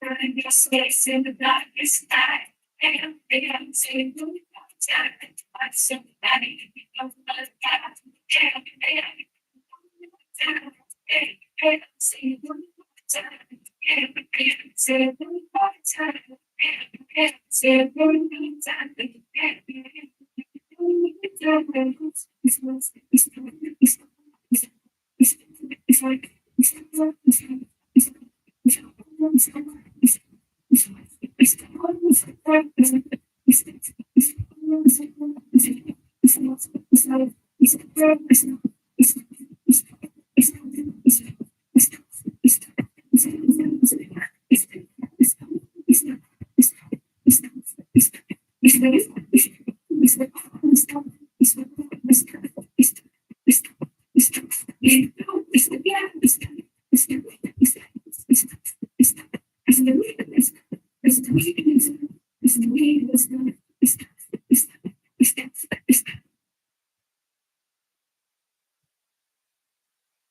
And one space in the darkest night. And say, one more time. Like somebody become a guy. And say, one more time. And say, one more time. And say, one more time.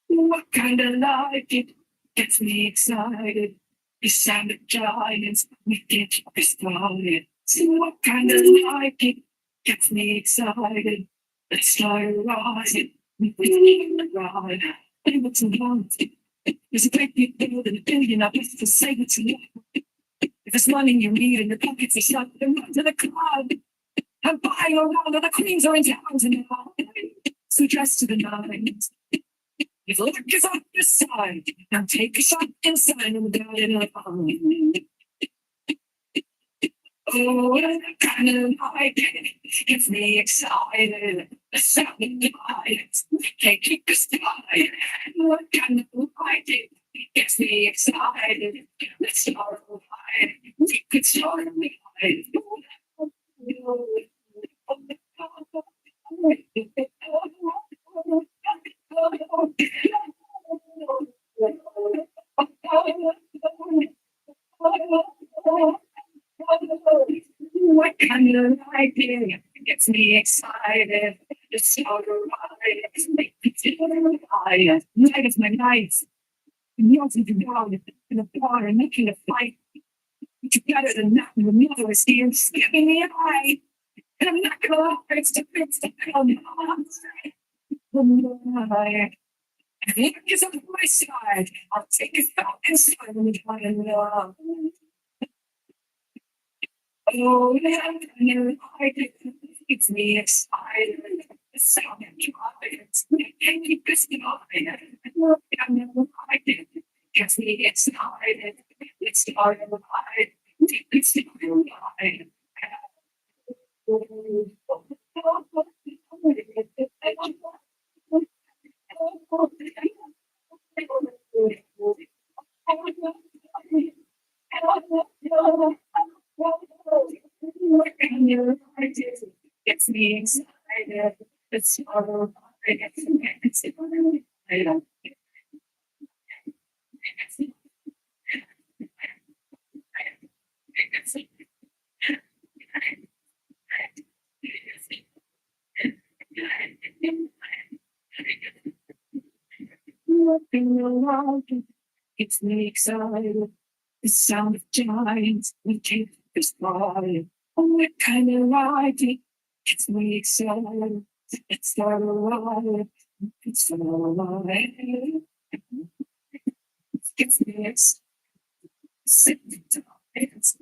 What kind of life it gets me excited? You sound of giants, we get started. See what kind of life it gets me excited? Let's start rising, we can ride. Hey, what's wrong? There's a great big build and a billion of us to say what's wrong. If there's money you need in your pockets, it's not then run to the club. I'm buying around, all the queens are in town now. So dress to the nines. If luck is on your side, now take a shot inside and down in a oh, what kind of light gets me excited. The sound of the lights can't keep us tired. What kind of light gets me excited. Let's start a light. We could start a light. What kind of idea gets me excited? The start of light, make me feel higher. Light is my nights. Melting down in the bar and making a fight. But you're better than that. Your mother is here, skipping me eye. And I'm not gonna lie, it's the hell I think it's on my side. I'll take it out and silent and love. Oh, yeah, you like it. It's me excited. The sound of giants. Can you just know? Look, I never like it. Gets me excited. It's hard to hide. It's hard to hide. Gets me excited. It's all it's I don't. Nothing around gets me excited. The sound of giants we can't describe. Oh, it kind of like it gets me excited. It's not alive. It's not alive. It gets me excited. It's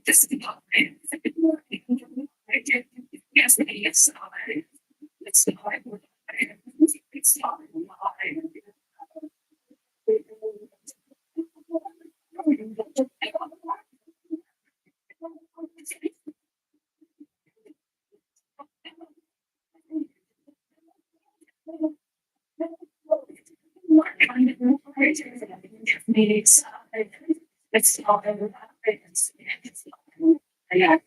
this yes, me excited. It's not alive. It's not alive. Me excited. It's not alive. It's not alive.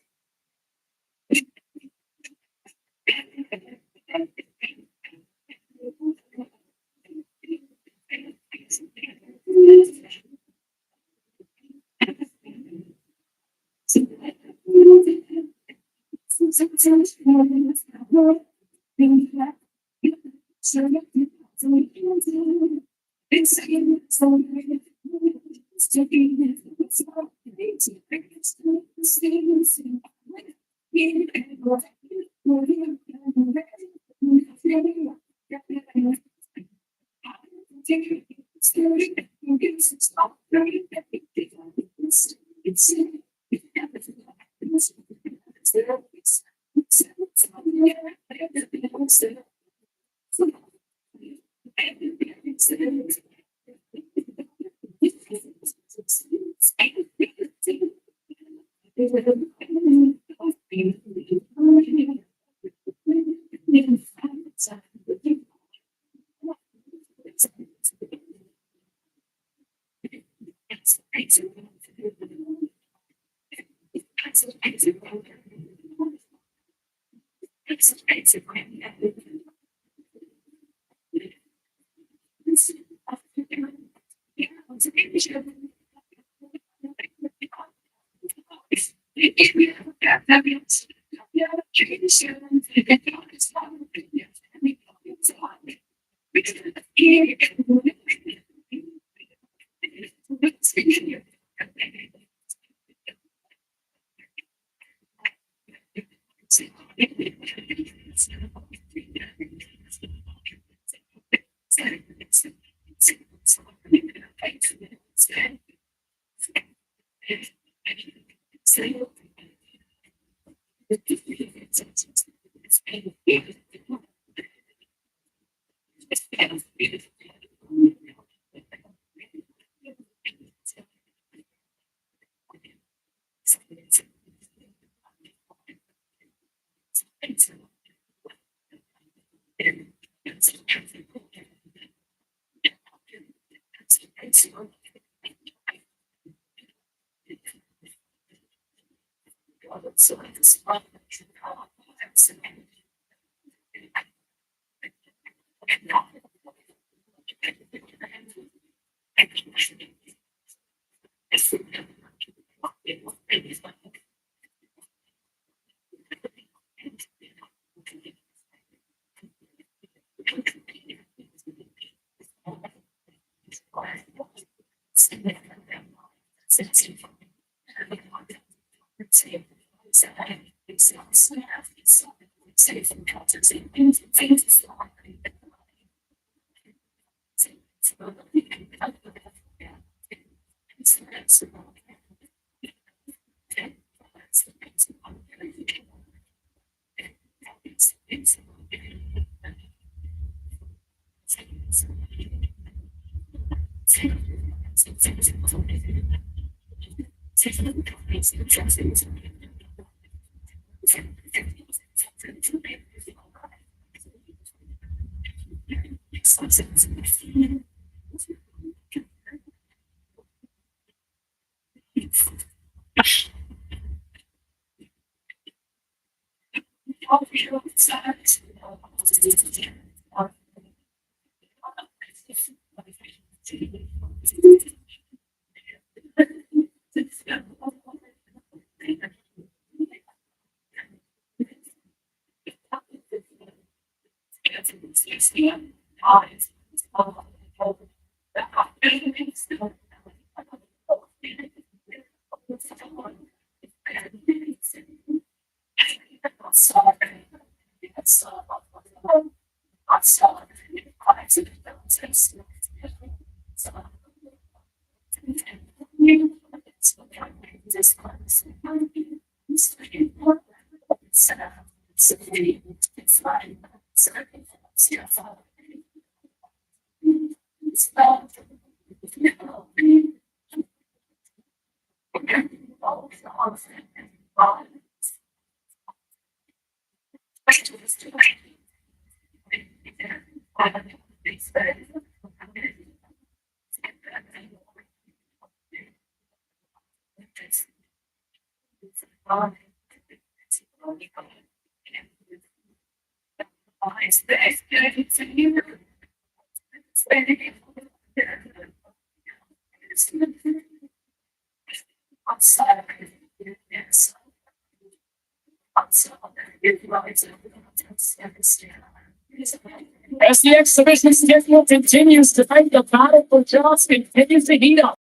As the exhibition schedule continues tonight, the battle for jobs continues to heat up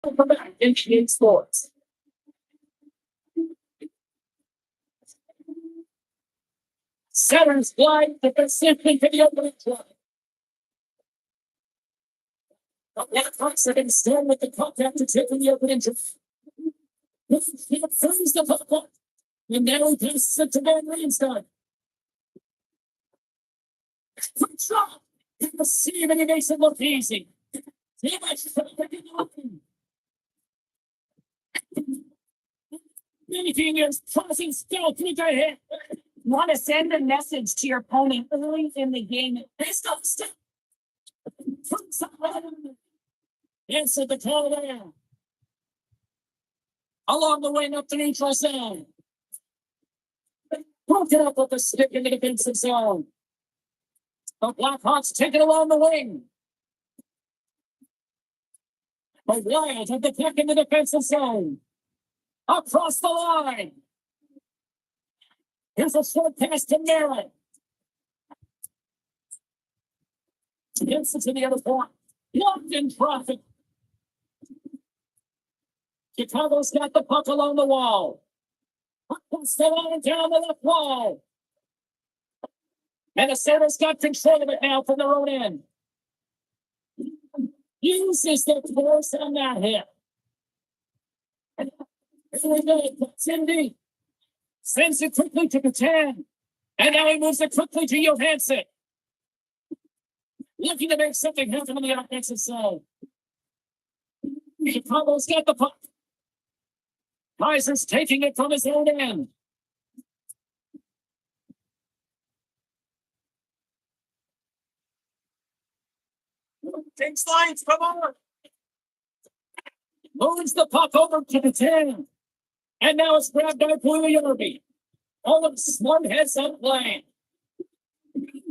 in GA Sports. Centers glide defensively to the opening play. The Blackhawks are going to stand with the puck after taking the opening play. He frees the puck up. And now he passes it to Van Riemsdyk. Quick shot. He can see him and he makes it look easy. He makes it open. Anything is crossing still through the head. Want to send a message to your opponent early in the game. Stop. Answer the call there. Along the wing up the neutral zone. Broke it up with the stick in the defensive zone. The Blackhawks take it along the wing. The Wild have the puck in the defensive zone. Across the line. Here's a short pass to Merritt. Gets it to the other point. Blocked in traffic. Chicago's got the puck along the wall. Across the line down the left wall. Minnesota's got control of it now from their own end. Uses the force on that hit. Cindy sends it quickly to Catan. And now he moves it quickly to Johansson. Looking to make something happen on the offensive side. Chicago's got the puck. Kaiser's taking it from his own end. Takes lines from over. Moves the puck over to the 10. And now it's grabbed by Pugliarvi. All of one heads up lane.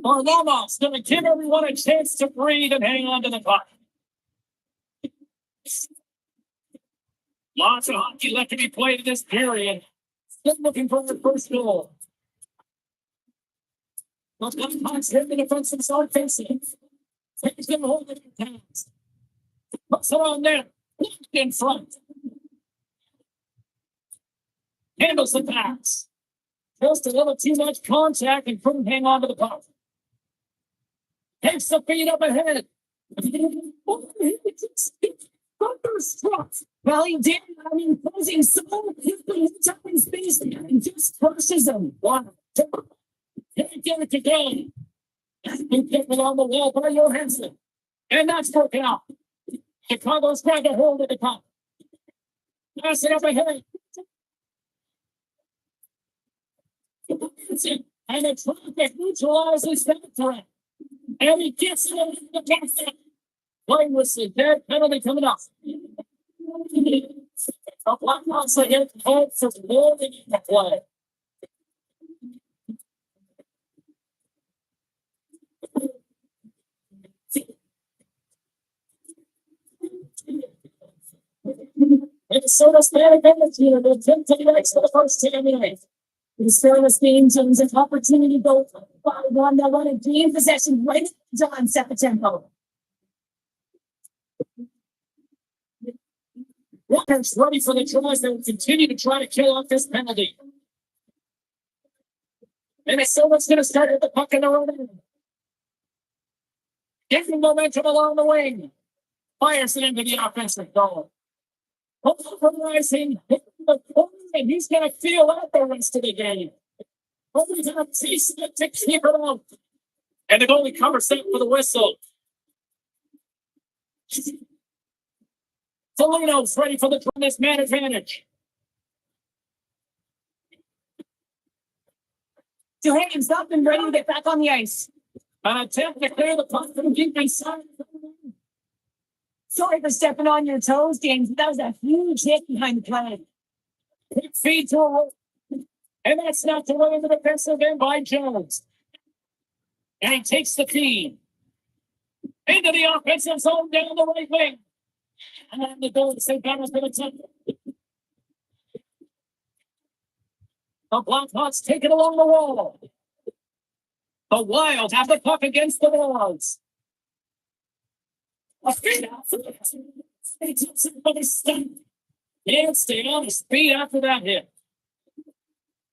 Varlamov's going to give everyone a chance to breathe and hang on to the puck. Lots of hockey left to be played in this period. Still looking for their first goal. The Blackhawks hit the defensive zone facing. Takes them hold it in hands. Puts it on there. In front. Handles the pass. Just a little too much contact and couldn't hang on to the puck. Takes the feet up ahead. Thunderstruck. Well, he did. I mean, posing so quickly in space and just crushes him. One, two. Can't get it to go. He kicked it on the wall by Johansson. And that's working out. Chicago's trying to hold at the top. Pass it up ahead. And the traffic neutralizes that threat. And he gets it over the basket. Playing with the dead penalty coming up. The Blackhawks are hit hard for more than you can play. Minnesota's man advantage here. They're 10 minutes for the first 10 minutes. The Steelers game teams an opportunity to go 5-1. They want to gain possession right on set the tempo. Walker's ready for the tries. They will continue to try to kill off this penalty. Minnesota's going to start with the puck in the road. Getting momentum along the wing. Fires it into the offensive goal. Polarizing, and he's going to feel out the rest of the game. He's to keep it out. And the goalie covers up for the whistle. Foligno's ready for the this man advantage. Duhane's up and ready to get back on the ice. An attempt to clear the puck from deep inside. Sorry for stepping on your toes, James. That was a huge hit behind the play. Quick feed to a roll. And that's knocked away in the defensive end by Jones. And he takes the feed. Into the offensive zone down the right wing. And the goal to St. Barnabas for the attempt. The Blackhawks take it along the wall. The Wild have the puck against the walls. A feed out. Can't stay on his feet after that hit.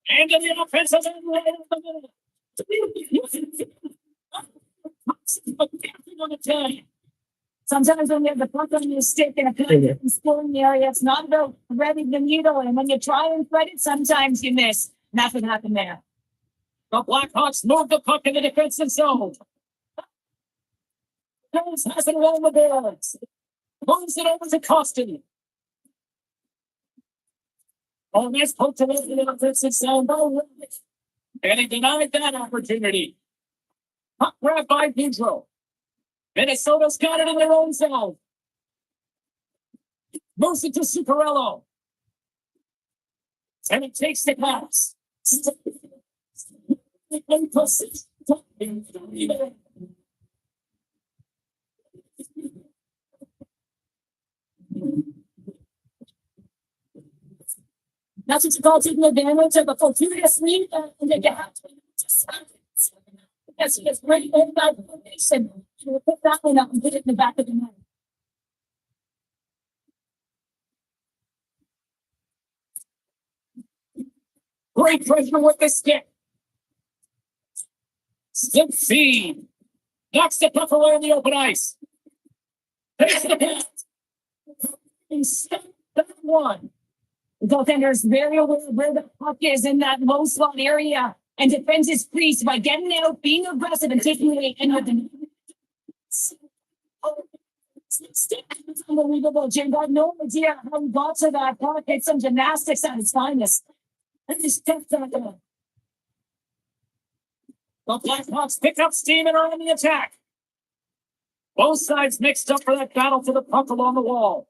And to the offensive end right in the middle. Sometimes when you have the puck on your stick and a puck in scoring area, it's not about threading the needle. And when you try and thread it, sometimes you miss. Nothing happened there. The Blackhawks move the puck in the defensive zone. Jones has it along the boards. Moves it over to Costin. Oh, nice poke to the offensive zone. And he denied that opportunity. Puck grab by Pedro. Minnesota's got it in their own zone. Moves it to Zuccarello. And he takes the pass. That's what you call taking advantage of a fortuitous lead in the gap. Yes, he has great inside formation. We'll put that one up and put it in the back of the net. Great pressure with the stick. Stick feed. Knocks the puck away on the open ice. Takes the pass. And step that one. The goaltender is very aware of where the puck is in that low slot area and defends his crease by getting out, being aggressive, and taking away and with the it's unbelievable. Jim got no idea how he got to that puck. It's some gymnastics at its finest. And he stepped on it. The Blackhawks pick up steam and are on the attack. Both sides mixed up for that battle for the puck along the wall.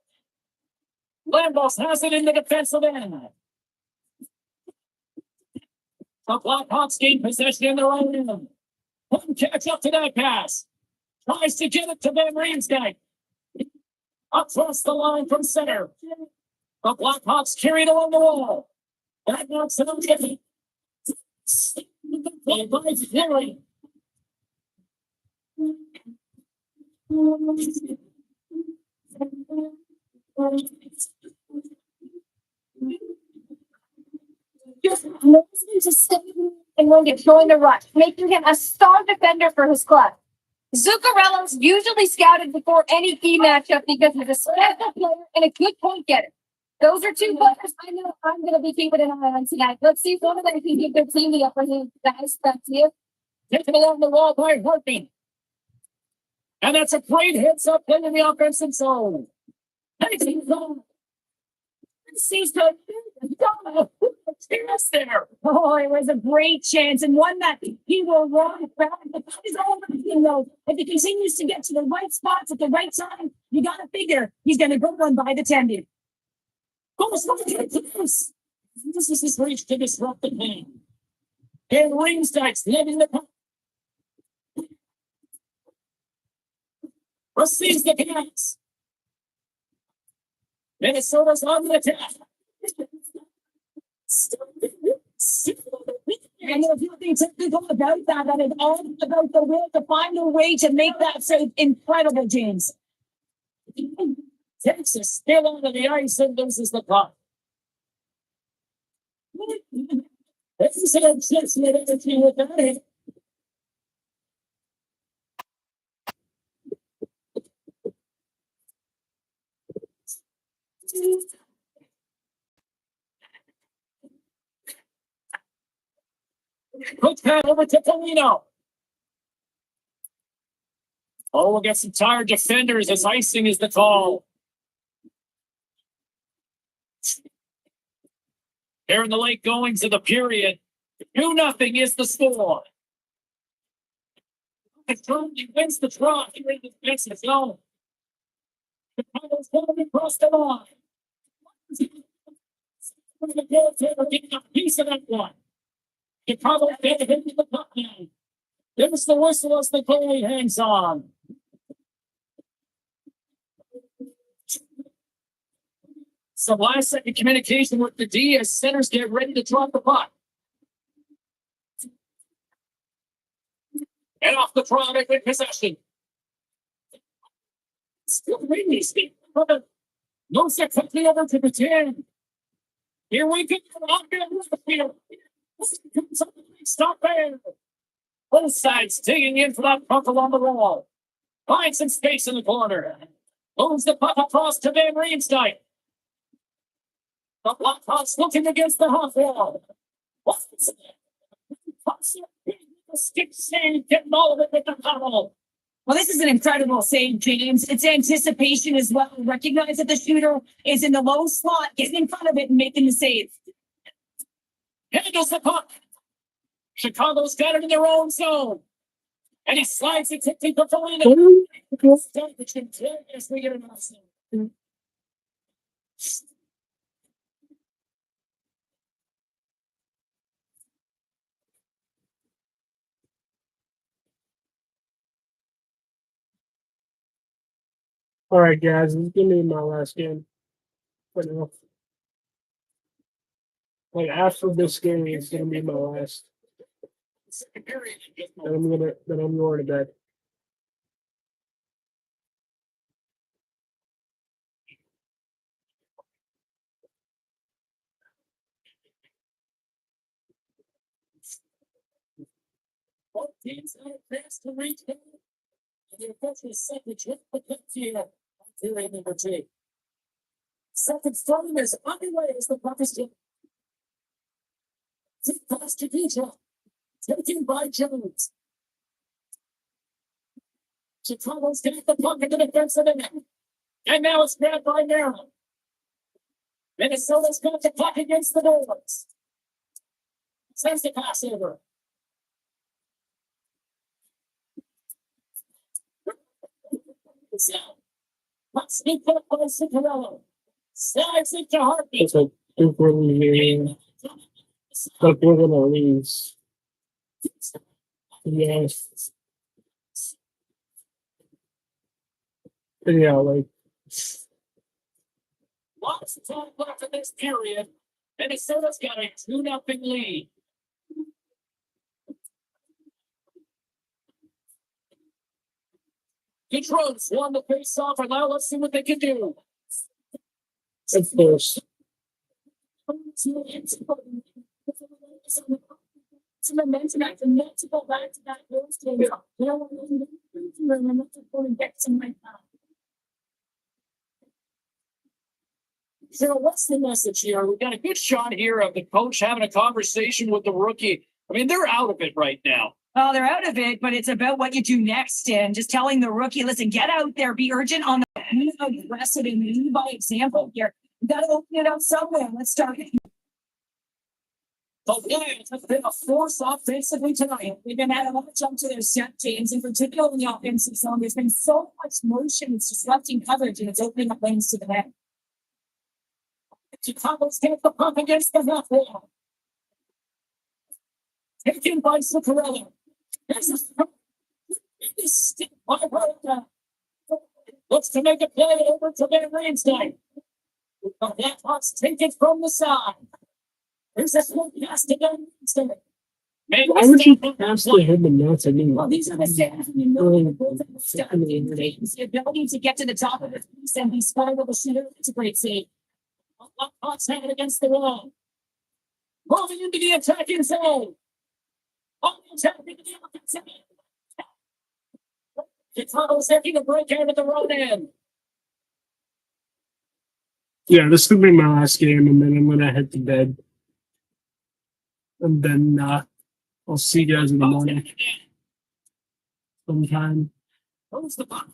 Lambos has it in the defensive end. The Blackhawks gain possession in their own end. Couldn't catch up to that pass. Tries to get it to Van Riemsdyk. Across the line from center. The Blackhawks carried along the wall. That knocks it out. By Fury. And when you're throwing the rush, making him a star defender for his club. Zuccarello's usually scouted before any key matchup because he's a special player and a good point getter. Those are two players I know I'm going to be keeping an eye on tonight. Let's see if one of them can give their team the upper hand. Guys, back to you. Taken along the wall by Hartman. And that's a great hits up in the offensive zone. Sees the there. Oh, it was a great chance and one that he will run back. But that is all you know. If he continues to get to the right spots at the right time, you got to figure he's going to go one by the 10. This is his reach to disrupt the game. And Riemsdyk's letting the puck. Receives the pass. Minnesota's on the attack. And there's nothing typical about that. That is all about the will to find a way to make that save incredible, James. Texas still onto the ice and loses the puck. This is an assessment of the team with that. Quick pass over to Polino. Oh, we'll get some tired defenders as icing is the call. Here in the late goings of the period, 2-0 is the score. Germany wins the draw here in the defensive zone. Chicago's going across the line. The goaltender getting a piece of that one. Chicago hit the puck now. There's the whistle as the goalie hangs on. Some last second communication with the D as centers get ready to drop the puck. And off the product in possession. Still really speak. Moves it quickly over to the 10. Here we go. Out there with the field. Stop there. Both sides digging in for that puck along the wall. Finds some space in the corner. Moves the puck across to Van Riemsdyk. The Blackhawks looking against the half wall. Stick save, getting all of it with the paddle. Well, this is an incredible save, James. It's anticipation as well. Recognize that the shooter is in the low slot, getting in front of it and making the save. Handles the puck. Chicago's got it in their own zone. And he slides it to Polino. As we get an All right, guys, this is gonna be my last game. For now. Like after this game, it's gonna be my last. Then I'm going to bed. Both teams had a chance to reach him. And the official set the trip for the here. Period number 2. Second frame is underway as the puck is pass to Peter. Taken by Jones. Chicago's got the puck in the defensive end. And now it's grabbed by Maryland. Minnesota's got the puck against the doors. Sends the pass over. Let's sneak up by Cinderella. Slides into Hartney. It's like if we're leaving, like we're gonna leave. Yes. Yeah, like Lots of time left in this period. Minnesota's got a 2-0 lead. Detroit's won the face-off, and now let's see what they can do. of course. Some momentum after multiple back-to-back goals to get some right now. So what's the message here? We've got a good shot here of the coach having a conversation with the rookie. I mean, they're out of it right now. Oh, they're out of it, but it's about what you do next and just telling the rookie, listen, get out there, be urgent on the aggressive and lead by example here. You got to open it up somewhere. Let's start it. The Lions have been a force offensively tonight. They've been adding a lot of jump to their set teams, in particular in the offensive zone. There's been so much motion, it's disrupting coverage, and it's opening up lanes to the net. Chicago's take the puck against the half wall. Taken by Zuccarello. Looks to make a play over to Van Riemsdyk. The Blackhawks take it from the side. There's a slow pass to them. Why would you pass to him and not to me? Well, these are the stats. You know, the ability to get to the top of the piece and be spotted with a shooter. It's a great save. Blackhawks have it against the wall. Moving into the attacking zone. On the attack into the offensive end. Chicago's taking a break out of the road end. Yeah, this could be my last game, and then I'm gonna head to bed. And then I'll see you guys in the morning sometime. Moves the puck.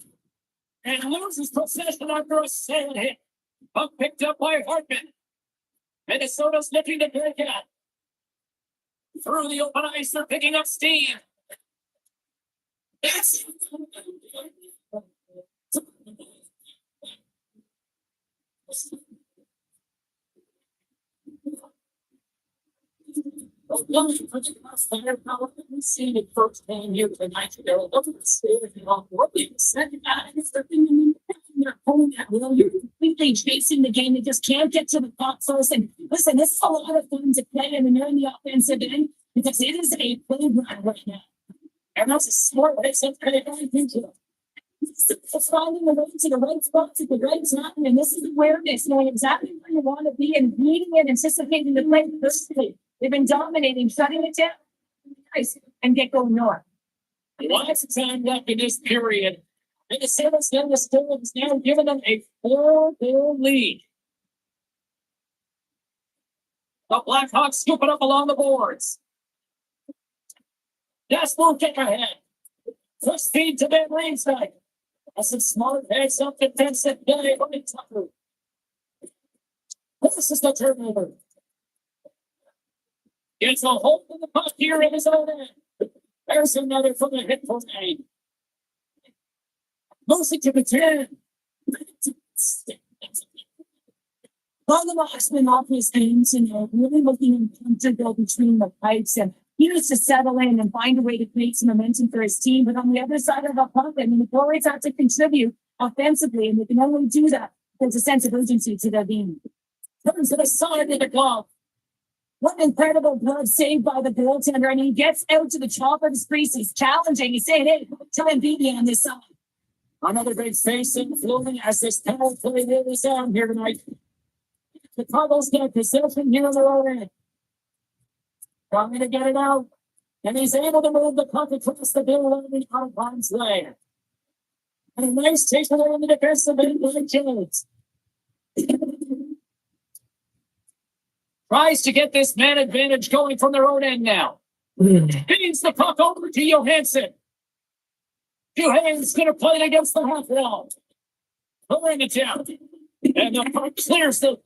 And loses possession after a sail hit. Puck picked up by Hartman. Minnesota's looking to break out. Through the open ice, they're picking up steam. Yes. Firepower we've seen it firsthand here tonight. They're looking to stay with the working second guys. They're thinking they're pulling that well. You're completely chasing the game. They just can't get to the puck first. And listen, this is a lot of fun to play in the offensive end because it is a playground right now. And that's a smart race. That's kind of going into it. It's finding the way to the right spots at the right time, and this is awareness, knowing exactly where you want to be and reading and anticipating the play personally. They've been dominating, shutting it down, nice, and get going north. Lots of time left in this period. Minnesota's done the Storms now giving them a 4-goal lead. The Blackhawks scoop it up along the boards. Jasper kick ahead. First speed to Ben Ringside. That's a smart heads up defensive guy from Tucker. This is the turnover. Gets a hold of the puck here in his own end. There's another from the hit for Nate. Mostly to the 10. While the last been off his games, really looking uncomfortable between the pipes, and he needs to settle in and find a way to create some momentum for his team. But on the other side of the puck, the forwards have to contribute offensively, and they can only do that. There's a sense of urgency to their game. Comes to the side of the glove. What an incredible glove saved by the goaltender, and he gets out to the top of his crease. He's challenging. He's saying, "Hey, try and beat me on this side." Another great facing, floating as this power play is on here tonight. The Chicago's got possession here on the lower end. Trying to get it out. And he's able to move the puck across the middle of the Alpine's way. And a nice takeaway in the defensive end by Jones. Tries to get this man advantage going from their own end now. Feeds the puck over to Johansson. Johansson's going to play it against the half wall. Pulling it down. And the puck clears the.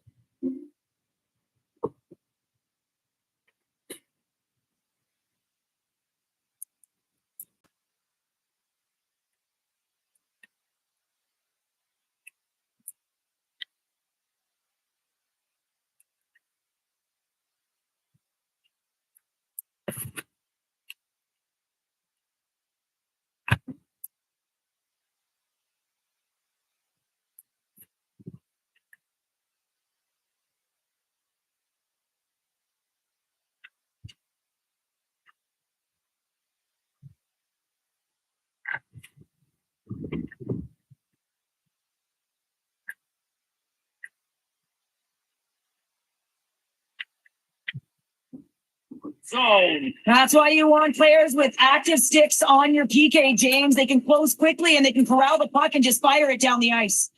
Zone. That's why you want players with active sticks on your PK, James. They can close quickly and they can corral the puck and just fire it down the ice.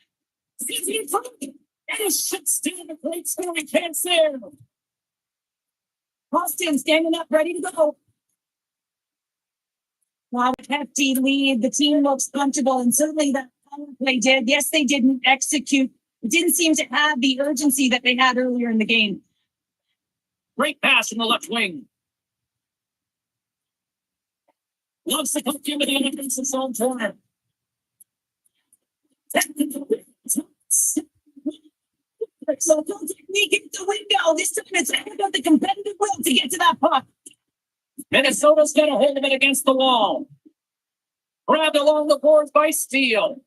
And it shuts down the great scoring chance there. Austin standing up, ready to go. Wow, a hefty lead. The team looks comfortable, and certainly that power play did. Yes, they didn't execute. It didn't seem to have the urgency that they had earlier in the game. Great pass from the left wing. Loves to come to the offensive zone corner. So don't technique into the window. This time it's all about the competitive will to get to that puck. Minnesota's got a hold of it against the wall. Grabbed along the boards by Steele.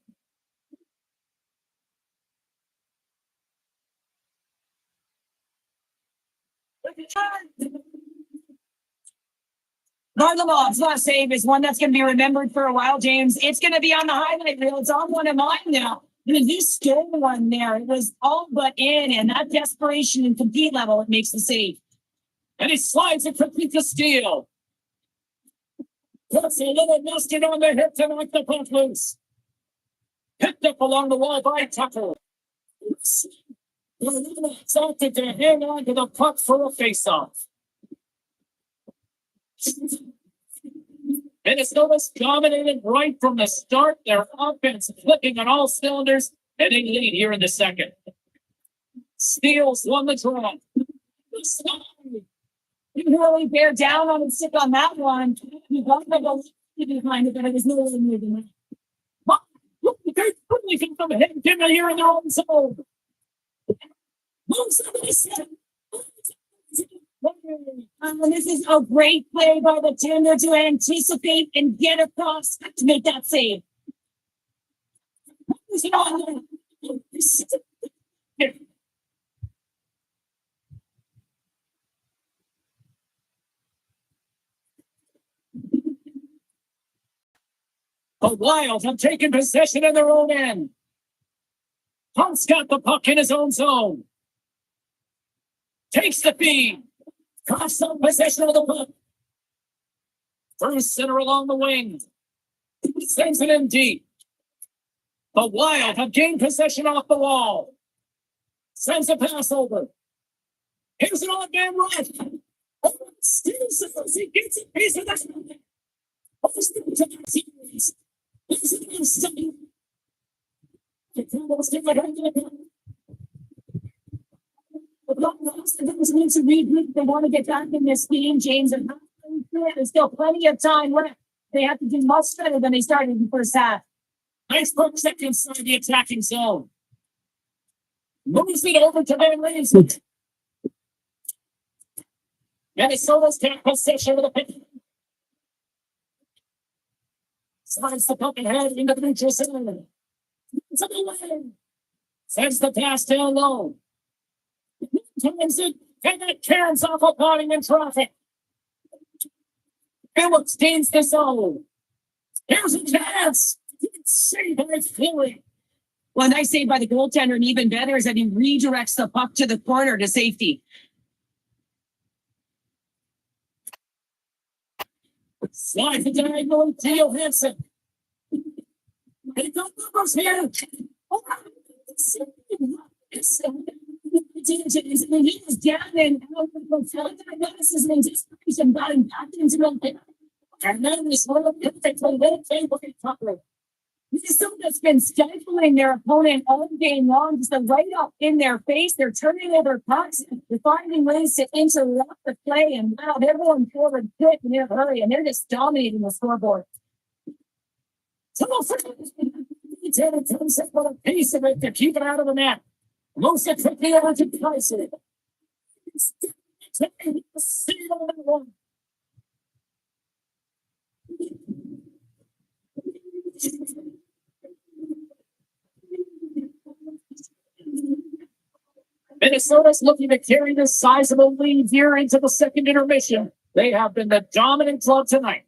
Varlamov's last save is one that's going to be remembered for a while, James. It's going to be on the highlight reel. It's on one of mine now. He stole one there. It was all but in, and that desperation and compete level, it makes the save. And he slides it quickly to Steele. Puts a little mustard on the hip to knock the puck loose. Picked up along the wall by Tucker. It's opted to hang on to the puck for a face-off. Minnesota's dominated right from the start. Their offense clicking on all cylinders, and they lead here in the second. Steele's won the draw. You can really bear down on and stick on that one. You got to go behind it, but it was no way moving it. Look, they quickly can come ahead and get it here in their own zone. This is a great play by the tender to anticipate and get across to make that save. The Wild have taken possession in their own end. Hunt's got the puck in his own zone. Takes the feed. Got some possession of the puck. Through center along the wing. Sends it in deep. The Wild have gained possession off the wall. Sends a pass over. Here's an odd man rush. He gets a piece of that. They want to get back in this game, James, and there's still plenty of time left. They have to do much better than they started in the first half. Nice puck check inside the attacking zone. Moves it over to Van Riesen. Minnesota's got possession of the pick. Slides the puck ahead into the neutral zone. Sends the pass down low. Times it, and it turns off a body in traffic. Phillips gains the zone. Here's a chance. Saved by Philly. Well, nice save by the goaltender, and even better is that he redirects the puck to the corner to safety. Slides the diagonal to Johansson. They got numbers here. He was down and out of the diagnosis and anticipation got him back into the and then this little perfectly little table properly. Minnesota's been stifling their opponent all game long, just right up in their face. They're turning over pucks. They're finding ways to interrupt the play, and wow, they're going forward quick in a hurry, and they're just dominating the scoreboard. Taylor comes up with a piece of it to keep it out of the net. Moves it quickly over to Tyson. Minnesota's looking to carry this sizable lead here into the second intermission. They have been the dominant club tonight.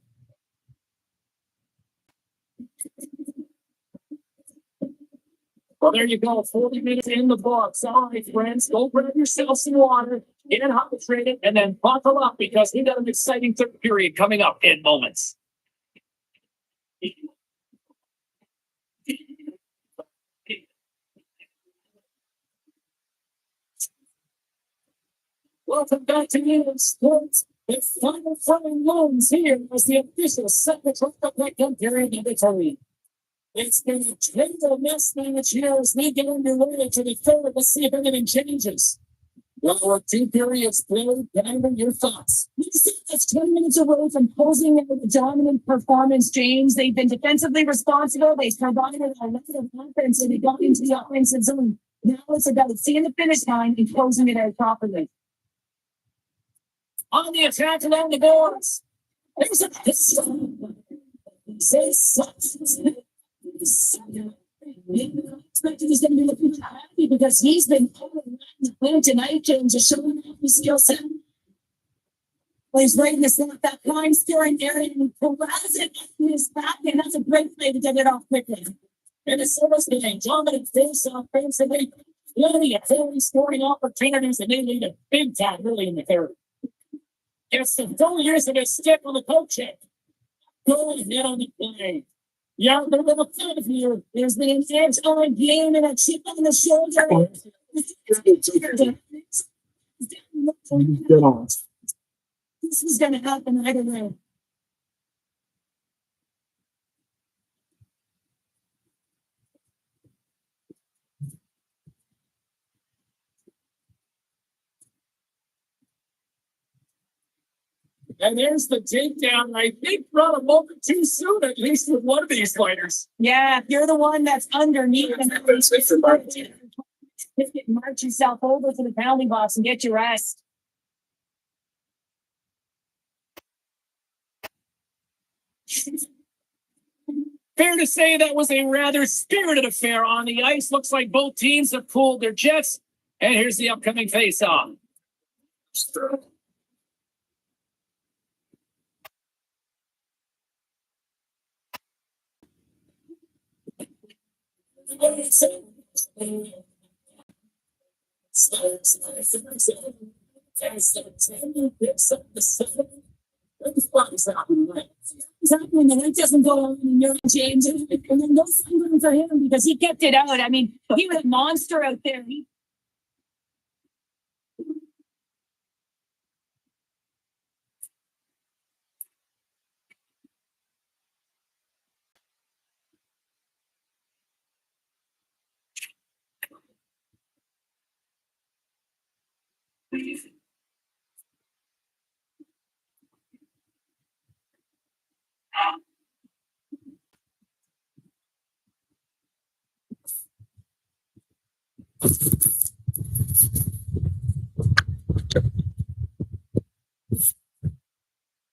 Well, there you go. 40 minutes in the books. All right, friends, go grab yourself some water, get it hydrated, and then buckle up because we got an exciting third period coming up in moments. Welcome back to Union Sports. The final frame loans here as the officials set the clock up like period number 3. It's been a total mess match here as we get underway to the third. Let's see if anything changes. Well, we're 2 periods played. Diamond, your thoughts? That's 10 minutes away from posing with a dominant performance, James. They've been defensively responsible. They've provided a lot of offense, and they got into the offensive zone. Now it's about seeing the finish line and closing it out properly. On the attack along the boards. There's a expected he's going to be looking happy because he's been pulling around the play tonight and just showing off his skill set. He's right in the center, that line steering area, and corrals it in his back, and that's a great play to get it off quickly. And the service getting dominant face offensively, really a very scoring opportunities, and they need a big time early in the third. It's the 4 years of a stick on the coaching. Go ahead on the play. Yeah, they're going to fight here. There's the edge on game and a chip on the shoulder. Get on. This is going to happen either way. And there's the takedown. I think brought a moment too soon, at least with one of these fighters. Yeah, if you're the one that's underneath and march yourself over to the pounding box and get your rest. Fair to say that was a rather spirited affair on the ice. Looks like both teams have pulled their jets. And here's the upcoming face-off. And it doesn't go on and you're changing. And then those things for him because he kept it out. I mean, he was a monster out there. He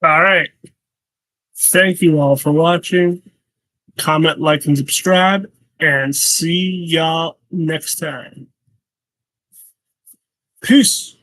All right. Thank you all for watching. Comment, like, and subscribe. And see y'all next time. Peace.